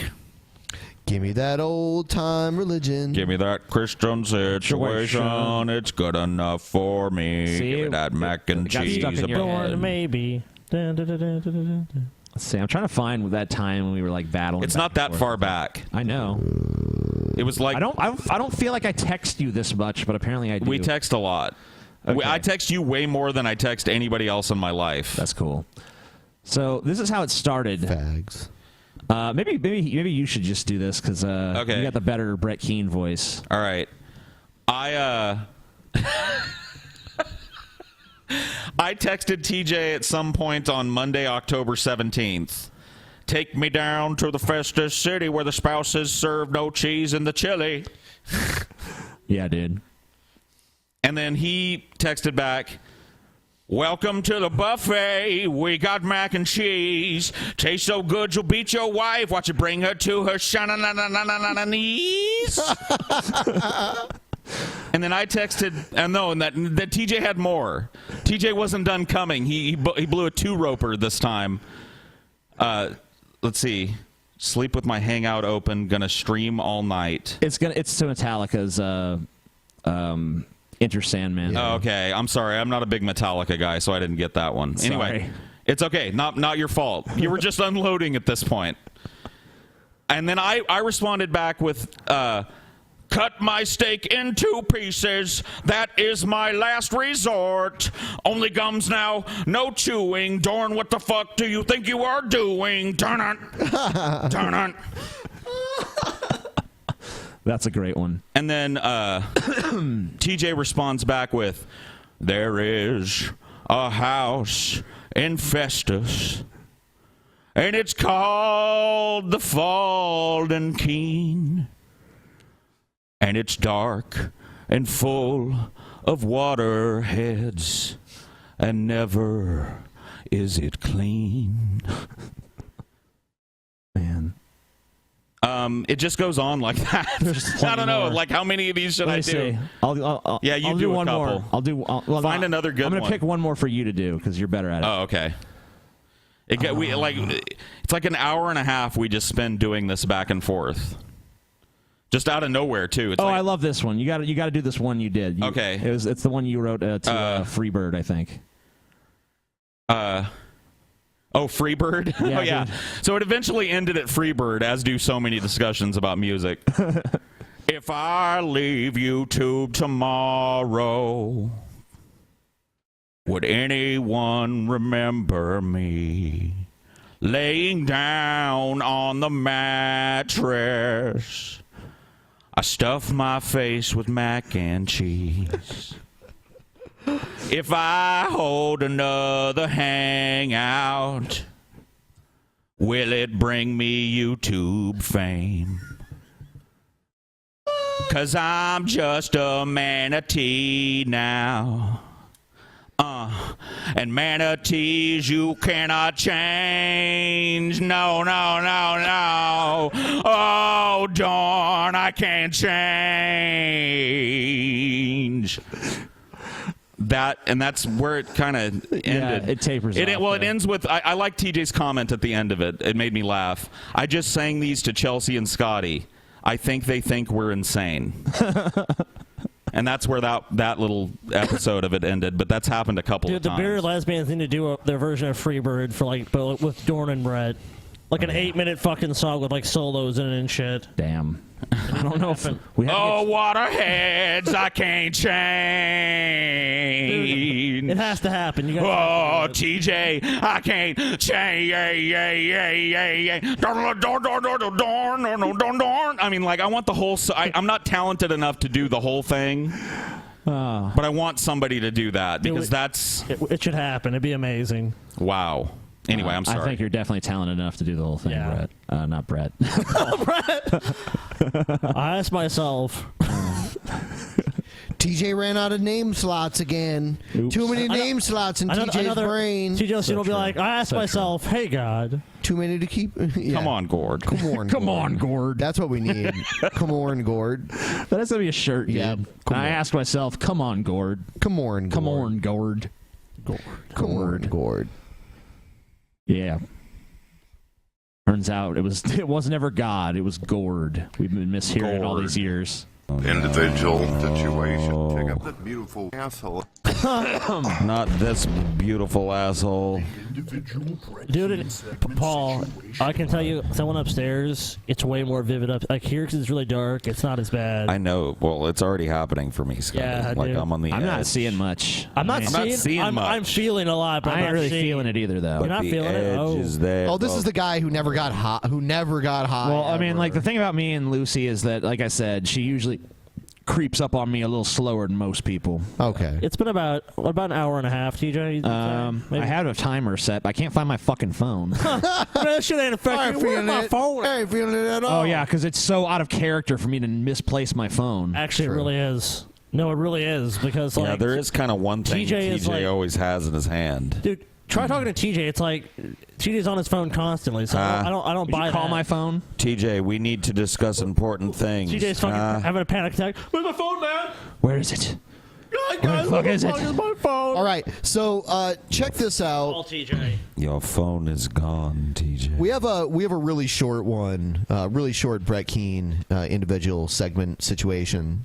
Give me that old time religion. Give me that Christian situation. It's good enough for me. See, Give me that mac and got cheese. stuck in your Born head. maybe. Dun, dun, dun, dun, dun, dun, dun. Let's see. I'm trying to find that time when we were like battling. It's back not and that forth. far back. I know. It was like I don't feel like I text you this much, but apparently I do. we text a lot. Okay. I text you way more than I text anybody else in my life. That's cool. So this is how it started. Fags. Maybe you should just do this because you got the better Brett Keen voice. All right. I texted TJ at some point on Monday, October 17th. Take me down to the festive city where the spouses serve no cheese in the chili. Yeah, dude. And then he texted back, "Welcome to the buffet. We got mac and cheese. Tastes so good you'll beat your wife. Watch it bring her to her knees." And then I texted, and that TJ had more. TJ wasn't done coming. He blew a 2-roper this time. let's see. Sleep with my Hangout open. Gonna stream all night. It's to Metallica's Enter Sandman. Oh, okay. I'm sorry. I'm not a big Metallica guy, so I didn't get that one. Sorry. Anyway, it's okay. Not your fault. You were just unloading at this point. And then I responded back with, cut my steak in 2 pieces. That is my last resort. Only gums now, no chewing. Dorn, what the fuck do you think you are doing? Darn it. Darn it. That's a great one. And then TJ responds back with, there is a house in Festus, and it's called the Falden Keen, and it's dark and full of water heads, and never is it clean. Man. It just goes on like that. I don't know. more. Like, how many of these should Let I me do? see. I'll Yeah, you I'll do a one couple. more. I'll Find another good I'm gonna one. pick one more for you to do because you're better at it. Oh, okay. It's like an hour and a half we just spend doing this back and forth, just out of nowhere too. It's I love this one. You got to do this one you did. Okay. It's the one you wrote to Freebird, I think. Freebird? Yeah, Oh, yeah. dude. So it eventually ended at Freebird, as do so many discussions about music. If I leave YouTube tomorrow, would anyone remember me laying down on the mattress? I stuff my face with mac and cheese. If I hold another hangout, will it bring me YouTube fame? 'Cause I'm just a manatee now. And manatees you cannot change. No, no, no, no. Oh, darn, I can't change. That's where it kind of ended. Yeah, it tapers off, It ends with, I like TJ's comment at the end of it. It made me laugh. I just sang these to Chelsea and Scotty. I think they think we're insane. And that's where that little episode of it ended, but that's happened a couple of Dude, the times. Bearded Lesbians need to do their version of Freebird for but with Dorn and Brett. Like an 8-minute fucking song with like solos in it and shit. Damn. I don't know if we have waterheads, I can't change. Dude, it has to happen. You gotta TJ, I can't change. I mean, like, I want the whole. I'm not talented enough to do the whole thing, but I want somebody to do that because it should happen. It'd be amazing. Wow. Anyway, I'm sorry. I think you're definitely talented enough to do the whole thing, Brett. Not Brett. I asked myself. TJ ran out of name slots again. Oops. Too many name slots in TJ's brain. TJ will be like, I asked myself, hey, God. Too many to keep. Yeah. Come on, Gord. Come on, Come on, Gord. That's what we need. Come on, Gord. That's gonna be a shirt. Yeah. I asked myself, come on, Gord. Come on, Gord. Come on, Gord. Come on, Gord. Yeah. Turns out it was never God. It was Gord. We've been mishearing all these years. Individual situation. Check out that beautiful asshole. Not this beautiful asshole. Dude, Paul, I can tell you, someone upstairs, it's way more vivid up. Like here, 'cause it's really dark. It's not as bad. I know. Well, it's already happening for me, Scott. Yeah, like dude. I'm on the I'm edge. not seeing much. I'm not seeing much. I'm feeling a lot, but I I'm ain't not really seeing- feeling it either, though. You're not the feeling it? edge is there. Oh, this is the guy who never got hot. Who never got hot. Well, I mean, like the thing about me and Lucy is that, like I said, she usually creeps up on me a little slower than most people. Okay. It's been about an hour and a half, TJ. I had a timer set, but I can't find my fucking phone. That shit ain't affecting me. Where's my phone? I ain't feeling it at all. Oh yeah, because it's so out of character for me to misplace my phone. Actually, it really is. No, it really is because Yeah, like there is kind of one thing TJ is like- always has in his hand. dude, try talking to TJ. It's like TJ's on his phone constantly, so I don't Did buy you call that. my phone? TJ, we need to discuss important things. TJ's fucking having a panic attack. Where's my phone, man? Where is it? Guys, fuck is it? my phone. All right, so check this out. TJ. Your phone is gone, TJ. We have a really short one, really short Brett Keane individual segment situation.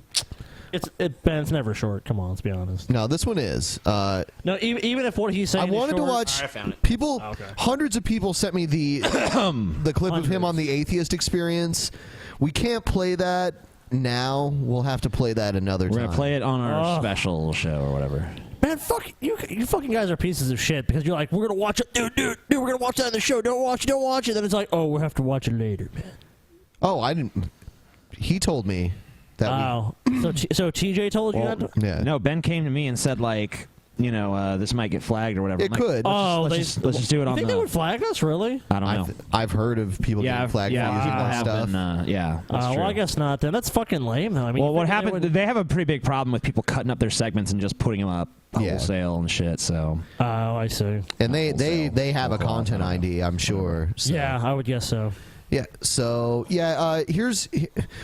Ben's never short. Come on, let's be honest. No, this one is. No, even if what he's saying. I wanted is to short, watch. I found it. People, Oh, okay. hundreds of people sent me the the clip of him on the Atheist Experience. We can't play that now. We'll have to play that another We're time. gonna play it on our Oh. special show or whatever. Man, fuck you! You fucking guys are pieces of shit because you're like, we're gonna watch it, dude. We're gonna watch that in the show. Don't watch it. Then it's like, oh, we'll have to watch it later, man. Oh, I didn't. He told me that. Wow. So TJ told you that? Yeah. No, Ben came to me and said like, this might get flagged or whatever. It I'm like, could. Let's just do it You on think the. they would flag us, really? I don't know. I've heard of people getting flagged for using people that have stuff. been. Yeah, that's Well, true. I guess not. Then that's fucking lame, though. I mean, Well, you what think happened? They have a pretty big problem with people cutting up their segments and just putting them up wholesale and shit. So. Oh, I see. And they have a content ID, I'm sure. So. Yeah, I would guess so. Yeah. So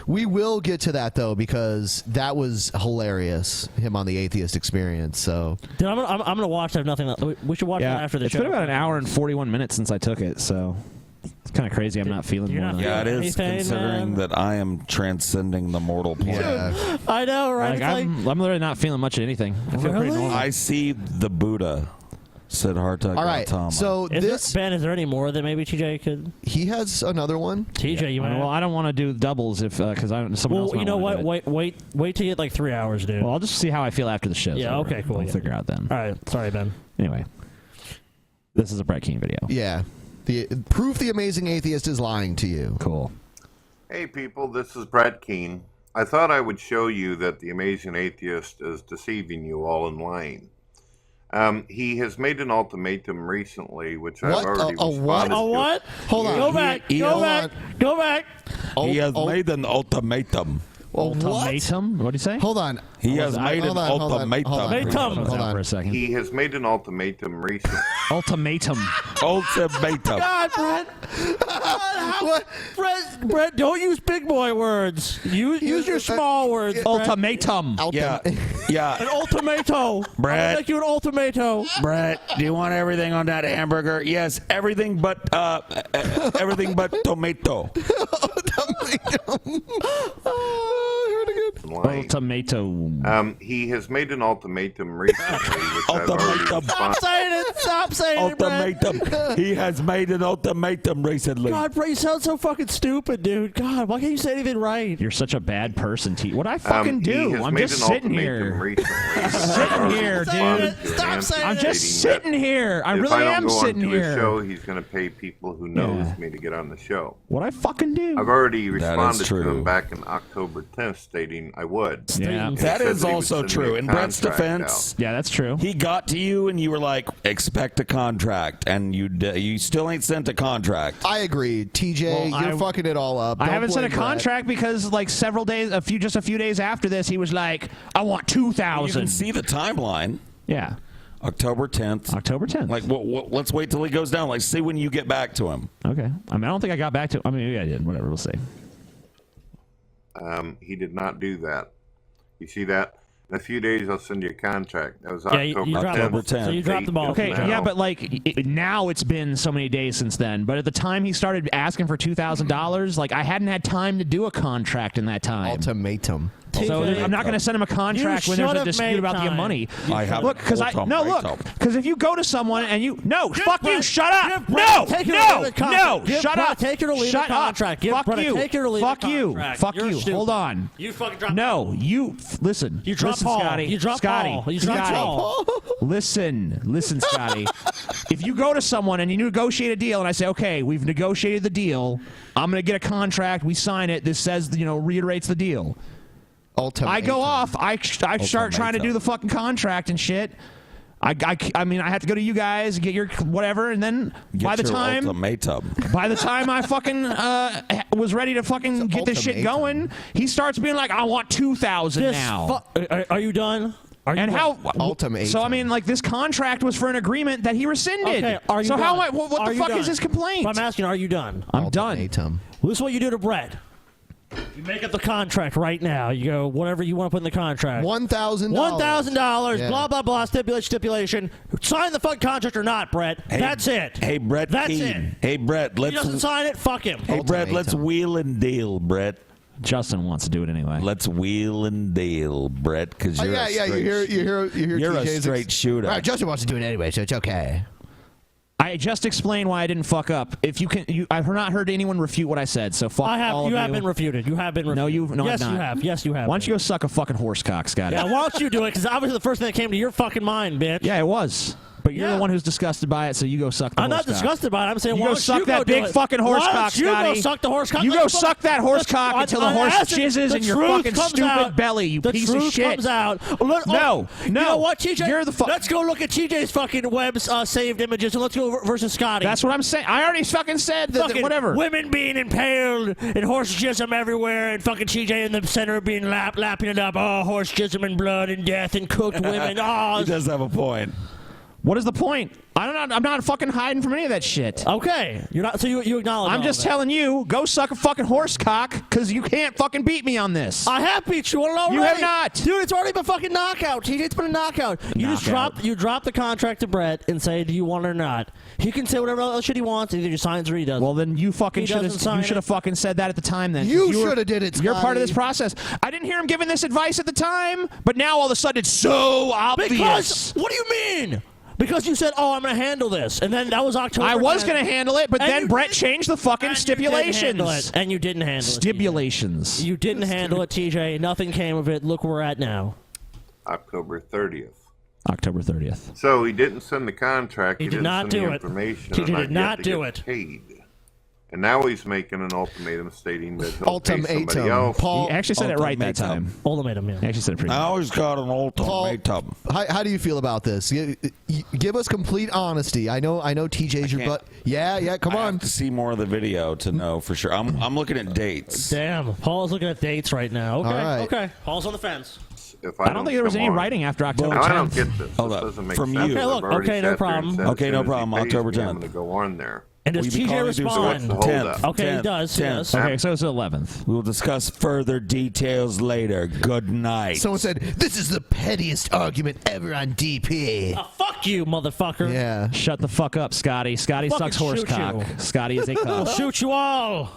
we will get to that though because that was hilarious. Him on the Atheist Experience. So. Dude, I'm gonna watch that. Nothing. We should watch that after the It's show. been about an hour and 41 minutes since I took it, so it's kind of crazy. I'm not feeling more. Than Yeah, it is, anything, considering man. that I am transcending the mortal plane. I know, right? Like, I'm literally not feeling much of anything. I feel pretty normal. I see the Buddha, said Hartog All right. Gautama. So Ben, is there any more that maybe TJ could? He has another one. TJ, you might. Well, I don't want to do doubles if because someone else. Well, you might know wanna what? do it. Wait till you get like 3 hours, dude. Well, I'll just see how I feel after the show. Yeah, okay, cool, We'll yeah. figure out then. All right. Sorry, Ben. Anyway, this is a Brett Keane video. Yeah. The proof the amazing atheist is lying to you. Cool. Hey people, this is Brett Keane. I thought I would show you that the amazing atheist is deceiving you all and lying. He has made an ultimatum recently, which I've already responded to. A what? Hold on. Go back. Go back. He has made an ultimatum. Ultimatum? What do you say? Hold on. He has made an ultimatum. Hold on for a second. He has made an ultimatum recently. Ultimatum. Ultimatum. God, Brett. What? Brett, don't use big boy words. Use your small words. Brett. Ultimatum. Yeah. An ultimato. Brett. I'll make you an ultimato. Brett, do you want everything on that hamburger? Yes, everything but tomato. Ultimatum. He has made an ultimatum recently, which I've already Stop responded. saying it. Stop saying it, Brett. Ultimatum. He has made an ultimatum recently. God, Brett, you sound so fucking stupid, dude. God, why can't you say anything right? You're such a bad person, T. What I fucking He do? has I'm made just an sitting ultimatum here. recently. Sitting here, dude. Stop saying I'm it. just sitting here. I If really I don't am go sitting onto his here. show, he's going to pay people who knows Yeah. me to get on the show. What I fucking do? I've already That is responded to true. him back in October 10th, stating I would. Yeah. And he That said is he would also send me true. a In Brett's contract defense, Yeah, that's true. he got to you and you were like, expect a contract, and you still ain't sent a contract. I agree. TJ, Well, you're fucking it all up. I Don't haven't sent a blame Brett. contract because like several days, a few days after this, he was like, "I want You can 2,000." see the timeline. Yeah, October 10th. October 10th. Like, let's wait till he goes down. Like, see when you get back to him. Okay. I mean, I don't think I got back to. I mean, maybe I did. Whatever. We'll see. He did not do that. You see that? In a few days, I'll send you a contract. That was Yeah, you October dropped 10th. the ball. So you dropped the ball. Okay, Now. yeah, but like now it's been so many days since then. But at the time he started asking for $2,000, like I hadn't had time to do a contract in that time. Ultimatum. So I'm not going to send him a contract You when there's should a have dispute made about the time. money. I have Look, because if you go to someone and you fuck you, shut up, Take your leave the contract. Give shut Brett- up, take your leave shut the contract. up, Give fuck Brett a you, take your leave fuck the you, contract. fuck You're you. stupid. Hold on. You fucking dropped No, you listen. You dropped listen, Paul. Scotty. You dropped Scotty. Paul. You dropped Scotty. Paul. Listen, Scotty. If you go to someone and you negotiate a deal, and I say, okay, we've negotiated the deal. I'm going to get a contract. We sign it. This says, reiterates the deal. I go off. I start trying to do the fucking contract and shit. I mean, I have to go to you guys and get your whatever, and then by the time I fucking was ready to fucking get this shit going, he starts being like, "I want 2,000 now." Are you done? Ultimatum. So I mean, like this contract was for an agreement that he rescinded. Okay, are you so done? how am I? What Are the you fuck done? is his complaint? I'm asking, are you done? I'm done. Ultimatum. Well, this is what you do to Brett. You make up the contract right now. You go whatever you want to put in the contract. $1,000. $1,000. Yeah. Blah blah blah. Stipulation. Sign the fucking contract or not, Brett. That's it. Hey, Brett. That's Keane. it. Hey, Brett. If he doesn't sign it, fuck him. Hey, Brett. Let's wheel and deal, Brett. Justin wants to do it anyway. Let's wheel and deal, Brett, because you're a straight you hear you're a TJ's straight shooter. All right, Justin wants to do it anyway, so it's okay. I just explained why I didn't fuck up. If you can, I've not heard anyone refute what I said. So fuck I have. all You of have been refuted. You have been refuted. No, you've no. Yes, I've not. you have. Yes, you have. Why don't you go suck a fucking horse cock, Scotty? Yeah, why don't you do it? Because obviously the first thing that came to your fucking mind, bitch. Yeah, it was. But you're the one who's disgusted by it, so you go suck the I'm horse not disgusted by it. I'm saying you why go don't suck you that go do big it? fucking horse Why cock, don't you Scotty. go suck the horse cock? You go Let's suck that horse cock on- until the on horse acid, jizzes the in your truth fucking comes stupid out. belly, you the piece of truth shit. comes out. No, You no. know what, TJ? You're the Let's go look at TJ's fucking web's saved images and let's go versus Scotty. That's what I'm saying. I already fucking said that. Fucking Whatever. Women being impaled and horse jism everywhere and fucking TJ in the center being lapping it up. Oh, horse jism and blood and death and cooked women. Oh, He does have a point. What is the point? I'm not fucking hiding from any of that shit. Okay, you're not. So you acknowledge. I'm just telling you, go suck a fucking horse cock, because you can't fucking beat me on this. I have beat you already. You have not, dude. It's already been fucking knockout. TJ, it's been a knockout. You just drop the contract to Brett and say, do you want it or not? He can say whatever else shit he wants. Either he signs or he doesn't. Well, then you fucking should have fucking said that at the time. Then You should have did it. You're part of this Scotty. process. I didn't hear him giving this advice at the time, but now all of a sudden it's so obvious. Because what do you mean? Because you said, "Oh, I'm going to handle this," and then that was October. I was going to handle it, but And then you Brett changed the fucking stipulations. And you didn't handle it. Stipulations. You didn't handle it, TJ. Nothing came of it. Look where we're at now. October 30th. October 30th. So he didn't send the contract. He did didn't not send do the it. information. He and did I've not yet to do get it. Paid. And now he's making an ultimatum stating that he'll pay somebody Ultimatum. else. Paul, He actually said it right that time. Ultimatum, yeah. He actually said it pretty I always got an ultimatum. How do you feel about this? Give us complete honesty. I know TJ's your butt. Yeah, come I on. have to see more of the video to know for sure. I'm looking at dates. Damn, Paul's looking at dates right now. Okay, All right. okay. Paul's on the fence. If I don't think there was come any on. writing after October No, 10th. I don't get this. Hold This up. doesn't make From sense. you. Okay, look, I've already okay, no sat there and problem. said, Okay, as no soon as he problem. pays October me, I'm 10th. going to go on there. And does Will you be TJ calling me through respond? the hold up? Okay, he does. He does. Okay, so it's the 11th. We will discuss further details later. Good night. Someone said, "This is the pettiest argument ever on DP." Fuck you, motherfucker. Yeah. Shut the fuck up, Scotty. Scotty Fucking sucks horse shoot cock. you. Scotty is a I'll cuck. shoot you all.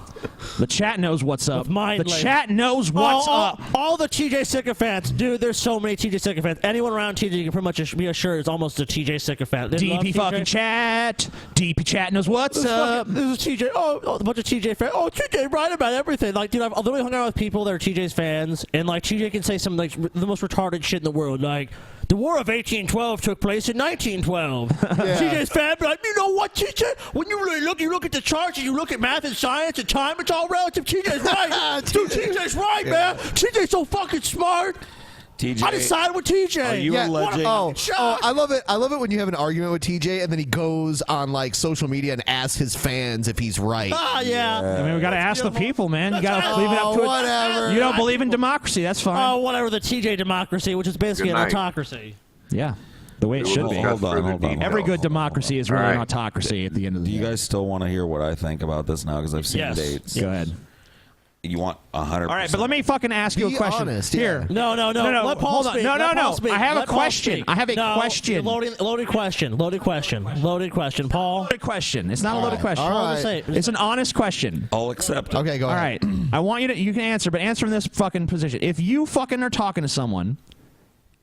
The chat knows what's up. The Mindless. chat knows what's up. All the TJ sycophants. Dude, there's so many TJ sycophants. Anyone around TJ, you can pretty much be assured is almost a TJ sycophant. They love DP TJ. fucking chat. DP chat knows what's up. This is TJ. Oh, a bunch of TJ fans. Oh, TJ right about everything. Like, dude, I've literally hung out with people that are TJ's fans, and like TJ can say some like the most retarded shit in the world. Like, the War of 1812 took place in 1912. TJ's fan, but like, you know what, TJ? When you really look, you look at the charts and you look at math and science and time. It's all relative. TJ's right. Dude, TJ's right, man. TJ's so fucking smart. TJ, I decided with TJ. Are you alleging? I love it. I love it when you have an argument with TJ and then he goes on like social media and asks his fans if he's right. Ah, yeah. I mean, we got to ask the people, man. You got to leave it up to it. whatever. You don't believe in democracy. That's fine. Oh, whatever, the TJ democracy, which is basically Good an night. autocracy. Yeah. The way it should be. Hold on. Every good democracy is really All an right. autocracy at the end of the Do day. you guys still want to hear what I think about this now? Because I've seen Yes. dates. Go ahead. You want 100%. All right, but let me fucking ask you a Be question. honest, Here. yeah. No. Let Paul hold on. speak. No. Let Paul speak. I have Let a Paul question. speak. I have a No, question. Loaded question. Loaded question. Paul. Loaded question. It's not a loaded question. All Paul, just right. say it. It's an honest question. I'll accept it. Okay, go All ahead. right. I want you to. You can answer, but answer from this fucking position. If you fucking are talking to someone,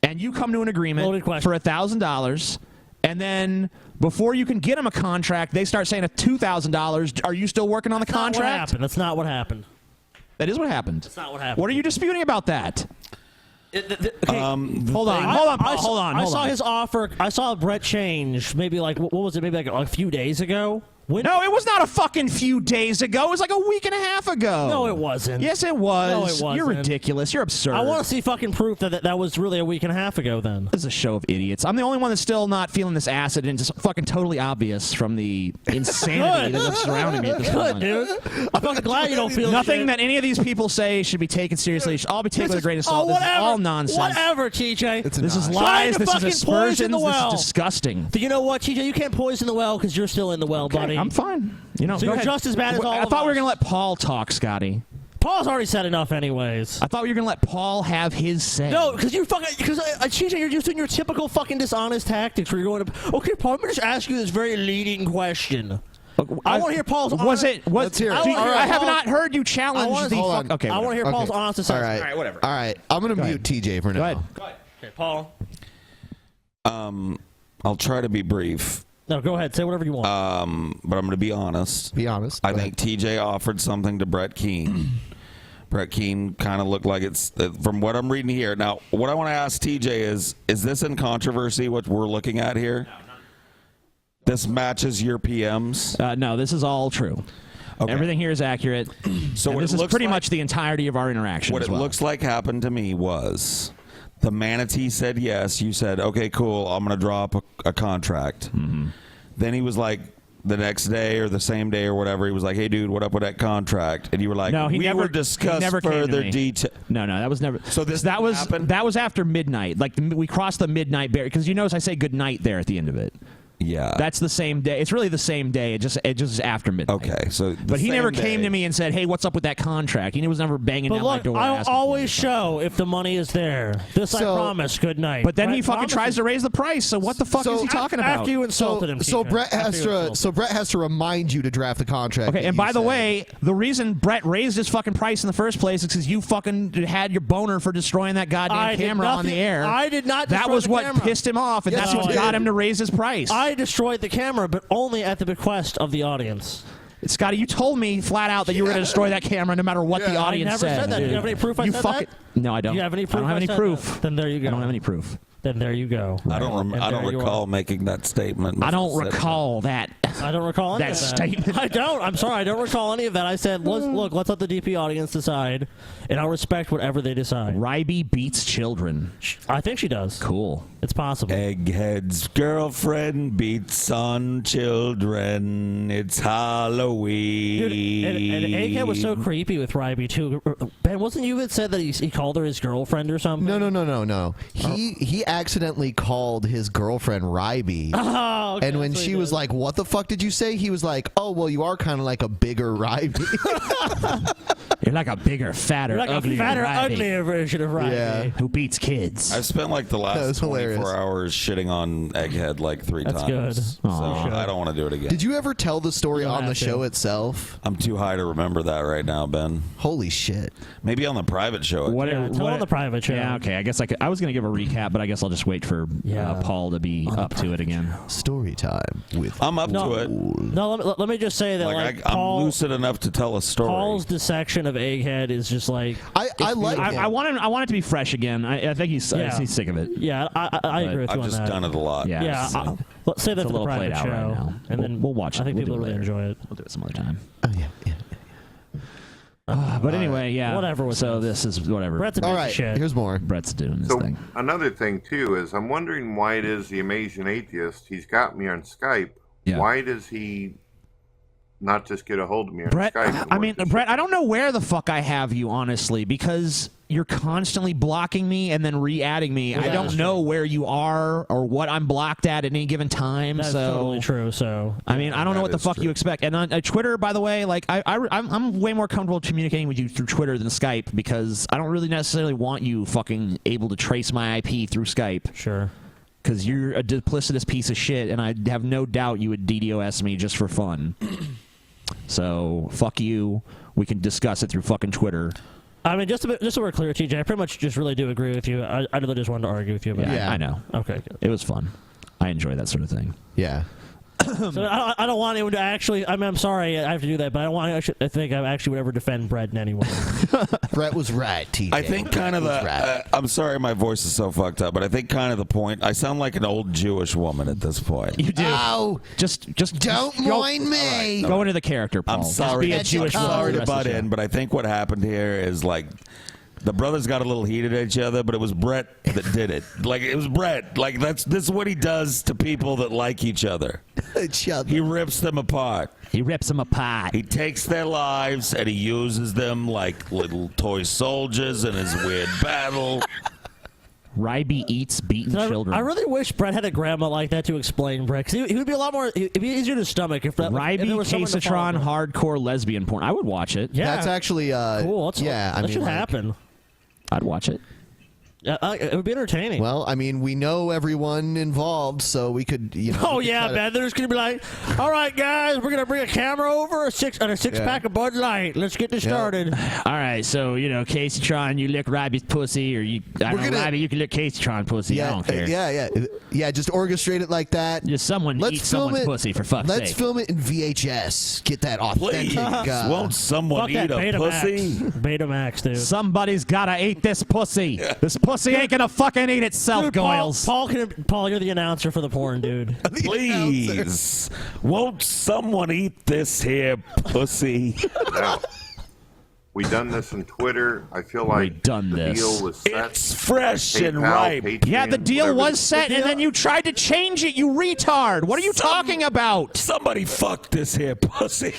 and you come to an agreement Loaded question. for $1,000, and then before you can get them a contract, they start saying a $2,000. Are you still working on the That's not what contract? happened. That's not what happened. That is what happened. That's not what happened. What are you disputing about that? Okay. Hold on. I saw his offer. I saw Brett change. Maybe like what was it? Maybe like a few days ago. No, it was not a fucking few days ago. It was like a week and a half ago. No, it wasn't. Yes, it was. No, it wasn't. You're ridiculous. You're absurd. I want to see fucking proof that was really a week and a half ago. Then This is a show of idiots. I'm the only one that's still not feeling this acid, and just fucking totally obvious from the insanity that's surrounding me at this Good, moment. dude. I'm fucking glad you don't feel Nothing shit. that any of these people say should be taken seriously. It should all be taken with a grain of salt. This is whatever. all nonsense. Whatever, TJ. This is Trying lies. to This is fucking poison aspersions. the This well. is disgusting. But you know what, TJ? You can't poison the well because you're still in the well, buddy. I'm fine. You know, So go you're ahead. just as bad as all I of thought we were us. going to let Paul talk, Scotty. Paul's already said enough, anyways. I thought you were gonna let Paul have his say. No, because you're just doing your typical fucking dishonest tactics where you're going to. Okay, Paul, let me just ask you this very leading question. I want to hear Paul's. Let's hear it. I have not heard you challenge the. Okay, I want to hear Paul's honest assessment. All right, whatever. All right, I'm gonna mute TJ for now. Go ahead. Okay, Paul. I'll try to be brief. No, go ahead. Say whatever you want. But I'm going to be honest. Be honest. I think TJ offered something to Brett Keane. Brett Keane kind of looked like it's from what I'm reading here. Now, what I want to ask TJ is this in controversy? What we're looking at here? This matches your PMs? No, this is all true. Okay. Everything here is accurate. So this is pretty much the entirety of our interaction. What as it well. looks like happened to me was the manatee said yes. You said, okay, cool. I'm going to draw up a contract. Mm-hmm. Then he was like, the next day or the same day or whatever, he was like, hey, dude, what up with that contract? And you were like, no, he we never, were discussed never further came to me. detail. No, that was never. So that was after midnight. Like we crossed the midnight barrier because you notice I say good night there at the end of it. Yeah, that's the same day. It's really the same day. It just is after midnight. Okay, so but he never came to me and said, "Hey, what's up with that contract?" He was never banging But down look, my door. I'll asking always show if the money is there. This I promise. Good night. But then Brett he fucking tries to raise the price. So what the fuck is he talking about? After you insulted him. So TJ. Brett has to remind you to draft the contract. Okay, and by the way, the reason Brett raised his fucking price in the first place is because you fucking had your boner for destroying that goddamn camera on the air. I did not. That destroy was the what camera. pissed him off, and that's what got him to raise his price. I destroyed the camera, but only at the bequest of the audience. Scotty, you told me flat out that you were going to destroy that camera no matter what the audience I never said that. Do you have any proof I said that? No, I don't. Do you have any proof? I don't have any said proof. that? Then there you go. I don't have any proof. Then there you go. I don't recall making that statement. I don't recall that. I don't recall any that of that. statement. I don't. I'm sorry. I don't recall any of that. I said, look, let's let the DP audience decide, and I'll respect whatever they decide. Ryby beats children. I think she does. Cool. It's possible. Egghead's girlfriend beats on children. It's Halloween. Dude, and Egghead was so creepy with Ryby too. Ben, wasn't you that said that he called her his girlfriend or something? No. He accidentally called his girlfriend Ryby. Oh, okay, and when she was like, "What the fuck did you say?" He was like, "Oh, well, you are kind of like a bigger Ryby." You're like a bigger, fatter, You're like uglier, a fatter, Ryby. uglier version of Ryby. Yeah. Who beats kids. I've spent like the That last was 24 hilarious. hours shitting on Egghead like 3 That's times. good. So I don't want to do it again. Did you ever tell the story don't on the have to. show itself? I'm too high to remember that right now, Ben. Holy shit! Maybe on the private show. Tell on the private show. Yeah, okay. I guess I was going to give a recap, but I guess I'll just wait for Paul to be up to it again. Story time with. I'm up to it. No, let me just say that Like, Paul, I'm lucid enough to tell a story. Paul's dissection of Egghead is just like I like it. I want it to be fresh again. I think he's sick of it. Yeah, I agree with you I've on just that. done it a lot. Yeah. Yeah, let's say that It's a for the little private played out show, right now. and then We'll watch it. I think We'll people do it really later. enjoy it. We'll do it some other time. Oh yeah. But anyway, yeah. Whatever with So this. this is whatever. Brett's a All piece of right. shit. Here's more. Brett's doing his So thing. another thing too is I'm wondering why it is the Amazing Atheist. He's got me on Skype. Yeah. Why does he not just get a hold of me on Brett, Skype? I mean, Brett, I don't know where the fuck I have you, honestly, because you're constantly blocking me and then re-adding me. I don't know where you are or what I'm blocked at any given time. That's so totally true. So I mean, I don't know what the fuck you expect. And on Twitter, by the way, like I'm way more comfortable communicating with you through Twitter than Skype because I don't really necessarily want you fucking able to trace my IP through Skype. Sure. Because you're a duplicitous piece of shit, and I have no doubt you would DDoS me just for fun. So fuck you. We can discuss it through fucking Twitter. I mean, just so we're clear, TJ, I pretty much just really do agree with you. I really just wanted to argue with you about it. Yeah, I know. Okay, good. It was fun. I enjoy that sort of thing. Yeah. So I don't want anyone to actually. I mean, I'm sorry I have to do that, but I don't want. I think I actually would ever defend Brett in any way. Brett was right, TJ. I think kind of the. I'm sorry, my voice is so fucked up, but I think kind of the point. I sound like an old Jewish woman at this point. You do. Oh, just don't mind me. Go into the character, Paul. I'm sorry. Just be a Jewish woman sorry for to the rest of butt the show. in, but I think what happened here is like. The brothers got a little heated at each other, but it was Brett that did it. Like it was Brett. Like this is what he does to people that like each other. He rips them apart. He rips them apart. He takes their lives and he uses them like little toy soldiers in his weird battle. Ryby eats beaten children. I really wish Brett had a grandma like that to explain Brett. 'Cause he would be a lot more. It'd be easier to stomach if that. Ryby if there was someone to follow Casatron him. hardcore lesbian porn. I would watch it. Yeah. That's actually cool. yeah, that should happen. I'd watch it. It would be entertaining. Well, I mean, we know everyone involved, so we could, you know. Oh we could yeah, try to- man! They're just gonna be like, "All right, guys, we're gonna bring a camera over, a six pack of Bud Light. Let's get this started." All right, so Caseytron, you lick Ryby's pussy, or Ryby, you can lick Caseytron pussy. I don't care. Yeah. Just orchestrate it like that. Just someone eat someone's pussy for fuck's Let's sake. film it in VHS. Get that authentic. Please, won't someone eat a pussy? Betamax, dude. Somebody's gotta eat this pussy. This pussy ain't gonna fucking eat itself, Dude, Goyles. Paul, you're the announcer for the porn, dude. Please, won't someone eat this here pussy? Now, we done this on Twitter. I feel like done the this. deal was set. It's fresh and PayPal, ripe. Patreon, Yeah, the deal whatever. was set, and then you tried to change it, you retard. What are you talking about? Somebody fuck this here pussy.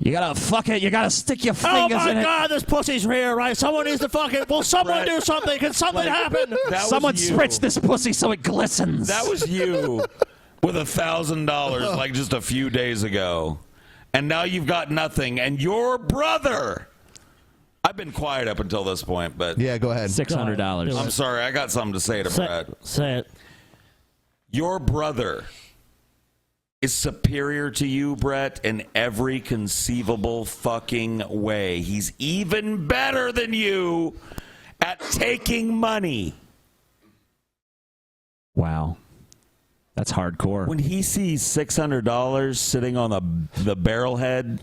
You gotta fuck it. You gotta stick your Oh fingers my in it. God, this pussy's here, right? Someone needs to fuck it. Will someone do something? Can something happen? Someone spritz this pussy so it glistens. That was you with $1,000 like just a few days ago. And now you've got nothing. And your brother. I've been quiet up until this point, but. Yeah, go ahead. $600. I'm sorry. I got something to say to Brett. Say it. Your brother is superior to you, Brett, in every conceivable fucking way. He's even better than you at taking money. Wow. That's hardcore. When he sees $600 sitting on the barrel head,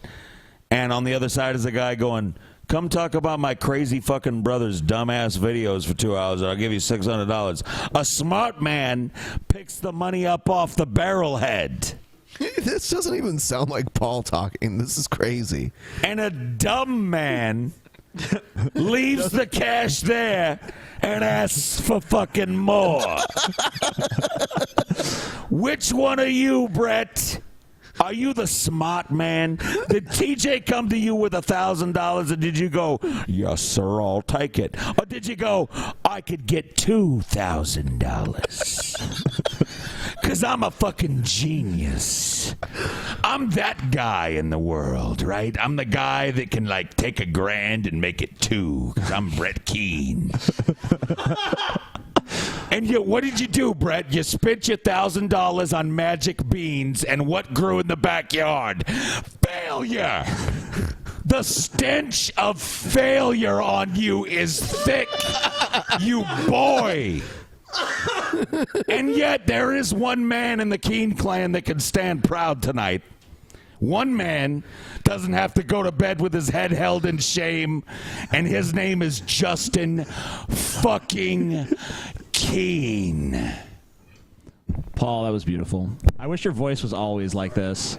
and on the other side is a guy going, come talk about my crazy fucking brother's dumbass videos for 2 hours and I'll give you $600. A smart man picks the money up off the barrel head. This doesn't even sound like Paul talking. This is crazy. And a dumb man leaves the cash there and asks for fucking more. Which one are you, Brett? Are you the smart man? Did TJ come to you with $1,000 and did you go, yes, sir, I'll take it? Or did you go, I could get $2,000? Because I'm a fucking genius. I'm that guy in the world, right? I'm the guy that can, like, take $1,000 and make it 2 because I'm Brett Keane. And what did you do, Brett? You spent your $1,000 on magic beans, and what grew in the backyard? Failure! The stench of failure on you is thick, you boy! And yet there is one man in the Keane clan that can stand proud tonight. One man doesn't have to go to bed with his head held in shame, and his name is Justin fucking Keane. Paul, that was beautiful. I wish your voice was always like this.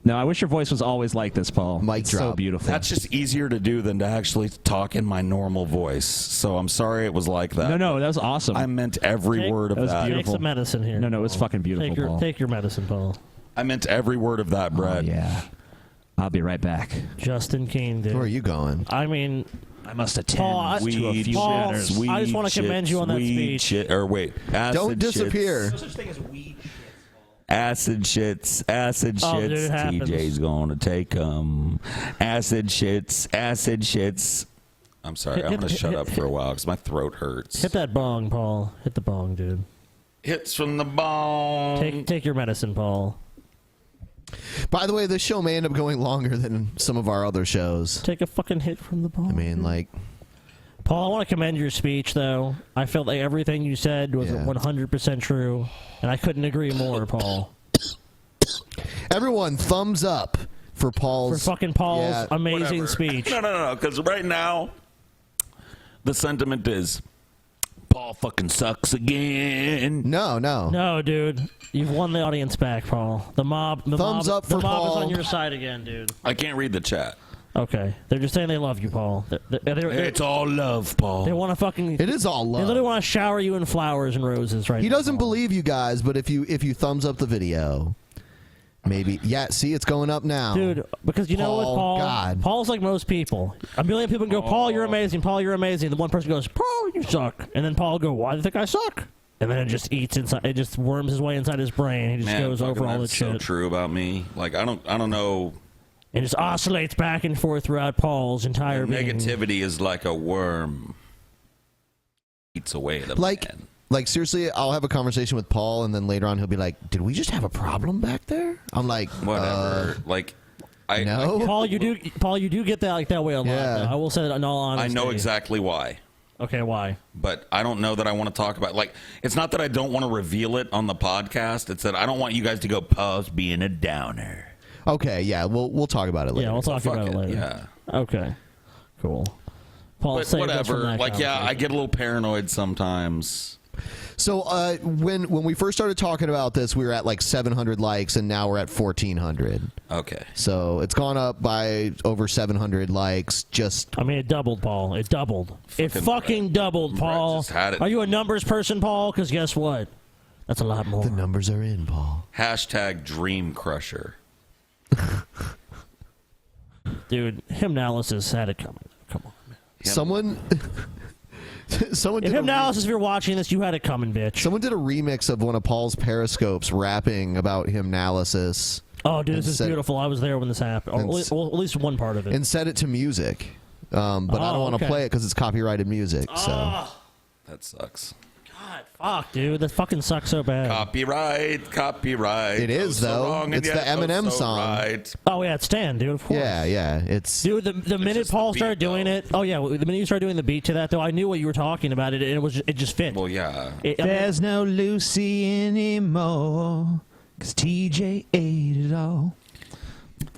No, I wish your voice was always like this, Paul. Mic It's drop. so beautiful. That's just easier to do than to actually talk in my normal voice. So I'm sorry it was like that. No, that was awesome. I meant every word of That was that. beautiful. Take some medicine here. No, it was fucking beautiful, Paul. Take your medicine, Paul. I meant every word of that, Brett. Yeah. I'll be right back. Justin Keane, dude. Where are you going? I mean, I must attend Paul, to a few Paul, matters. I just want to commend you on that speech. Wait, acid Don't disappear. Shits. Acid shits, acid Oh, dude, shits. it happens. TJ's going to take them. Acid shits, acid shits. I'm sorry, I'm going to shut up for a while because my throat hurts. Hit that bong, Paul. Hit the bong, dude. Hits from the bone. Take your medicine, Paul. By the way, this show may end up going longer than some of our other shows. Take a fucking hit from the bong. I mean, like, Paul, I want to commend your speech, though. I felt like everything you said was 100% true, and I couldn't agree more, Paul. everyone, thumbs up for Paul's. For fucking Paul's amazing Whatever. speech. No, because right now, the sentiment is, Paul fucking sucks again. No. No, dude. You've won the audience back, Paul. The mob. Thumbs up for the mob Paul. is on your side again, dude. I can't read the chat. Okay. They're just saying they love you, Paul. It's all love, Paul. They want to fucking. It is all They love. literally want to shower you in flowers and roses right He now. doesn't believe you guys, but if you thumbs up the video, Maybe. Yeah, see, it's going up now. Dude, because you know what, Paul? God. Paul's like most people. A million people can go, Paul, you're amazing. Paul, you're amazing. The one person goes, Paul, you suck. And then Paul will go, why do you think I suck? And then it just eats inside. It just worms his way inside his brain. He just Man, goes over all the that's so shit. true about me. Like I don't know. It just oscillates back and forth throughout Paul's entire being. Negativity is like a worm. Eats away the man. Like, seriously, I'll have a conversation with Paul, and then later on he'll be like, did we just have a problem back there? I'm like, whatever. Like, I no. Paul, you do get that like that way a lot. Yeah. Though. I will say that in all honesty. I know exactly why. Okay, why? But I don't know that I want to talk about. Like, it's not that I don't want to reveal it on the podcast. It's that I don't want you guys to go, Paul's being a downer. Okay, yeah, we'll talk about it later. Yeah, we'll talk about it later. Yeah. Okay. Cool. Paul, But save us from whatever. that Like, yeah, I get a little paranoid sometimes. So when we first started talking about this, we were at like 700 likes, and now we're at 1,400. Okay. So it's gone up by over 700 likes. I mean, it doubled, Paul. It doubled. It fucking doubled, Paul. just had it. Are you a numbers person, Paul? Because guess what? That's a lot more. The numbers are in, Paul. Hashtag Dream Crusher. Dude, Hymnalysis had it coming. Come on, man. Someone did Hymnalysis, if you're watching this, you had it coming, bitch. Someone did a remix of one of Paul's Periscopes rapping about Hymnalysis. Oh, dude, this is beautiful. I was there when this happened. Or at least one part of it. And set it to music. But I don't want to play it because it's copyrighted music. So that sucks. God, fuck, dude. That fucking sucks so bad. Copyright. It is, though. It's the Eminem song. Right. Oh, yeah, it's Stan, dude, of course. Yeah. It's Dude, the minute Paul started doing it, the minute you started doing the beat to that, though, I knew what you were talking about, and it just fit. Well, yeah. There's no Lucy anymore, 'cause TJ ate it all.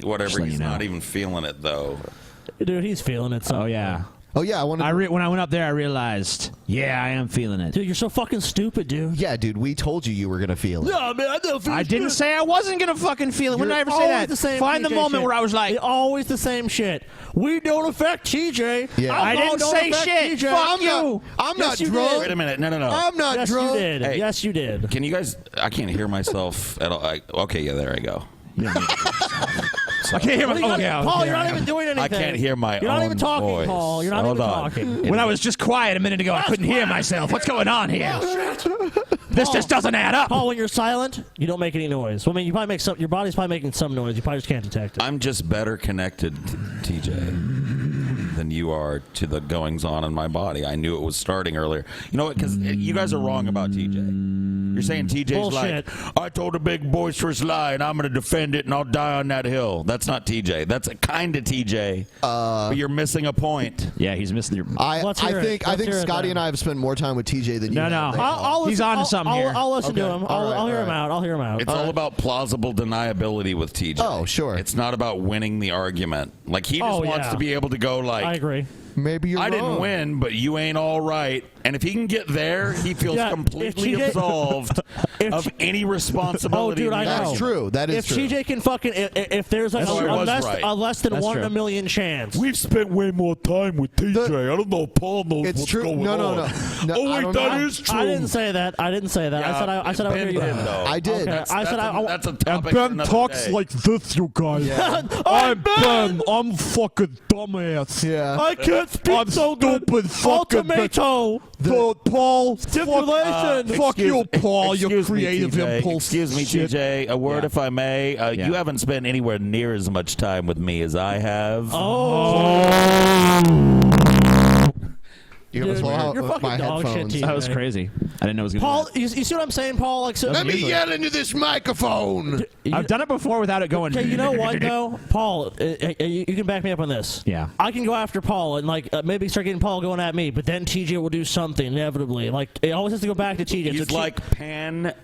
Whatever. He's not even feeling it, though. Dude, he's feeling it. Oh, yeah. Oh, yeah. When I went up there, I realized, I am feeling it. Dude, you're so fucking stupid, dude. Yeah, dude, we told you were going to feel it. No, man, I don't feel I didn't say I wasn't going to fucking feel it. When did I ever say that? Find the moment where I was like... Always the same shit. We don't affect TJ. Yeah. I didn't say shit. TJ. Fuck you. I'm not you drunk. did. Wait a minute. No. I'm not yes, drunk. You did. Hey. Yes, you did. Can you guys... I can't hear myself at all. Okay, yeah, there I go. I can't hear my... Paul, you're not even doing anything. I can't hear my You're not own even talking, voice. Paul. You're not Hold even on. talking. When I was just quiet a minute ago, I couldn't hear myself. What's going on here? This just doesn't add up. Paul, when you're silent, you don't make any noise. Well, I mean, you probably make some. Your body's probably making some noise. You probably just can't detect it. I'm just better connected, TJ, than you are to the goings on in my body. I knew it was starting earlier. You know what? Because you guys are wrong about TJ. You're saying TJ's Bullshit. like, I told a big boisterous lie and I'm going to defend it and I'll die on that hill. That's not TJ. That's a kind of TJ. But you're missing a point. Yeah, he's missing your... I think Scotty and I have spent more time with TJ than you. I'll He's on to something here. I'll listen to him. I'll hear him out. I'll hear him out. It's all about plausible deniability with TJ. Oh, sure. It's not about winning the argument. Like, he just wants to be able to go like... I agree. Maybe you're I didn't wrong. win, but you ain't all right. And if he can get there, he feels completely TJ absolved of any responsibility. Oh, dude, I know. That's true. That is if true. TJ can fucking, if there's like a less than 1 in a million chance. We've spent way more time with TJ. I don't know if Paul knows It's what's true. going No. on. Oh, wait, that is true. I didn't say that. I Yeah, said I would hear you Ben out. did, though. I did. Okay. That's a topic Ben for another talks day. like this, you guys. Yeah. I'm Ben. I'm fucking dumbass. Yeah. I can't speak I'm so good. stupid fucking Tomato. Paul. Stipulation. Fuck you, Paul. Your Excuse me, creative TJ. impulse. Excuse me, shit. TJ. A word, if I may. You haven't spent anywhere near as much time with me as I have. You're gonna Dude, blow out you're fucking my dog shit, headphones. TJ. That was crazy. I didn't know it was going to Paul, you see what I'm saying, Paul? Like, so Let me yell into this microphone. I've done it before without it going... Okay, you know what though, Paul? You can back me up on this. Yeah. I can go after Paul and like maybe start getting Paul going at me, but then TJ will do something inevitably. Like it always has to go back to TJ. He's So like Pan,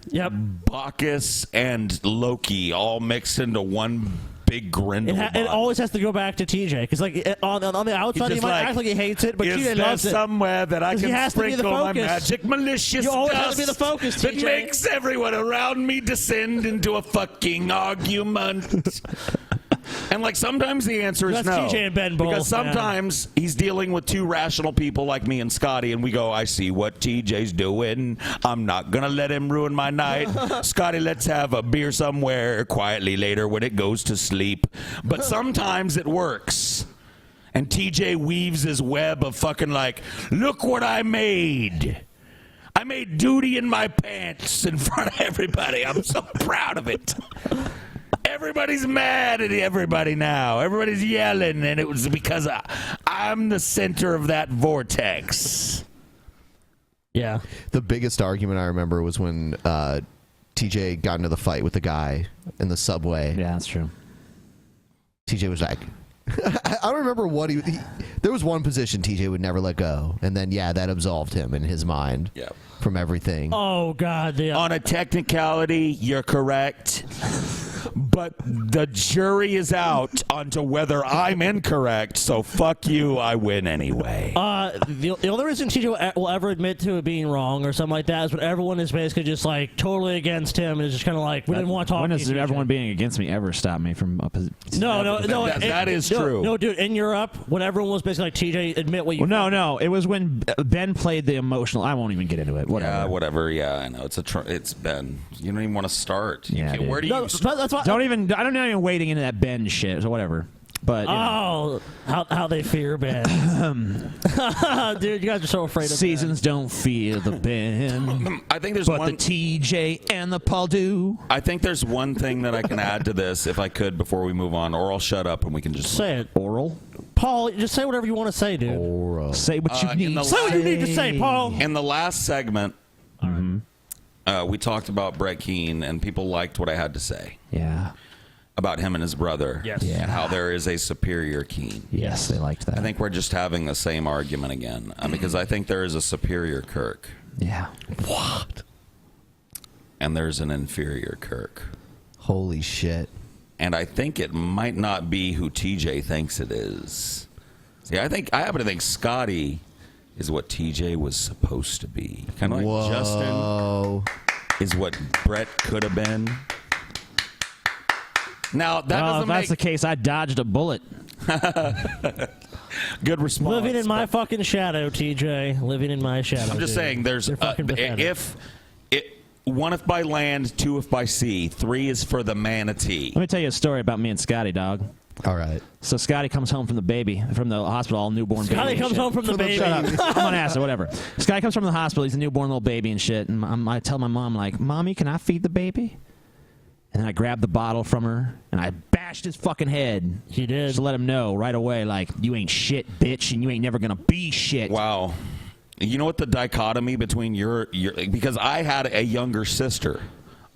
Bacchus, and Loki all mixed into one big Grindelwald. it always has to go back to TJ because like on the outside he just might like, act like he hates it, but is TJ there loves it. somewhere that I 'Cause he can has to be the sprinkle my focus. magic malicious You always dust have to be the focus, that TJ. makes everyone around me descend into a fucking argument? And like sometimes the answer is That's no. TJ and Ben both, because sometimes he's dealing with two rational people like me and Scotty, and we go, I see what TJ's doing. I'm not gonna let him ruin my night. Scotty, let's have a beer somewhere quietly later when it goes to sleep. But sometimes it works. And TJ weaves his web of fucking like, look what I made. I made duty in my pants in front of everybody. I'm so proud of it. Everybody's mad at everybody now. Everybody's yelling, and it was because I'm the center of that vortex. Yeah. The biggest argument I remember was when TJ got into the fight with the guy in the subway. Yeah, that's true. TJ was like, I don't remember what he. There was one position TJ would never let go, and then that absolved him in his mind from everything. Oh God! Yeah. On a technicality, you're correct, but the jury is out onto whether I'm incorrect. So fuck you, I win anyway. The only reason TJ will ever admit to it being wrong or something like that is when everyone is basically just like totally against him and is just kind of like we didn't want to talk. When to has you, everyone being against me ever stopped me from a position? No. That is true. No, dude, in Europe, when everyone was basically like TJ, admit what you. Well, no. It was when Ben played the emotional. I won't even get into it. Whatever. Yeah, whatever. Yeah, I know. It's Ben. You don't even want to start. Yeah, where do you start? That's why. I don't even wading into that Ben shit. So whatever. But you know. how they fear Ben. Dude, you guys are so afraid of Seasons don't fear the Ben. I think there's but one. the TJ and the Paul do. I think there's one thing that I can add to this, if I could, before we move on, or I'll shut up and we can just say it. Oral. Paul, just say whatever you want to say, dude. Oral. Say what you need. Say what you need to say, Paul. In the last segment, we talked about Brett Keane, and people liked what I had to say. Yeah. About him and his brother. Yes. Yeah. And how there is a superior Keane. Yes, they liked that. I think we're just having the same argument again, because I think there is a superior Kirk. Yeah. What? And there's an inferior Kirk. Holy shit. And I think it might not be who TJ thinks it is. See, I happen to think Scotty is what TJ was supposed to be. Kind of like Justin is what Brett could have been. Now, that doesn't if that's the case, I dodged a bullet. Good response. Living in my fucking shadow, TJ. Living in my shadow. I'm just dude. saying, there's They're fucking pathetic. one if by land, two if by sea, three is for the manatee. Let me tell you a story about me and Scotty, dog. All right. So Scotty comes home from the hospital, all newborn baby. Scotty comes home from the baby. Shut up. I'm on acid, whatever. Scotty comes from the hospital. He's a newborn little baby and shit. And I tell my mom, like, Mommy, can I feed the baby? And then I grabbed the bottle from her, and I bashed his fucking head. He did. Just to let him know right away, like, you ain't shit, bitch, and you ain't never gonna be shit. Wow. You know what the dichotomy between your because I had a younger sister.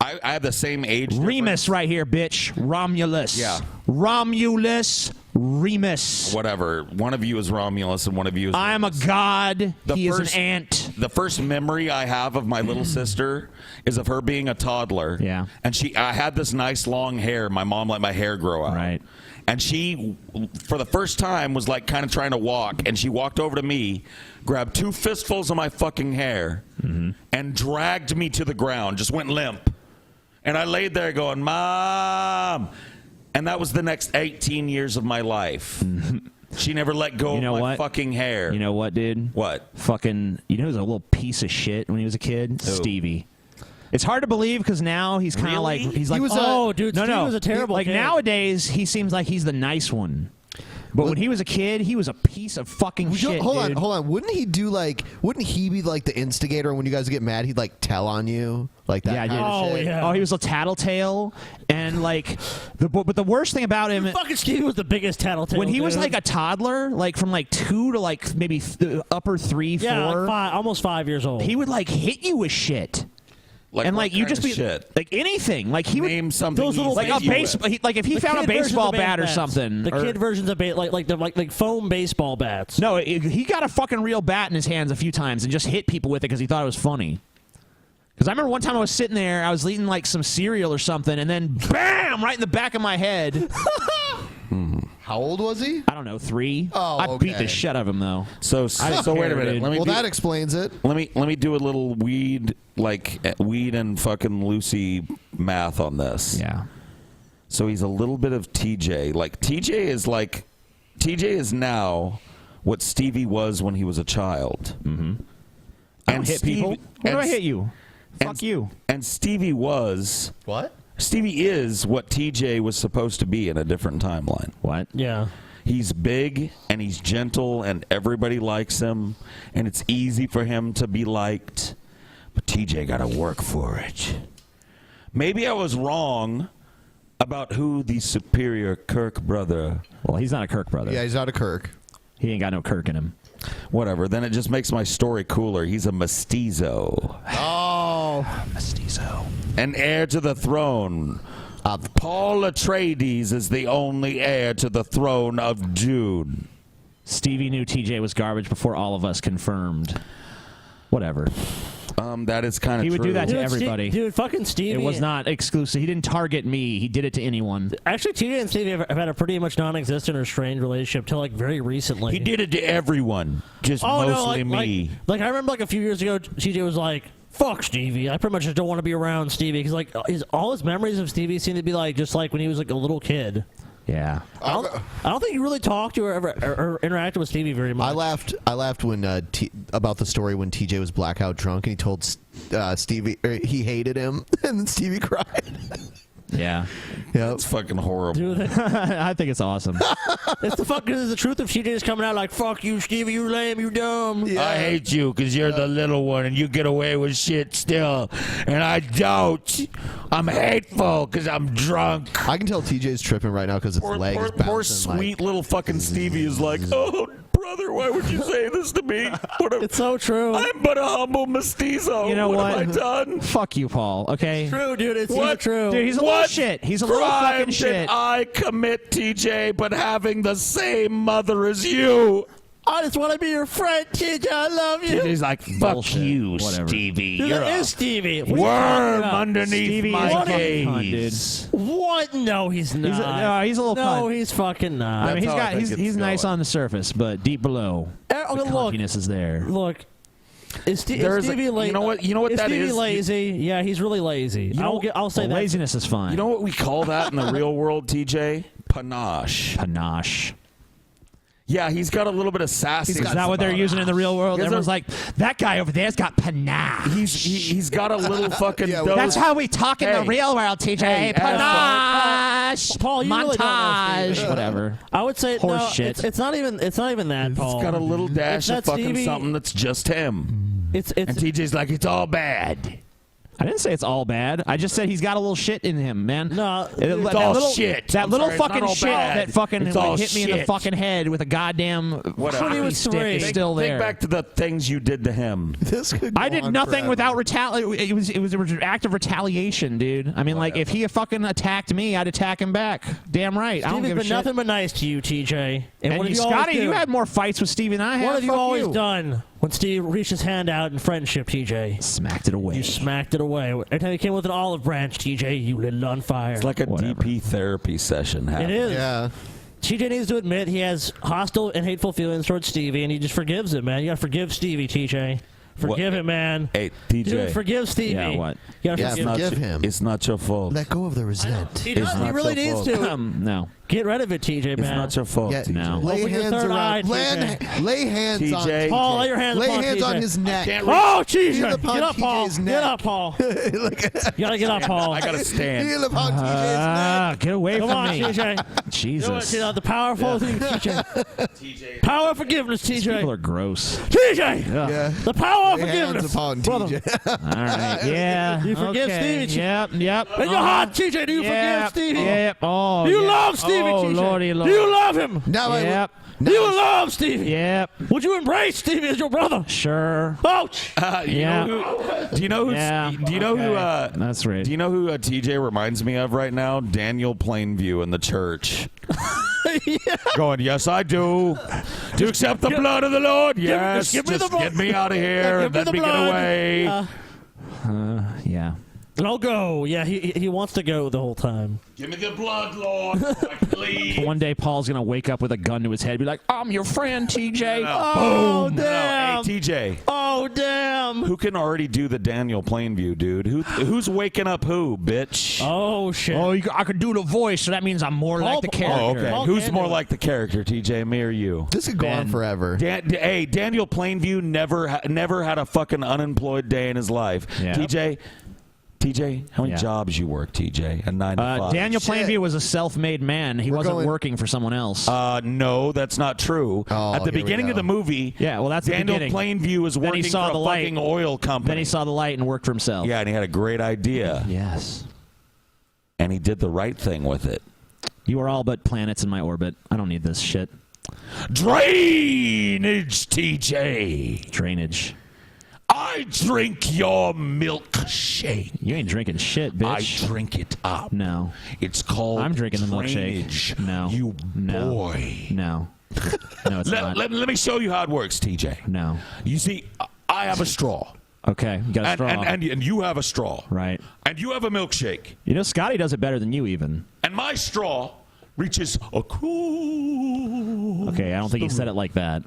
I have the same age Remus right here, bitch. Romulus. Yeah. Romulus Remus. Whatever. One of you is Romulus and one of you is I am a god. He is an ant. The first memory I have of my little sister is of her being a toddler. Yeah. And I had this nice long hair. My mom let my hair grow out. Right. And she, for the first time, was like kind of trying to walk. And she walked over to me, grabbed two fistfuls of my fucking hair, and dragged me to the ground. Just went limp. And I laid there going, Mom. And that was the next 18 years of my life. She never let go of my fucking hair. You know what, dude? What? Fucking, you know who's a little piece of shit when he was a kid? Who? Stevie. It's hard to believe because now he's kind of like, he's like, dude, no, Steve no. was a terrible Like kid. nowadays, he seems like he's the nice one. But when he was a kid, he was a piece of fucking shit, Hold dude. on. Wouldn't he be like the instigator? When you guys get mad, he'd like tell on you, like that. Yeah, kind of shit? Oh, he was a tattletale, and like, but the worst thing about him, fucking Steve was the biggest tattletale. when he was dude. like a toddler, like from like 2 to like maybe upper 3, 4, like almost 5 years old, he would like hit you with shit. Like and what like you kind just of be shit? like anything. Like he Name would something those little he's like a hit you baseball. with. Like if he The found a kid versions baseball of bat or bats. something. The or- kid versions of like foam baseball bats. No, he got a fucking real bat in his hands a few times and just hit people with it because he thought it was funny. Because I remember one time I was sitting there, I was eating like some cereal or something, and then BAM! Right in the back of my head. How old was he? I don't know, 3. Oh, I beat okay. the shit out of him though. So wait a minute. Let me that explains it. Let me do a little weed and fucking Lucy math on this. Yeah. So he's a little bit of TJ. Like TJ is now what Stevie was when he was a child. Mm-hmm. I don't hit people. Why do I hit you? Fuck you. And Stevie was what? Stevie is what TJ was supposed to be in a different timeline. What? Yeah. He's big and he's gentle and everybody likes him and it's easy for him to be liked. But TJ got to work for it. Maybe I was wrong about who the superior Kirk brother. Well, he's not a Kirk brother. Yeah, he's not a Kirk. He ain't got no Kirk in him. Whatever. Then it just makes my story cooler. He's a mestizo. Oh, mestizo. An heir to the throne. Paul Atreides is the only heir to the throne of Dune. Stevie knew TJ was garbage before all of us confirmed. Whatever. That is kind of He would do that to everybody. Dude, fucking Stevie. It was not exclusive. He didn't target me. He did it to anyone. Actually, TJ and Stevie have had a pretty much non-existent or strained relationship till like very recently. He did it to everyone, just mostly me. Like I remember like a few years ago, TJ was like, "Fuck Stevie. I pretty much just don't want to be around Stevie." Because like all his memories of Stevie seem to be like just like when he was like a little kid. Yeah. I don't think you really talked to or ever or interacted with Stevie very much. I laughed when about the story when TJ was blackout drunk and he told Stevie he hated him and then Stevie cried. Yeah. Yeah. It's fucking horrible. Dude, I think it's awesome. It's the truth of TJ is coming out like, "Fuck you, Stevie, you lame, you dumb." I hate you because you're the little one and you get away with shit still, and I don't. I'm hateful because I'm drunk. I can tell TJ's tripping right now because his leg is bouncing. Poor sweet little fucking Stevie is like, "Oh, brother, why would you say this to me? It's so true. I'm but a humble mestizo. You know what? Have I done? Fuck you, Paul. Okay. True, dude. It's so What? true. Dude, he's a little shit. He's a little crime fucking shit. did I commit, TJ, but having the same mother as you? I just want to be your friend, TJ. I love you. TJ's like, fuck you, Stevie. Dude, You're that a is Stevie. What are you worm talking about? underneath Stevie my is a fucking cunt, gaze. What? No, he's not. He's a little No, cunt. he's fucking not. I mean, That's how I think it's he's nice going. on the surface, but deep below, the look, cuntiness is there. look. Is Stevie you know what? You know what that Stevie is? lazy? Yeah, he's really lazy. I'll say that. Laziness is fine. You know what we call that in the real world, TJ? Panache. Panache. Yeah, he's got a little bit of sassy. Is that what they're using in the real world? He has Everyone's like, that guy over there's got panache. He's got a little fucking. That's how we talk in the real world, TJ. Hey, Panache. Paul, you really don't know montage. Stevie. Whatever. I would say Horse no. shit. It's not even. It's not even that, Paul. He's got a little dash of It's fucking Stevie. something that's just him. It's and TJ's like, it's all bad. I didn't say it's all bad. I just said he's got a little shit in him, man. No, it's all little, shit. That I'm little sorry, it's not fucking all shit bad. that fucking It's all hit me in the shit. fucking head with a goddamn hockey stick is still there. Think back to the things you did to him. This could I did nothing without it was an act of retaliation, dude. I mean, like if he fucking attacked me, I'd attack him back. Damn right. I don't Stevie's give a been shit. nothing but nice to you, TJ. And what have you, you always Scotty, do? you had more fights with Steve than I have. What have you Fuck always done when Steve reached his hand out in friendship, TJ? Smacked it away. You smacked it away. Every time he came with an olive branch, TJ, you lit it on fire. It's like a DP therapy session It happening. is. Yeah. TJ needs to admit he has hostile and hateful feelings towards Stevie, and he just forgives him, man. You gotta forgive Stevie, TJ. Forgive him, man. Hey, TJ. Dude, forgive Stevie. Yeah, what? You gotta Yeah, forgive forgive him. him. It's not your fault. Let go of the resent. He It's does. He not really your needs fault. to. No. Get rid of it, TJ, It's man. not your fault, Yeah, TJ. No. Lay Open your hands third eye, around. Lay hands on TJ. Paul, lay your hands Lay upon hands TJ. on his neck. Oh, Kneel TJ. upon Get up, Paul. TJ's Get neck. up, Paul. You gotta get up, Paul. I gotta stand. Kneel upon TJ's neck. Get away Come from on, me. TJ. Jesus. You know, the powerful thing, TJ. Power of forgiveness, These people TJ. are gross. TJ. Yeah. The power of Lay hands forgiveness. upon Brother. TJ. All right. Yeah. You forgive okay. Stevie. Yep. In your heart, TJ, do you forgive Stevie? Yep. Oh, You yeah. love Stevie, Oh, TJ. Lordy, Lord. Do you love him? Now I Yep. Do you love Stevie? Yep. Would you embrace Stevie as your brother? Sure. Ouch! Yeah. Do you know who? Yeah. Do you know who? That's right. Do you know who TJ reminds me of right now? Daniel Plainview in the church. Going, yes, I do. Do you accept the blood of the Lord? Yes. give me the Just blood. get me out of here Yeah, and give let me me the get blood. away. Yeah. I'll go. Yeah, he wants to go the whole time. Give me the blood, Lord. So I can leave. One day, Paul's gonna wake up with a gun to his head, and be like, "I'm your friend, TJ." Oh, Boom. damn. Hey, TJ. Oh, damn. Who can already do the Daniel Plainview, dude? Who's waking up who, bitch? Oh, shit. Oh, I could do the voice, so that means I'm more like the character. Oh, okay. Who's more like the character, TJ, me or you? This could go on forever. Hey, Daniel Plainview never had a fucking unemployed day in his life. Yeah. TJ, how many jobs you work, TJ? A 9 to 5. Daniel Plainview was a self-made man. He wasn't working for someone else. No, that's not true. At the beginning of the movie, well, that's Daniel the beginning. Plainview was Then working he saw for the a light. fucking oil company. Then he saw the light and worked for himself. Yeah, and he had a great idea. Yes. And he did the right thing with it. You are all but planets in my orbit. I don't need this shit. Drainage, TJ. Drainage. I drink your milkshake. You ain't drinking shit, bitch. I drink it up. No. It's called I'm drinking the drainage. milkshake. No. You No. boy. No. No, it's not. Let me show you how it works, TJ. No. You see, I have a straw. Okay, you got a straw. And you have a straw. Right. And you have a milkshake. You know, Scotty does it better than you even. And my straw reaches across. Okay, I don't think he said it like that.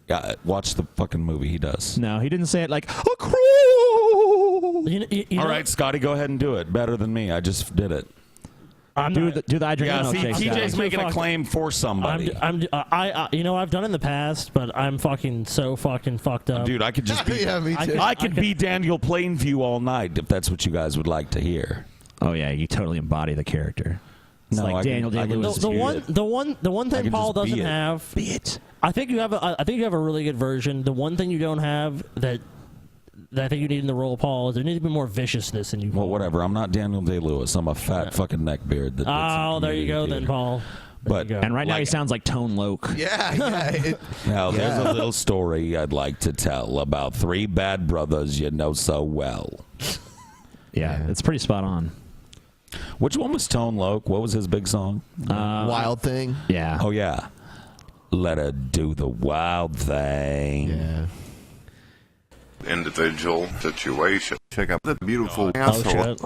Yeah, watch the fucking movie. He does. No, he didn't say it like, across. All right, Scotty, go ahead and do it. Better than me. I just did it. Do the I drink Yeah, see, milkshake. TJ's Scotty. making a claim for somebody. You know, I've done it in the past, but I'm fucking so fucking fucked up. Dude, I could just be. Yeah, me too. I could be Daniel Plainview all night if that's what you guys would like to hear. Oh yeah, you totally embody the character. It's No, like I can- Daniel I can Day-Lewis. just The be one, it. the one I thing can Paul just be doesn't it. have. Be it. I think you have a really good version. The one thing you don't have that I think you need in the role of Paul is there needs to be more viciousness in you. Well, whatever. I'm not Daniel Day-Lewis. I'm a fat fucking neckbeard. That did some Oh, there you go community then, theater. Paul. But And right now he sounds like Tone Loc. Yeah. now there's a little story I'd like to tell about 3 bad brothers you know so well. Yeah, it's pretty spot on. Which one was Tone Loc? What was his big song? Wild Thing. Yeah. Oh yeah. Let her do the wild thing. Yeah. Individual situation. Check out the beautiful Oh asshole. shit.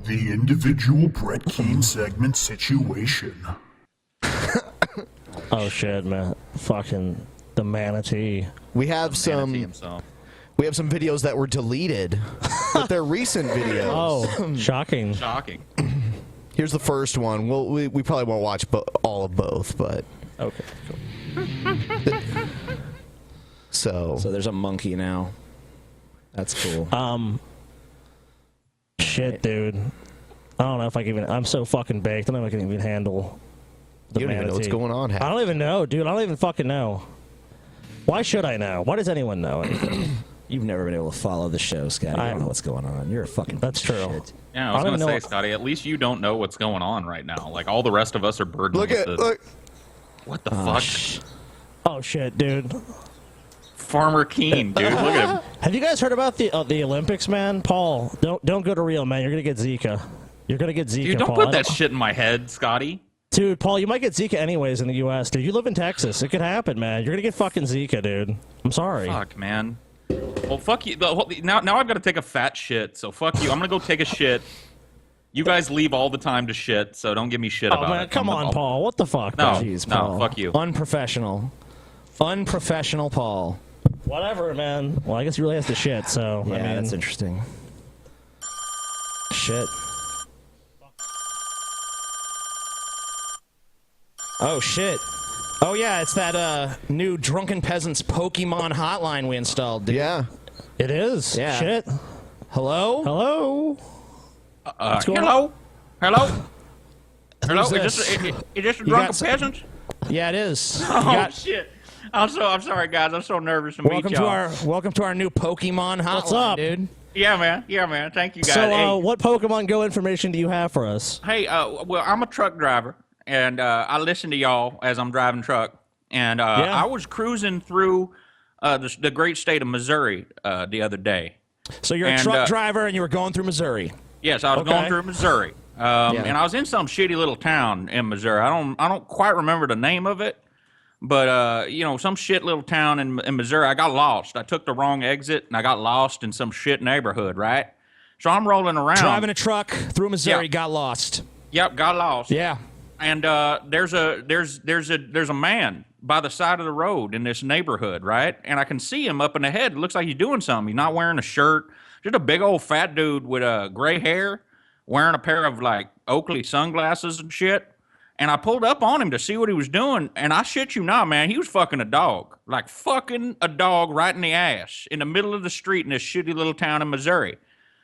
The individual Brett Keane segment situation. Oh shit, man! Fucking the manatee. We have some. We have some videos that were deleted, but they're recent videos. Oh, shocking! Shocking. Here's the first one. We probably won't watch all of both, but okay. So there's a monkey now. That's cool. Shit, dude. I don't know if I can even. I'm so fucking baked. I don't know if I can even handle the You don't even know what's manatee. going on, Hap. I don't even know, dude. I don't even fucking know. Why should I know? Why does anyone know anything? You've never been able to follow the show, Scott. I don't know what's going on. You're a fucking. That's piece of true. shit. Yeah, I was I don't gonna say, know- Scotty. At least you don't know what's going on right now. Like all the rest of us are burdened with this. What the fuck? Oh shit, dude. Farmer Keen, dude. Look at him. Have you guys heard about the Olympics, man? Paul, don't go to Rio, man. You're gonna get Zika. You're gonna get Zika. Dude, don't Paul. put that shit in my head, Scotty. Dude, Paul, you might get Zika anyways in the U.S. Dude, you live in Texas. It could happen, man. You're gonna get fucking Zika, dude. I'm sorry. Fuck, man. Well, fuck you. Now I've got to take a fat shit. So fuck you. I'm gonna go take a shit. You guys leave all the time to shit, so don't give me shit Oh about man, it. come on, Paul. What the fuck? No, man? Jeez, no, Paul. fuck you. Unprofessional. Unprofessional, Paul. Whatever, man. Well, I guess he really has to shit. So Yeah, I mean, that's interesting. Shit. Oh shit. Oh yeah, it's that new Drunken Peasants Pokemon Hotline we installed, dude. Yeah. It is. Yeah. Shit. Hello? Hello. What's going Hello? Hello? Hello? Who's Is this? this a You drunken got some- peasant? Yeah, it is. Oh You got- shit! I'm sorry, guys. I'm so nervous to meet welcome y'all. to our new Pokemon Hotline, What's up? dude. Yeah, man. Thank you, guys. So, Hey, what Pokemon Go information do you have for us? hey, well, I'm a truck driver, and I listen to y'all as I'm driving truck. And I was cruising through the great state of Missouri the other day. So you're a And, truck driver and you were going through Missouri. Yes, I was Okay. going through Missouri, and I was in some shitty little town in Missouri. I don't quite remember the name of it, But some shit little town in Missouri. I got lost. I took the wrong exit and I got lost in some shit neighborhood. Right. So I'm rolling around, driving a truck through Missouri, got lost. Yep, got lost. Yeah. And there's a man by the side of the road in this neighborhood, right? And I can see him up in the head. It looks like he's doing something. He's not wearing a shirt. Just a big old fat dude with gray hair, wearing a pair of like Oakley sunglasses and shit. And I pulled up on him to see what he was doing, and I shit you not, man, he was fucking a dog. Like fucking a dog right in the ass in the middle of the street in this shitty little town in Missouri.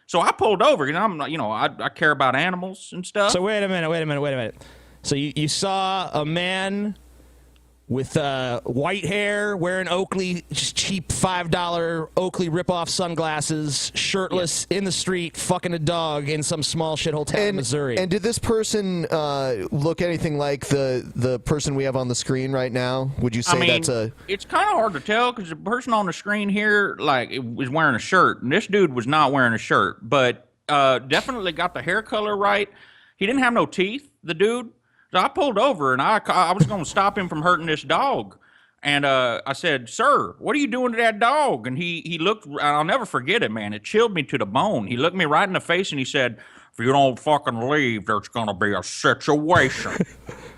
So I pulled over, and I'm not, I care about animals and stuff. So wait a minute. So you saw a man with white hair, wearing Oakley, just cheap $5 Oakley ripoff sunglasses, shirtless, in the street, fucking a dog in some small shithole town in Missouri. And did this person look anything like the person we have on the screen right now? Would you say that's a... It's kind of hard to tell because the person on the screen here, is wearing a shirt, and this dude was not wearing a shirt, but definitely got the hair color right. He didn't have no teeth, the dude. So I pulled over, and I was going to stop him from hurting this dog. And I said, "Sir, what are you doing to that dog?" And he looked, and I'll never forget it, man. It chilled me to the bone. He looked me right in the face, and he said, "If you don't fucking leave, there's going to be a situation."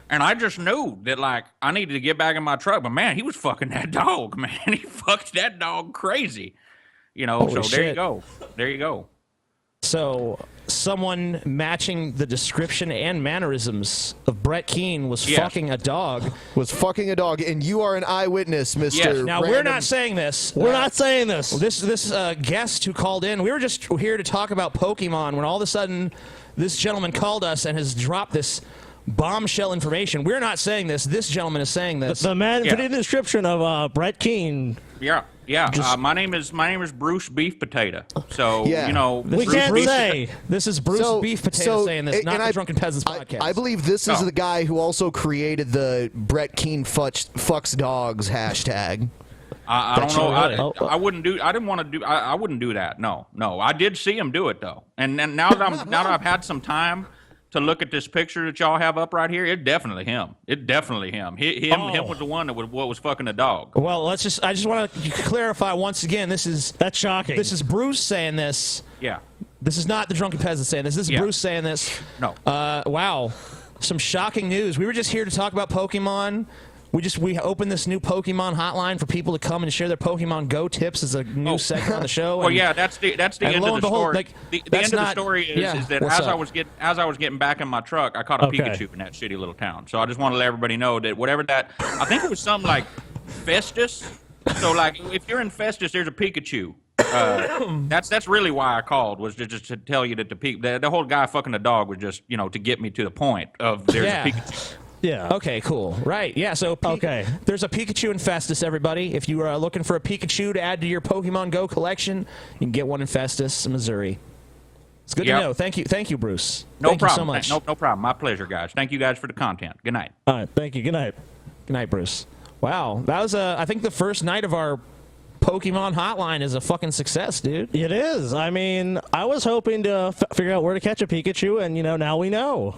And I just knew that, I needed to get back in my truck. But, man, he was fucking that dog, man. He fucked that dog crazy. Holy so shit. there you go. There you go. So someone matching the description and mannerisms of Brett Keane was fucking a dog. And you are an eyewitness, Mr. Yes. Now, we're Random. not saying this. We're not saying this. This guest who called in, we were just here to talk about Pokemon when all of a sudden this gentleman called us and has dropped this bombshell information. We're not saying this. This gentleman is saying this. The man fitting the description of Brett Keane. Yeah. My name is Bruce Beef Potato. So we can't say this is Bruce Beef Potato saying this, not the Drunken Peasants podcast. I believe this is the guy who also created the Brett Keane fucks dogs hashtag. I don't know. I wouldn't do. I didn't want to do. I wouldn't do that. No. I did see him do it though. And now that I've had some time to look at this picture that y'all have up right here, it's definitely him. Him was the one that was fucking a dog. Well, I just want to clarify once again. That's shocking. This is Bruce saying this. Yeah. This is not the Drunken Peasant saying this. This is Bruce saying this. No. Wow. Some shocking news. We were just here to talk about Pokemon. We opened this new Pokemon hotline for people to come and share their Pokemon Go tips as a new segment on the show. Well, that's the end of the story. The end of the story is that as I was getting back in my truck, I caught a Pikachu in that shitty little town. So I just want to let everybody know that whatever that, I think it was something like Festus. So if you're in Festus, there's a Pikachu. That's really why I called, was just to tell you that the whole guy fucking the dog was just to get me to the point of there's a Pikachu. Yeah. Okay, cool. Right. Yeah, so there's a Pikachu in Festus, everybody. If you are looking for a Pikachu to add to your Pokemon Go collection, you can get one in Festus, Missouri. It's good to know. Thank you, Bruce. No Thank problem. you so much. No problem. My pleasure, guys. Thank you guys for the content. Good night. All right. Thank you. Good night. Good night, Bruce. Wow. That was, I think, the first night of our Pokemon hotline is a fucking success, dude. It is. I mean, I was hoping to figure out where to catch a Pikachu, and, now we know.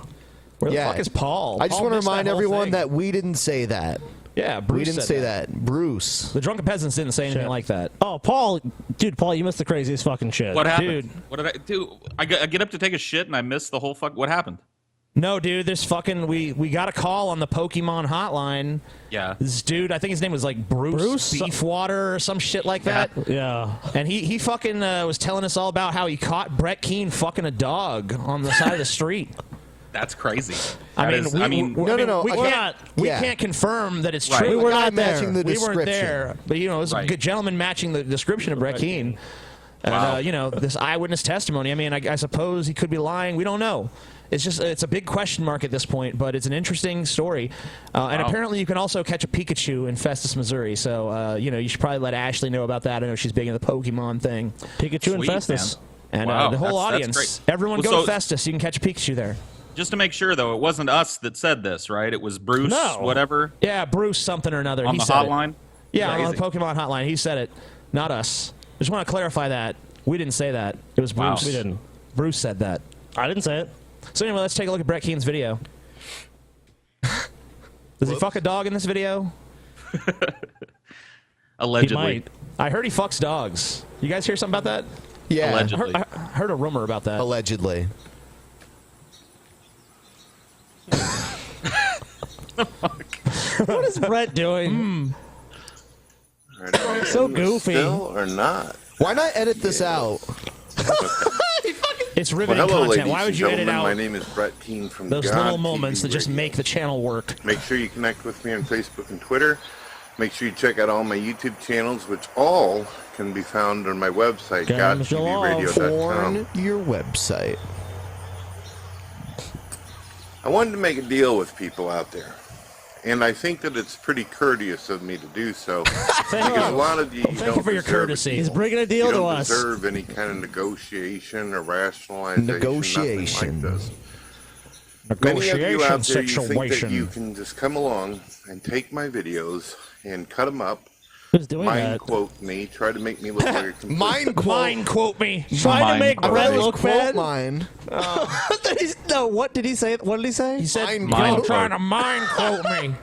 Where the fuck is Paul? I just want to remind everyone that we didn't say that. Yeah, Bruce we didn't said say that. Bruce. The Drunken Peasants didn't say anything like that. Oh, Paul, you missed the craziest fucking shit. What happened? Dude. What did I do? I get up to take a shit and I missed the whole fuck. What happened? No, dude, there's fucking we got a call on the Pokemon hotline. Yeah. This dude, I think his name was like Bruce Beefwater or some shit like that. Yeah. And he fucking was telling us all about how he caught Brett Keane fucking a dog on the side of the street. That's crazy. We can't confirm that it's Right. true. We were not there. Matching the We weren't description. there, but it was a good gentleman matching the description of Brett Keane. And this eyewitness testimony. I mean, I suppose he could be lying. We don't know. It's a big question mark at this point, but it's an interesting story. And apparently, you can also catch a Pikachu in Festus, Missouri. So you should probably let Ashley know about that. I know she's big into the Pokemon thing. Pikachu in Festus, and Wow, the whole that's audience. great. Everyone go to Festus. You can catch a Pikachu there. Just to make sure, though, it wasn't us that said this, right? It was Bruce, whatever. Yeah, Bruce something or another. On He the said hotline? It. Yeah, Crazy. on the Pokemon hotline. He said it, not us. Just want to clarify that. We didn't say that. It was Bruce. We didn't. Bruce said that. I didn't say it. So anyway, let's take a look at Brett Keane's video. Does he fuck a dog in this video? Allegedly. I heard he fucks dogs. You guys hear something about that? Yeah. Allegedly. I heard a rumor about that. Allegedly. What is Brett doing? So goofy. Still or not? Why not edit this out? It's riveting hello, content. ladies Why would and you edit gentlemen. out My name is Brett Keane from those God little moments TV that just Radio. make the channel work? Make sure you connect with me on Facebook and Twitter. Make sure you check out all my YouTube channels, which all can be found on my website, GodTVRadio.com. Porn your website. I wanted to make a deal with people out there, and I think that it's pretty courteous of me to do so, because a lot of you Thank don't you for your deserve courtesy. a He's bringing a deal you to don't us. deserve any kind of negotiation or rationalization. Negotiation. Nothing like this. Many of you out there, you think that situation. you can just come along and take my videos and cut them up, Who's doing mind that? quote me, try to make me look like a complete Mind quote. Mind quote me. Trying to make quote. Brett Just look Quote bad. mine. No, what did he say? What did he say? He said, Mind "Y'all quote. trying to mind quote me."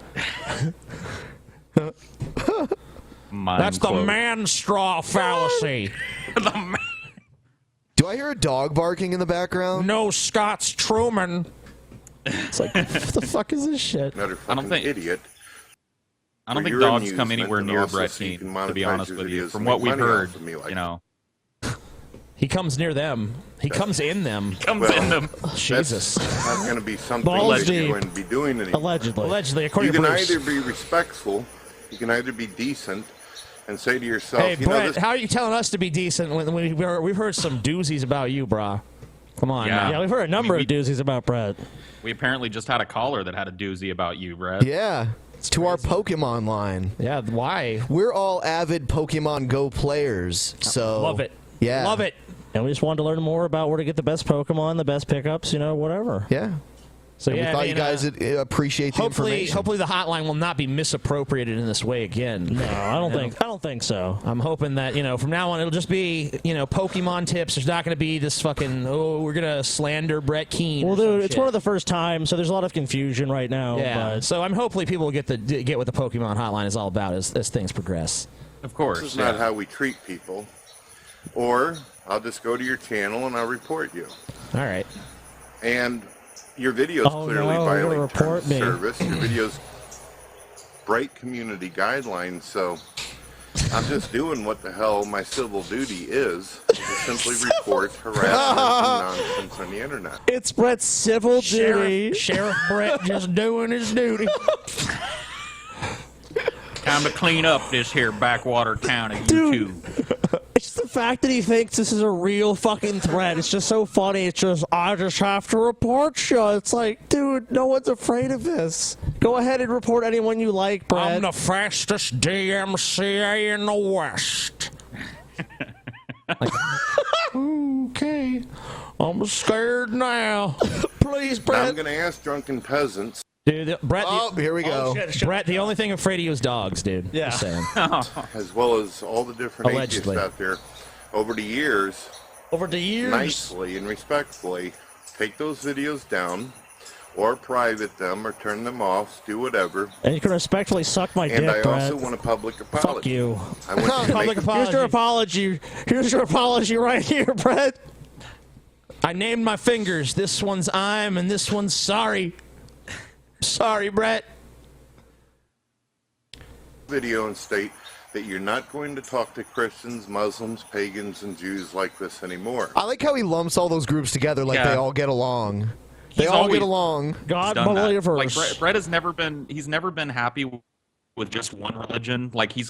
That's the man straw fallacy. Do I hear a dog barking in the background? No Scott's Truman. It's like, what the fuck is this shit? Another I don't fucking think- idiot. I don't for think your dogs come amusement, anywhere and near also Brett so you Keane, can to be monetize honest your with you. videos From and what make we've money heard, off of me like you know. He comes near them. He comes in them. Comes in them. Jesus. That's not going to be something Balls that you're deep. going to be doing anymore. Allegedly. Allegedly, You according to can Bruce. either be respectful, you can either be decent, and say to yourself, Hey, you know, Brett, this how are you telling us to be decent when we've heard some doozies about you, brah? Come on. Yeah. now. Yeah, we've heard a number of doozies about Brett. We apparently just had a caller that had a doozy about you, Brett. Yeah. It's to our Pokemon line. Yeah, why? We're all avid Pokemon Go players, so Love it. Yeah. Love it. And we just wanted to learn more about where to get the best Pokemon, the best pickups, whatever. Yeah. So And yeah, we thought I mean, you guys would appreciate the information. Hopefully the hotline will not be misappropriated in this way again. No, I don't think so. I'm hoping that, from now on it'll just be, Pokemon tips. There's not going to be this fucking, we're going to slander Brett Keane. Well, dude, it's one of the first times, so there's a lot of confusion right now. Yeah. But So I'm hopefully people will get what the Pokemon hotline is all about as things progress. Of course. is not how we treat people. Or I'll just go to your channel and I'll report you. All right. And your videos Oh, clearly no, you're gonna violate report terms of me. service. Your videos break community guidelines, so I'm just doing what the hell my civil duty is, to simply report harassment and nonsense on the internet. it's Brett's civil duty. Sheriff Brett just doing his duty. Time to clean up this here backwater town of Dude. YouTube. It's the fact that he thinks this is a real fucking threat. It's just so funny. It's just, I just have to report you. It's like, dude, no one's afraid of this. Go ahead and report anyone you like, Brett. I'm the fastest DMCA in the West. Okay. I'm scared now. Please, Now Brett. I'm going to ask drunken peasants. Dude, Brett. Oh, here we go. Brett, the only thing I'm afraid of is dogs, dude. Yeah. Just saying. As well as all the different Allegedly. atheists out there, over the years, nicely and respectfully, take those videos down, or private them, or turn them off, do whatever. And you can respectfully suck my And dick, I Brett. also want a public apology. Fuck you. I want you to Public make apology. Here's your apology. Here's your apology right here, Brett. I named my fingers. This one's I'm, and this one's sorry. Sorry, Brett. video and state that you're not going to talk to Christians, Muslims, pagans, and Jews like this anymore. I like how he lumps all those groups together like Yeah. they all get along. They He's all always- get along. God done that. believers. Like Brett has never been. He's never been happy with just one religion. Like he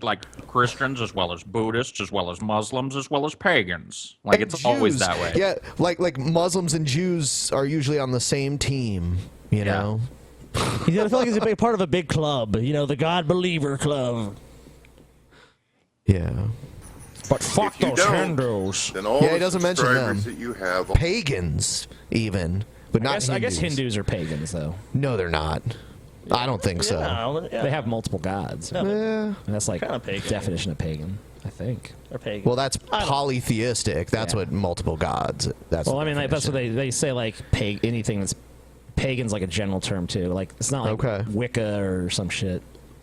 like Christians as well as Buddhists as well as Muslims as well as pagans. Like And it's always Jews. that way. Yeah, like Muslims and Jews are usually on the same team, you know? He's gonna feel like he's a big part of a big club, the God Believer Club. Yeah. But fuck If you those don't, Hindus. Then all Yeah, he the doesn't mention subscribers them. that you have, Pagans, even. But not I guess Hindus. Hindus are pagans, though. No, they're not. I don't think so. They have multiple gods. Yeah. And that's like Kinda pagan. definition of pagan, I think. They're pagan. Well, that's polytheistic. That's what multiple gods. That's Well, the I mean, like, that's what definition. they say. Like, anything that's pagan's like a general term too. Like, it's not like Okay. Wicca or some shit.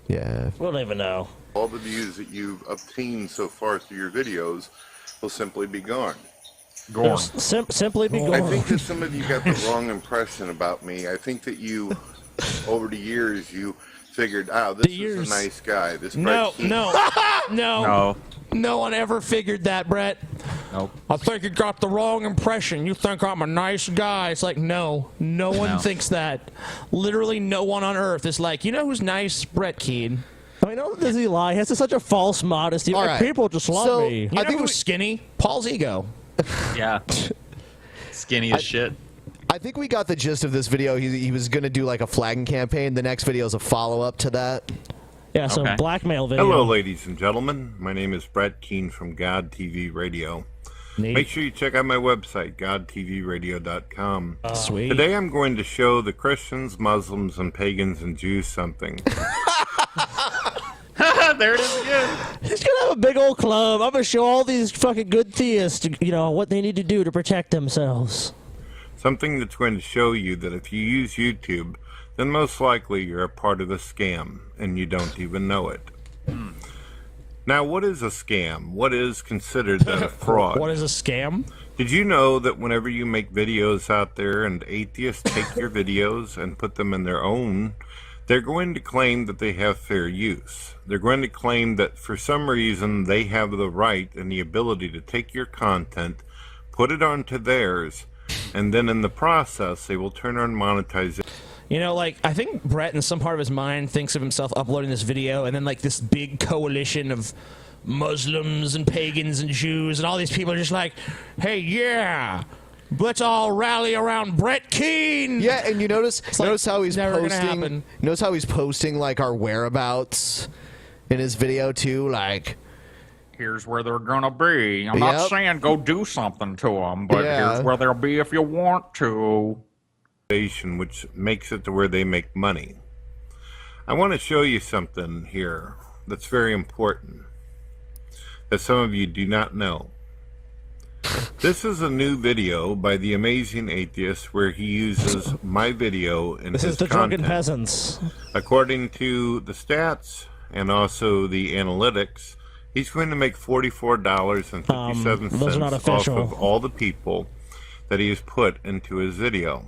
Yeah. We don't even know. All the views that you've obtained so far through your videos will simply be gone. Simply be gone. I think that some of you got the wrong impression about me. I think that you, over the years, you figured, this is a nice guy. This No, Brett no, Keane- no. No one ever figured that, Brett. Nope. I think you got the wrong impression. You think I'm a nice guy. It's like, no one thinks that. Literally no one on earth is like, you know who's nice? Brett Keane. I mean, does he lie? He has such a false modesty. All Like, right. people just love me. You know who's skinny? Paul's ego. Yeah. Skinny as shit. I think we got the gist of this video. He was going to do like a flagging campaign. The next video is a follow-up to that. Yeah, so blackmail video. Hello, ladies and gentlemen. My name is Brett Keane from God TV Radio. Make sure you check out my website, godtvradio.com. Sweet. Today I'm going to show the Christians, Muslims, and pagans and Jews something. There it is again. He's gonna have a big old club. I'm gonna show all these fucking good theists, what they need to do to protect themselves. Something that's going to show you that if you use YouTube, then most likely you're a part of a scam, and you don't even know it. Now, what is a scam? What is considered then a fraud? What is a scam? Did you know that whenever you make videos out there and atheists take your videos and put them in their own, they're going to claim that they have fair use. They're going to claim that for some reason they have the right and the ability to take your content, put it onto theirs, and then in the process they will turn on monetization. You know, like, I think Brett in some part of his mind thinks of himself uploading this video, and then like this big coalition of Muslims and pagans and Jews and all these people are just like, hey, yeah, let's all rally around Brett Keane. Yeah, and you notice how he's never gonna posting. happen. Notice how he's posting like our whereabouts in his video too. Like, Here's where they're gonna be. I'm not Yep. saying go do something to them, but Yeah. here's where they'll be if you want to. Which makes it to where they make money. I want to show you something here that's very important that some of you do not know. This is a new video by the Amazing Atheist where he uses my video in This his is the content. drunken peasants. According to the stats and also the analytics, he's going to make $44.57 those are not off official. of all the people that he has put into his video.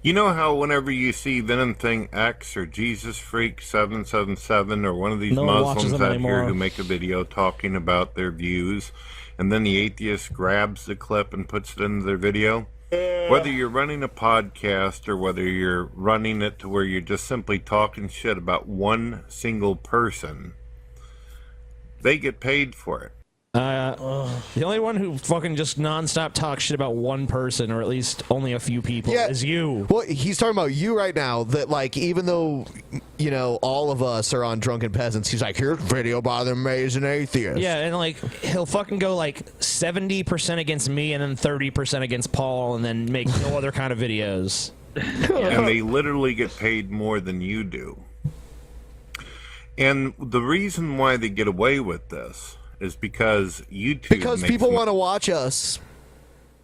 You know how whenever you see Venom Thing X or Jesus Freak 777 or one of these No one watches Muslims them out anymore. here who make a video talking about their views, and then the atheist grabs the clip and puts it into their video? Whether you're running a podcast or whether you're running it to where you're just simply talking shit about one single person, they get paid for it. The only one who fucking just nonstop talks shit about one person, or at least only a few people, is you. Well, he's talking about you right now. That like, even though all of us are on Drunken Peasants, he's like, here's a video by the Amazing Atheist. Yeah, and like he'll fucking go like 70% against me and then 30% against Paul, and then make no other kind of videos. And they literally get paid more than you do. And the reason why they get away with this is because YouTube Because makes people want to watch us.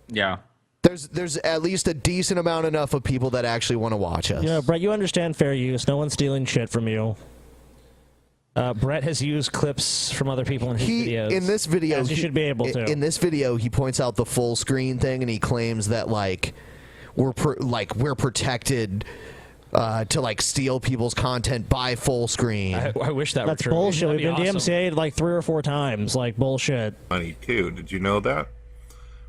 Yeah. There's at least a decent amount enough of people that actually want to watch us. Yeah, Brett, you understand fair use. No one's stealing shit from you. Brett has used clips from other people in his videos. In this video, As you should be able to. In this video, he points out the full screen thing, and he claims that like we're protected to like steal people's content by full screen. I wish that That's were true. bullshit. That'd We've be been awesome. DMCA'd like 3 or 4 times. Like, bullshit. money too. Did you know that?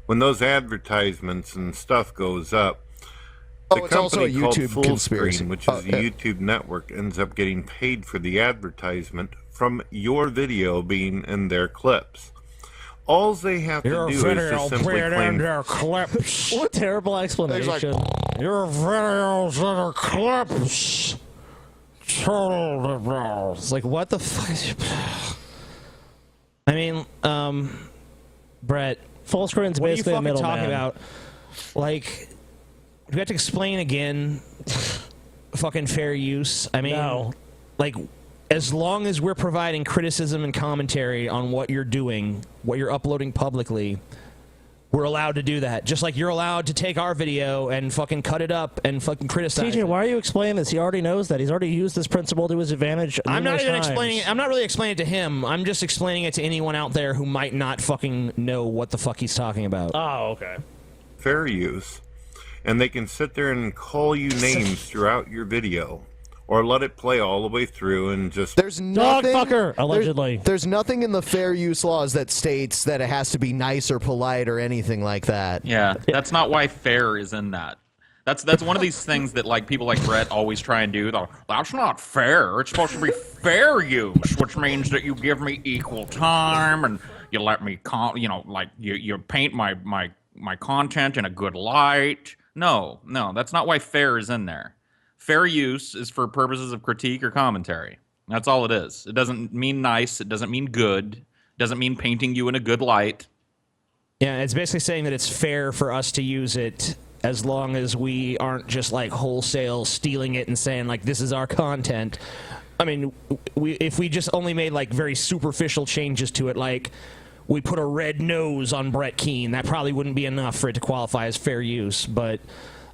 When those advertisements and stuff goes up, the it's also company a called YouTube Full conspiracy. Screen, which is a YouTube network, ends up getting paid for the advertisement from your video being in their clips. All they have to Your do is video just simply put in claim their clips. What a terrible explanation. Your videos in the clips. Total. It's like, what the fuck? I mean, Brett. Full screen's what are you basically a fucking talking middleman. about? Like, do we have to explain again fucking fair use? I mean, No. like, as long as we're providing criticism and commentary on what you're doing, what you're uploading publicly, We're allowed to do that. Just like you're allowed to take our video and fucking cut it up and fucking criticize TJ, it. why are you explaining this? He already knows that. He's already used this principle to his advantage. I'm not even numerous explaining it. I'm not really explaining it to him. I'm just explaining it to anyone out there who might not fucking know what the fuck he's talking about. Oh, okay. Fair use. And they can sit there and call you names throughout your video. Or let it play all the way through and just... There's nothing, allegedly. There's nothing in the fair use laws that states that it has to be nice or polite or anything like that. Yeah, that's not why fair is in that. That's one of these things that like people like Brett always try and do. That's not fair. It's supposed to be fair use, which means that you give me equal time and you let me, you paint my content in a good light. No, that's not why fair is in there. Fair use is for purposes of critique or commentary. That's all it is. It doesn't mean nice. It doesn't mean good. It doesn't mean painting you in a good light. Yeah, it's basically saying that it's fair for us to use it as long as we aren't just like wholesale stealing it and saying like this is our content. I mean, if we just only made like very superficial changes to it, like we put a red nose on Brett Keane, that probably wouldn't be enough for it to qualify as fair use. But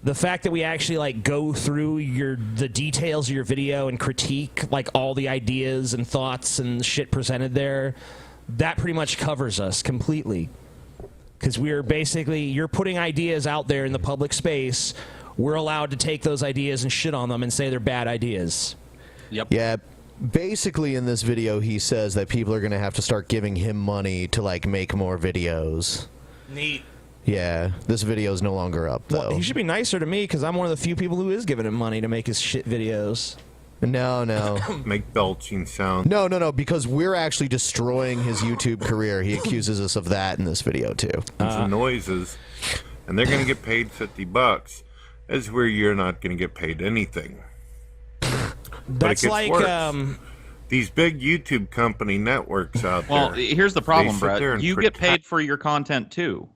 the fact that we actually like go through the details of your video and critique like all the ideas and thoughts and shit presented there, that pretty much covers us completely. Because we're basically, you're putting ideas out there in the public space. We're allowed to take those ideas and shit on them and say they're bad ideas. Yep. Yeah. Basically, in this video, he says that people are going to have to start giving him money to like make more videos. Neat. Yeah, this video is no longer up, though. Well, he should be nicer to me because I'm one of the few people who is giving him money to make his shit videos. No. Make belching sound. No, because we're actually destroying his YouTube career. He accuses us of that in this video, too. Some noises, and they're going to get paid $50. That's where you're not going to get paid anything. That's like these big YouTube company networks out there. Well, here's the problem, they sit there Brett. and You get paid for your content too.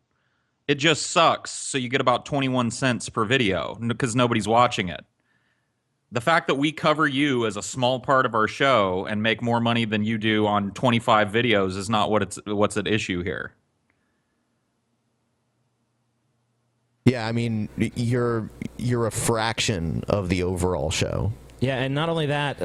It just sucks. So you get about 21 cents per video because nobody's watching it. The fact that we cover you as a small part of our show and make more money than you do on 25 videos is not what's at issue here. Yeah, I mean, you're a fraction of the overall show. Yeah, and not only that,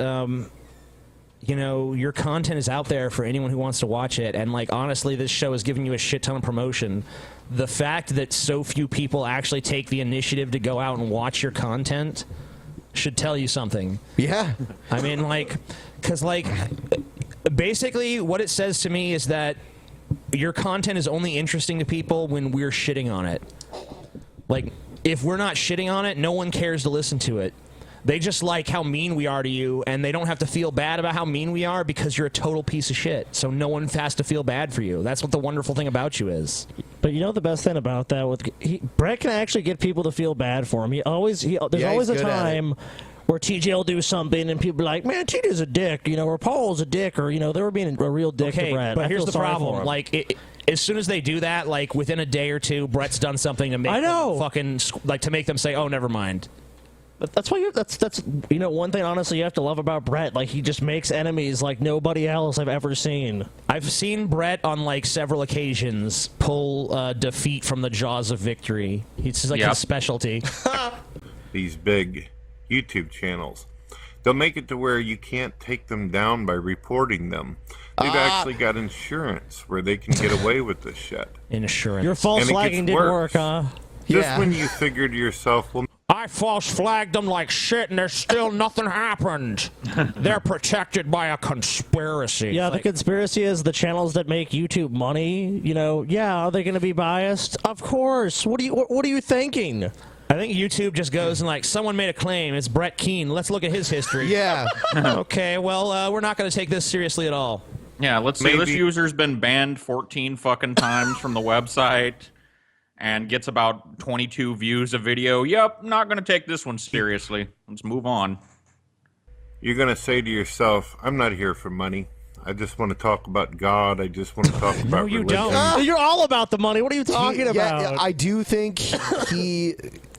your content is out there for anyone who wants to watch it. And, like, honestly, this show is giving you a shit ton of promotion. The fact that so few people actually take the initiative to go out and watch your content should tell you something. Yeah. I mean, because, basically what it says to me is that your content is only interesting to people when we're shitting on it. Like, if we're not shitting on it, no one cares to listen to it. They just like how mean we are to you, and they don't have to feel bad about how mean we are because you're a total piece of shit. So no one has to feel bad for you. That's what the wonderful thing about you is. But you know the best thing about that? Brett can actually get people to feel bad for him. There's always a time where TJ will do something and people are like, man, TJ's a dick, or Paul's a dick, or, they were being a real dick to Brett. But here's the problem. Like, as soon as they do that, like, within a day or two, Brett's done something to make them fucking, like, to make them say, oh, never mind. But that's why that's one thing honestly you have to love about Brett. Like, he just makes enemies like nobody else I've ever seen. I've seen Brett on like several occasions pull defeat from the jaws of victory. It's just like his specialty. These big YouTube channels, they'll make it to where you can't take them down by reporting them. They've actually got insurance where they can get away with this shit. Insurance. Your false flagging didn't work, huh? Just when you figured to yourself, well, I false flagged them like shit, and there's still nothing happened. They're protected by a conspiracy. Yeah, the conspiracy is the channels that make YouTube money. Are they going to be biased? Of course. What are you thinking? I think YouTube just goes and like, someone made a claim. It's Brett Keane. Let's look at his history. Yeah. Okay. Well, we're not going to take this seriously at all. Yeah. Let's see. This user's been banned 14 fucking times from the website. And gets about 22 views a video. Yep, not going to take this one seriously. Let's move on. You're going to say to yourself, I'm not here for money. I just want to talk about God. I just want to talk about religion. You're all about the money. What are you talking about? Yeah, I do think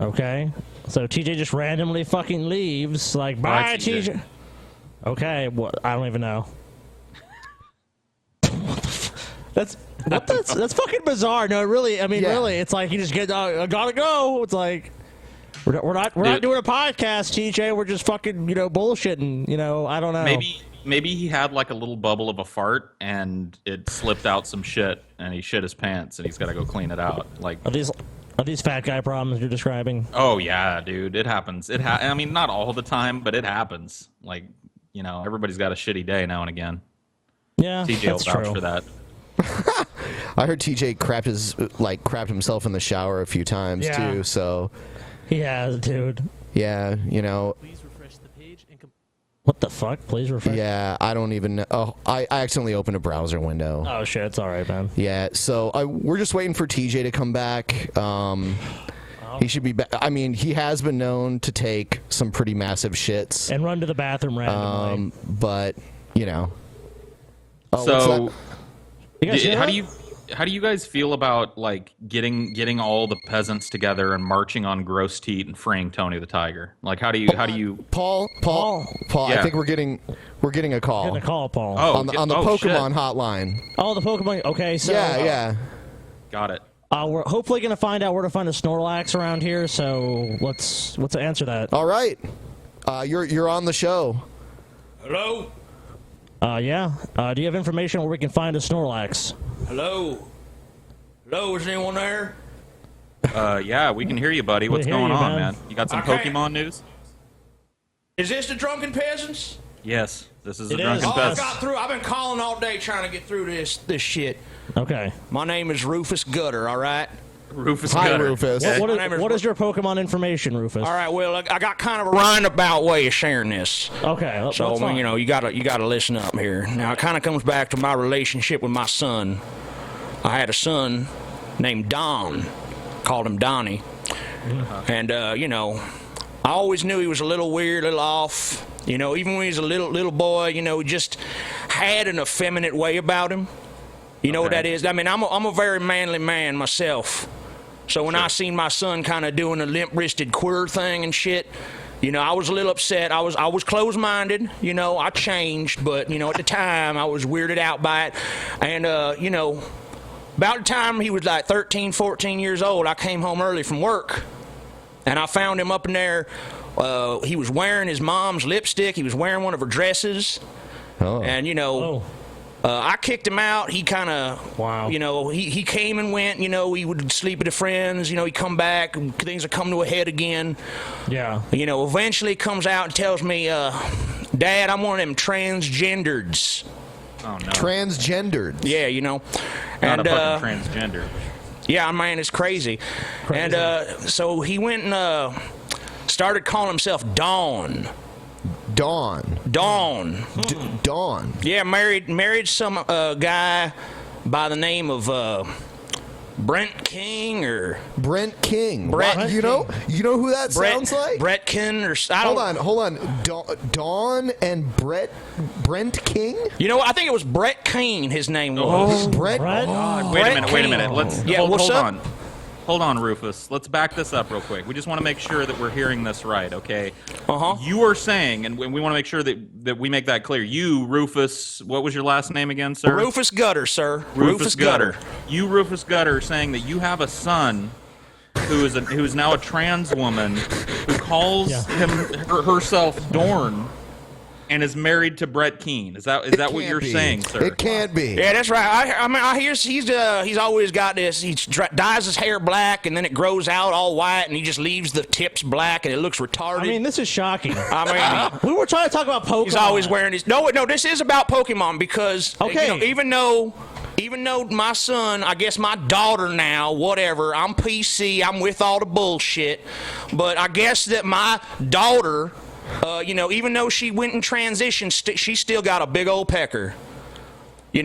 Okay. So TJ just randomly fucking leaves. Like, bye, TJ. Okay. What? I don't even know. That's fucking bizarre. No, really. I mean, really, it's like you just get. I gotta go. It's like we're not doing a podcast, TJ. We're just fucking bullshitting. I don't know. Maybe he had like a little bubble of a fart and it slipped out some shit and he shit his pants and he's got to go clean it out. Like, are these fat guy problems you're describing? Oh yeah, dude, it happens. I mean, not all the time, but it happens. Like, everybody's got a shitty day now and again. Yeah, TJ will vouch for that. I heard TJ crapped himself in the shower a few times too. So he has, dude. Yeah, Please refresh the page and what the fuck? Please refresh. Yeah, I don't even know. Oh, I accidentally opened a browser window. Oh shit, it's all right, man. Yeah, so we're just waiting for TJ to come back. He should be back. I mean, he has been known to take some pretty massive shits and run to the bathroom randomly. But So, You how do you guys feel about like getting all the peasants together and marching on Gross Teat and freeing Tony the Tiger? Like, how do you? Paul. Yeah. I think we're getting a call. Getting a call, Paul. On the Pokemon hotline. Oh, the Pokemon. Okay, so yeah. Got it. We're hopefully gonna find out where to find a Snorlax around here. So let's answer that. All right. You're on the show. Hello. Yeah. Do you have information where we can find a Snorlax? Hello. Hello. Is anyone there? Yeah, we can hear you, buddy. What's going on, man? You got some Pokemon news? Is this the Drunken Peasants? Yes, this is the Drunken I Peasants. got through. I've been calling all day trying to get through this shit. Okay. My name is Rufus Gutter. All right. Rufus Hi, Gutter. Rufus. What is your Pokemon information, Rufus? All right. Well, I got kind of a roundabout way of sharing this. Okay. So that's fine. you gotta listen up here. Now it kind of comes back to my relationship with my son. I had a son named Don. Called him Donnie. And I always knew he was a little weird, a little off. Even when he was a little boy, he just had an effeminate way about him. You know what that is? I mean, I'm a very manly man myself. So when I seen my son kind of doing a limp-wristed queer thing and shit, I was a little upset. I was closed-minded. I changed, but at the time I was weirded out by it. And about the time he was like 13, 14 years old, I came home early from work, and I found him up in there. He was wearing his mom's lipstick. He was wearing one of her dresses. Oh. And I kicked him out. He kind of, he came and went. He would sleep with his friends. He'd come back. And things would come to a head again. Yeah. Eventually he comes out and tells me, Dad, I'm one of them transgendereds. Oh, no. Transgendered. Yeah, Not a fucking transgender. Yeah, man, it's crazy. And so he went and started calling himself Dawn. Dawn. Yeah, married some guy by the name of Brent King or Brent King. Brett. You know who that sounds like? Bretkin or Hold on. Dawn and Brent King. I think it was Brett King. His name was Brett. Wait a minute. Let's what's up? on. Hold on, Rufus. Let's back this up real quick. We just want to make sure that we're hearing this right, okay? You are saying, and we want to make sure that we make that clear. You, Rufus, what was your last name again, sir? Rufus Gutter, sir. Rufus Gutter. You, Rufus Gutter, saying that you have a son who is now a trans woman who calls herself Dorn and is married to Brett Keane. Is that what you're saying, sir? It can't be. Yeah, that's right. I hear he's always got this. He dyes his hair black and then it grows out all white and he just leaves the tips black and it looks retarded. I mean, this is shocking. We were trying to talk about Pokemon. He's always wearing his. No, this is about Pokemon because even though my son, I guess my daughter now, whatever, I'm PC, I'm with all the bullshit, but I guess that my daughter. Even though she went in transition, she still got a big old pecker. She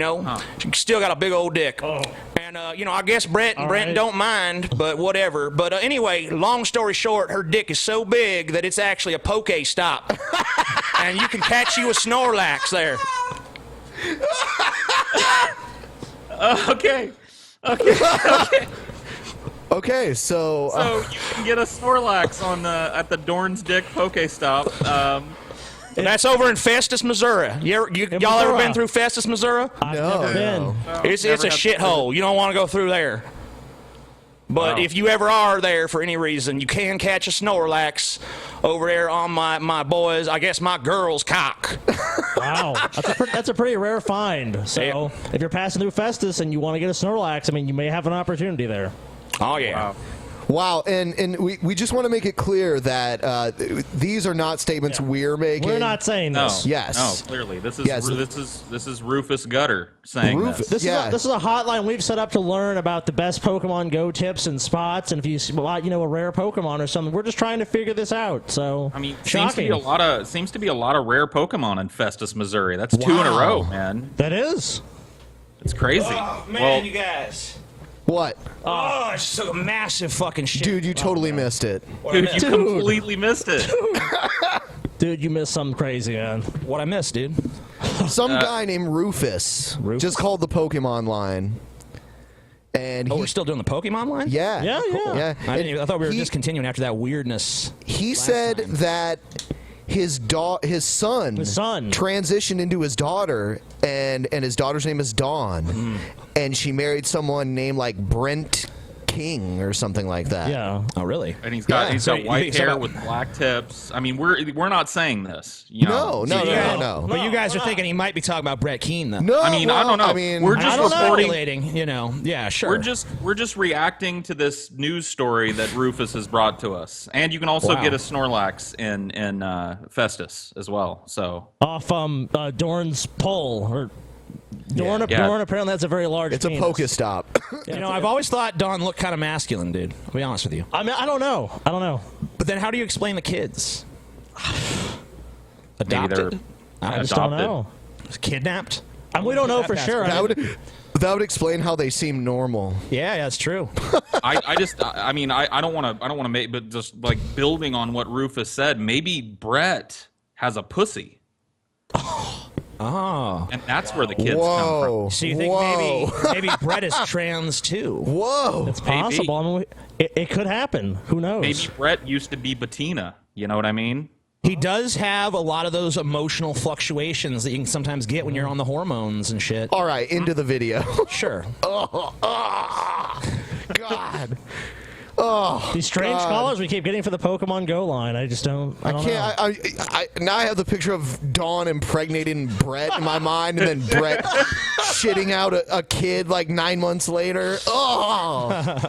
still got a big old dick. Oh. And, I guess Brett and Brent don't mind, but whatever. But anyway, long story short, her dick is so big that it's actually a Poké-Stop. And you can catch you a Snorlax there. Okay. Okay, so you can get a Snorlax on at the Dorn's Dick Pokestop. That's over in Festus, Missouri. Y'all ever been through Festus, Missouri? I've never been. It's a shithole. You don't want to go through there. But if you ever are there for any reason, you can catch a Snorlax over there on my boys, I guess my girl's cock. Wow, that's a pretty rare find. So if you're passing through Festus and you want to get a Snorlax, I mean, you may have an opportunity there. Oh yeah. Wow, and we just want to make it clear that these are not statements we're making. We're not saying this. Yes. No, clearly this is Rufus Gutter saying this. This is a hotline we've set up to learn about the best Pokemon Go tips and spots, and if you see a rare Pokemon or something, we're just trying to figure this out. So I mean, shocking. seems to be a lot of rare Pokemon in Festus, Missouri. That's 2 in a row, man. That is. It's crazy. Oh man, well, you guys. What? Oh, it's just a massive fucking shit. Dude, you totally missed it. Dude, you completely missed it. Dude, you missed something crazy, man. What I missed, dude? Some guy named Rufus just called the Pokemon line. And we're still doing the Pokemon line? Yeah. Yeah. I thought we were just continuing after that weirdness. He said that his son transitioned into his daughter, and his daughter's name is Dawn, and she married someone named like Brent King or something like that. Yeah. Oh, really? And he's got white hair with black tips. I mean, we're not saying this. No. But you guys are thinking he might be talking about Brett Keane, though. No, I mean, I don't know. We're just speculating. Yeah, sure. We're just reacting to this news story that Rufus has brought to us, and you can also get a Snorlax in Festus as well. So off Dorn's pole or. Dorn apparently has a very large penis. A Pokestop. I've always thought Dawn looked kind of masculine, dude. I'll be honest with you. I mean, I don't know. But then how do you explain the kids? Adopted? I just don't know. Kidnapped? We don't know for sure. That would explain how they seem normal. Yeah, that's true. I don't want to make, but just like building on what Rufus said, maybe Brett has a pussy. Oh. And that's where the kids come from. So you think maybe Brett is trans too? Whoa. It's possible. I mean, it could happen. Who knows? Maybe Brett used to be Bettina. You know what I mean? He does have a lot of those emotional fluctuations that you can sometimes get when you're on the hormones and shit. All right, into the video. Sure. God. Oh, these strange callers we keep getting for the Pokemon Go line. I just don't. I can't. Now I have the picture of Dawn impregnating Brett in my mind, and then Brett shitting out a kid like 9 months later. Oh.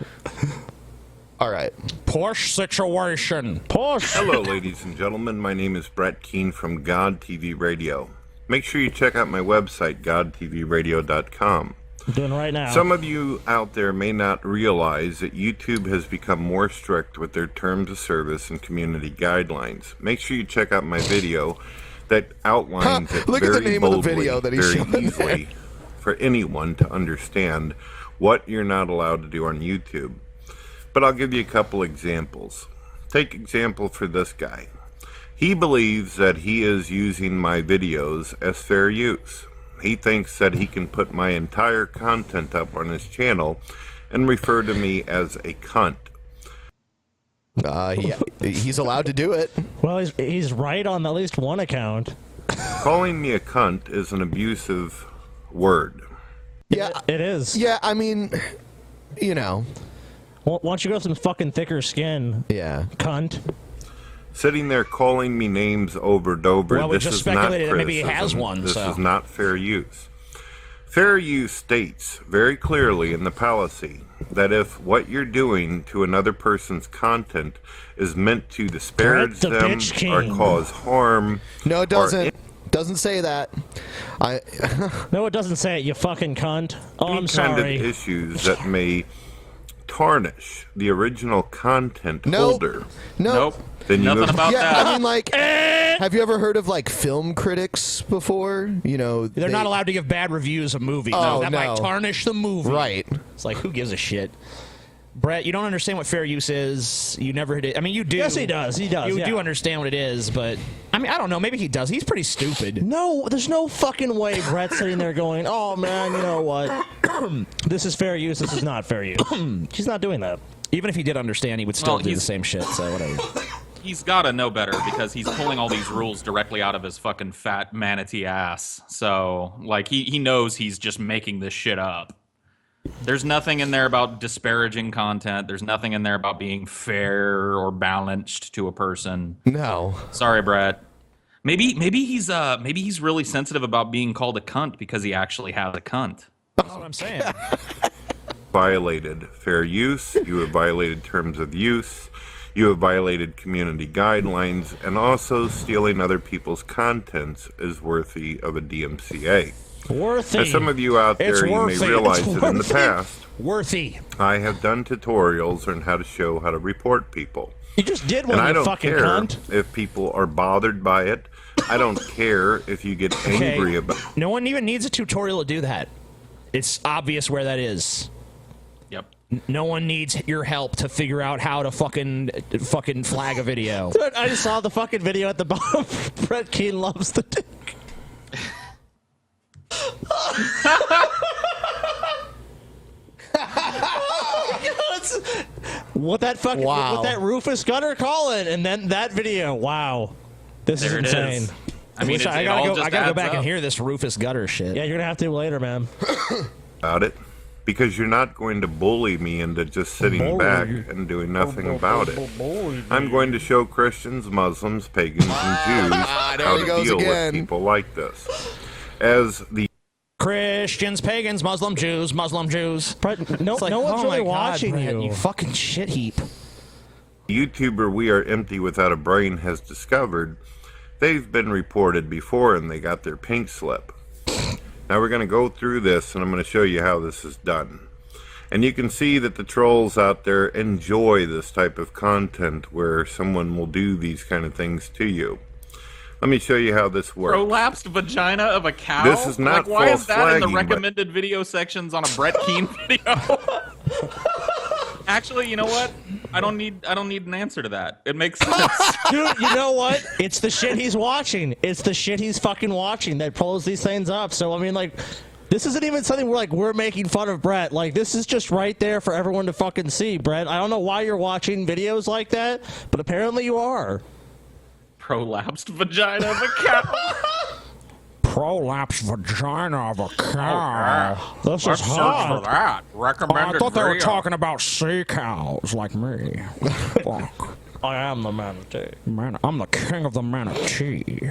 All right. Porsche situation. Porsche. Hello, ladies and gentlemen. My name is Brett Keane from God TV Radio. Make sure you check out my website, godtvradio.com. I'm doing it right now. Some of you out there may not realize that YouTube has become more strict with their terms of service and community guidelines. Make sure you check out my video that outlines it Look very at the name boldly, of the video that he very showed easily for anyone to understand what you're not allowed to do on YouTube. But I'll give you a couple examples. Take example for this guy. He believes that he is using my videos as fair use. He thinks that he can put my entire content up on his channel and refer to me as a cunt. He's allowed to do it. Well, he's right on at least one account. Calling me a cunt is an abusive word. Yeah, it is. Yeah, I mean, you know. Why don't you go with some fucking thicker skin? Yeah. Cunt. Sitting there calling me names over and over. Well, we this just is not speculated that criticism. maybe he has one, This so. is not fair use. Fair use states very clearly in the policy that if what you're doing to another person's content is meant to disparage Brett the them bitch king. or cause harm. No, it doesn't. Doesn't say that. No, it doesn't say it, you fucking cunt. Oh, I'm Any sorry. kind of issues that may tarnish the original content Nope. holder. Nope. Then you move. I mean, like, have you ever heard of like film critics before? You know, They're not allowed to give bad reviews of movies. Oh, that no. might tarnish the movie. Right. It's like, who gives a shit? Brett, you don't understand what fair use is. You never did. I mean, you do. Yes, he does. He does. You yeah. do understand what it is, but I mean, I don't know. Maybe he does. He's pretty stupid. No, there's no fucking way Brett's sitting there going, oh man, you know what? This is fair use. This is not fair use. She's not doing that. Even if he did understand, he would still Well, do the he's- same shit. So whatever. He's got to know better because he's pulling all these rules directly out of his fucking fat manatee ass. So, like, he knows he's just making this shit up. There's nothing in there about disparaging content. There's nothing in there about being fair or balanced to a person. No. Sorry, Brett. Maybe he's really sensitive about being called a cunt because he actually has a cunt. That's what I'm saying. Violated fair use. You have violated terms of use. You have violated community guidelines, and also stealing other people's contents is worthy of a DMCA. Worthy. As some of you out there, you may realize that in the past, I have done tutorials on how to show how to report people. You just did one, And I you don't fucking care cunt. if people are bothered by it. I don't care if you get angry about it. No one even needs a tutorial to do that. It's obvious where that is. Yep. No one needs your help to figure out how to fucking flag a video. Dude, I just saw the fucking video at the bottom. Brett Keane loves the dick. What that fucking what that Rufus Gunner call it, and then that video. Wow, this There it is is. insane. I mean, I gotta go back and hear this Rufus Gutter shit. Yeah, you're gonna have to later, man. About it, because you're not going to bully me into just sitting back and doing nothing about it. I'm going to show Christians, Muslims, pagans, and Jews There how he to goes deal again. with people like this. As the Christians, pagans, Muslim Jews. No, It's no one's oh my really God, watching Brett, you. You fucking shit heap. YouTuber We Are Empty Without a Brain has discovered they've been reported before and they got their pink slip. Now we're going to go through this and I'm going to show you how this is done. And you can see that the trolls out there enjoy this type of content where someone will do these kind of things to you. Let me show you how this works. Prolapsed vagina of a cow? This is not like, why is false that in the flagging, but- recommended video sections on a Brett Keane video? Actually, you know what? I don't need an answer to that. It makes sense. Dude, you know what? It's the shit he's watching. It's the shit he's fucking watching that pulls these things up. So I mean, like, this isn't even something we're making fun of Brett. Like, this is just right there for everyone to fucking see, Brett. I don't know why you're watching videos like that, but apparently you are. Prolapsed vagina of a cow. Prolapsed vagina of a cow. This Let's search for that. Recommended I thought they were video. talking about sea cows like me. Fuck. I am the manatee. Man, I'm the king of the manatee.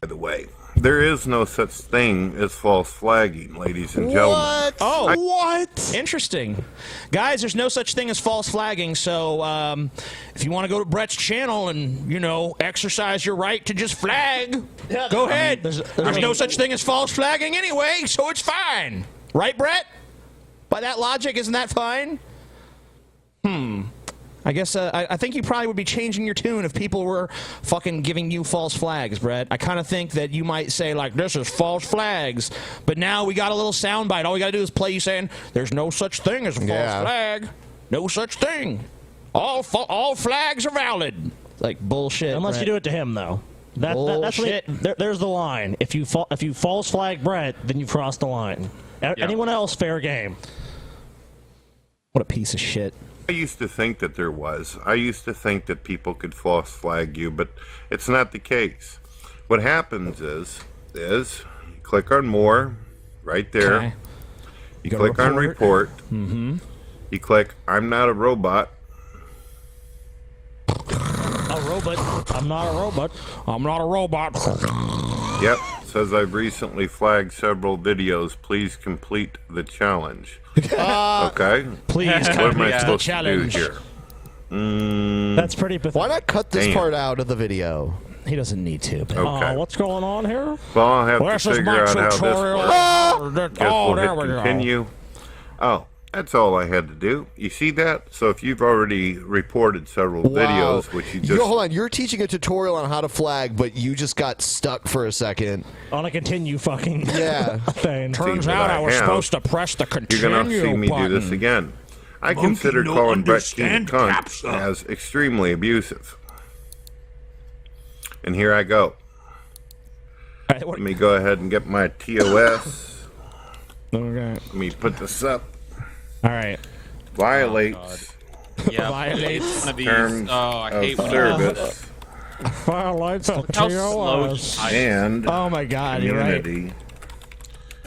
By the way, there is no such thing as false flagging, ladies and gentlemen. Oh, what? Interesting. Guys, there's no such thing as false flagging, so if you want to go to Brett's channel and, exercise your right to just flag, go ahead. There's no such thing as false flagging anyway, so it's fine. Right, Brett? By that logic, isn't that fine? I guess I think you probably would be changing your tune if people were fucking giving you false flags, Brett. I kind of think that you might say, like, this is false flags. But now we got a little soundbite. All we got to do is play you saying, there's no such thing as a false flag. No such thing. All flags are valid. Like, bullshit. Unless Brett. you do it to him, though. That's Bullshit. there's the line. If you false flag Brett, then you've crossed the line. Anyone else, fair game. What a piece of shit. I used to think that there was. I used to think that people could false flag you, but it's not the case. What happens is you click on more, right there. Okay. You click on report. Mm-hmm. You click I'm not a robot. A robot. I'm not a robot. I'm not a robot. Yep, says I've recently flagged several videos. Please complete the challenge. Okay. Please What am I complete the supposed challenge. to do here? That's pretty pathetic. Why not cut this Damn. part out of the video? He doesn't need to. But Okay. What's going on here? Well, I'll have This to is figure my out how this tutorial. works. Oh, Guess there we'll we hit go. continue. Oh, that's all I had to do. You see that? So if you've already reported several videos, which you just Hold on. You're teaching a tutorial on how to flag, but you just got stuck for a second. On a continue fucking Yeah. thing. Turns that out I was have, supposed to press the you're continue going to see me button. do this again. I consider no calling Brett Keane a understand cunt capsa. as extremely abusive. And here I go. Let me go ahead and get my TOS. Okay. Let me put this up. All right. Violates Yeah, Violates it's one of these. terms Oh, I hate of when service Violates the Look how slow TOS. and Oh my God, you're right. community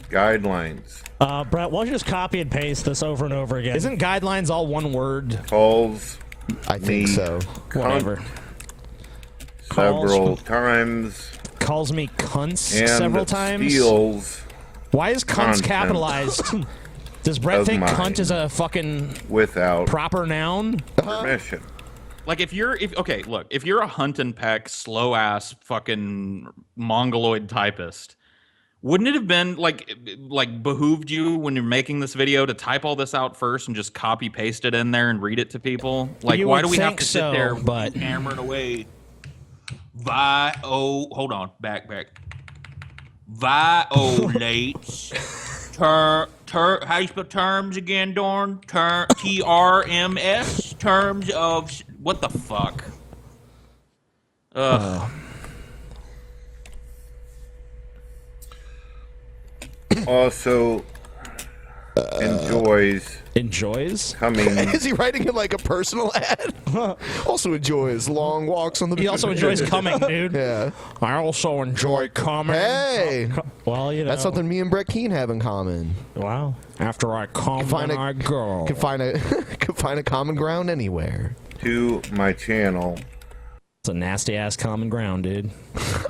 guidelines. Brett, why don't you just copy and paste this over and over again? Isn't guidelines all one word? Calls I think me so. Whatever. several times Calls me cunts and several times. steals Why is cunts content capitalized? Does Brett of think mine cunt is a fucking without proper noun? permission. Like if you're a hunt and peck slow ass fucking mongoloid typist, wouldn't it have been like behooved you when you're making this video to type all this out first and just copy paste it in there and read it to people? Like You why would do we have think to sit so, there but- hammering away? Hold on, back. Violates how you spell terms again, Dorn? TRMS? Terms of what the fuck? Also enjoys coming. Is he writing it like a personal ad? Also enjoys long walks on the beach. He also enjoys coming, dude. Yeah. I also enjoy coming. Hey. Well, you know. That's something me and Brett Keane have in common. Wow. After I come, then I go. Can find a common ground anywhere. To my channel. It's a nasty ass common ground, dude.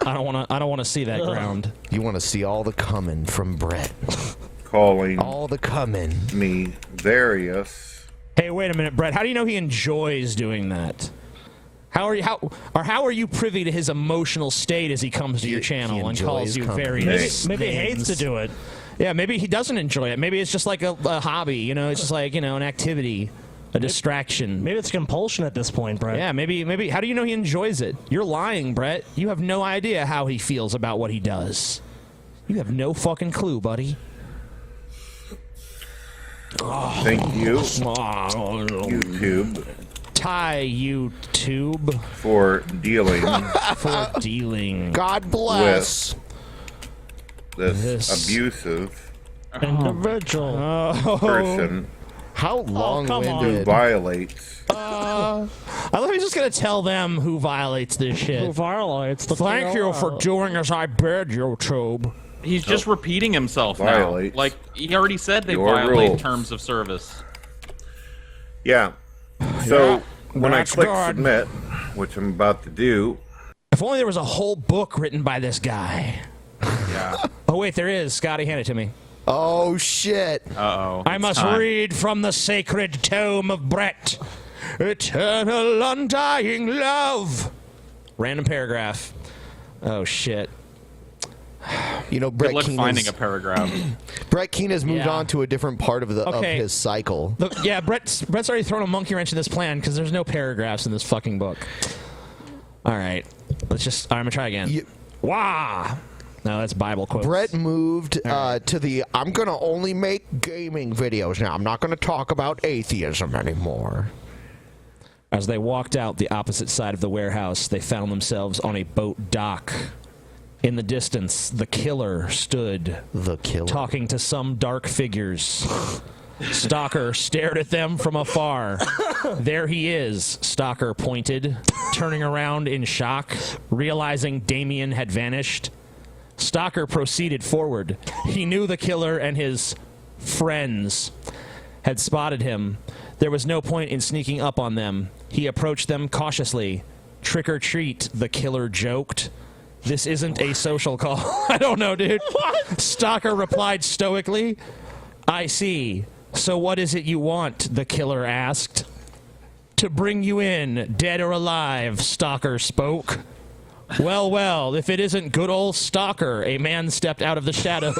I don't wanna see that ground. You want to see all the coming from Brett. Calling all the coming me various. Hey, wait a minute, Brett. How do you know he enjoys doing that? How are you privy to his emotional state as he comes to your channel and calls you various? Maybe he hates names? to do it. Yeah, maybe he doesn't enjoy it. Maybe it's just like a hobby. You know, it's just like an activity, a distraction. Maybe it's compulsion at this point, Brett. Yeah, maybe. How do you know he enjoys it? You're lying, Brett. You have no idea how he feels about what he does. You have no fucking clue, buddy. Thank you, YouTube. YouTube for dealing God bless this abusive individual person. How long-winded? Who violates? I love he's just gonna tell them who violates this shit. Who violates the Thank you for doing as I bid, YouTube. He's just repeating himself Violates now. Like he already said they your violate rules. terms of service. Yeah. So Yeah, when I that's click good. submit, which I'm about to do, If only there was a whole book written by this guy. Yeah. Oh wait, there is. Scotty, hand it to me. Oh shit. Uh-oh. I must read from the sacred tome of Brett. Eternal undying love. Random paragraph. Oh shit. You know, Good Brett luck Keane finding is- a paragraph. Brett Keane has moved Yeah. on to a different part of Okay. his cycle. Look, yeah, Brett's already thrown a monkey wrench in this plan because there's no paragraphs in this fucking book. All right, let's just. All right, I'm gonna try again. Wah! No, that's Bible quotes. Brett moved to the I'm gonna only make gaming videos now. I'm not gonna talk about atheism anymore. As they walked out the opposite side of the warehouse, they found themselves on a boat dock. In the distance, the killer stood. The killer. Talking to some dark figures. Stalker stared at them from afar. There he is, Stalker pointed, turning around in shock, realizing Damien had vanished. Stalker proceeded forward. He knew the killer and his friends had spotted him. There was no point in sneaking up on them. He approached them cautiously. Trick or treat, the killer joked. This isn't a social call. I don't know, dude. What? Stalker replied stoically. I see. So what is it you want? The killer asked. To bring you in, dead or alive, Stalker spoke. Well, if it isn't good old Stalker, a man stepped out of the shadows,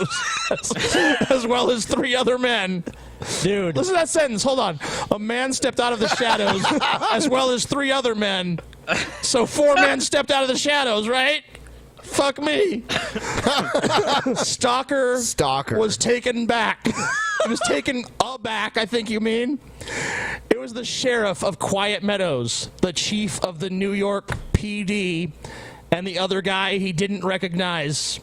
as well as three other men. Dude. Listen to that sentence. Hold on. A man stepped out of the shadows, as well as three other men. So 4 men stepped out of the shadows, right? Fuck me. Stalker was taken back. He was taken aback, I think you mean. It was the sheriff of Quiet Meadows, the chief of the New York PD, and the other guy he didn't recognize.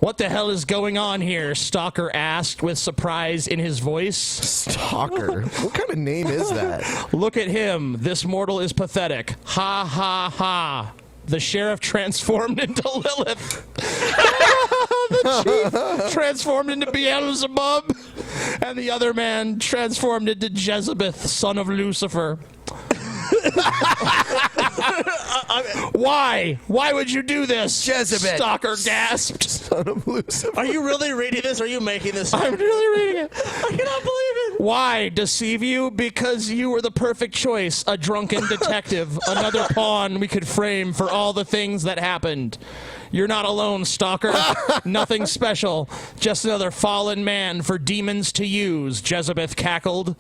What the hell is going on here? Stalker asked with surprise in his voice. Stalker? What kind of name is that? Look at him. This mortal is pathetic. Ha ha ha. The sheriff transformed into Lilith. The chief transformed into Beelzebub. And the other man transformed into Jezebeth, son of Lucifer. Why? Why would you do this? Jezebel. Stalker gasped. Son of Lucifer. Are you really reading this? Or are you making this? I'm really reading it. I cannot believe it. Why deceive you? Because you were the perfect choice. A drunken detective. Another pawn we could frame for all the things that happened. You're not alone, Stalker. Nothing special. Just another fallen man for demons to use, Jezebeth cackled.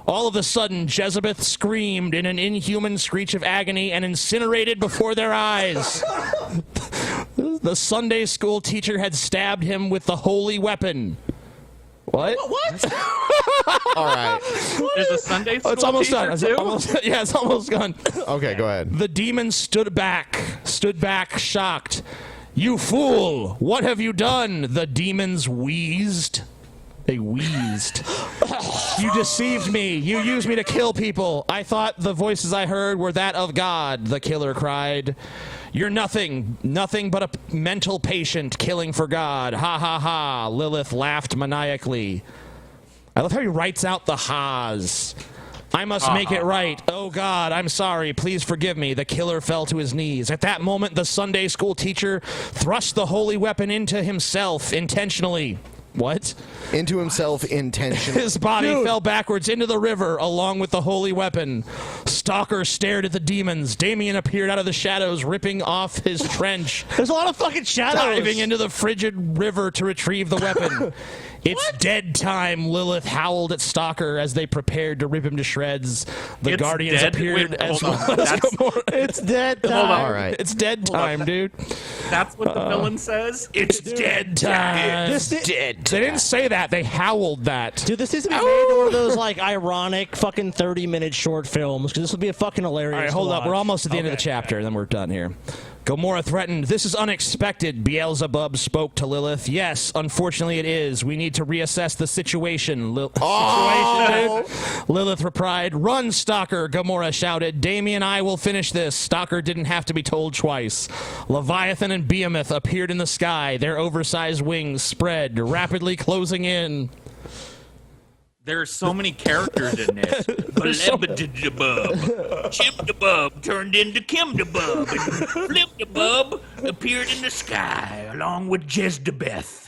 All of a sudden, Jezebeth screamed in an inhuman screech of agony and incinerated before their eyes. The Sunday school teacher had stabbed him with the holy weapon. What? What? All right. There's a Sunday school It's almost teacher done. too? Yeah, it's almost gone. Okay, go ahead. The demon stood back, shocked. You fool! What have you done? The demons wheezed. They wheezed. You deceived me. You used me to kill people. I thought the voices I heard were that of God, the killer cried. You're nothing but a mental patient killing for God. Ha ha ha. Lilith laughed maniacally. I love how he writes out the ha's. I must make it right. Oh, God, I'm sorry. Please forgive me. The killer fell to his knees. At that moment, the Sunday school teacher thrust the holy weapon into himself intentionally. What? Into himself intentionally. His body fell backwards into the river along with the holy weapon. Stalker stared at the demons. Damien appeared out of the shadows, ripping off his trench. There's a lot of fucking shadows. Diving into the frigid river to retrieve the weapon. It's dead time, Lilith howled at Stalker as they prepared to rip him to shreds. The It's Guardians dead? appeared Wait, as hold on. well as That's- Gamora. It's dead time. Hold on. All right. It's dead time, dude. That's what the villain says? It's dead time. It's dead time. They didn't say that. They howled that. Dude, this needs to be made into one of those like ironic fucking 30-minute short films because this would be a fucking hilarious. All right, hold up. We're almost at the end of the chapter, and then we're done here. Gamora threatened, "This is unexpected." Beelzebub spoke to Lilith. "Yes, unfortunately it is. We need to reassess the situation." Lilith replied, "Run, Stalker," Gamora shouted. "Damien and I will finish this." Stalker didn't have to be told twice. Leviathan and Behemoth appeared in the sky, their oversized wings spread, rapidly closing in. There are so many characters in this. Blebdabub. Chimdabub turned into Kimdabub. And Flipdabub appeared in the sky along with Jezdabeth.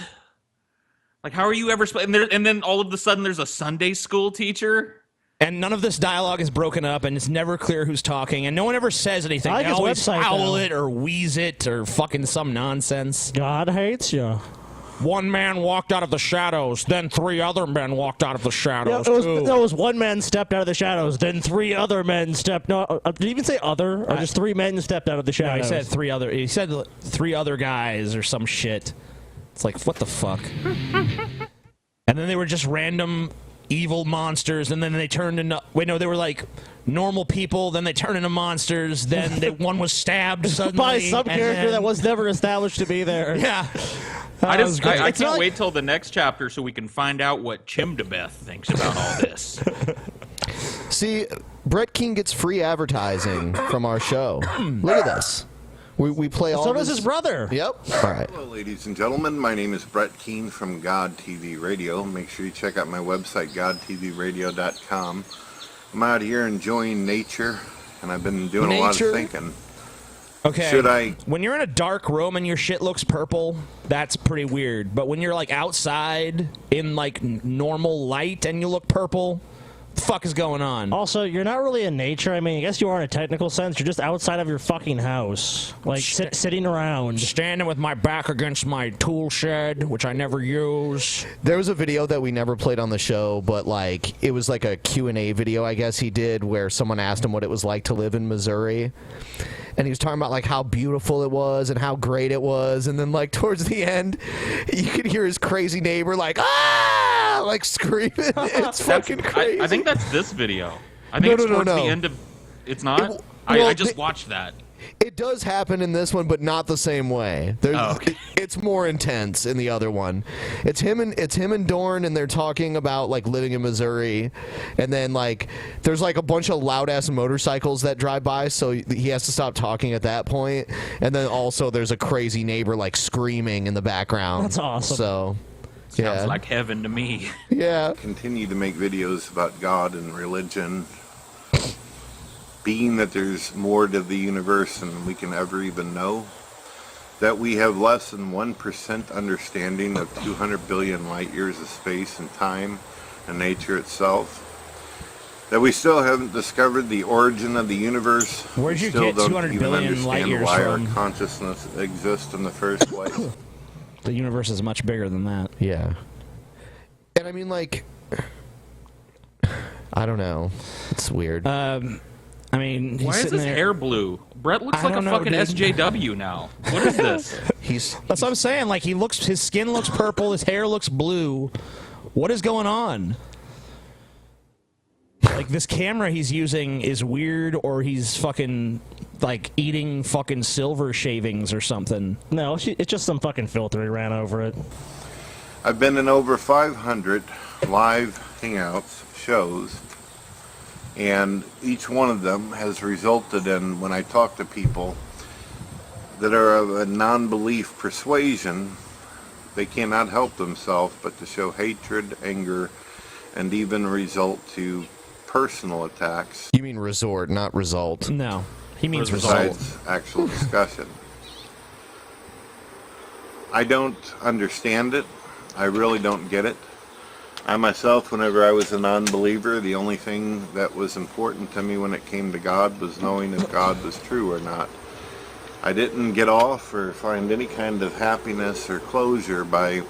Like, how are you ever... And then all of a sudden there's a Sunday school teacher? And none of this dialogue is broken up, and it's never clear who's talking, and no one ever says anything. I like They his always website, howl though. it or wheeze it or fucking some nonsense. God hates you. One man walked out of the shadows, then 3 other men walked out of the shadows, too. It was one man stepped out of the shadows, then 3 other men stepped. No, did he even say other, or just 3 men stepped out of the No, shadows? he said 3 other. He said 3 other guys or some shit. It's like, what the fuck? And then they were just random evil monsters, and then they turned into... Wait, no, they were like normal people, then they turned into monsters, then one was stabbed suddenly. by some and character then- that was never established to be there. Yeah. I That was great. I It's can't not wait till the next chapter so we can find out what Chimdabeth thinks about all this. See, Brett King gets free advertising from our show. Look at this. We play all So this. does his brother. Yep. All right. Hello, ladies and gentlemen. My name is Brett Keane from God TV Radio. Make sure you check out my website, godtvradio.com. I'm out here enjoying nature, and I've been doing a lot Nature? of thinking. Okay. Should I? When you're in a dark room and your shit looks purple, that's pretty weird. But when you're like outside in like normal light and you look purple, what the fuck is going on? Also, you're not really in nature. I mean, I guess you are in a technical sense. You're just outside of your fucking house, like sitting around. Standing with my back against my tool shed, which I never use. There was a video that we never played on the show, but like it was like a Q&A video, I guess he did, where someone asked him what it was like to live in Missouri. And he was talking about like how beautiful it was and how great it was, and then like towards the end, you could hear his crazy neighbor like like screaming. It's fucking crazy. I think that's this video. I think No, it's no, towards no. the end of... It's not? well, I they- just watched that. It does happen in this one, but not the same way. It's more intense in the other one. It's him and Dorn, and they're talking about like living in Missouri, and then like there's like a bunch of loud ass motorcycles that drive by, so he has to stop talking at that point. And then also there's a crazy neighbor like screaming in the background. That's awesome. So Sounds like heaven to me. Yeah. Continue to make videos about God and religion. Being that there's more to the universe than we can ever even know, that we have less than 1% understanding of 200 billion light years of space and time and nature itself, that we still haven't discovered the origin of the universe. Where'd We you still get don't 200 even billion light understand years why from? our consciousness exists in the first place. The universe is much bigger than that. Yeah. And I mean, like, I don't know. It's weird. I mean, he's Why is sitting his there. hair blue? Brett looks I like a don't know, fucking dude. SJW now. What is this? That's what I'm saying. Like his skin looks purple, his hair looks blue. What is going on? Like this camera he's using is weird, or he's fucking like eating fucking silver shavings or something. No, it's just some fucking filter he ran over it. I've been in over 500 live hangouts, shows, and each one of them has resulted in, when I talk to people that are of a non-belief persuasion, they cannot help themselves but to show hatred, anger, and even result to personal attacks. You mean resort, not result. No, he means besides actual discussion. I don't understand it. I really don't get it. I myself, whenever I was a non-believer, the only thing that was important to me when it came to God was knowing if God was true or not. I didn't get off or find any kind of happiness or closure by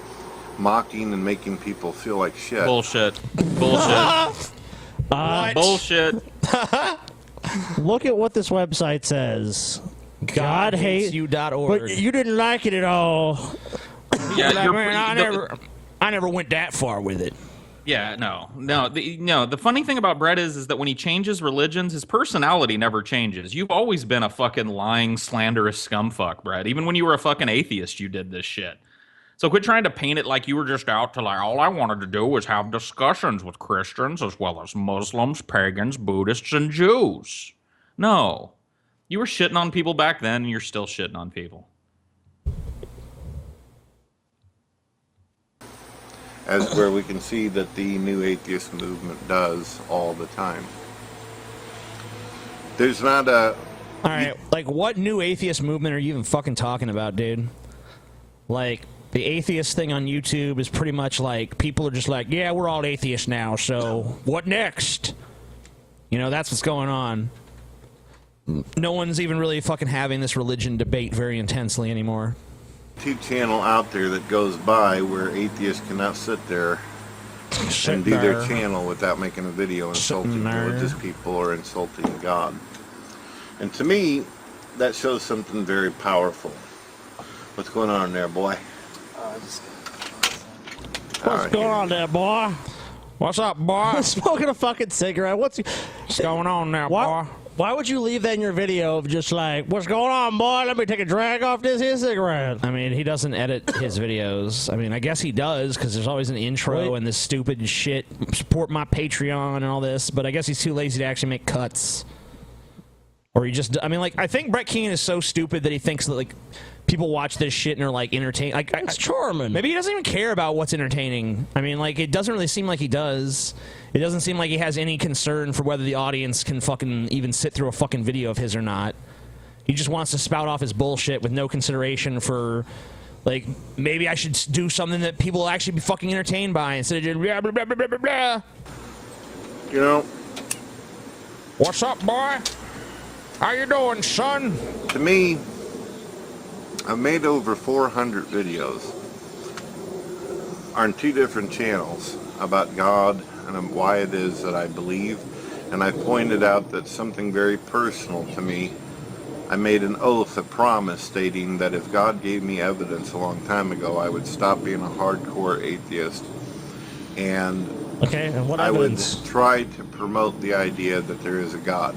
mocking and making people feel like shit. Bullshit. Bullshit. Bullshit. Look at what this website says. God hates you.org. But you didn't like it at all. Yeah, Like, you're- man, I never went that far with it. Yeah, no. The funny thing about Brett is that when he changes religions, his personality never changes. You've always been a fucking lying, slanderous scumfuck, Brett. Even when you were a fucking atheist, you did this shit. So quit trying to paint it like you were just out to like, all I wanted to do was have discussions with Christians as well as Muslims, pagans, Buddhists, and Jews. No. You were shitting on people back then, and you're still shitting on people. As where we can see that the new atheist movement does all the time. There's not a... All right, like what new atheist movement are you even fucking talking about, dude? Like the atheist thing on YouTube is pretty much like people are just like, yeah, we're all atheists now, so what next? You know, that's what's going on. No one's even really fucking having this religion debate very intensely anymore. YouTube channel out there that goes by where atheists cannot sit there and do their channel without making a video insulting religious people or insulting God. And to me, that shows something very powerful. What's going on there, boy? What's going on there, boy? What's up, boy? Smoking a fucking cigarette. What's going on there, boy? Why would you leave that in your video of just like, what's going on, boy? Let me take a drag off this here cigarette. I mean, he doesn't edit his videos. I mean, I guess he does because there's always an intro and this stupid shit. Support my Patreon and all this, but I guess he's too lazy to actually make cuts. Or he just, I mean, like, I think Brett Keane is so stupid that he thinks that, like, people watch this shit and are, like, entertained. Like, it's charming. Maybe he doesn't even care about what's entertaining. I mean, like, it doesn't really seem like he does. It doesn't seem like he has any concern for whether the audience can fucking even sit through a fucking video of his or not. He just wants to spout off his bullshit with no consideration for, like, maybe I should do something that people will actually be fucking entertained by instead of just blah, blah, blah, blah, blah, blah. You know, what's up, boy? How you doing, son? To me, I've made over 400 videos on 2 different channels about God and why it is that I believe. And I pointed out that something very personal to me. I made an oath, a promise, stating that if God gave me evidence a long time ago, I would stop being a hardcore atheist. And okay, and what I evidence? would try to promote the idea that there is a God.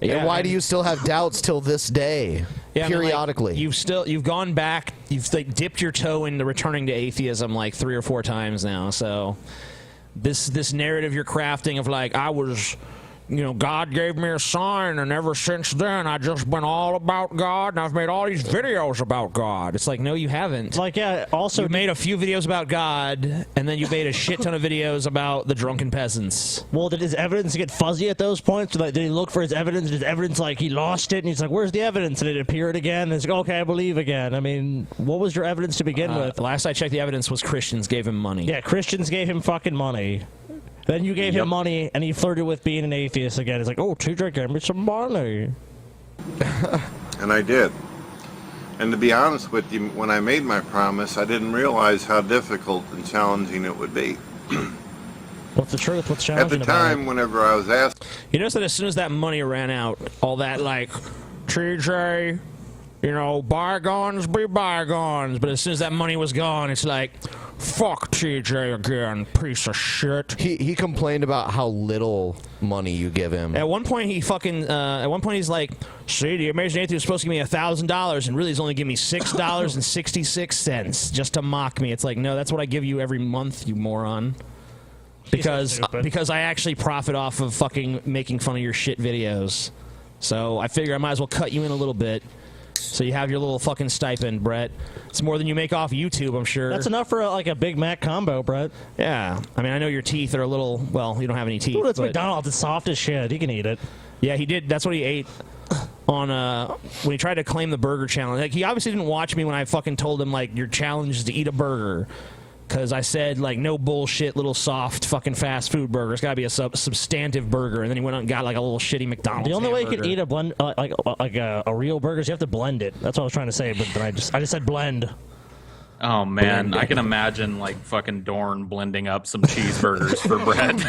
Yeah, and why do and- you still have doubts till this day? Yeah, I mean, like, periodically. you've gone back, you've like dipped your toe into returning to atheism like 3 or 4 times now. So this narrative you're crafting of like I was, God gave me a sign, and ever since then I just been all about God, and I've made all these videos about God. It's like, no, you haven't. Like, yeah. Also, you made a few videos about God, and then you made a shit ton of videos about the drunken peasants. Well, did his evidence get fuzzy at those points? Like, did he look for his evidence? Did his evidence, like, he lost it, and he's like, where's the evidence? And it appeared again, and it's like, okay, I believe again. I mean, what was your evidence to begin with? Last I checked, the evidence was Christians gave him money. Yeah, Christians gave him fucking money. Then you gave him money, and he flirted with being an atheist again. He's like, oh, TJ gave me some money. And I did. And to be honest with you, when I made my promise, I didn't realize how difficult and challenging it would be. What's the truth? What's At challenging the about time, whenever I was asked, You notice that as soon as that money ran out, all that like, TJ, bygones be bygones. But as soon as that money was gone, it's like, fuck TJ again, piece of shit. He complained about how little money you give him. At one point, he's like, see, the Amazing Atheist was supposed to give me $1,000, and really he's only giving me $6.66 just to mock me. It's like, no, that's what I give you every month, you moron. Because I actually profit off of fucking making fun of your shit videos. So I figure I might as well cut you in a little bit. So you have your little fucking stipend, Brett. It's more than you make off YouTube, I'm sure. That's enough for a Big Mac combo, Brett. Yeah. I mean, I know your teeth are a little, well, you don't have any teeth. Dude, it's but McDonald's. It's soft as shit. He can eat it. Yeah, he did. That's what he ate on when he tried to claim the burger challenge. Like, he obviously didn't watch me when I fucking told him, like, your challenge is to eat a burger. Because I said, like, no bullshit, little soft fucking fast food burger. It's got to be a substantive burger. And then he went out and got, like, a little shitty McDonald's The only way you hamburger. can eat a blend, like a real burger is you have to blend it. That's what I was trying to say, but then I just said blend. Oh man, I can imagine like fucking Dorn blending up some cheeseburgers for bread.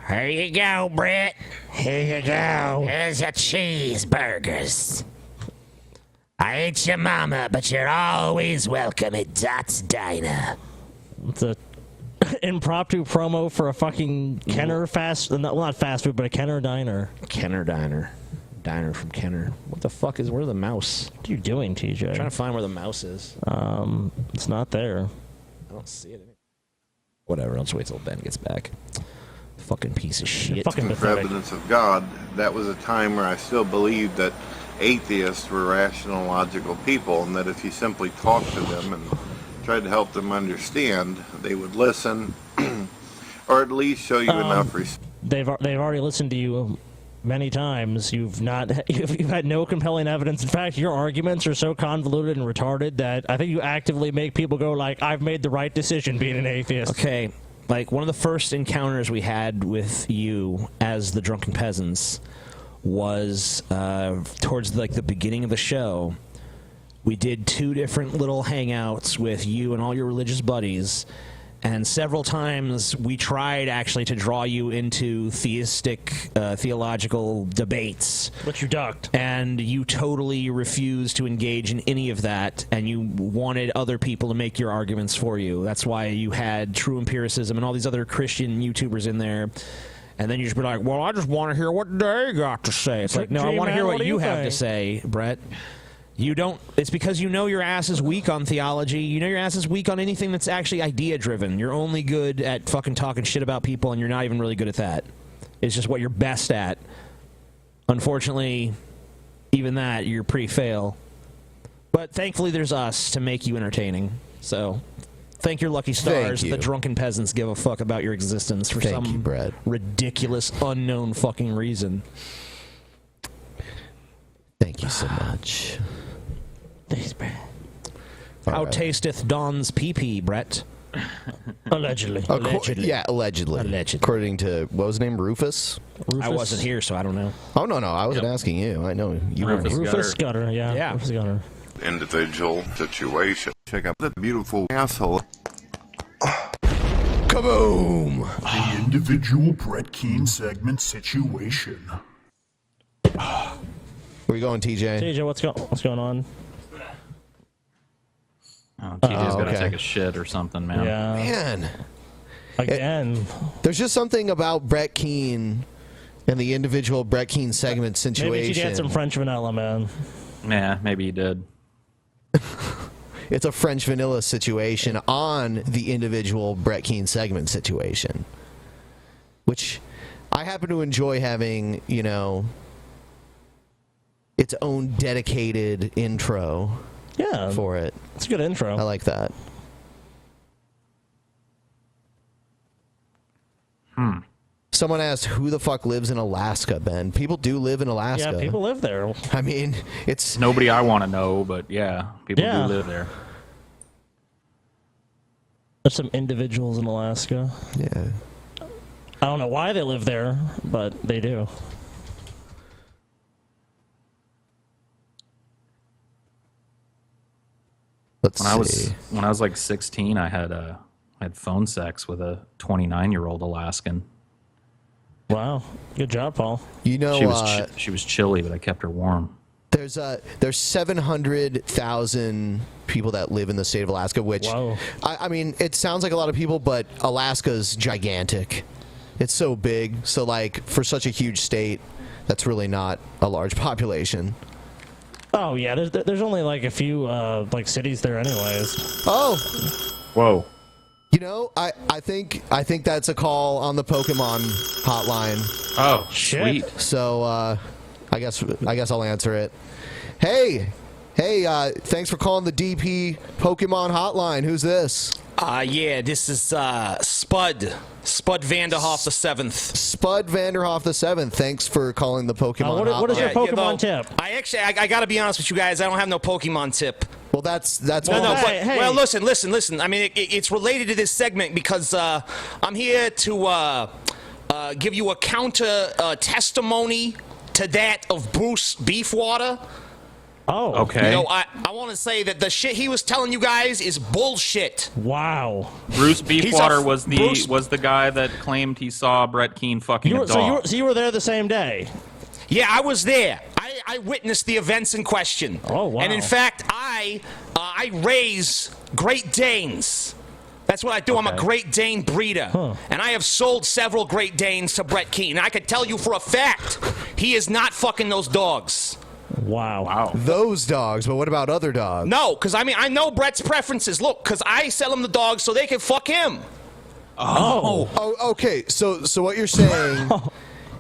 Here you go, Brett. Here you go. Here's your cheeseburgers. I ain't your mama, but you're always welcome at Dot's Diner. It's a impromptu promo for a fucking Kenner not fast food, but a Kenner diner. Kenner Diner. Diner from Kenner. What the fuck where's the mouse? What are you doing, TJ? I'm trying to find where the mouse is. It's not there. I don't see it. Whatever, I'll just wait till Ben gets back. Fucking piece of shit. for evidence of God, that was a time where I still believed that atheists were rational, logical people, and that if you simply talked to them and tried to help them understand, they would listen, or at least show you enough respect. They've already listened to you many times. You've had no compelling evidence. In fact, your arguments are so convoluted and retarded that I think you actively make people go like, I've made the right decision being an atheist. Okay, like one of the first encounters we had with you as the Drunken Peasants was towards like the beginning of the show. We did 2 different little hangouts with you and all your religious buddies, and several times we tried actually to draw you into theological debates. But you ducked. And you totally refused to engage in any of that, and you wanted other people to make your arguments for you. That's why you had True Empiricism and all these other Christian YouTubers in there. And then you just be like, well, I just want to hear what they got to say. It's like, no, I want to hear what you have to say, Brett. You don't. It's because you know your ass is weak on theology. You know your ass is weak on anything that's actually idea-driven. You're only good at fucking talking shit about people, and you're not even really good at that. It's just what you're best at. Unfortunately, even that, you're pretty fail. But thankfully, there's us to make you entertaining. So, thank your lucky stars. Thank The you. Drunken Peasants give a fuck about your existence for Thank some you, Brett. ridiculous, unknown fucking reason. Thank you so much. Thanks, Brett. How right. tasteth Don's pee-pee, Brett? Allegedly. Yeah, allegedly. According to, what was his name, Rufus? I wasn't here, so I don't know. Oh, no, I wasn't asking you. I know you were. Rufus Scudder, yeah. Rufus Scudder. Individual situation. Check out that beautiful asshole. Kaboom! The individual Brett Keane segment situation. Where you going, TJ? TJ, what's going on? Oh, TJ's got to okay. take a shit or something, man. Man. Again. There's just something about Brett Keane in the individual Brett Keane segment situation. Maybe he had some French vanilla, man. Yeah, maybe he did. It's a French vanilla situation on the individual Brett Keane segment situation, which I happen to enjoy having, you know, its own dedicated intro. Yeah, for it. It's a good intro. I like that. Someone asked, who the fuck lives in Alaska, Ben? People do live in Alaska. Yeah, people live there. I mean, it's... Nobody I want to know, but yeah, people Yeah. do live there. There's some individuals in Alaska. Yeah. I don't know why they live there, but they do. Let's when I was like 16, I had phone sex with a 29-year-old Alaskan. Wow, good job, Paul. You know, she was chilly, but I kept her warm. There's 700,000 people that live in the state of Alaska, which I mean, it sounds like a lot of people, but Alaska's gigantic. It's so big. So like for such a huge state, that's really not a large population. Oh yeah, there's only like a few like cities there, anyways. Oh, whoa. You know, I think that's a call on the Pokemon hotline. Oh, shit. Sweet. So I guess I'll answer it. Hey, thanks for calling the DP Pokemon hotline. Who's this? Yeah, this is Spud Vanderhoff the 7th. Spud Vanderhoff the 7th. Thanks for calling the Pokemon hotline. What is your Pokemon tip? I gotta be honest with you guys. I don't have no Pokemon tip. Well, that's no. Well, listen. I mean, it's related to this segment because I'm here to give you a counter testimony to that of Bruce Beefwater. Oh, okay. You know, I want to say that the shit he was telling you guys is bullshit. Wow. Bruce Beefwater was the guy that claimed he saw Brett Keane fucking a dog. So you were there the same day? Yeah, I was there. I witnessed the events in question. Oh, wow. And in fact, I raise Great Danes. That's what I do. I'm a Great Dane breeder. And I have sold several Great Danes to Brett Keane. And I can tell you for a fact, he is not fucking those dogs. Wow. Those dogs, but what about other dogs? No, because I mean, I know Brett's preferences. Look, because I sell him the dogs so they can fuck him. Oh, okay. So what you're saying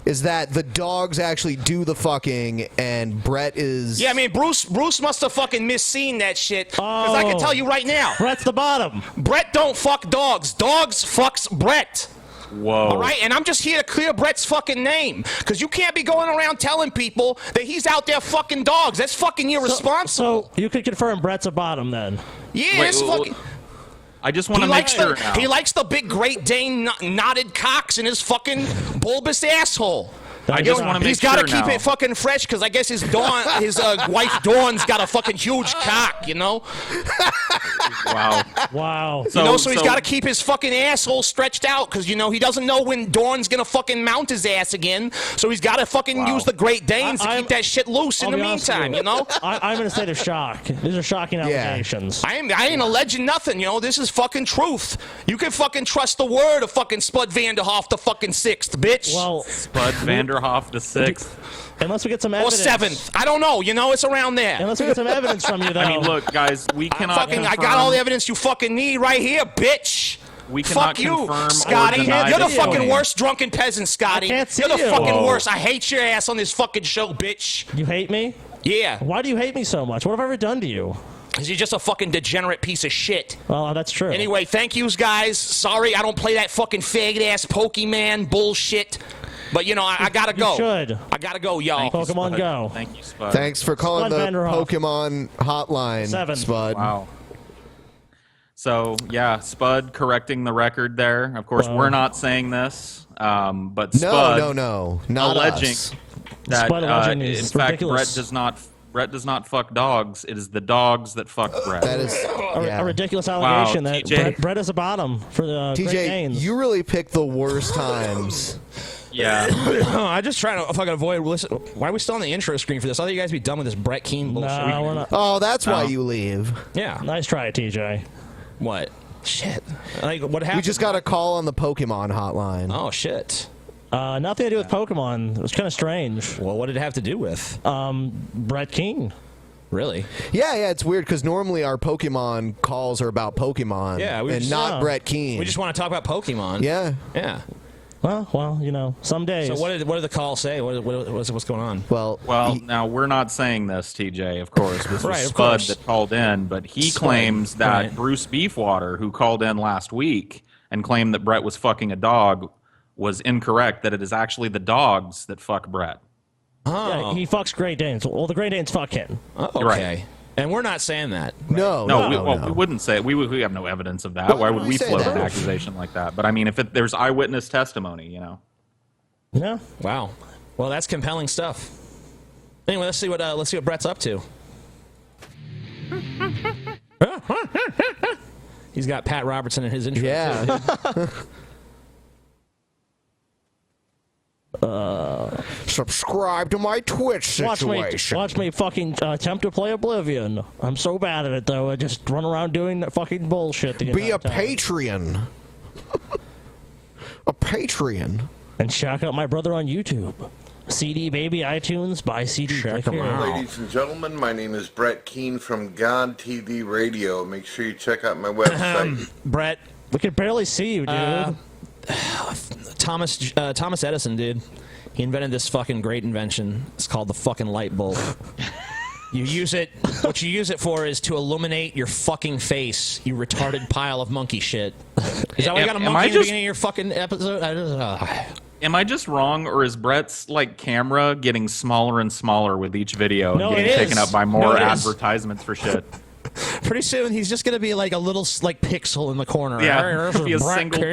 is that the dogs actually do the fucking, and Brett is... Yeah, I mean, Bruce must have fucking misseen that shit. Because I can tell you right now. Brett's the bottom. Brett don't fuck dogs. Dogs fucks Brett. Whoa. All right, and I'm just here to clear Brett's fucking name, because you can't be going around telling people that he's out there fucking dogs. That's fucking irresponsible. So you could confirm Brett's a bottom then? Yeah, it's fucking... I just want to make sure now. He likes the big Great Dane knotted cocks in his fucking bulbous asshole. I just want to make He's sure got to keep now. it fucking fresh because I guess his wife Dawn's got a fucking huge cock, you know. Wow. So he's got to keep his fucking asshole stretched out because he doesn't know when Dawn's gonna fucking mount his ass again. So he's got to fucking use the Great Danes to keep that shit loose in the meantime, you know. I'm in a state of shock. These are shocking allegations. I ain't alleging nothing, This is fucking truth. You can fucking trust the word of fucking Spud Vanderhoff the fucking 6th, bitch. Well, Spud Vanderhoff the 6th. Unless we get some Or evidence. 7th. I don't know. It's around there. Unless we get some evidence from you, though. I mean, look, guys, we cannot. I got all the evidence you fucking need right here, bitch. We cannot Fuck you, confirm or Scotty. deny You're the this fucking claim. worst drunken peasant, Scotty. I can't see You're the you. fucking Whoa. worst. I hate your ass on this fucking show, bitch. You hate me? Yeah. Why do you hate me so much? What have I ever done to you? Because you're just a fucking degenerate piece of shit. Well, that's true. Anyway, thank yous, guys. Sorry I don't play that fucking faggot-ass Pokemon bullshit. But, I gotta go. You should. I gotta go, y'all. Pokemon Go. Thank you, Spud. Thanks for calling Spud the Vanderhoff. Pokemon hotline, 7. Spud. Wow. So, yeah, Spud correcting the record there. Of course, we're not saying this, but Spud No, not alleging us. that, Spud alleging in is fact, ridiculous. Brett does not fuck dogs. It is the dogs that fuck Brett. That is A ridiculous allegation that TJ. Brett is a bottom for the Great TJ, Danes. you really picked the worst times. Yeah. I'm just trying to fucking avoid. Why are we still on the intro screen for this? I thought you guys be done with this Brett Keane bullshit. No, we're not. Oh, that's why you leave. Yeah. Nice try, TJ. What? Shit. Like, what happened? We just got a call on the Pokemon hotline. Oh, shit. Nothing to do with Pokemon. It was kind of strange. Well, what did it have to do with? Brett King. Really? Yeah, it's weird because normally our Pokemon calls are about Pokemon, Yeah, and not Brett Keane. We just want to talk about Pokemon. Yeah. Yeah. Well, some days. So what did the call say? What's going on? Well, now we're not saying this, TJ. Of course, this was Right, of Spud course. that called in, but he Spud, claims that right. Bruce Beefwater, who called in last week and claimed that Brett was fucking a dog, was incorrect. That it is actually the dogs that fuck Brett. Yeah, he fucks Great Danes. Well, the Great Danes fuck him. Oh, okay. Right. And we're not saying that. No, we wouldn't say it. We have no evidence of that. Why Why would would we we say float that? an accusation like that? But I mean, if there's eyewitness testimony, Yeah. Wow. Well, that's compelling stuff. Anyway, let's see what Brett's up to. He's got Pat Robertson in his intro. Yeah. too, Subscribe to my Twitch situation. Watch me fucking attempt to play Oblivion. I'm so bad at it, though. I just run around doing that fucking bullshit. The Be a entire time. Patreon. A Patreon. And check out my brother on YouTube. CD Baby iTunes, buy CD. Check him Ladies and gentlemen, my name is Brett Keane from God TV Radio. Make sure you check out my website. Brett, we can barely see you, dude. Thomas Edison, dude. He invented this fucking great invention. It's called the fucking light bulb. You use it. What you use it for is to illuminate your fucking face. You retarded pile of monkey shit. Is that why you got a monkey in the beginning of your fucking episode? Am I just wrong, or is Brett's camera getting smaller and smaller with each video No, and getting it taken is. up by more No, it is. advertisements for shit? Pretty soon, he's just gonna be like a little pixel in the corner. Yeah, This is be a Brett single King.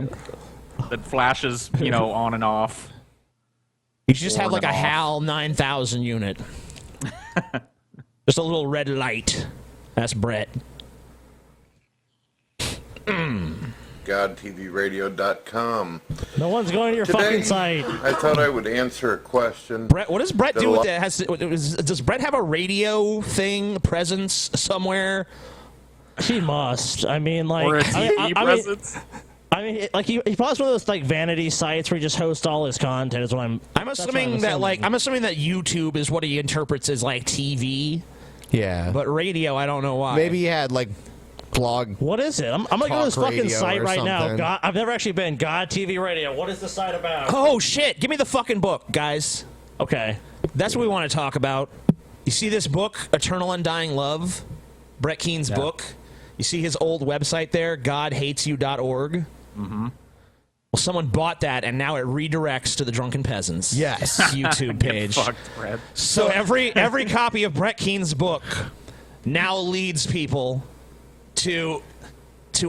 pixel that flashes, on and off. You should just have On like a and off. HAL 9000 unit. Just a little red light. That's Brett. GodTVRadio.com. No one's going to your Today, fucking site. I thought I would answer a question. Brett, what does Brett that do a with lot- that? Does Brett have a radio thing presence somewhere? He must. I mean, like, Or a I TV mean, presence? I mean, like he probably one of those vanity sites where he just hosts all his content. Is what I'm. I'm assuming that YouTube is what he interprets as like TV. Yeah. But radio, I don't know why. Maybe he had blog. What is it? I'm gonna go to this Talk fucking radio site or right now. something. I've never actually been. God TV Radio. What is the site about? Oh shit! Give me the fucking book, guys. Okay. That's what we want to talk about. You see this book, Eternal Undying Love? Brett Keene's book. You see his old website there, godhatesyou.org? Mm-hmm. Well, someone bought that, and now it redirects to the Drunken Peasants. Yes. YouTube page. Get fucked, Brett. So every copy of Brett Keene's book now leads people to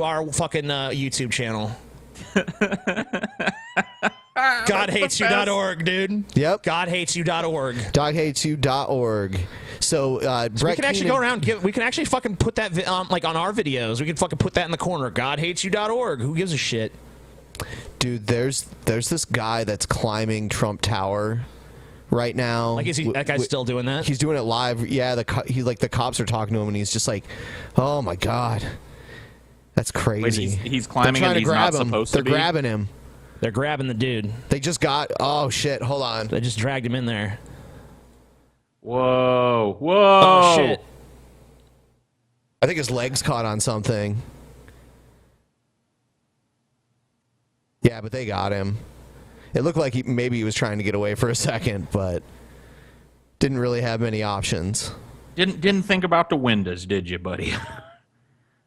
our fucking YouTube channel. GodHatesYou.org, dude. Yep. GodHatesYou.org. DogHatesYou.org. So, So Brett we can actually Keenan- go around. We can actually fucking put that on our videos. We can fucking put that in the corner. GodHatesYou.org. Who gives a shit? Dude, there's this guy that's climbing Trump Tower right now. Like, is that guy's still doing that? He's doing it live. Yeah, the cops are talking to him, and he's just like, "Oh my god, that's crazy." he's They're climbing trying and to he's grab not him. supposed They're to be? grabbing him. They're grabbing the dude. They just got. Oh shit! Hold on. They just dragged him in there. Whoa! Whoa! Oh shit! I think his legs caught on something. Yeah, but they got him. It looked like maybe he was trying to get away for a second, but didn't really have many options. Didn't think about the windows, did you, buddy?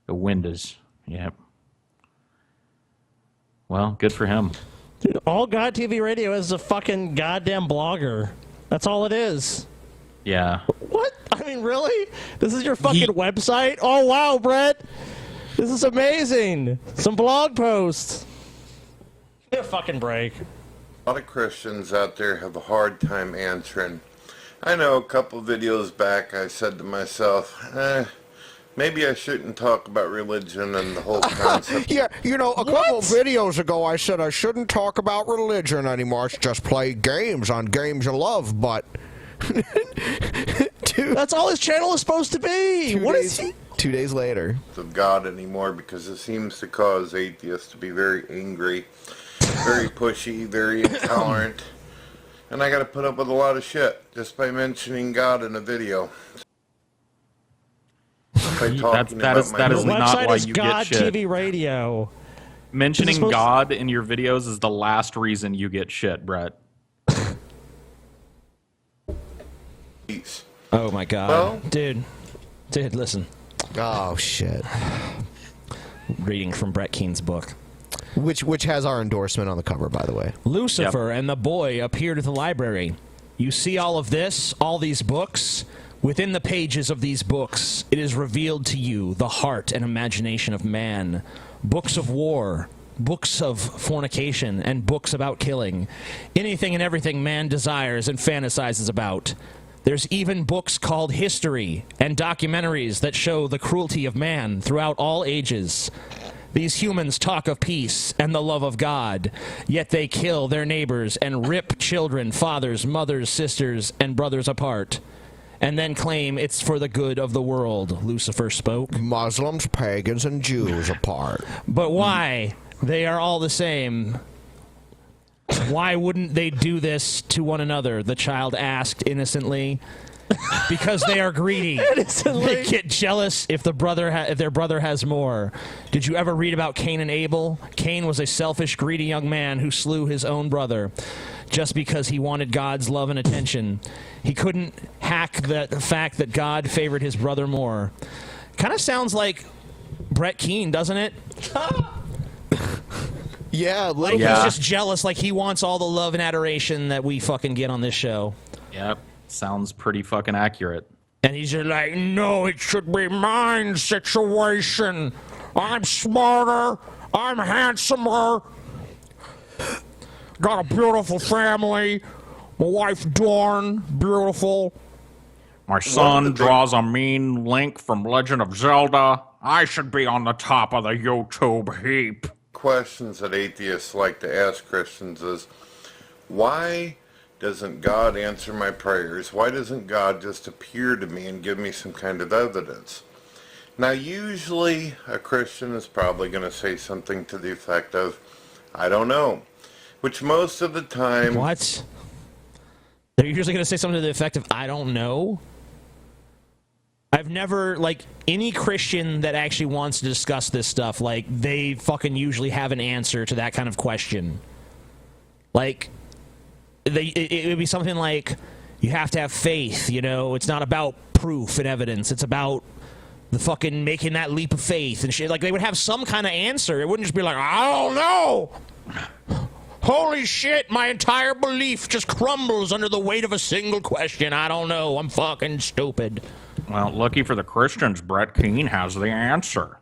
The windows. Yep. Well, good for him. Dude, all God TV Radio is a fucking goddamn blogger. That's all it is. Yeah. What? I mean, really? This is your fucking website? Oh, wow, Brett. This is amazing. Some blog posts. Give me a fucking break. A lot of Christians out there have a hard time answering. I know a couple videos back I said to myself, maybe I shouldn't talk about religion and the whole concept. Yeah, a couple of videos ago I said I shouldn't talk about religion anymore. I should just play games on Games You Love, but... Dude, that's all his channel is supposed to be. What is he? 2 days later. Of God anymore because it seems to cause atheists to be very angry. very pushy, very intolerant, and I got to put up with a lot of shit just by mentioning God in a video. That is not why you God get shit. TV Radio. Mentioning supposed- God in your videos is the last reason you get shit, Brett. Oh my god. Well- dude, listen. Oh shit. Reading from Brett Keen's book. Which has our endorsement on the cover, by the way. Lucifer and the boy appeared at the library. You see all of this, all these books? Within the pages of these books, it is revealed to you the heart and imagination of man. Books of war, books of fornication, and books about killing. Anything and everything man desires and fantasizes about. There's even books called history and documentaries that show the cruelty of man throughout all ages. These humans talk of peace and the love of God, yet they kill their neighbors and rip children, fathers, mothers, sisters, and brothers apart, and then claim it's for the good of the world, Lucifer spoke. Muslims, pagans, and Jews apart. But why? They are all the same. Why wouldn't they do this to one another? The child asked innocently. Because they are greedy. They get jealous if their brother has more. Did you ever read about Cain and Abel? Cain was a selfish, greedy young man who slew his own brother just because he wanted God's love and attention. He couldn't hack the fact that God favored his brother more. Kind of sounds like Brett Keen, doesn't it? Yeah, like he's just jealous, like he wants all the love and adoration that we fucking get on this show. Yep. Sounds pretty fucking accurate. And he's just like, no, it should be mine situation. I'm smarter. I'm handsomer. Got a beautiful family. My wife, Dawn, beautiful. My son draws a mean Link from Legend of Zelda. I should be on the top of the YouTube heap. Questions that atheists like to ask Christians is, why doesn't God answer my prayers? Why doesn't God just appear to me and give me some kind of evidence? Now, usually a Christian is probably going to say something to the effect of, I don't know, which most of the time... What? They're usually going to say something to the effect of, I don't know? I've never, like, any Christian that actually wants to discuss this stuff, like, they fucking usually have an answer to that kind of question. Like... It would be something like, you have to have faith, you know, it's not about proof and evidence, it's about the fucking making that leap of faith and shit. Like, they would have some kind of answer. It wouldn't just be like, I don't know. Holy shit, my entire belief just crumbles under the weight of a single question. I don't know, I'm fucking stupid. Well, lucky for the Christians, Brett Keen has the answer.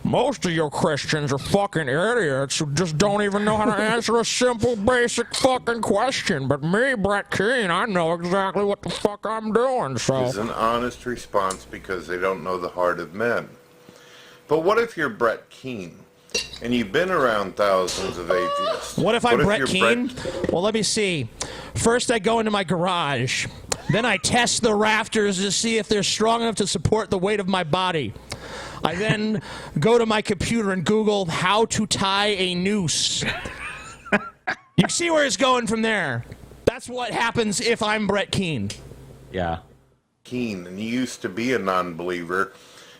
Most of your Christians are fucking idiots who just don't even know how to answer a simple, basic fucking question. But me, Brett Keen, I know exactly what the fuck I'm doing, so... Is an honest response because they don't know the heart of men. But what if you're Brett Keen and you've been around thousands of atheists? What if I'm Brett you're Keen? Well, let me see. First, I go into my garage. Then I test the rafters to see if they're strong enough to support the weight of my body. I then go to my computer and Google how to tie a noose. You see where it's going from there. That's what happens if I'm Brett Keen. Yeah. Keen, and you used to be a non-believer,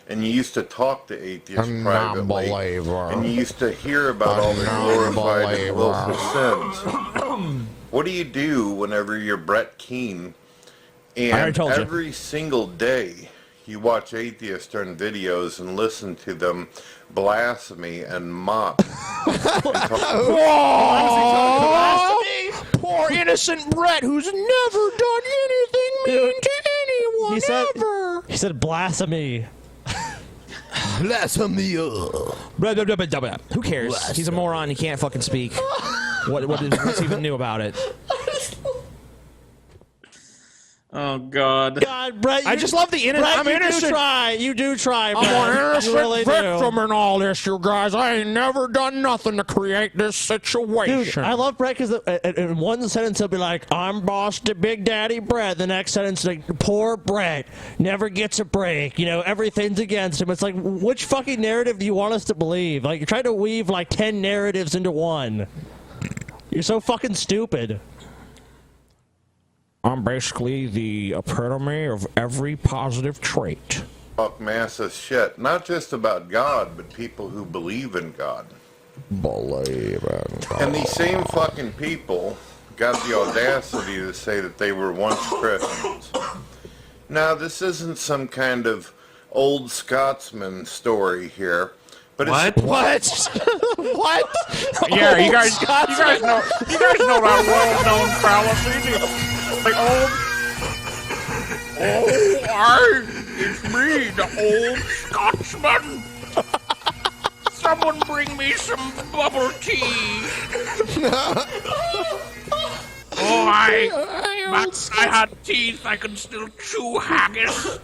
and you used to talk to atheists A privately, non-believer. and you used to hear about all their glorified and willful sins. What do you do whenever you're Brett Keen, I already and told you. every single day you watch atheists turn videos and listen to them blasphemy and mock? Poor innocent Brett who's never done anything mean to anyone ever. He said blasphemy. Blasphemy. Who cares? He's a moron. He can't fucking speak. What's even new about it? Oh God. God, Brett, I just love the innocent. Brett, I'm you innocent. do try. You do try, Brett. I'm an You innocent really victim do. in all this, you guys. I ain't never done nothing to create this situation. Dude, I love Brett because in one sentence he'll be like, "I'm boss to Big Daddy Brett." The next sentence, like, "Poor Brett never gets a break. You know, everything's against him." It's like, which fucking narrative do you want us to believe? Like, you're trying to weave like 10 narratives into one. You're so fucking stupid. I'm basically the epitome of every positive trait. Talk massive shit, not just about God, but people who believe in God. Believe in God. And these same fucking people got the audacity to say that they were once Christians. Now, this isn't some kind of old Scotsman story here, but What? it's What? Yeah, you guys know that well-known fallacy. The old. It's me, the old Scotsman. Someone bring me some bubble tea. I had teeth. I could still chew haggis.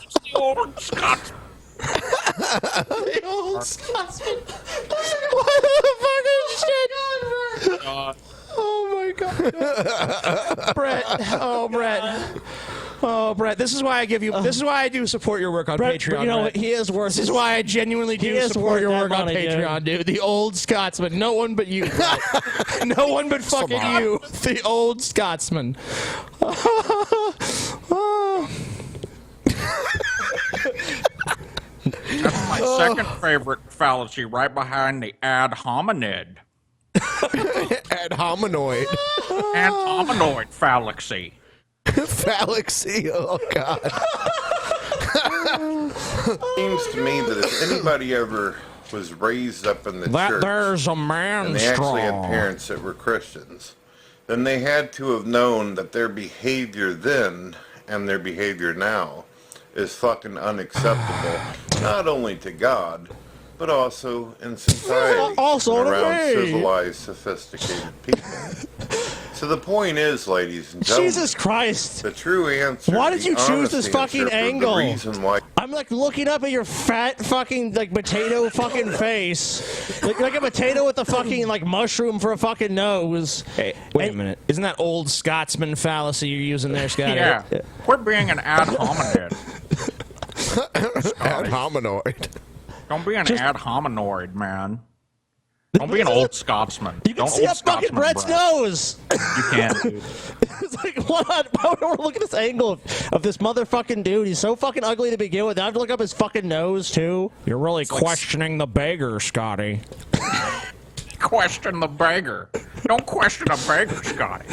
It's the old Scotsman. The old Scotsman. What the fucking shit? Oh my God. Brett. Oh, Brett. Oh, Brett. This is why I give you. This is why I do support your work on Brett, Patreon. you know Brett. what? He is worth. This is why I genuinely He do is support worth your that work on money, Patreon, dude. The old Scotsman. No one but you. Brett. No one but fucking you. The old Scotsman. That's my second favorite fallacy, right behind the ad hominid. Ad hominoid. Ad hominoid fallacy. Fallacy. Oh God. seems to me that if anybody ever was raised up in the That church there's a man and they actually had straw. parents that were Christians, then they had to have known that their behavior then and their behavior now is fucking unacceptable, not only to God, but also in society Also and to around me. civilized, sophisticated people. So the point is, ladies and gentlemen, Jesus Christ. the true answer. Why the did you choose this honesty fucking answer for angle? The reason why. I'm like looking up at your fat fucking like potato fucking face, like a potato with a fucking like mushroom for a fucking nose. Hey, wait a minute. Isn't that old Scotsman fallacy you're using there, Scott? Yeah. Quit being an ad hominid. Ad hominoid. Don't be an ad hominoid, man. Don't be an old Scotsman. You can Don't see old a fucking Scotsman Brett's brag. nose. You can't, dude. It's like, what? Why don't we look at this angle of this motherfucking dude? He's so fucking ugly to begin with. I have to look up his fucking nose too. You're really questioning the beggar, Scotty. Question the beggar. Don't question a beggar, Scotty.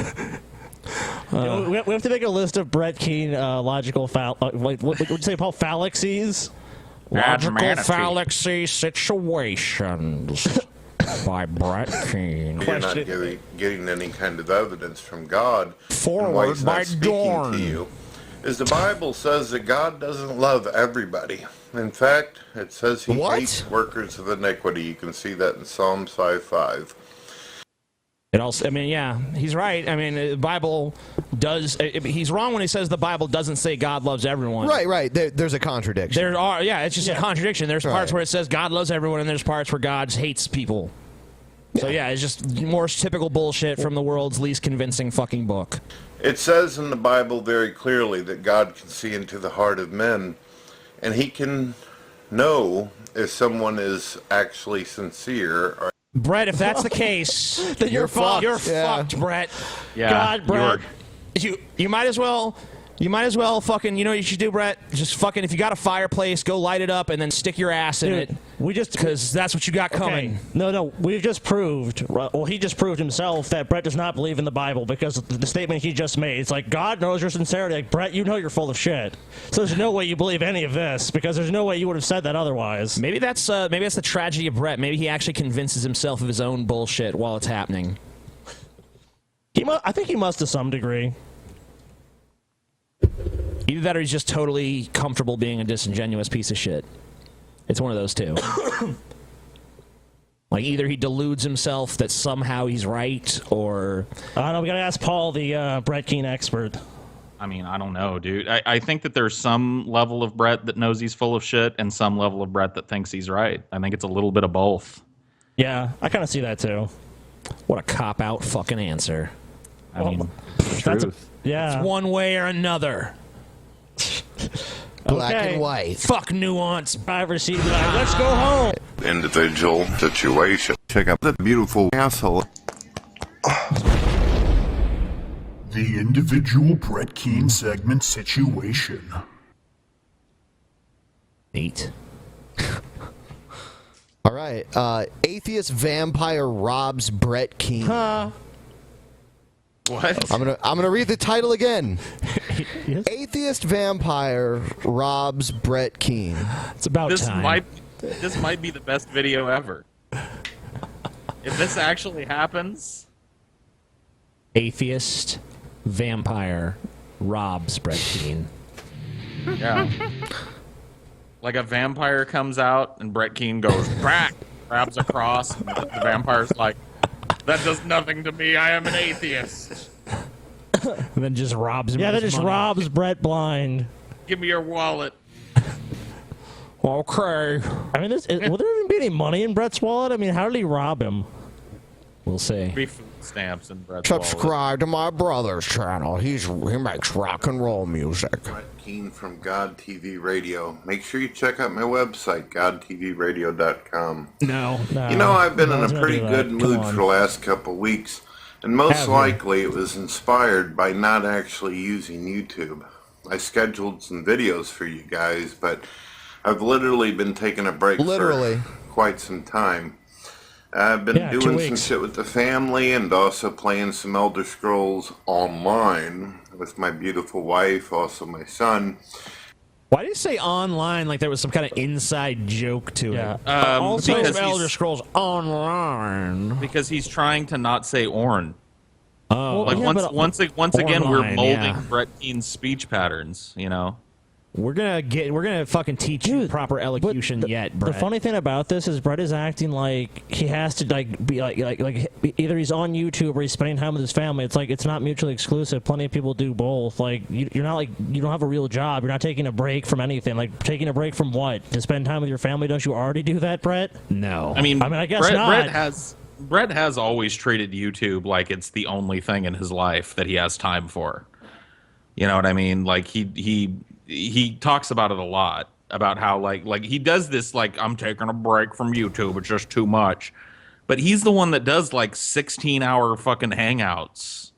We have to make a list of Brett Keane logical what would you say, Paul? Fallacies? Logical fallacy situations by Brett Keane. You're not getting any kind of evidence from God. Forward and why he's not by speaking Dorn. to you. Is the Bible says that God doesn't love everybody. In fact, it says he hates workers of iniquity. You can see that in Psalms 5:5. It also, I mean, yeah, he's right. I mean, the Bible does. He's wrong when he says the Bible doesn't say God loves everyone. Right. There's a contradiction. There are, yeah, it's just a contradiction. There's parts Right. where it says God loves everyone, and there's parts where God hates people. So yeah, it's just more typical bullshit from the world's least convincing fucking book. It says in the Bible very clearly that God can see into the heart of men, and he can know if someone is actually sincere or Brett, if that's the case, then You're fucked. You're Yeah. fucked, Brett. Yeah, God, Brett. you're- You might as well fucking, you know what you should do, Brett? Just fucking, if you got a fireplace, go light it up and then stick your ass in it. Because that's what you got coming. No, we've just proved, well, he just proved himself that Brett does not believe in the Bible because of the statement he just made. It's like, God knows your sincerity. Like, Brett, you know you're full of shit. So there's no way you believe any of this because there's no way you would have said that otherwise. Maybe that's the tragedy of Brett. Maybe he actually convinces himself of his own bullshit while it's happening. I think he must to some degree. Either that or he's just totally comfortable being a disingenuous piece of shit. It's one of those two. Like, either he deludes himself that somehow he's right, or... I don't know, we gotta ask Paul, the Brett Keane expert. I mean, I don't know, dude. I think that there's some level of Brett that knows he's full of shit and some level of Brett that thinks he's right. I think it's a little bit of both. Yeah, I kind of see that too. What a cop-out fucking answer. I mean, that's yeah. It's one way or another. Black and white. Fuck nuance. Driver's seat. Like, let's go home. Individual situation. Check out that beautiful asshole. The individual Brett Keane segment situation. Neat. All right. Atheist vampire robs Brett Keane. What? I'm gonna read the title again. Yes? Atheist vampire robs Brett Keane. It's about This time. might be the best video ever. If this actually happens, Atheist vampire robs Brett Keane. yeah. Like a vampire comes out and Brett Keane goes back, grabs a cross, and the vampire's like, "That does nothing to me. I am an atheist." And then just robs him. Yeah, of that his just money. robs Brett blind. Give me your wallet. Okay. I mean, will there even be any money in Brett's wallet? I mean, how did he rob him? We'll see. Be food stamps and Brett's wallet. Subscribe to my brother's channel. He makes rock and roll music. Brett Keane from God TV Radio. Make sure you check out my website, godtvradio.com. No. You know, I've been in let's a not pretty do that. good Come mood on. for the last couple weeks, and most Have you? likely it was inspired by not actually using YouTube. I scheduled some videos for you guys, but I've literally been taking a break for quite some time. I've been Yeah, 2 doing some weeks. shit with the family and also playing some Elder Scrolls Online with my beautiful wife, also my son. Why do you say online like there was some kind of inside joke to Yeah. it? Because Also, he's- Elder Scrolls Online. Because he's trying to not say Orn. Oh, Like yeah, once but- again, we're Online, molding yeah. Brett Keane's speech patterns. You know. we're gonna fucking teach you proper elocution yet, The Brett. funny thing about this is Brett is acting like he has to be like either he's on YouTube or he's spending time with his family. It's like it's not mutually exclusive. Plenty of people do both. Like you're not like you don't have a real job. You're not taking a break from anything. Like taking a break from what? To spend time with your family? Don't you already do that, Brett? No. I mean, I guess Brett, not. Brett has always treated YouTube like it's the only thing in his life that he has time for. You know what I mean? Like he talks about it a lot, about how like he does this like, I'm taking a break from YouTube, it's just too much. But he's the one that does like 16-hour fucking hangouts.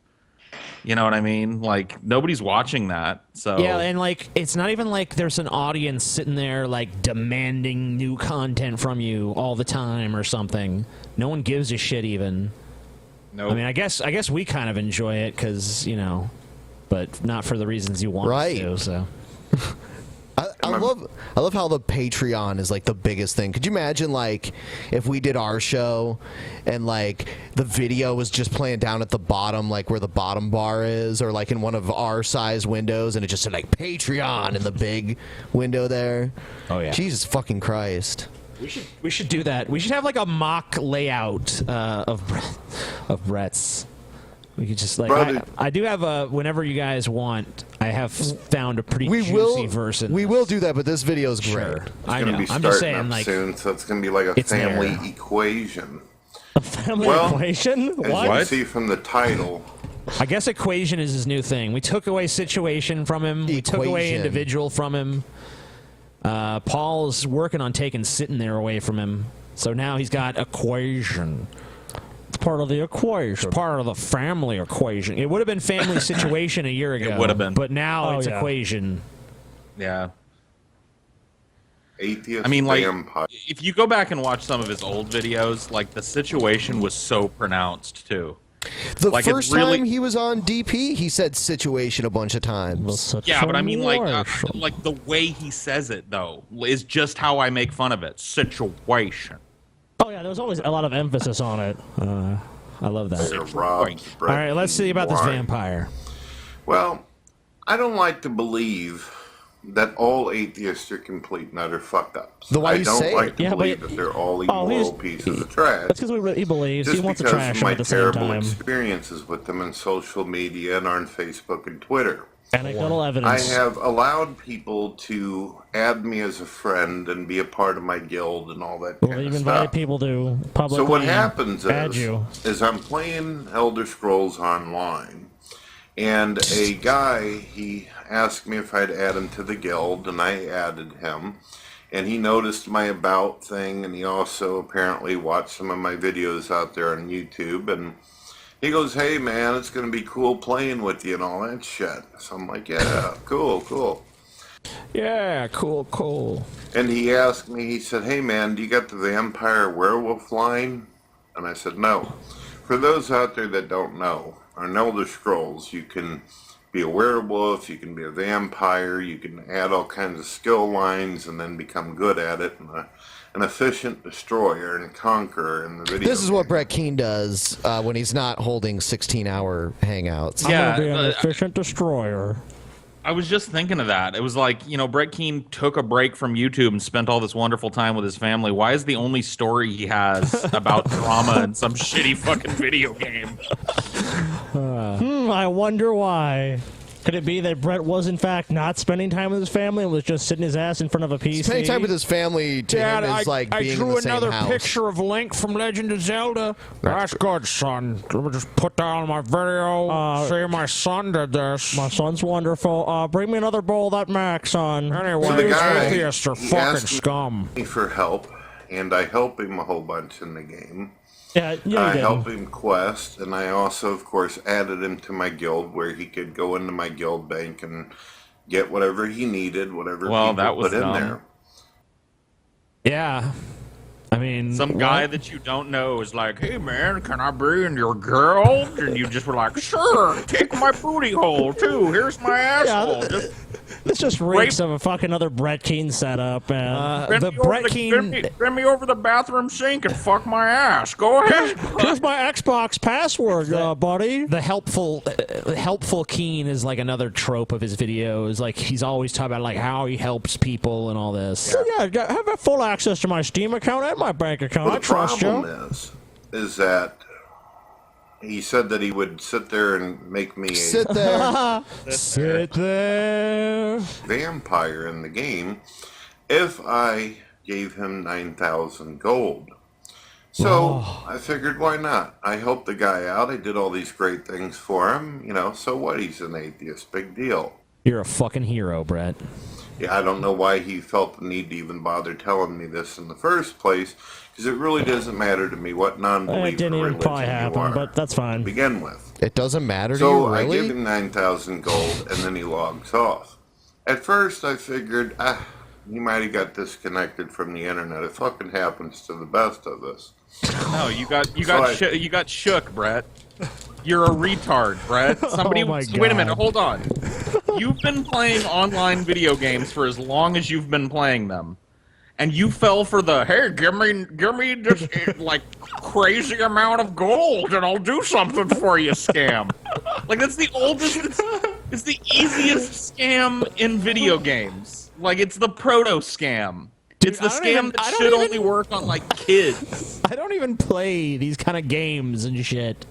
You know what I mean? Like nobody's watching that. So Yeah, and like it's not even like there's an audience sitting there like demanding new content from you all the time or something. No one gives a shit even. No. I mean, I guess we kind of enjoy it because but not for the reasons you want Right. to. So I love how the Patreon is like the biggest thing. Could you imagine like if we did our show and like the video was just playing down at the bottom, like where the bottom bar is, or like in one of our size windows, and it just said like Patreon in the big window there. Oh yeah. Jesus fucking Christ. we should do that. We should have like a mock layout of Brett's. We could just like Brother. I do have a whenever you guys want. I have found a pretty We juicy will version. we will do that, but this video is great. Sure. I It's know. going to be I'm starting just saying up like soon, so it's going to be like a it's family there. equation. Family Well, equation? As you What? can see from the title, I guess equation is his new thing. We took away situation from him. We took away Equation. individual from him. Paul's working on taking sitting there away from him. So now he's got equation. It's part of the equation. It's part of the family equation. It would have been family situation a year ago. would have been. But now Oh, it's yeah. equation. yeah. atheist I mean, like, vampire. if you go back and watch some of his old videos, like the situation was so pronounced too. The Like, it first really- time he was on DP, he said situation a bunch of times. Yeah, but I mean, like the way he says it though is just how I make fun of it. Situation. Oh yeah, there was always a lot of emphasis on it. I love that. They're robbed, All right, let's see about this Why? vampire. Well, I don't like to believe that all atheists are complete and utter fuck ups. The way I you don't say like it. to Yeah, but- believe that they're all Oh, he's- immoral pieces of trash. That's because he believes Just he wants to because trash of him my at the same terrible time. experiences with them on social media and on Facebook and Twitter. Anecdotal I evidence. have allowed people to add me as a friend and be a part of my guild and all that Well, kind you've of invited stuff. people to publicly So what happens add you. is I'm playing Elder Scrolls Online, and a guy, he asked me if I'd add him to the guild, and I added him. And he noticed my about thing, and he also apparently watched some of my videos out there on YouTube, and he goes, "Hey man, it's going to be cool playing with you and all that shit." So I'm like, "Yeah, cool." Yeah, cool. And he asked me, he said, "Hey man, do you got the vampire werewolf line?" And I said, "No." For those out there that don't know, on Elder Scrolls, you can be a werewolf, you can be a vampire, you can add all kinds of skill lines and then become good at it, and an efficient destroyer and conqueror in the video. This is what Brett Keane does when he's not holding 16-hour hangouts. I'm gonna be an efficient destroyer. I was just thinking of that. It was like, Brett Keane took a break from YouTube and spent all this wonderful time with his family. Why is the only story he has about drama in some shitty fucking video game? I wonder why. Could it be that Brett was in fact not spending time with his family and was just sitting his ass in front of a PC? Spending time with his family to Dad, him is like I being in drew the same another house. picture of Link from Legend of Zelda. That's good, son. Let me just put that on my video. See, my son did this. My son's wonderful. Bring me another bowl of that Mac, son. Anyway, So the these guy, atheists are he fucking asked scum. me for help, and I help him a whole bunch in the game. Yeah, you I did. help him quest, and I also, of course, added him to my guild where he could go into my guild bank and get whatever he needed, whatever people that was put in dumb. there. Yeah. I mean, Some guy that you don't know is like, "Hey man, can I be in your guild?" And you just were like, "Sure, take my booty hole too. Here's my asshole." This just reeks of a fucking other Brett Keane setup, man. Send me over the bathroom sink and fuck my ass. Go ahead. Here's my Xbox password, buddy. The helpful Keen is like another trope of his videos. Like he's always talking about like how he helps people and all this. So yeah, have full access to my Steam account and my bank account. Well, I trust the you. problem is that he said that he would sit there and make me Sit there. Sit there. vampire in the game if I gave him 9,000 gold. So I figured, why not? I helped the guy out. I did all these great things for him. So what? He's an atheist. Big deal. You're a fucking hero, Brett. Yeah, I don't know why he felt the need to even bother telling me this in the first place, because it really doesn't matter to me what non-believer It didn't even religion probably you happen, are but that's fine. to begin with. It doesn't matter to So you, I really? give him 9,000 gold, and then he logs off. At first, I figured, he might have got disconnected from the internet. It fucking happens to the best of us. No, you got shook, Brett. You're a retard, Brett. Somebody, Oh my wait a minute, God. hold on. You've been playing online video games for as long as you've been playing them, and you fell for the hey, give me this like crazy amount of gold, and I'll do something for you scam. Like that's the oldest. It's the easiest scam in video games. Like it's the proto scam. It's the scam that should only work on like kids. I don't even play these kind of games and shit.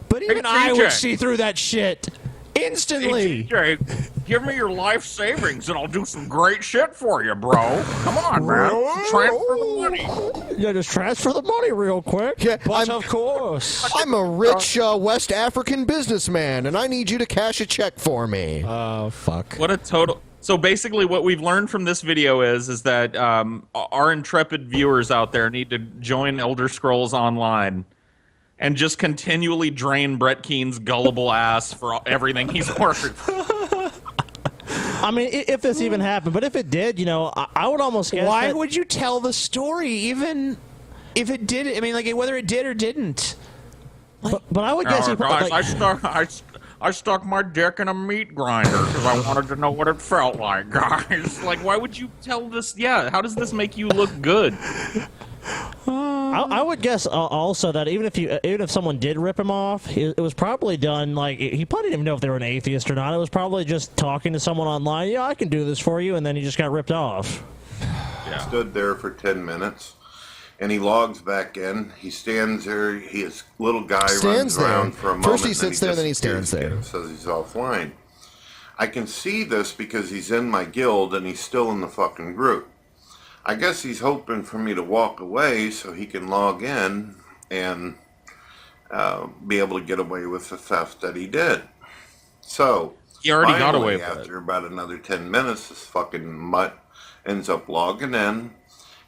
But even Hey, I would TJ. see through that shit instantly. Hey, TJ, give me your life savings and I'll do some great shit for you, bro. Come on, man. Transfer the money. Yeah, just transfer the money real quick. Yeah, But of course. I'm a rich West African businessman, and I need you to cash a check for me. Oh, fuck. What a total. So basically, what we've learned from this video is that our intrepid viewers out there need to join Elder Scrolls Online and just continually drain Brett Keane's gullible ass for everything he's worth. I mean, if this even happened, but if it did, I would almost guess Why that- would you tell the story even if it did? I mean, like whether it did or didn't. But I would guess he probably. I stuck my dick in a meat grinder because I wanted to know what it felt like, guys. Like, why would you tell this? Yeah, how does this make you look good? I would guess also that even if someone did rip him off, it was probably done like he probably didn't even know if they were an atheist or not. It was probably just talking to someone online. Yeah, I can do this for you, and then he just got ripped off. Stood there for 10 minutes, and he logs back in. He stands there. His little guy Stands runs around there. for a moment. First he sits there, then he stands disappears there. again, says he's offline. I can see this because he's in my guild and he's still in the fucking group. I guess he's hoping for me to walk away so he can log in and be able to get away with the theft that he did. So he already got finally, away with it. after about another 10 minutes, this fucking mutt ends up logging in.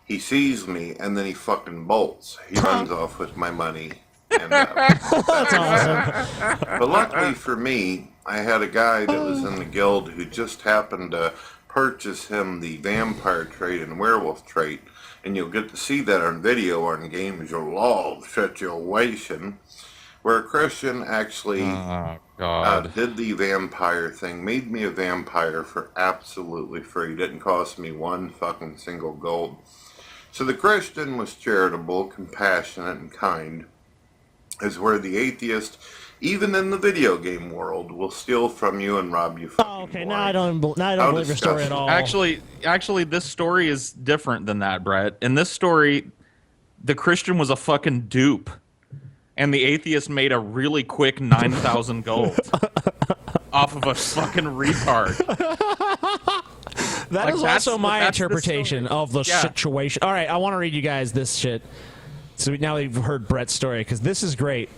He sees me and then he fucking bolts. He runs off with my money. And, That's awesome. But luckily for me, I had a guy that was in the guild who just happened to purchase him the vampire trait and werewolf trait. And you'll get to see that on video on Games Your Law situation, where a Christian actually did the vampire thing, made me a vampire for absolutely free. Didn't cost me one fucking single gold. So the Christian was charitable, compassionate, and kind, is where the atheist, even in the video game world, will steal from you and rob you. Oh, okay. Now I don't believe your story at all. Actually, this story is different than that, Brett. In this story, the Christian was a fucking dupe, and the atheist made a really quick 9,000 gold off of a fucking retard. That is also my interpretation of the situation. All right, I want to read you guys this shit. So now we've heard Brett's story, because this is great.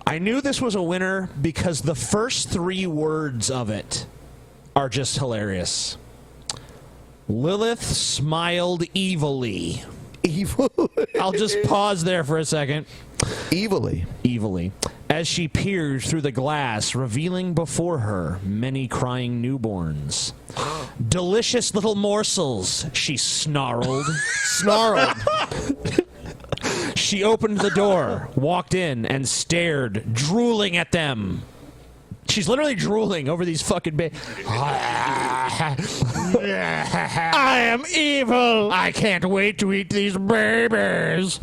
I knew this was a winner because the first 3 words of it are just hilarious. Lilith smiled evilly. I'll just pause there for a second. Evilly. As she peered through the glass, revealing before her many crying newborns. Delicious little morsels, she snarled. She opened the door, walked in, and stared, drooling at them. She's literally drooling over these fucking babies. I am evil. I can't wait to eat these babies.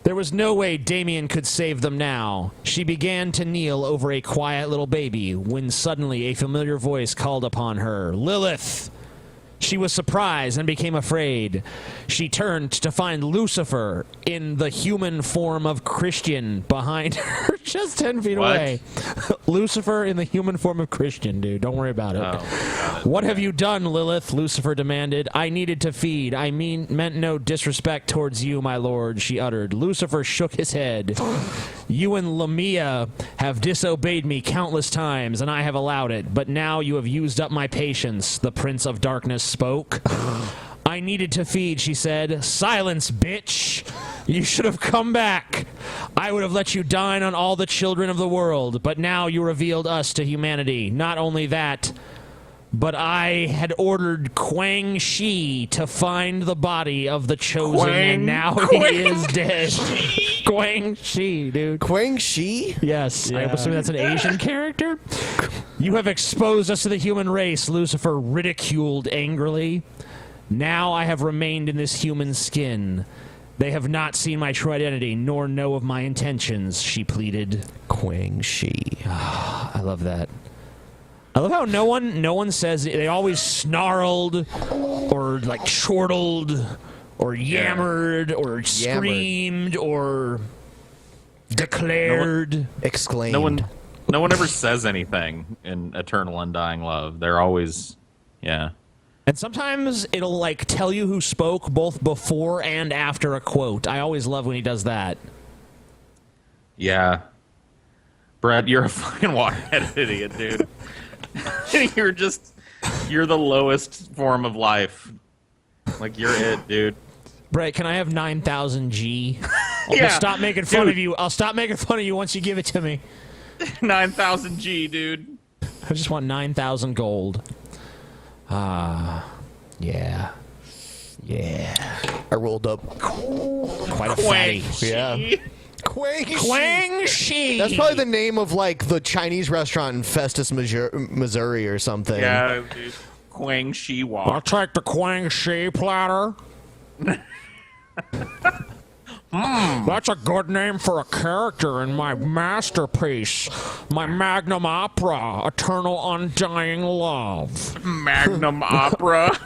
There was no way Damien could save them now. She began to kneel over a quiet little baby when suddenly a familiar voice called upon her. Lilith! She was surprised and became afraid. She turned to find Lucifer in the human form of Christian behind her, just 10 feet away. Lucifer in the human form of Christian, dude. Don't worry about it. What have you done, Lilith? Lucifer demanded. I needed to feed. I meant no disrespect towards you, my lord, she uttered. Lucifer shook his head. You and Lamia have disobeyed me countless times, and I have allowed it. But now you have used up my patience, the Prince of Darkness spoke. I needed to feed, she said. Silence, bitch! You should have come back. I would have let you dine on all the children of the world, but now you revealed us to humanity. Not only that, but I had ordered Quang Shi to find the body of the chosen, and now he is dead. Quang Shi, dude. Quang Shi? Yes. I assume that's an Asian character. You have exposed us to the human race, Lucifer ridiculed angrily. Now I have remained in this human skin. They have not seen my true identity, nor know of my intentions, she pleaded. Quang Shi. I love that. I love how no one says, they always snarled or like chortled or yammered or screamed or declared. Exclaimed. No one ever says anything in Eternal Undying Love. They're always, And sometimes it'll like tell you who spoke both before and after a quote. I always love when he does that. Yeah. Brett, you're a fucking waterhead idiot, dude. You're the lowest form of life. Like, you're it, dude. Brett, can I have 9,000 G? I'll Yeah, stop making fun dude. of you. I'll stop making fun of you once you give it to me. 9,000 G, dude. I just want 9,000 gold. Yeah. I rolled up quite a fatty. Yeah. Quang Shi. That's probably the name of like the Chinese restaurant in Festus, Missouri or something. Yeah, dude. Quang Shi Walk. I'll take the Quang Shi platter. That's a good name for a character in my masterpiece, my magnum opera, Eternal Undying Love. Magnum opera.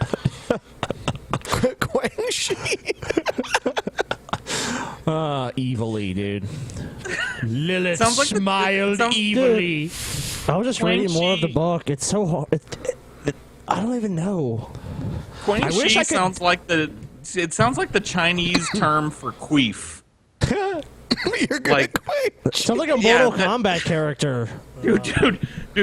Quang Shi. Evilly, dude. Lilith Sounds like smiled evilly. I was just reading more of the book. It's so hard. I don't even know. Quang I wish Shi I could- sounds like the. It sounds like the Chinese term for queef. You're like, Sounds like a Mortal Kombat character. Dude,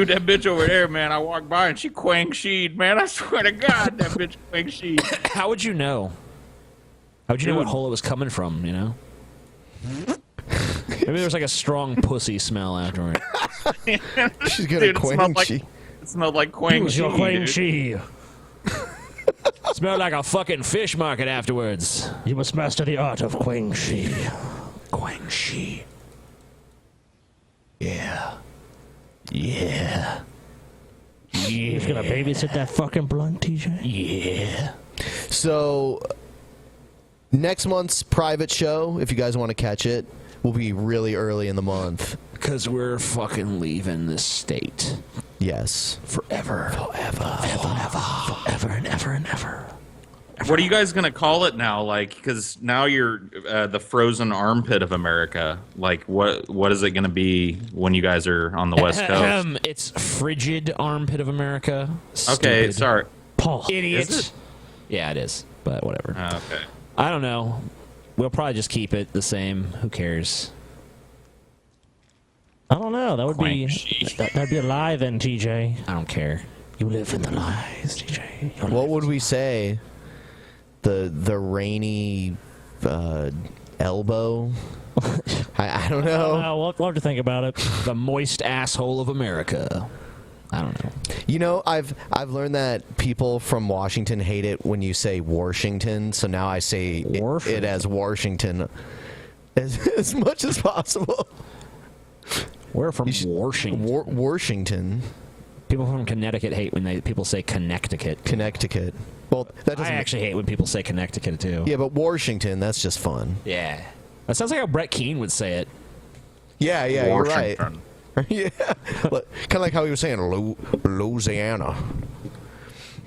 that bitch over there, man. I walked by and she Quang Shi'd, man. I swear to God, that bitch Quang Shi. How would you know? How would you know what hole it was coming from? You know. Maybe there was like a strong pussy smell afterward. She's gonna Dude, Quang Shi. It smelled like Quang Who's Shi. your Quang dude. Shi? Smelled like a fucking fish market afterwards. You must master the art of Quang Shi. Quang Shi. Yeah. Yeah. He's gonna babysit that fucking blunt, TJ? Yeah. So, next month's private show, if you guys want to catch it, will be really early in the month. Because we're fucking leaving this state. Yes. Forever. Forever and ever and ever. What are you guys gonna call it now? Like, because now you're the frozen armpit of America. Like, what is it gonna be when you guys are on the West Coast? It's frigid armpit of America. Okay, Stupid. sorry. Paul. Idiot. Is it? Yeah, it is. But whatever. Okay. I don't know. We'll probably just keep it the same. Who cares? I don't know. That would be that'd be a lie then, TJ. I don't care. You live in the lies, TJ. What would we say? The rainy elbow? I don't know. We'll have to think about it. The moist asshole of America. I don't know. You know, I've learned that people from Washington hate it when you say Washington, so now I say it as Washington as much as possible. We're from Washington. Washington. People from Connecticut hate when people say Connecticut. Connecticut. Well, that doesn't. I actually hate when people say Connecticut too. Yeah, but Washington, that's just fun. Yeah. That sounds like how Brett Keane would say it. Yeah, you're right. Washington. Yeah, kind of like how he was saying Louisiana.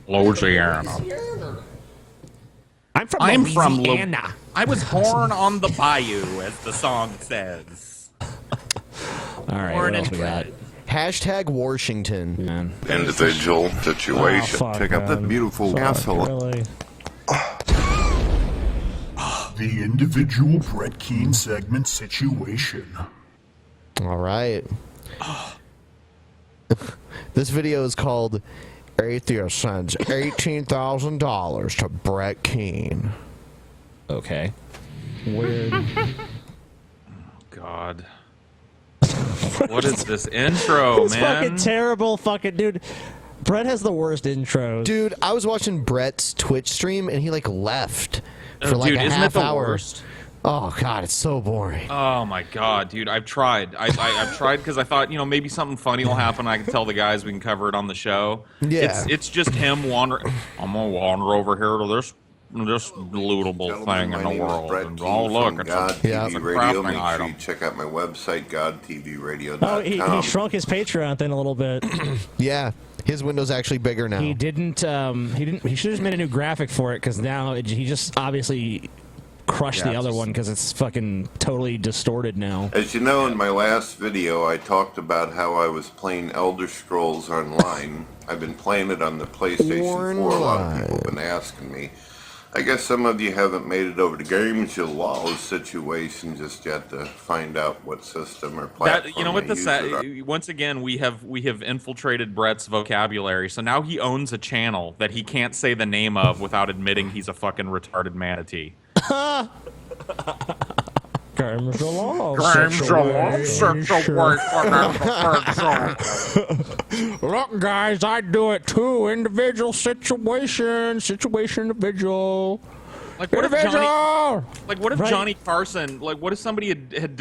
Louisiana. I'm from Louisiana. I was born on the bayou, as the song says. All right, Born what else and we got? Hashtag Washington. Individual situation. fuck, Check out that man. beautiful Fuck, asshole. Really? The individual Brett Keane segment situation. All right. This video is called Atheist Sends $18,000 to Brett Keane. Okay. Weird. God. What is this intro, It's man? fucking terrible, fucking dude. Brett has the worst intros. Dude, I was watching Brett's Twitch stream and he like left for like Dude, a isn't half it the hour. worst? Oh god, it's so boring. Oh my God, dude! I've tried. I've tried because I thought, maybe something funny will happen. I can tell the guys we can cover it on the show. Yeah. It's just him wandering. I'm gonna wander over here to this lootable thing in the world. And, oh look, it's God a TV Radio. crafting Make sure item. you check out my website, godtvradio.com. Oh, he shrunk his Patreon thing a little bit. Yeah, his window's actually bigger now. He didn't. He should have made a new graphic for it because now he just obviously crushed the other one because it's fucking totally distorted now. As you know, in my last video, I talked about how I was playing Elder Scrolls Online. I've been playing it on the PlayStation 4. A lot of people have been asking me. I guess some of you haven't made it over to Games You Law's situation just yet to find out what system or platform You know what I this use it on. once again we have infiltrated Brett's vocabulary, so now he owns a channel that he can't say the name of without admitting he's a fucking retarded manatee. Games of love. Look, guys, I do it too. Individual situation individual. Like what if Individual! Johnny? Like what if Right. Johnny Carson? Like what if somebody had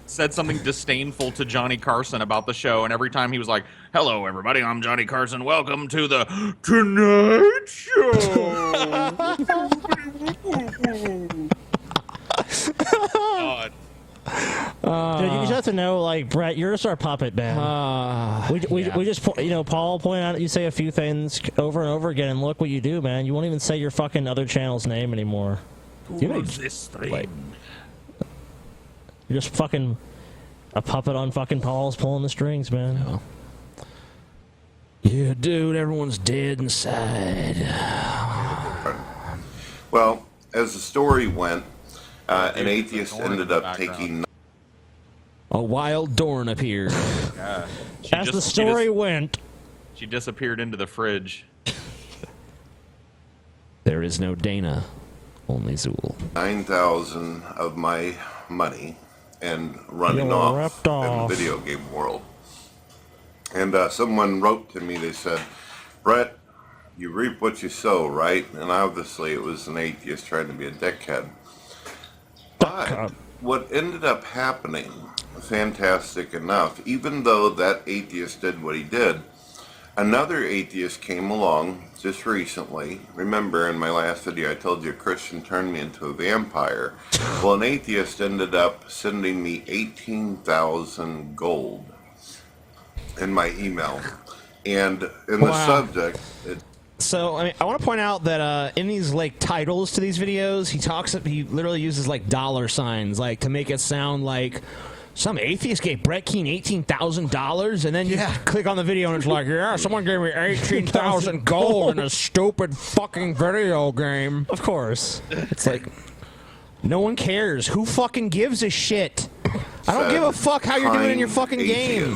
said something disdainful to Johnny Carson about the show, and every time he was like, "Hello, everybody, I'm Johnny Carson. Welcome to the Tonight Show." God. Dude, you just have to know, like, Brett, you're just our puppet, man. We just, Paul pointed out, you say a few things over and over again, and look what you do, man. You won't even say your fucking other channel's name anymore. You're just fucking a puppet on fucking Paul's pulling the strings, man. Yeah, dude, everyone's dead inside. Well, as the story went, an atheist ended up taking. A wild Dorn appeared. Yeah. As the story went, she disappeared into the fridge. There is no Dana, only Zool. 9,000 of my money and running You're off ripped in off. the video game world. And someone wrote to me, they said, Brett, you reap what you sow, right? And obviously it was an atheist trying to be a dickhead. But what ended up happening, fantastic enough, even though that atheist did what he did, another atheist came along just recently. Remember in my last video I told you a Christian turned me into a vampire. Well, an atheist ended up sending me 18,000 gold in my email. And in the subject, So I want to point out that in these like titles to these videos, he literally uses like dollar signs like to make it sound like some atheist gave Brett Keane $18,000, and then you click on the video and it's like, yeah, someone gave me 18,000 gold in a stupid fucking video game. Of course, it's like no one cares. Who fucking gives a shit? I don't give a fuck how you're doing in your fucking game.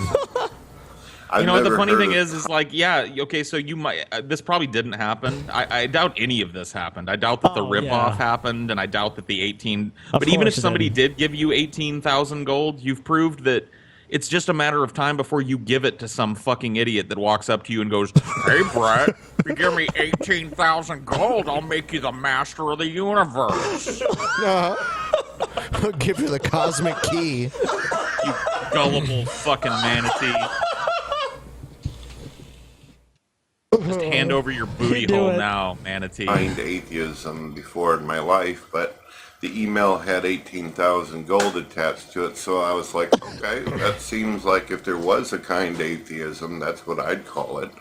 You know what the funny thing is like, yeah, okay, so you might, this probably didn't happen. I doubt any of this happened. I doubt that the ripoff happened, and I doubt that the 18, but even if somebody did give you 18,000 gold, you've proved that it's just a matter of time before you give it to some fucking idiot that walks up to you and goes, hey, Brett, if you give me 18,000 gold, I'll make you the master of the universe. I'll give you the cosmic key. You gullible fucking manatee. Just hand over your booty hole now, manatee. Find atheism before in my life, but the email had 18,000 gold attached to it, so I was like, okay, that seems like if there was a kind atheism, that's what I'd call it.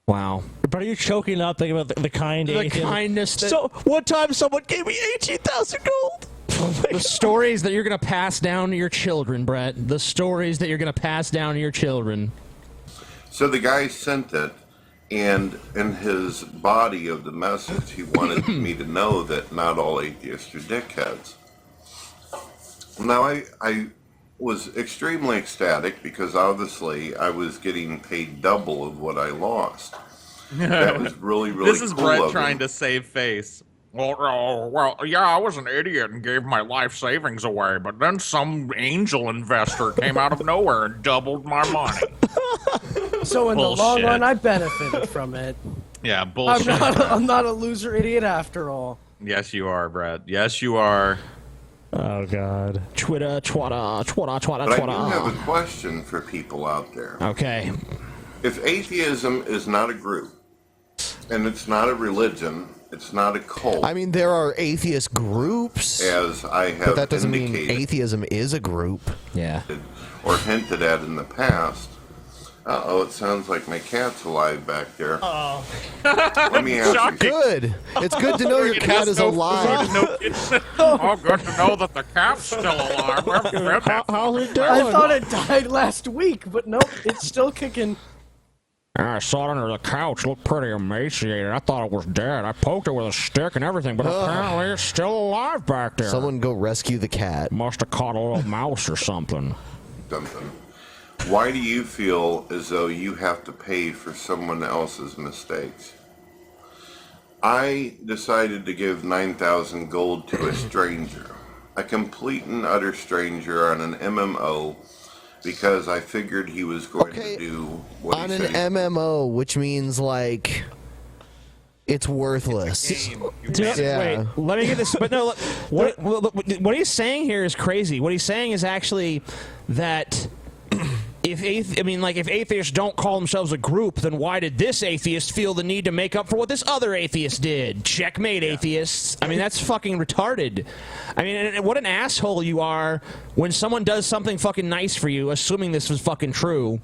Wow. But are you choking up thinking about the kind The atheist? kindness that- So one time someone gave me 18,000 gold. The stories that you're going to pass down to your children, Brett. The stories that you're going to pass down to your children. So the guy sent it, and in his body of the message, he wanted me to know that not all atheists are dickheads. Now, I was extremely ecstatic because obviously I was getting paid double of what I lost. That was really, really This is cool Brett of him. trying to save face. Well, yeah, I was an idiot and gave my life savings away, but then some angel investor came out of nowhere and doubled my money. So in the long Bullshit. run, I benefited from it. Yeah, bullshit. I'm not a loser idiot after all. Yes, you are, Brett. Yes, you are. Oh, God. Twitter, twada, twada, twada, But I do twada. have a question for people out there. Okay. If atheism is not a group, and it's not a religion, it's not a cult, I mean, there are atheist groups, as I have but that doesn't mean indicated atheism is a group. Yeah. or hinted at in the past. Uh-oh, it sounds like my cat's alive back there. Oh. Let me ask you. Good. It's good to know your cat is alive. Oh, good to know that the cat's still alive. How's it doing? I thought it died last week, but nope, it's still kicking. I saw it under the couch. Looked pretty emaciated. I thought it was dead. I poked it with a stick and everything, but apparently it's still alive back there. Someone go rescue the cat. Must have caught a little mouse or something. Why do you feel as though you have to pay for someone else's mistakes? I decided to give 9,000 gold to a stranger, a complete and utter stranger on an MMO, because I figured he was going to do what On he an said. MMO, which means like it's worthless. Wait, let me get this. But no, what he's saying here is crazy. What he's saying is actually that if atheists don't call themselves a group, then why did this atheist feel the need to make up for what this other atheist did? Checkmate, atheists. I mean, that's fucking retarded. I mean, and what an asshole you are when someone does something fucking nice for you, assuming this was fucking true.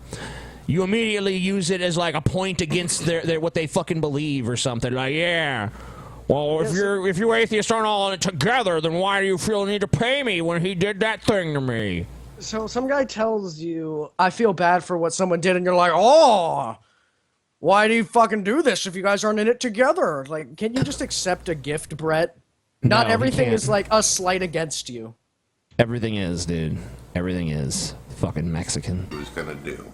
You immediately use it as like a point against their what they fucking believe or something. Like, yeah. Well, if you atheists aren't all in it together, then why do you feel the need to pay me when he did that thing to me? So some guy tells you, I feel bad for what someone did, and you're like, oh, why do you fucking do this if you guys aren't in it together? Like, can't you just accept a gift, Brett? Not No, you everything can't. is like a slight against you. Everything is, dude. Everything is. Fucking Mexican. Was going to do.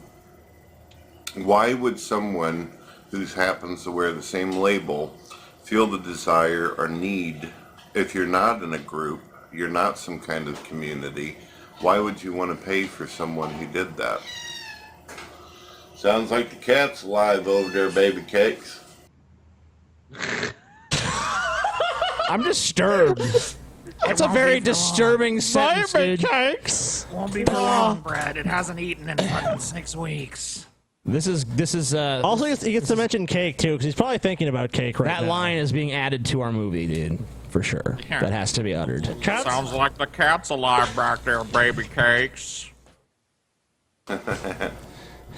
Why would someone who happens to wear the same label feel the desire or need, if you're not in a group, you're not some kind of community, why would you want to pay for someone who did that? Sounds like the cat's alive over there, baby cakes. I'm disturbed. That's a very disturbing sentence, dude. cakes. Won't be for long, Brad. It hasn't eaten in fucking 6 weeks. This is Also, he gets to mention cake too, because he's probably thinking about cake right that now. line is being added to our movie, dude, for sure. Yeah. That has to be uttered. Sounds like the cat's alive back there, baby cakes.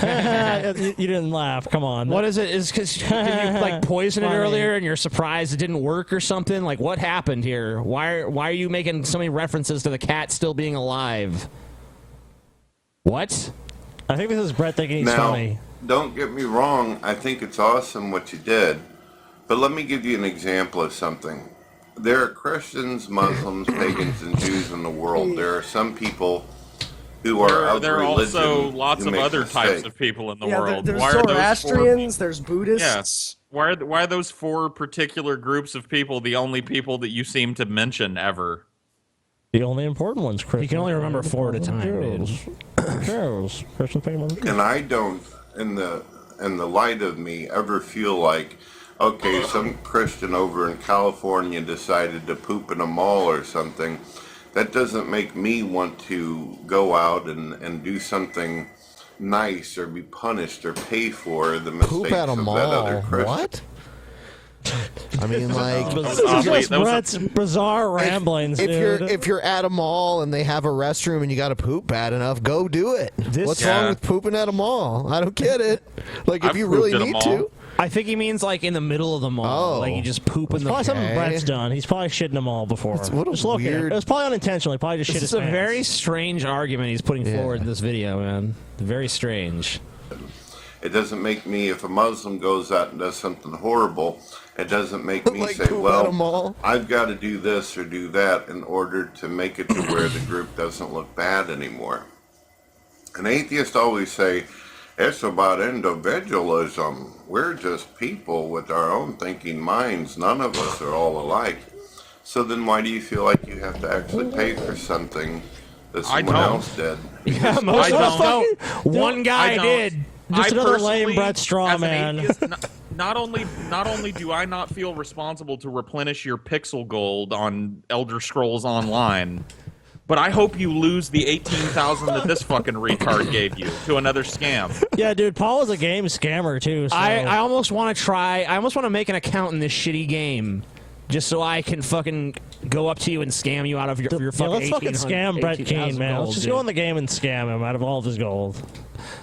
You didn't laugh. Come on. What is it? Is because you like poisoned it Funny. earlier and you're surprised it didn't work or something? Like what happened here? Why are you making so many references to the cat still being alive? What? I think this is Brett thinking he's Now, funny. don't get me wrong, I think it's awesome what you did, but let me give you an example of something. There are Christians, Muslims, pagans, and Jews in the world. There are some people who are of There are religion also lots who of make other types mistakes. of people in the Yeah, world. there's Why are those Zoroastrians, there's Buddhists. Yes. Why are those 4 particular groups of people the only people that you seem to mention ever? The only important ones, Chris. You can only remember 4 at a time, dude. Christian pagans. And I don't, in the light of me, ever feel like, okay, some Christian over in California decided to poop in a mall or something. That doesn't make me want to go out and do something nice or be punished or pay for the mistakes Poop at a of that mall. other Christian. What? I mean, like, This is just Brett's bizarre ramblings, dude. if you're at a mall and they have a restroom and you got to poop bad enough, go do it. What's wrong with pooping at a mall? I don't get it. Like, if I've you really pooped at a need mall. to. I think he means like in the middle of the mall. Oh. Like you just poop in the Probably something Brett's done. He's probably shitting them all before. what a just look at it. weird- It was probably unintentional. He probably just This shit is his a pants. very strange argument he's putting forward in this video, man. Very strange. It doesn't make me, if a Muslim goes out and does something horrible, it doesn't make me Like say, poop at a well, mall? I've got to do this or do that in order to make it to where the group doesn't look bad anymore. An atheist always say, it's about individualism. We're just people with our own thinking minds. None of us are all alike. So then why do you feel like you have to actually pay for something that I someone don't. else did? Yeah, most of us don't. One guy I don't. did. Just I another lame personally, Brett straw as an man. atheist, not only do I not feel responsible to replenish your pixel gold on Elder Scrolls Online, but I hope you lose the 18,000 that this fucking retard gave you to another scam. Yeah, dude, Paul is a game scammer too. So. I almost want to try. I almost want to make an account in this shitty game, just so I can fucking go up to you and scam you out of your Yeah, fucking. let's fucking scam Brett 18,000 Keane, man. gold, Let's just dude. go in the game and scam him out of all of his gold.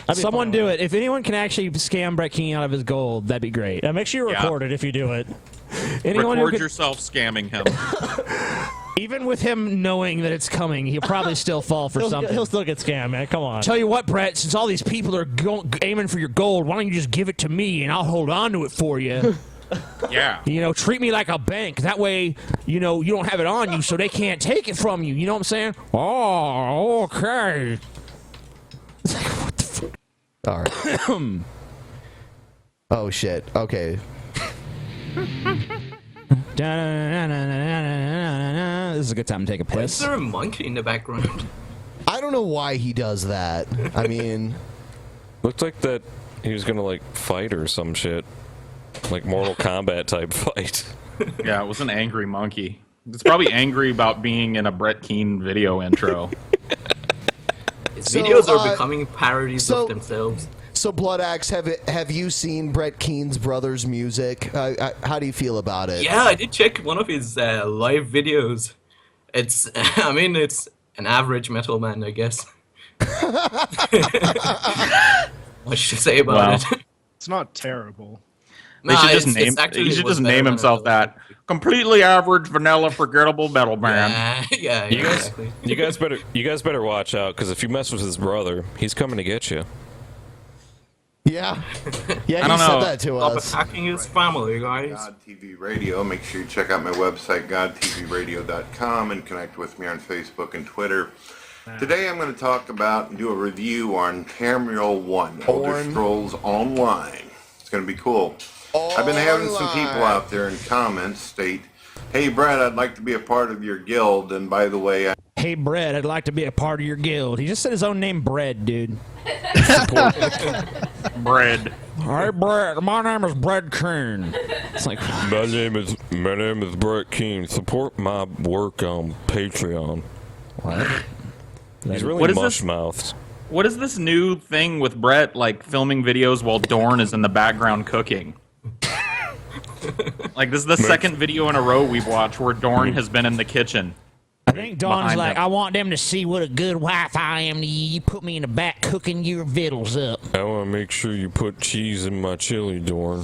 That'd be Someone fun. do it. If anyone can actually scam Brett Keane out of his gold, that'd be great. Yeah, make sure you record it if you do it. Anyone who Record could- yourself scamming him. Even with him knowing that it's coming, he'll probably still fall for something. He'll still get scammed, man. Come on. Tell you what, Brett, since all these people are aiming for your gold, why don't you just give it to me and I'll hold on to it for you? Yeah. You know, treat me like a bank. That way, you know, you don't have it on you so they can't take it from you. You know what I'm saying? Oh, okay. All right. Oh, shit. Okay. This is a good time to take a Is piss. there a monkey in the background? I don't know why he does that. I mean, Looked like that he was gonna like fight or some shit, like Mortal Kombat type fight. Yeah, it was an angry monkey. It's probably angry about being in a Brett Keane video intro. His So, videos are becoming parodies so- of themselves. so Blood Axe, have you seen Brett Keane's brother's music? How do you feel about it? Yeah, I did check one of his live videos. It's, I mean, it's an average metal man, I guess. What should I say about it? It's not terrible. They should just name. He should just name himself that. Completely average, vanilla, forgettable metal man. Yeah, You guys, exactly. you guys better watch out because if you mess with his brother, he's coming to get you. Yeah. Yeah, I he don't said know. that to Stop us. attacking his family, guys. God TV Radio. Make sure you check out my website, godtvradio.com, and connect with me on Facebook and Twitter. Today I'm going to talk about and do a review on Tamriel 1, Elder Scrolls Online. It's going to be cool. I've been having some people out there in comments state, "Hey Brett, I'd like to be a part of your guild, and by the way, Hey, Bread, I'd like to be a part of your guild. He just said his own name, Bread, dude. Bread. Hey, Brett, my name is Brett King. It's like my name is Brett King. Support my work on Patreon. What? He's really What is this? mush-mouthed. What is this new thing with Brett, like, filming videos while Dorn is in the background cooking? Like, this is the second video in a row we've watched where Dorn has been in the kitchen. I think Dawn's Behind like, them. I want them to see what a good wife I am to you. You put me in the back cooking your victuals up. I want to make sure you put cheese in my chili, Dorn.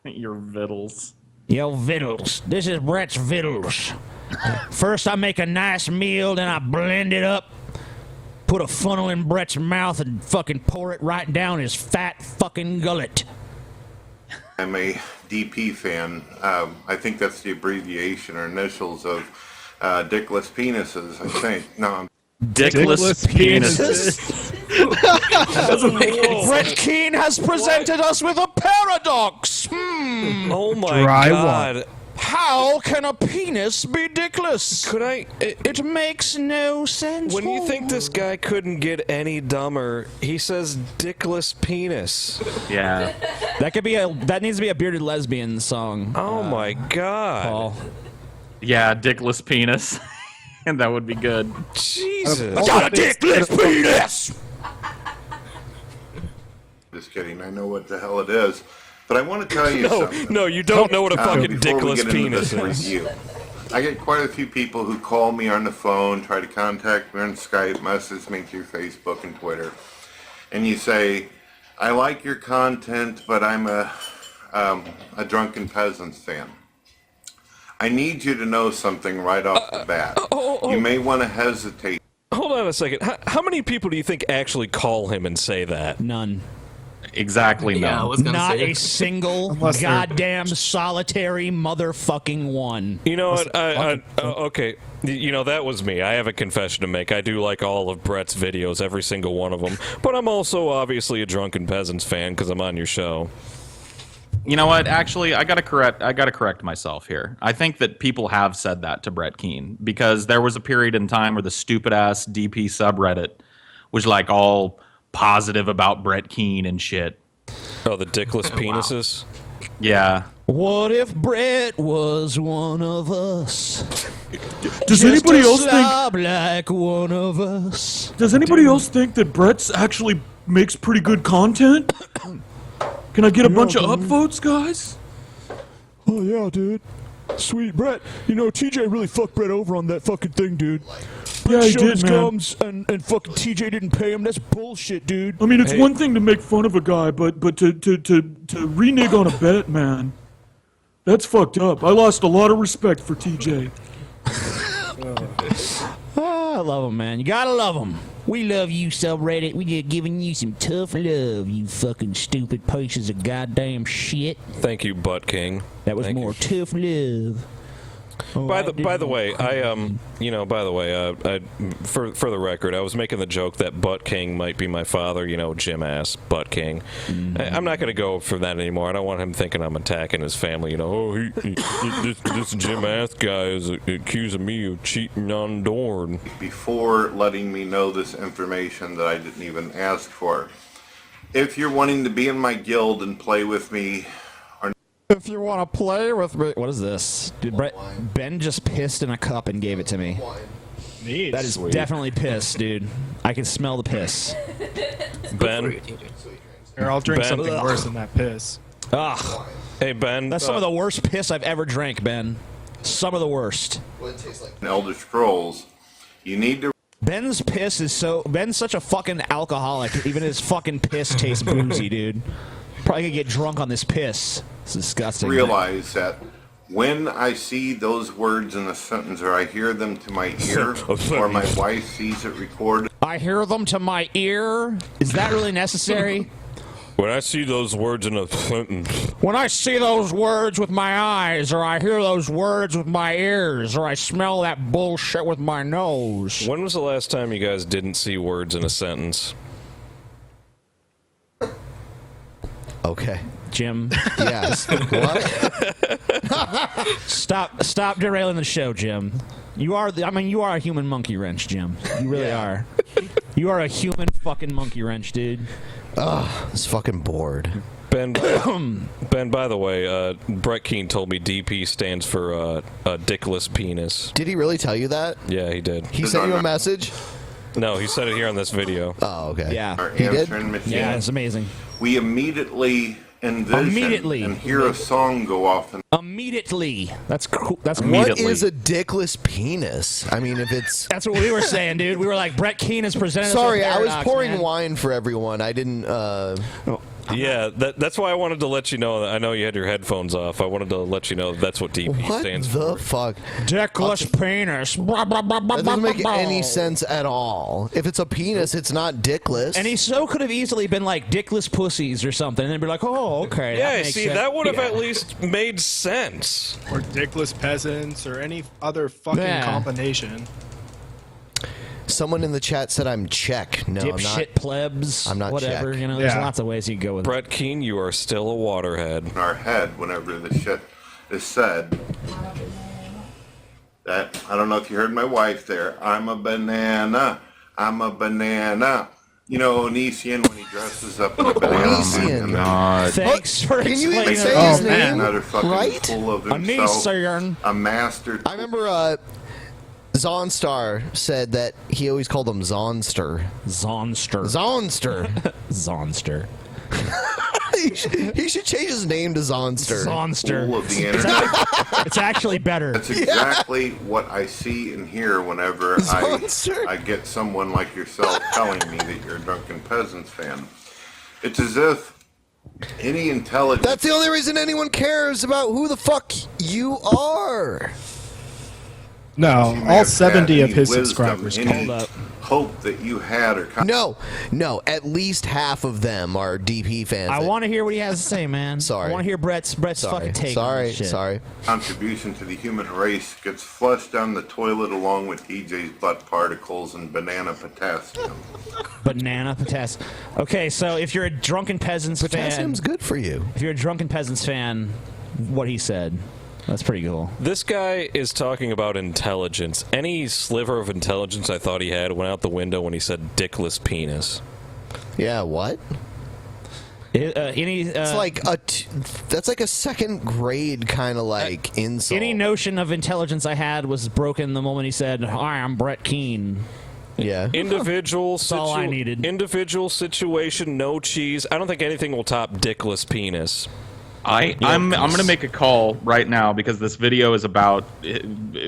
Your vittles. Yo, victuals. This is Brett's victuals. First, I make a nice meal, then I blend it up, put a funnel in Brett's mouth, and fucking pour it right down his fat fucking gullet. I'm a DP fan. I think that's the abbreviation or initials of Dickless Penises, I think. No, I'm Dickless penises. That doesn't make any sense. Brett Keane has presented us with a paradox. Oh my Dry god. How can a penis be dickless? Could I? It makes no sense. When you think this guy couldn't get any dumber, he says dickless penis. Yeah. That needs to be a bearded lesbian song. Oh my god. Paul. Yeah, dickless penis. And that would be good. Jesus. I got a dickless penis! just kidding. I know what the hell it is. But I want to tell you No, something. no, you don't know what a fucking before we dickless get into penis this is. review. I get quite a few people who call me on the phone, try to contact me on Skype, message me through Facebook and Twitter. And you say, I like your content, but I'm a drunken peasants fan. I need you to know something right off the bat. You may want to hesitate. Hold on a second. How many people do you think actually call him and say that? None. Exactly Yeah, I none. was gonna Not say a single Unless they're- goddamn solitary motherfucking one. You know what? Okay. You know, that was me. I have a confession to make. I do like all of Brett's videos, every single one of them. But I'm also obviously a drunken peasants fan because I'm on your show. You know what? Actually, I gotta correct myself here. I think that people have said that to Brett Keane because there was a period in time where the stupid ass DP subreddit was like all positive about Brett Keane and shit. Oh, the dickless penises? Yeah. What if Brett was one of us? Does Just anybody a else think? slob like one of us? Does anybody else think that Brett's actually makes pretty good content? Can I get a bunch of upvotes, guys? Oh yeah, dude. Sweet Brett. You know, TJ really fucked Brett over on that fucking thing, dude. Yeah, he showed did, his man. gums and fucking TJ didn't pay him. That's bullshit, dude. I mean, it's one thing to make fun of a guy, but to renege on a bet, man, that's fucked up. I lost a lot of respect for TJ. I love him, man. You gotta love him. We love you, subreddit. We just giving you some tough love, you fucking stupid pieces of goddamn shit. Thank you, Butt King. That was Thank more tough love. Oh, By the way, for the record, I was making the joke that Butt King might be my father. You know, Jim ass Butt King. I'm not going to go for that anymore. I don't want him thinking I'm attacking his family. You know, oh, this Jim ass guy is accusing me of cheating on Dorn. Before letting me know this information that I didn't even ask for. If you're wanting to be in my guild and play with me, If you want to play with me, what is this, dude? Ben just pissed in a cup and gave it to me. Neat. That is Sweet. definitely piss, dude. I can smell the piss. Ben, Here, I'll drink Ben. something Ugh. worse than that piss. Ugh. Hey Ben, That's some of the worst piss I've ever drank, Ben. Some of the worst. in Elder Scrolls, you need to Ben's piss is Ben's such a fucking alcoholic. Even his fucking piss tastes boozy, dude. Probably gonna get drunk on this piss. It's disgusting. realize that When I see those words in a sentence, or I hear them to my ear, or my wife sees it recorded, I hear them to my ear. Is that really necessary? When I see those words in a sentence. When I see those words with my eyes, or I hear those words with my ears, or I smell that bullshit with my nose. When was the last time you guys didn't see words in a sentence? Okay. Jim. Yes. What? Stop derailing the show, Jim. You are a human monkey wrench, Jim. You really are. You are a human fucking monkey wrench, dude. Ugh, it's fucking bored. Ben, by the way, Brett Keane told me DP stands for dickless penis. Did he really tell you that? Yeah, he did. He sent you a message? No, he said it here on this video. Oh, okay. Yeah. our He did? answering machine, Yeah, it's amazing. we immediately envision and hear a song go off. And Immediately. That's cool. That's What is a dickless penis? I mean, if it's... That's what we were saying, dude. We were like, Brett Keane is presented. Sorry, us I with was paradox, pouring man. wine for everyone. I didn't... Yeah, that's why I wanted to let you know. I know you had your headphones off. I wanted to let you know that's what DP What stands the for. fuck? Dickless penis. That doesn't make any sense at all. If it's a penis, it's not dickless. And he so could have easily been like dickless pussies or something, and then be like, oh, okay. Yeah, that makes see, sense. that would have Yeah. at least made sense. Or dickless peasants, or any other fucking Yeah. combination. Someone in the chat said I'm Czech. No, I'm not. Dipshit plebs. I'm not whatever. Czech. You know, there's Yeah. lots of ways you can go with it. Brett Keane, you are still a waterhead. in our head whenever the shit is said. That, I don't know if you heard my wife there. I'm a banana. I'm a banana. You know, Onision when he dresses up in a banana. Onision. and then Thanks for Can you even explaining say it. his name? another fucking Right? full of himself. Onision. A master. I remember Zonstar said that he always called him Zonster. Zonster. Zonster. Zonster. he should change his name to Zonster. Zonster. Full of the energy. It's actually better. That's exactly what I see and hear whenever I get someone like yourself telling me that you're a Drunken Peasants fan. It's as if any intelligence... That's the only reason anyone cares about who the fuck you are. No, you may all have 70 had of any his wisdom, subscribers any called up. hope that you had or... No, at least half of them are DP fans. I want to hear what he has to say, man. Sorry. I want to hear Brett's fucking take on this shit. Sorry. Contribution to the human race gets flushed down the toilet along with TJ's butt particles and banana potassium. Banana potassium. Okay, so if you're a Drunken Peasants Potassium's fan, good for you. if you're a Drunken Peasants fan, what he said, that's pretty cool. This guy is talking about intelligence. Any sliver of intelligence I thought he had went out the window when he said dickless penis. Yeah, what? It's like that's like a second grade kind of like insult. Any notion of intelligence I had was broken the moment he said, "Hi, I'm Brett Keane." Yeah. Individual That's all I needed. Individual situation, no cheese. I don't think anything will top dickless penis. I'm going to make a call right now because this video is about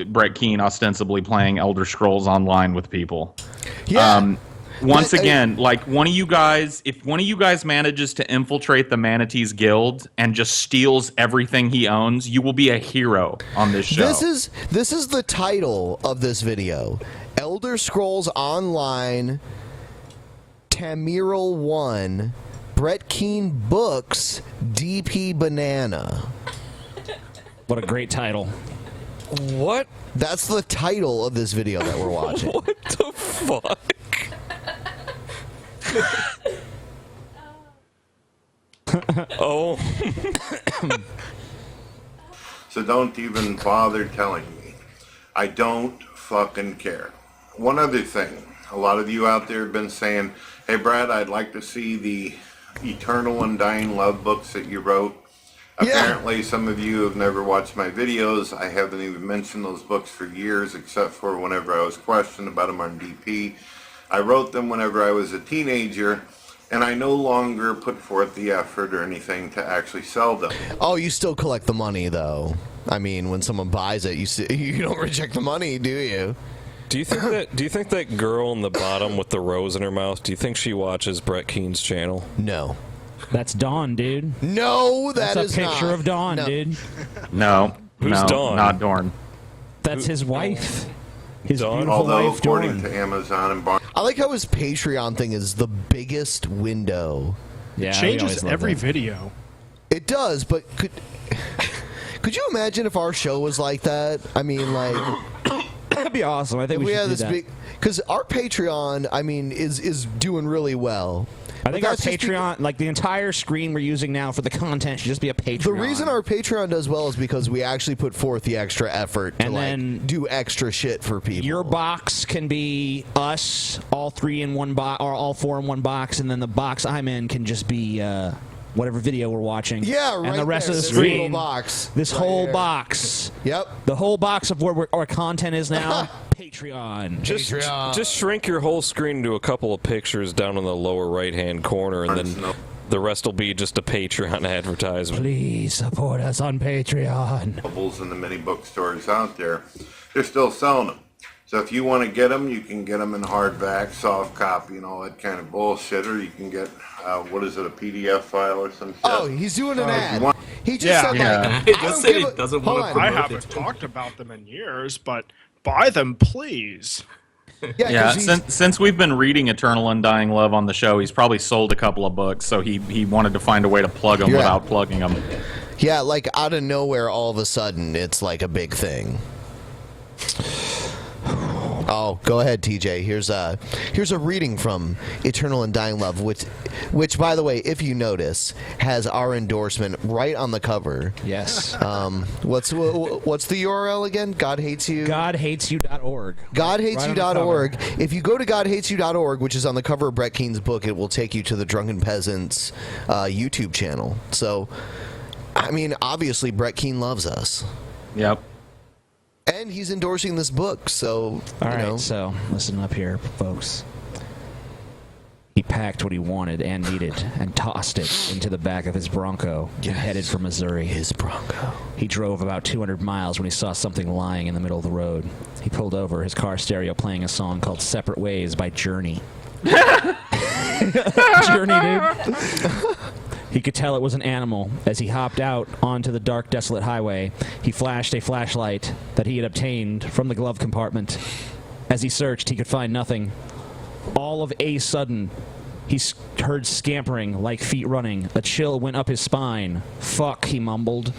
Brett Keane ostensibly playing Elder Scrolls Online with people. Yeah. Once again, like if one of you guys manages to infiltrate the Manatees Guild and just steals everything he owns, you will be a hero on this show. This is the title of this video. Elder Scrolls Online Tamiral 1 Brett Keane Books DP Banana. What a great title. What? That's the title of this video that we're watching. What the fuck? Oh. So don't even bother telling me. I don't fucking care. One other thing. A lot of you out there have been saying, hey, Brad, I'd like to see the Eternal Undying Love books that you wrote. Apparently, some of you have never watched my videos. I haven't even mentioned those books for years, except for whenever I was questioned about them on DP. I wrote them whenever I was a teenager, and I no longer put forth the effort or anything to actually sell them. Oh, you still collect the money, though. I mean, when someone buys it, you don't reject the money, do you? Do you think that girl in the bottom with the rose in her mouth, do you think she watches Brett Keane's channel? No. That's Dawn, dude. No, That's a picture of Dawn, No. dude. No. Who's no, Dawn? not Dorn. That's his wife. His Dawn? beautiful Although, wife, according Dawn. to Amazon and Barnes, I like how his Patreon thing is the biggest window. Yeah, It changes every video. It does, but could you imagine if our show was like that? I mean, like that'd be awesome. I think if we should had do this that. big because our Patreon, I mean, is doing really well. I think But our that's just Patreon, like the entire screen we're using now for the content, should just be a Patreon. The reason our Patreon does well is because we actually put forth the extra effort to And then do extra shit for people. Your box can be us, all three in one box, or all four in one box, and then the box I'm in can just be whatever video we're watching. Yeah, right And the rest there, of the this little screen, box this right whole here. box. Yep. The whole box of where our content is now. Patreon. Just shrink your whole screen into a couple of pictures down in the lower right-hand corner, and then the rest will be just a Patreon advertisement. Please support us on Patreon. Bubbles in the many bookstores out there, they're still selling them. So if you want to get them, you can get them in hardback, soft copy, and all that kind of bullshit, or you can get, what is it, a PDF file or some shit. Oh, he's doing an If you ad. want- He just said like, He I don't give a- hold on. I haven't talked about them in years, but buy them, please. Yeah, since we've been reading Eternal Undying Love on the show, he's probably sold a couple of books, so he wanted to find a way to plug them Yeah. without plugging them. Yeah, like out of nowhere, all of a sudden, it's like a big thing. Oh, go ahead, TJ. Here's a reading from Eternal Undying Love, which, by the way, if you notice, has our endorsement right on the cover. Yes. What's the URL again? God hates you. GodHatesYou.org. GodHatesYou.org. If you go to GodHatesYou.org, which is on the cover of Brett Keen's book, it will take you to the Drunken Peasants YouTube channel. So, I mean, obviously, Brett Keen loves us. Yep. And he's endorsing this book, so All you right, know. so listen up here, folks. He packed what he wanted and needed and tossed it into the back of his Bronco and headed for Missouri. His Bronco. He drove about 200 miles when he saw something lying in the middle of the road. He pulled over, his car stereo playing a song called Separate Ways by Journey. Journey, dude. He could tell it was an animal. As he hopped out onto the dark, desolate highway, he flashed a flashlight that he had obtained from the glove compartment. As he searched, he could find nothing. All of a sudden, he heard scampering like feet running. A chill went up his spine. Fuck, he mumbled.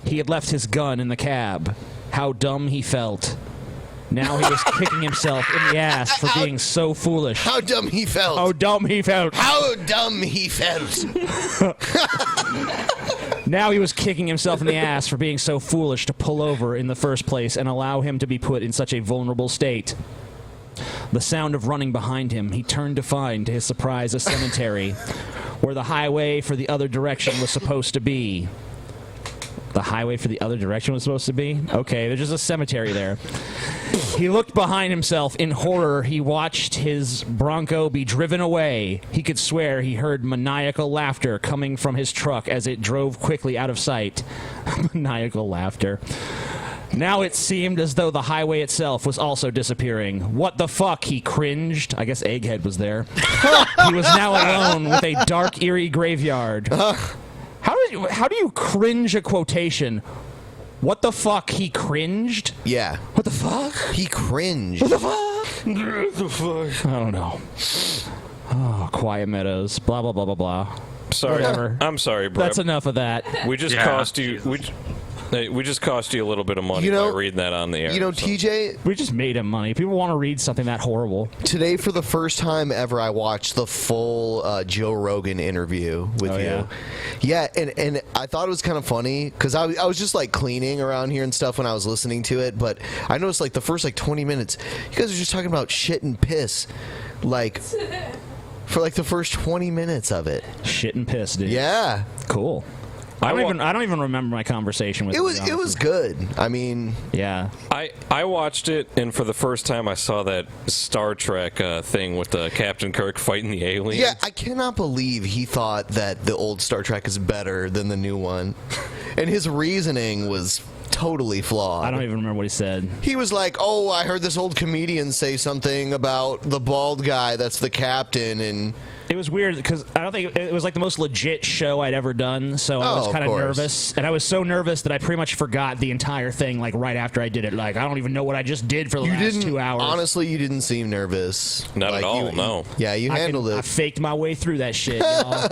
He had left his gun in the cab. How dumb he felt. Now he was kicking himself in the ass for being so foolish. How dumb he felt. How dumb he felt. How dumb he felt. Now he was kicking himself in the ass for being so foolish to pull over in the first place and allow him to be put in such a vulnerable state. The sound of running behind him, he turned to find, to his surprise, a cemetery where the highway for the other direction was supposed to be. The highway for the other direction was supposed to be? Okay, there's just a cemetery there. He looked behind himself in horror. He watched his Bronco be driven away. He could swear he heard maniacal laughter coming from his truck as it drove quickly out of sight. Maniacal laughter. Now it seemed as though the highway itself was also disappearing. What the fuck? He cringed. I guess Egghead was there. He was now alone with a dark, eerie graveyard. How do you cringe a quotation? What the fuck? He cringed? Yeah. What the fuck? He cringed. What the fuck? What the fuck? I don't know. Oh, Quiet Meadows. Blah, blah, blah, blah, blah. Sorry. Whatever. I'm sorry, Brett. That's enough of that. We just cost you. We just cost you a little bit of money by reading that on the air. You know, TJ, we just made him money. People want to read something that horrible. Today, for the first time ever, I watched the full Joe Rogan interview with you. Yeah, and I thought it was kind of funny because I was just like cleaning around here and stuff when I was listening to it, but I noticed like the first like 20 minutes, you guys are just talking about shit and piss, like for like the first 20 minutes of it. Shit and piss, dude. Yeah. Cool. I don't even remember my conversation with it. It was good. I mean, yeah. I watched it, and for the first time, I saw that Star Trek thing with Captain Kirk fighting the aliens. Yeah, I cannot believe he thought that the old Star Trek is better than the new one, and his reasoning was totally flawed. I don't even remember what he said. He was like, "Oh, I heard this old comedian say something about the bald guy that's the captain," and It was weird because I don't think it was like the most legit show I'd ever done, so I was Oh, kind of of course. nervous, and I was so nervous that I pretty much forgot the entire thing. Like right after I did it, like I don't even know what I just did for the last 2 hours. Honestly, you didn't seem nervous. Not at all, you- no. Yeah, you handled I it. faked my way through that shit, y'all.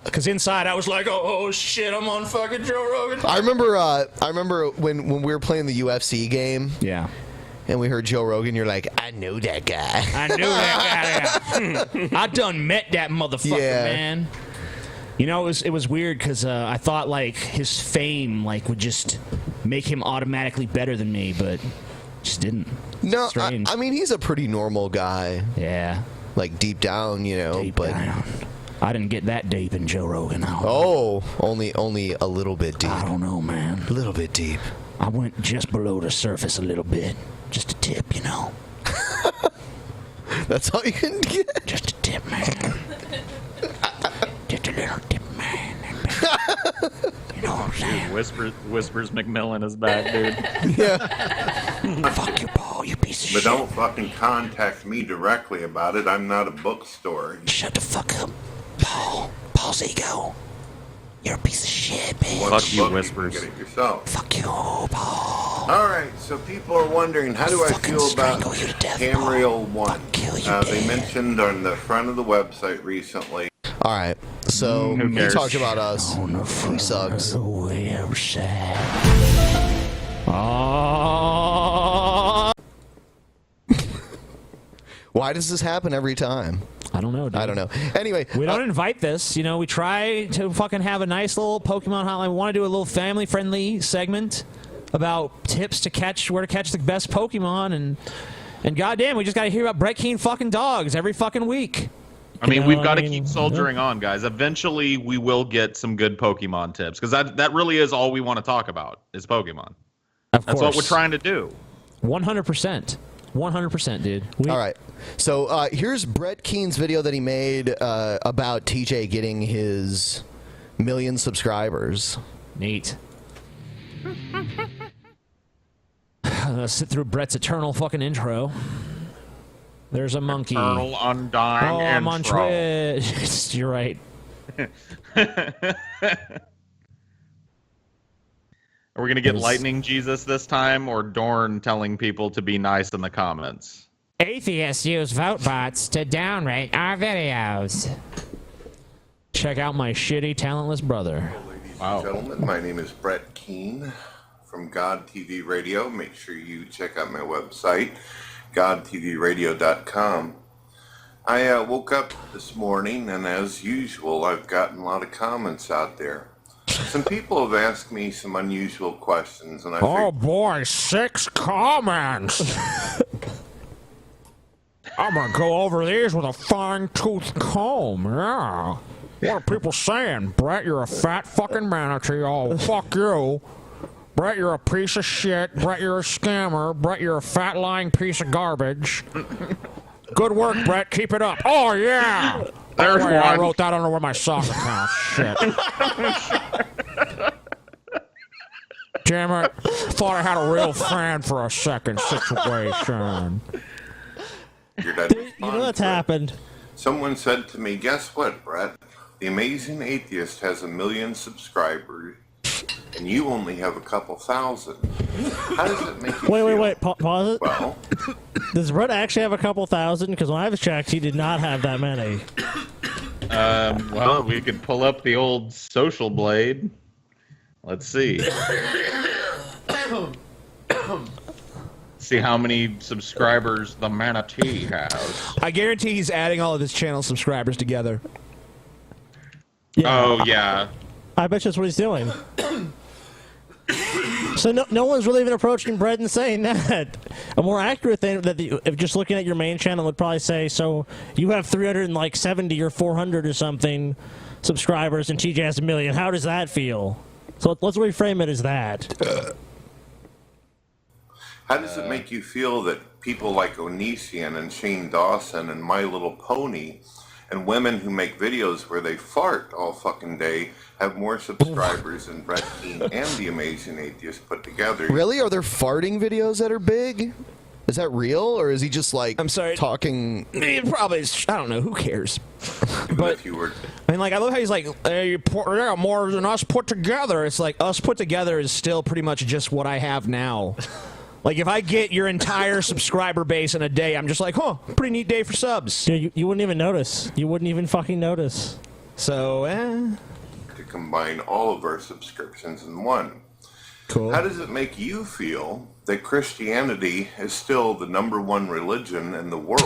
Because inside I was like, oh shit, I'm on fucking Joe Rogan. I remember when we were playing the UFC game. Yeah. And we heard Joe Rogan. You're like, I know that guy. I knew that guy. I done met that motherfucker, Yeah. man. You know, it was weird because I thought like his fame like would just make him automatically better than me, but just didn't. No, Strange. I mean he's a pretty normal guy. Yeah. Like deep down, you know. But I didn't get that deep in Joe Rogan. Only a little bit deep. I don't know, man. A little bit deep. I went just below the surface a little bit. Just a tip, you know. That's all you can get? Just a tip, man. Just a little tip, man. You know what I'm saying? Whispers McMillan is back, dude. Fuck you, Paul, you piece of But shit. don't fucking contact me directly about it. I'm not a bookstore. Shut the fuck up, Paul. Paul's ego. You're a piece of shit, bitch. Fuck you, Whispers. Get it yourself. Fuck you, Paul. All right, so people are wondering, how do I feel about Camreel 1? They mentioned on the front of the website recently. All right, so Who he cares? talked about us. He sucks. Why does this happen every time? I don't know, dude. I don't know. Anyway, We don't invite this. You know, we try to fucking have a nice little Pokemon hotline. We want to do a little family-friendly segment about tips to catch, where to catch the best Pokemon, and goddamn, we just got to hear about Brett Keane fucking dogs every fucking week. I mean, You know, we've got to I mean, keep soldiering on, guys. Eventually, we will get some good Pokemon tips because that really is all we want to talk about is Pokemon. Of That's what course. we're trying to do. 100%. 100%, dude. All right. So here's Brett Keane's video that he made about TJ getting his 1 million subscribers. Neat. Let's sit through Brett's eternal fucking intro. There's a monkey. Eternal undying Oh, I'm on intro. Twitch. You're right. Are we going to get Lightning Jesus this time or Dorn telling people to be nice in the comments? Atheists use vote bots to downrate our videos. Check out my shitty, talentless brother. Gentlemen, my name is Brett Keane from God TV Radio. Make sure you check out my website, godtvradio.com. I woke up this morning, and as usual, I've gotten a lot of comments out there. Some people have asked me some unusual questions, and I Oh boy, 6 comments. I'm gonna go over these with a fine-tooth comb. Yeah. What are people saying? Brett, you're a fat fucking manatee. Oh, fuck you. Brett, you're a piece of shit. Brett, you're a scammer. Brett, you're a fat lying piece of garbage. Good work, Brett. Keep it up. Oh yeah. There's oh, wait, I one. wrote that under where my sock account. Shit. Damn it. Thought I had a real fan for a second situation. figured I'd You know what's happened? Someone said to me, guess what, Brett? The Amazing Atheist has 1 million subscribers, and you only have a couple thousand. How does it make you feel? Wait. Pause it. Well, Does Brett actually have a couple thousand? Because when I was checked, he did not have that many. Well, we could pull up the old social blade. Let's see. See how many subscribers the manatee has. I guarantee he's adding all of his channel subscribers together. Oh, yeah. I bet you that's what he's doing. So no one's really even approaching Brett and saying that. A more accurate thing that if just looking at your main channel would probably say, so you have 370 or 400 or something subscribers and TJ has 1 million. How does that feel? So let's reframe it as that. how does it make you feel that people like Onision and Shane Dawson and My Little Pony and women who make videos where they fart all fucking day have more subscribers than Brett Keane and the Amazing Atheist put together? Really? Are there farting videos that are big? Is that real, or is he just like I'm sorry, talking? It probably is, I don't know. Who cares? But I mean, like, I love how he's like, hey, yeah, more than us put together. It's like us put together is still pretty much just what I have now. Like, if I get your entire subscriber base in a day, I'm just like, huh, pretty neat day for subs. Yeah, you wouldn't even notice. You wouldn't even fucking notice. So, To combine all of our subscriptions in one. Cool. How does it make you feel that Christianity is still the #1 religion in the world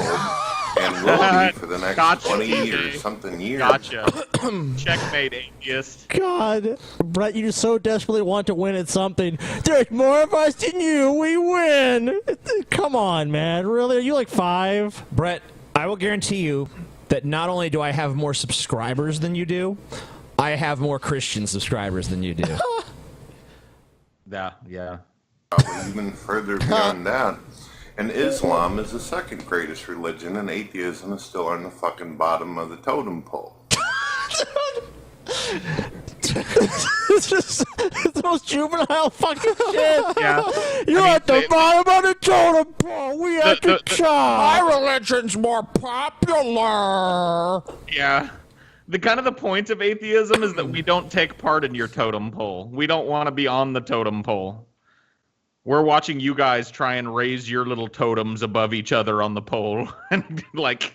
and will be for the next 20 or something years? Gotcha. Checkmate, atheist. God, Brett, you just so desperately want to win at something. There's more of us than you. We win. Come on, man. Really? Are you like 5? Brett, I will guarantee you that not only do I have more subscribers than you do, I have more Christian subscribers than you do. Yeah. Probably even further beyond that. And Islam is the second greatest religion, and atheism is still on the fucking bottom of the totem pole. It's just the most juvenile fucking shit. Yeah. You're at the bottom of the totem pole. We at the top. My religion's more popular. Yeah. The kind of the point of atheism is that we don't take part in your totem pole. We don't want to be on the totem pole. We're watching you guys try and raise your little totems above each other on the pole. And like,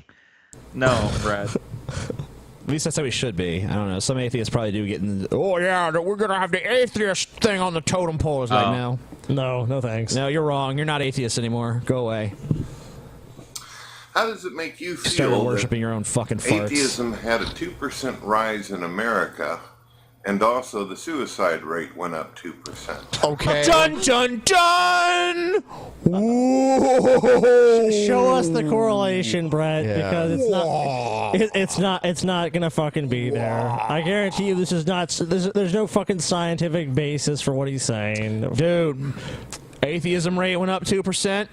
no, Brad. At least that's how we should be. I don't know. Some atheists probably do get in the, Oh, yeah, we're going to have the atheist thing on the totem pole. like, no. No thanks. No, you're wrong. You're not atheist anymore. Go away. How does it make you Started feel worshiping your own fucking farts. atheism had a 2% rise in America, and also the suicide rate went up 2%? Okay. Dun, dun, dun! Show us the correlation, Brett, because it's not gonna fucking be there. I guarantee you, this is not. There's no fucking scientific basis for what he's saying, dude. Atheism rate went up 2%.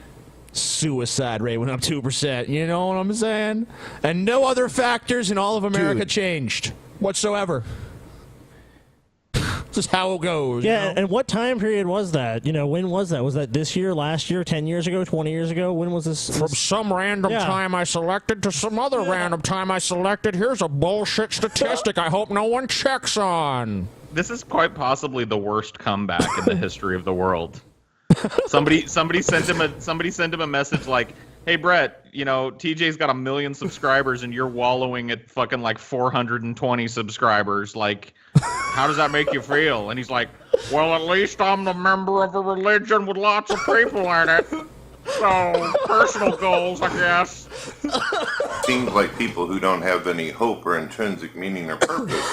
Suicide rate went up 2%. You know what I'm saying? And no other factors in all of America changed whatsoever. Just how it goes. Yeah, you know? and what time period was that? You know, when was that? Was that this year, last year, 10 years ago, 20 years ago? When was this? From some random time I selected to some other random time I selected. Here's a bullshit statistic I hope no one checks on. This is quite possibly the worst comeback in the history of the world. Somebody sent him a message like, "Hey Brett, you know TJ's got 1 million subscribers and you're wallowing at fucking like 420 subscribers. Like, how does that make you feel?" And he's like, "Well, at least I'm the member of a religion with lots of people in it. So personal goals, I guess." Seems like people who don't have any hope or intrinsic meaning or purpose,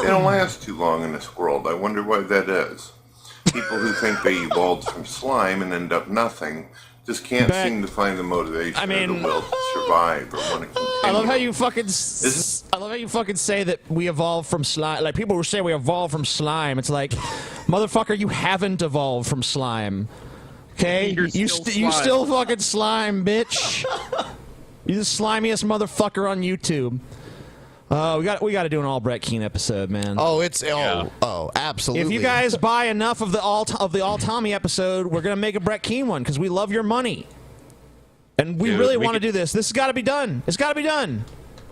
they don't last too long in this world. I wonder why that is. People who think they evolved from slime and end up nothing just can't seem to find the motivation or the will to survive or want to continue. I love how you fucking. I love how you fucking say that we evolved from slime. Like people who say we evolved from slime. It's like, motherfucker, you haven't evolved from slime. Okay, you still fucking slime, bitch. You the slimiest motherfucker on YouTube. We got to do an all Brett Keane episode, man. Absolutely. If you guys buy enough of the all Tommy episode, we're gonna make a Brett Keane one because we love your money, and we really want to do this. This has got to be done. It's got to be done.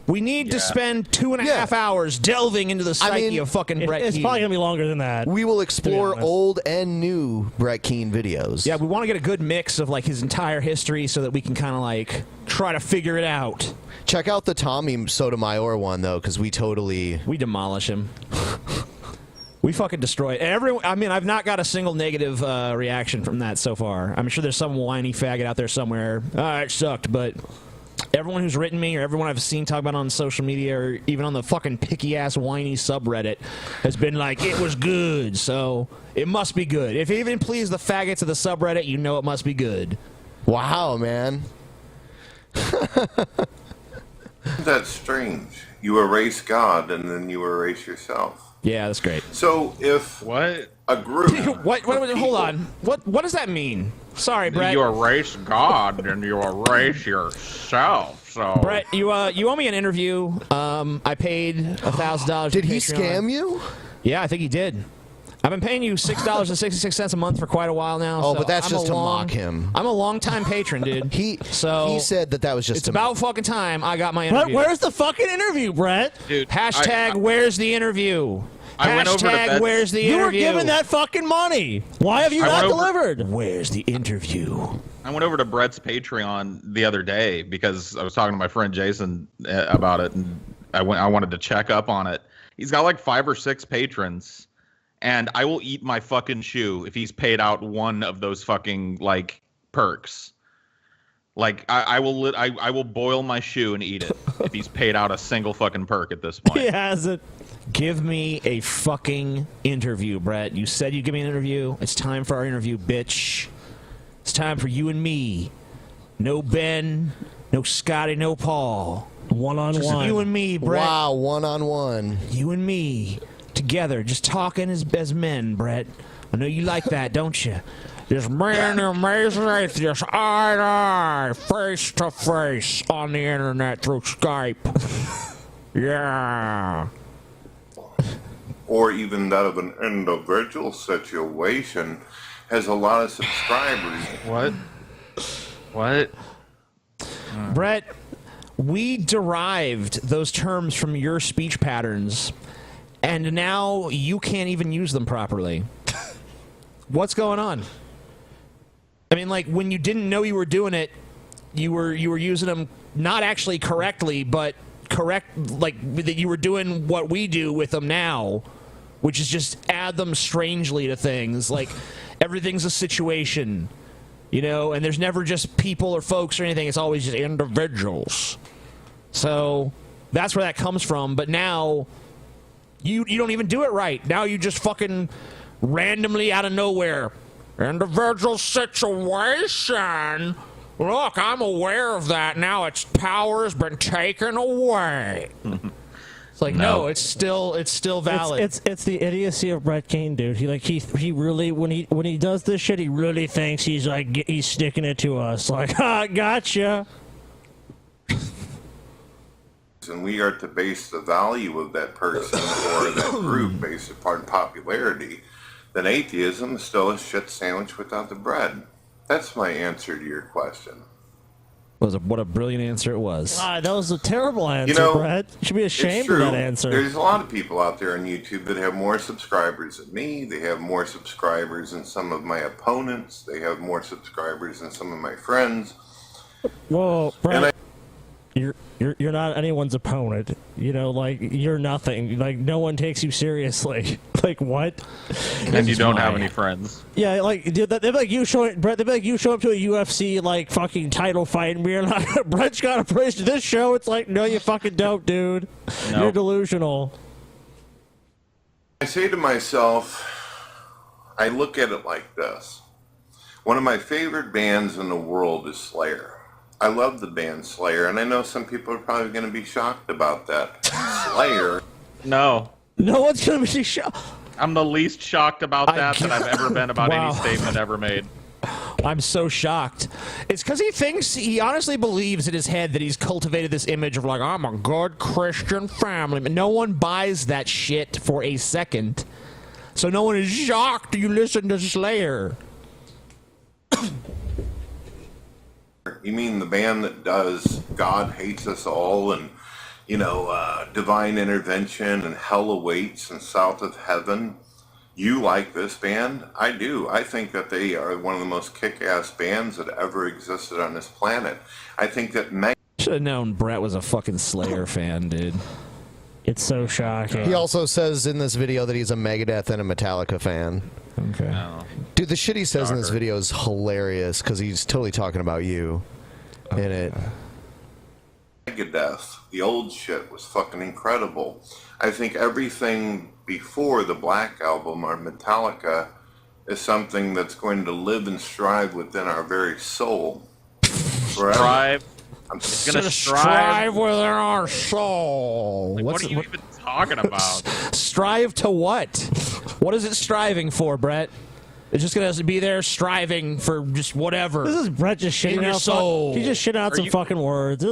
We need to spend 2.5 hours delving into the psyche of fucking Brett Keane. It's probably gonna be longer than that. We will explore old and new Brett Keane videos. Yeah, we want to get a good mix of like his entire history so that we can kind of like try to figure it out. Check out the Tommy Sotomayor one though, because we demolish him. We fucking destroy it. I mean, I've not got a single negative reaction from that so far. I'm sure there's some whiny faggot out there somewhere. It sucked, but everyone who's written me or everyone I've seen talk about it on social media or even on the fucking picky ass whiny subreddit has been like, it was good, so it must be good. If it even pleased the faggots of the subreddit, you know it must be good. Wow, man. That's strange. You erase God and then you erase yourself. Yeah, that's great. So if a group, hold on. What does that mean? Sorry, Brett. You erase God and you erase yourself. So Brett, you owe me an interview. I paid $1,000. Did he scam you? Yeah, I think he did. I've been paying you $6.66 a month for quite a while now. Oh, so but that's I'm just a to long- mock him. I'm a long-time patron, dude. He said that was just It's about fucking time I got my Brett, interview. where's the fucking interview, Brett? Dude, Hashtag where's the interview? I went over to Hashtag bed- where's the You were interview? given that fucking money. Why have you I not went over- delivered? Where's the interview? I went over to Brett's Patreon the other day because I was talking to my friend Jason about it, and I wanted to check up on it. He's got like 5 or 6 patrons, and I will eat my fucking shoe if he's paid out one of those fucking like perks. Like I will boil my shoe and eat it if he's paid out a single fucking perk at this point. He hasn't. Give me a fucking interview, Brett. You said you'd give me an interview. It's time for our interview, bitch. It's time for you and me. No Ben, no Scotty, no Paul. Just you and me, Brett. Wow, one-on-one. You and me together, just talking as men, Brett. I know you like that, don't you? Just man amazing atheist, eye to eye, face to face on the internet through Skype. Yeah. Or even that of an individual situation has a lot of subscribers. What? Brett, we derived those terms from your speech patterns, and now you can't even use them properly. What's going on? I mean, like, when you didn't know you were doing it, you were using them not actually correctly, but correct, like, that you were doing what we do with them now, which is just add them strangely to things. Like, everything's a situation, you know, and there's never just people or folks or anything. It's always just individuals. So that's where that comes from. But now you don't even do it right. Now you just fucking randomly out of nowhere. Individual situation. Look, I'm aware of that. Now its power has been taken away. It's like, no, it's still valid. It's the idiocy of Brett Kane, dude. He really when he does this shit, he really thinks he's like he's sticking it to us. Like, gotcha. And we are to base the value of that person or that group based upon popularity, then atheism is still a shit sandwich without the bread. That's my answer to your question. What a brilliant answer it was. That was a terrible answer, You know, Brett. You should be it's ashamed true. of that answer. There's a lot of people out there on YouTube that have more subscribers than me. They have more subscribers than some of my opponents. They have more subscribers than some of my friends. Whoa, Brett. You're not anyone's opponent. You know, like, you're nothing. Like, no one takes you seriously. Like, what? And you don't have any friends. Yeah, like, dude, they'd be like you showing Brett. They'd be like you show up to a UFC like fucking title fight, and we're like, Brett's got a place to this show. It's like, no, you fucking don't, dude. No. You're delusional. I say to myself, I look at it like this. One of my favorite bands in the world is Slayer. I love the band Slayer, and I know some people are probably going to be shocked about that. Slayer. No. No one's going to be shocked. I'm the least shocked about that I've ever been about Wow. any statement ever made. I'm so shocked. It's because he honestly believes in his head that he's cultivated this image of, like, I'm a good Christian family. But no one buys that shit for a second. So no one is shocked you listen to Slayer. You mean the band that does God Hates Us All and, you know, Divine Intervention and Hell Awaits and South of Heaven? You like this band? I do. I think that they are one of the most kick-ass bands that ever existed on this planet. I think that Should have known Brett was a fucking Slayer fan, dude. It's so shocking. He also says in this video that he's a Megadeth and a Metallica fan. Okay. Dude, the shit he says in this video is hilarious because he's totally talking about you in it. Megadeth, the old shit, was fucking incredible. I think everything before the Black Album or Metallica is something that's going to live and strive within our very soul. Forever. Strive. It's gonna strive within our soul. Like, what are you even talking about? Strive to what? What is it striving for, Brett? It's just gonna be there striving for just whatever. This is Brett just shitting in your out. soul. He just shit out some fucking words.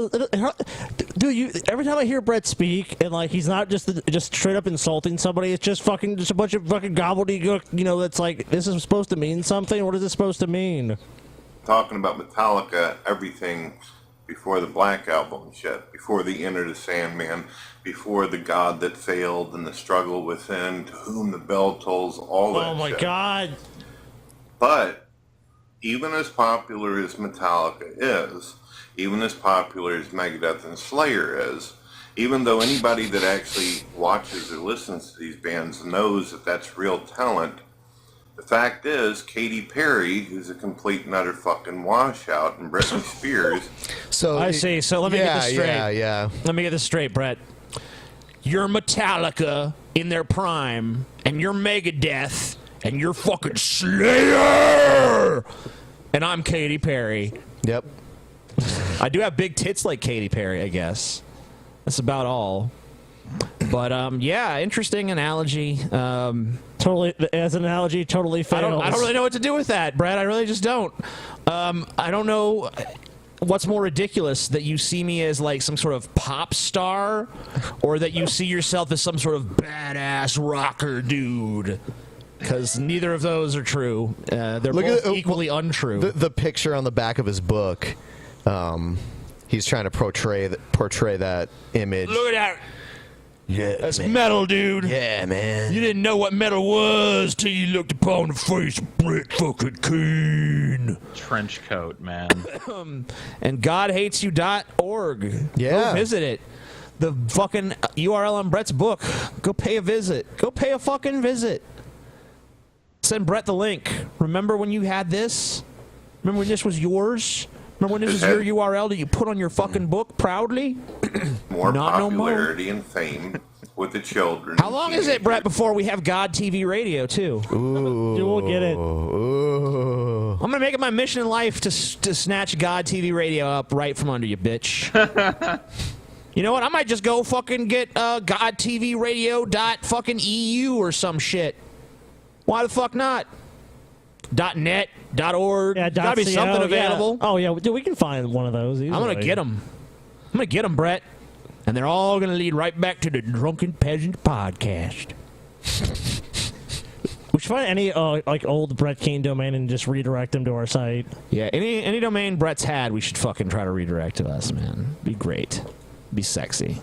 Dude, every time I hear Brett speak, and like he's not just straight up insulting somebody, it's just a bunch of fucking gobbledygook. You know, that's like this is supposed to mean something. What is it supposed to mean? Talking about Metallica, everything before the Black Album shit, before the Enter the Sandman, before the God That Failed and the Struggle Within, To Whom the Bell Tolls, all that. Oh my shit. God. But even as popular as Metallica is, even as popular as Megadeth and Slayer is, even though anybody that actually watches or listens to these bands knows that that's real talent, the fact is, Katy Perry, who's a complete and utter fucking washout, and Britney Spears. So I see. So let me get this straight. Yeah. Let me get this straight, Brett. You're Metallica in their prime, and you're Megadeth, and you're fucking Slayer, and I'm Katy Perry. Yep. I do have big tits like Katy Perry, I guess. That's about all. But yeah, interesting analogy. Totally, as an analogy, totally fails. I don't really know what to do with that, Brad. I really just don't. I don't know what's more ridiculous, that you see me as like some sort of pop star, or that you see yourself as some sort of badass rocker dude. Because neither of those are true. They're both equally untrue. The picture on the back of his book, he's trying to portray that image. Look at that. Yeah, that's man. metal, dude. Yeah, man. You didn't know what metal was till you looked upon the face of Brett fucking Keane. Trench coat, man. And GodHatesYou.org. Yeah. Go visit it. The fucking URL on Brett's book. Go pay a visit. Go pay a fucking visit. Send Brett the link. Remember when you had this? Remember when this was yours? Remember when this was your URL that you put on your fucking book proudly? More Not no more. popularity and fame with the children. How long is it, Brett, before we have God TV radio, too? Ooh. Dude, we'll get it. Ooh. I'm going to make it my mission in life to snatch God TV radio up right from under you, bitch. You know what? I might just go fucking get God TV radio .EU or some shit. Why the fuck not? .net, .org. Yeah, Gotta be .co, something available. Yeah. Oh yeah, dude, we can find one of those. I'm gonna get them. I'm gonna get them, Brett, and they're all gonna lead right back to the Drunken Peasant podcast. We should find any like old Brett Keane domain and just redirect them to our site. Yeah, any domain Brett's had, we should fucking try to redirect to us, man. Be great. Be sexy.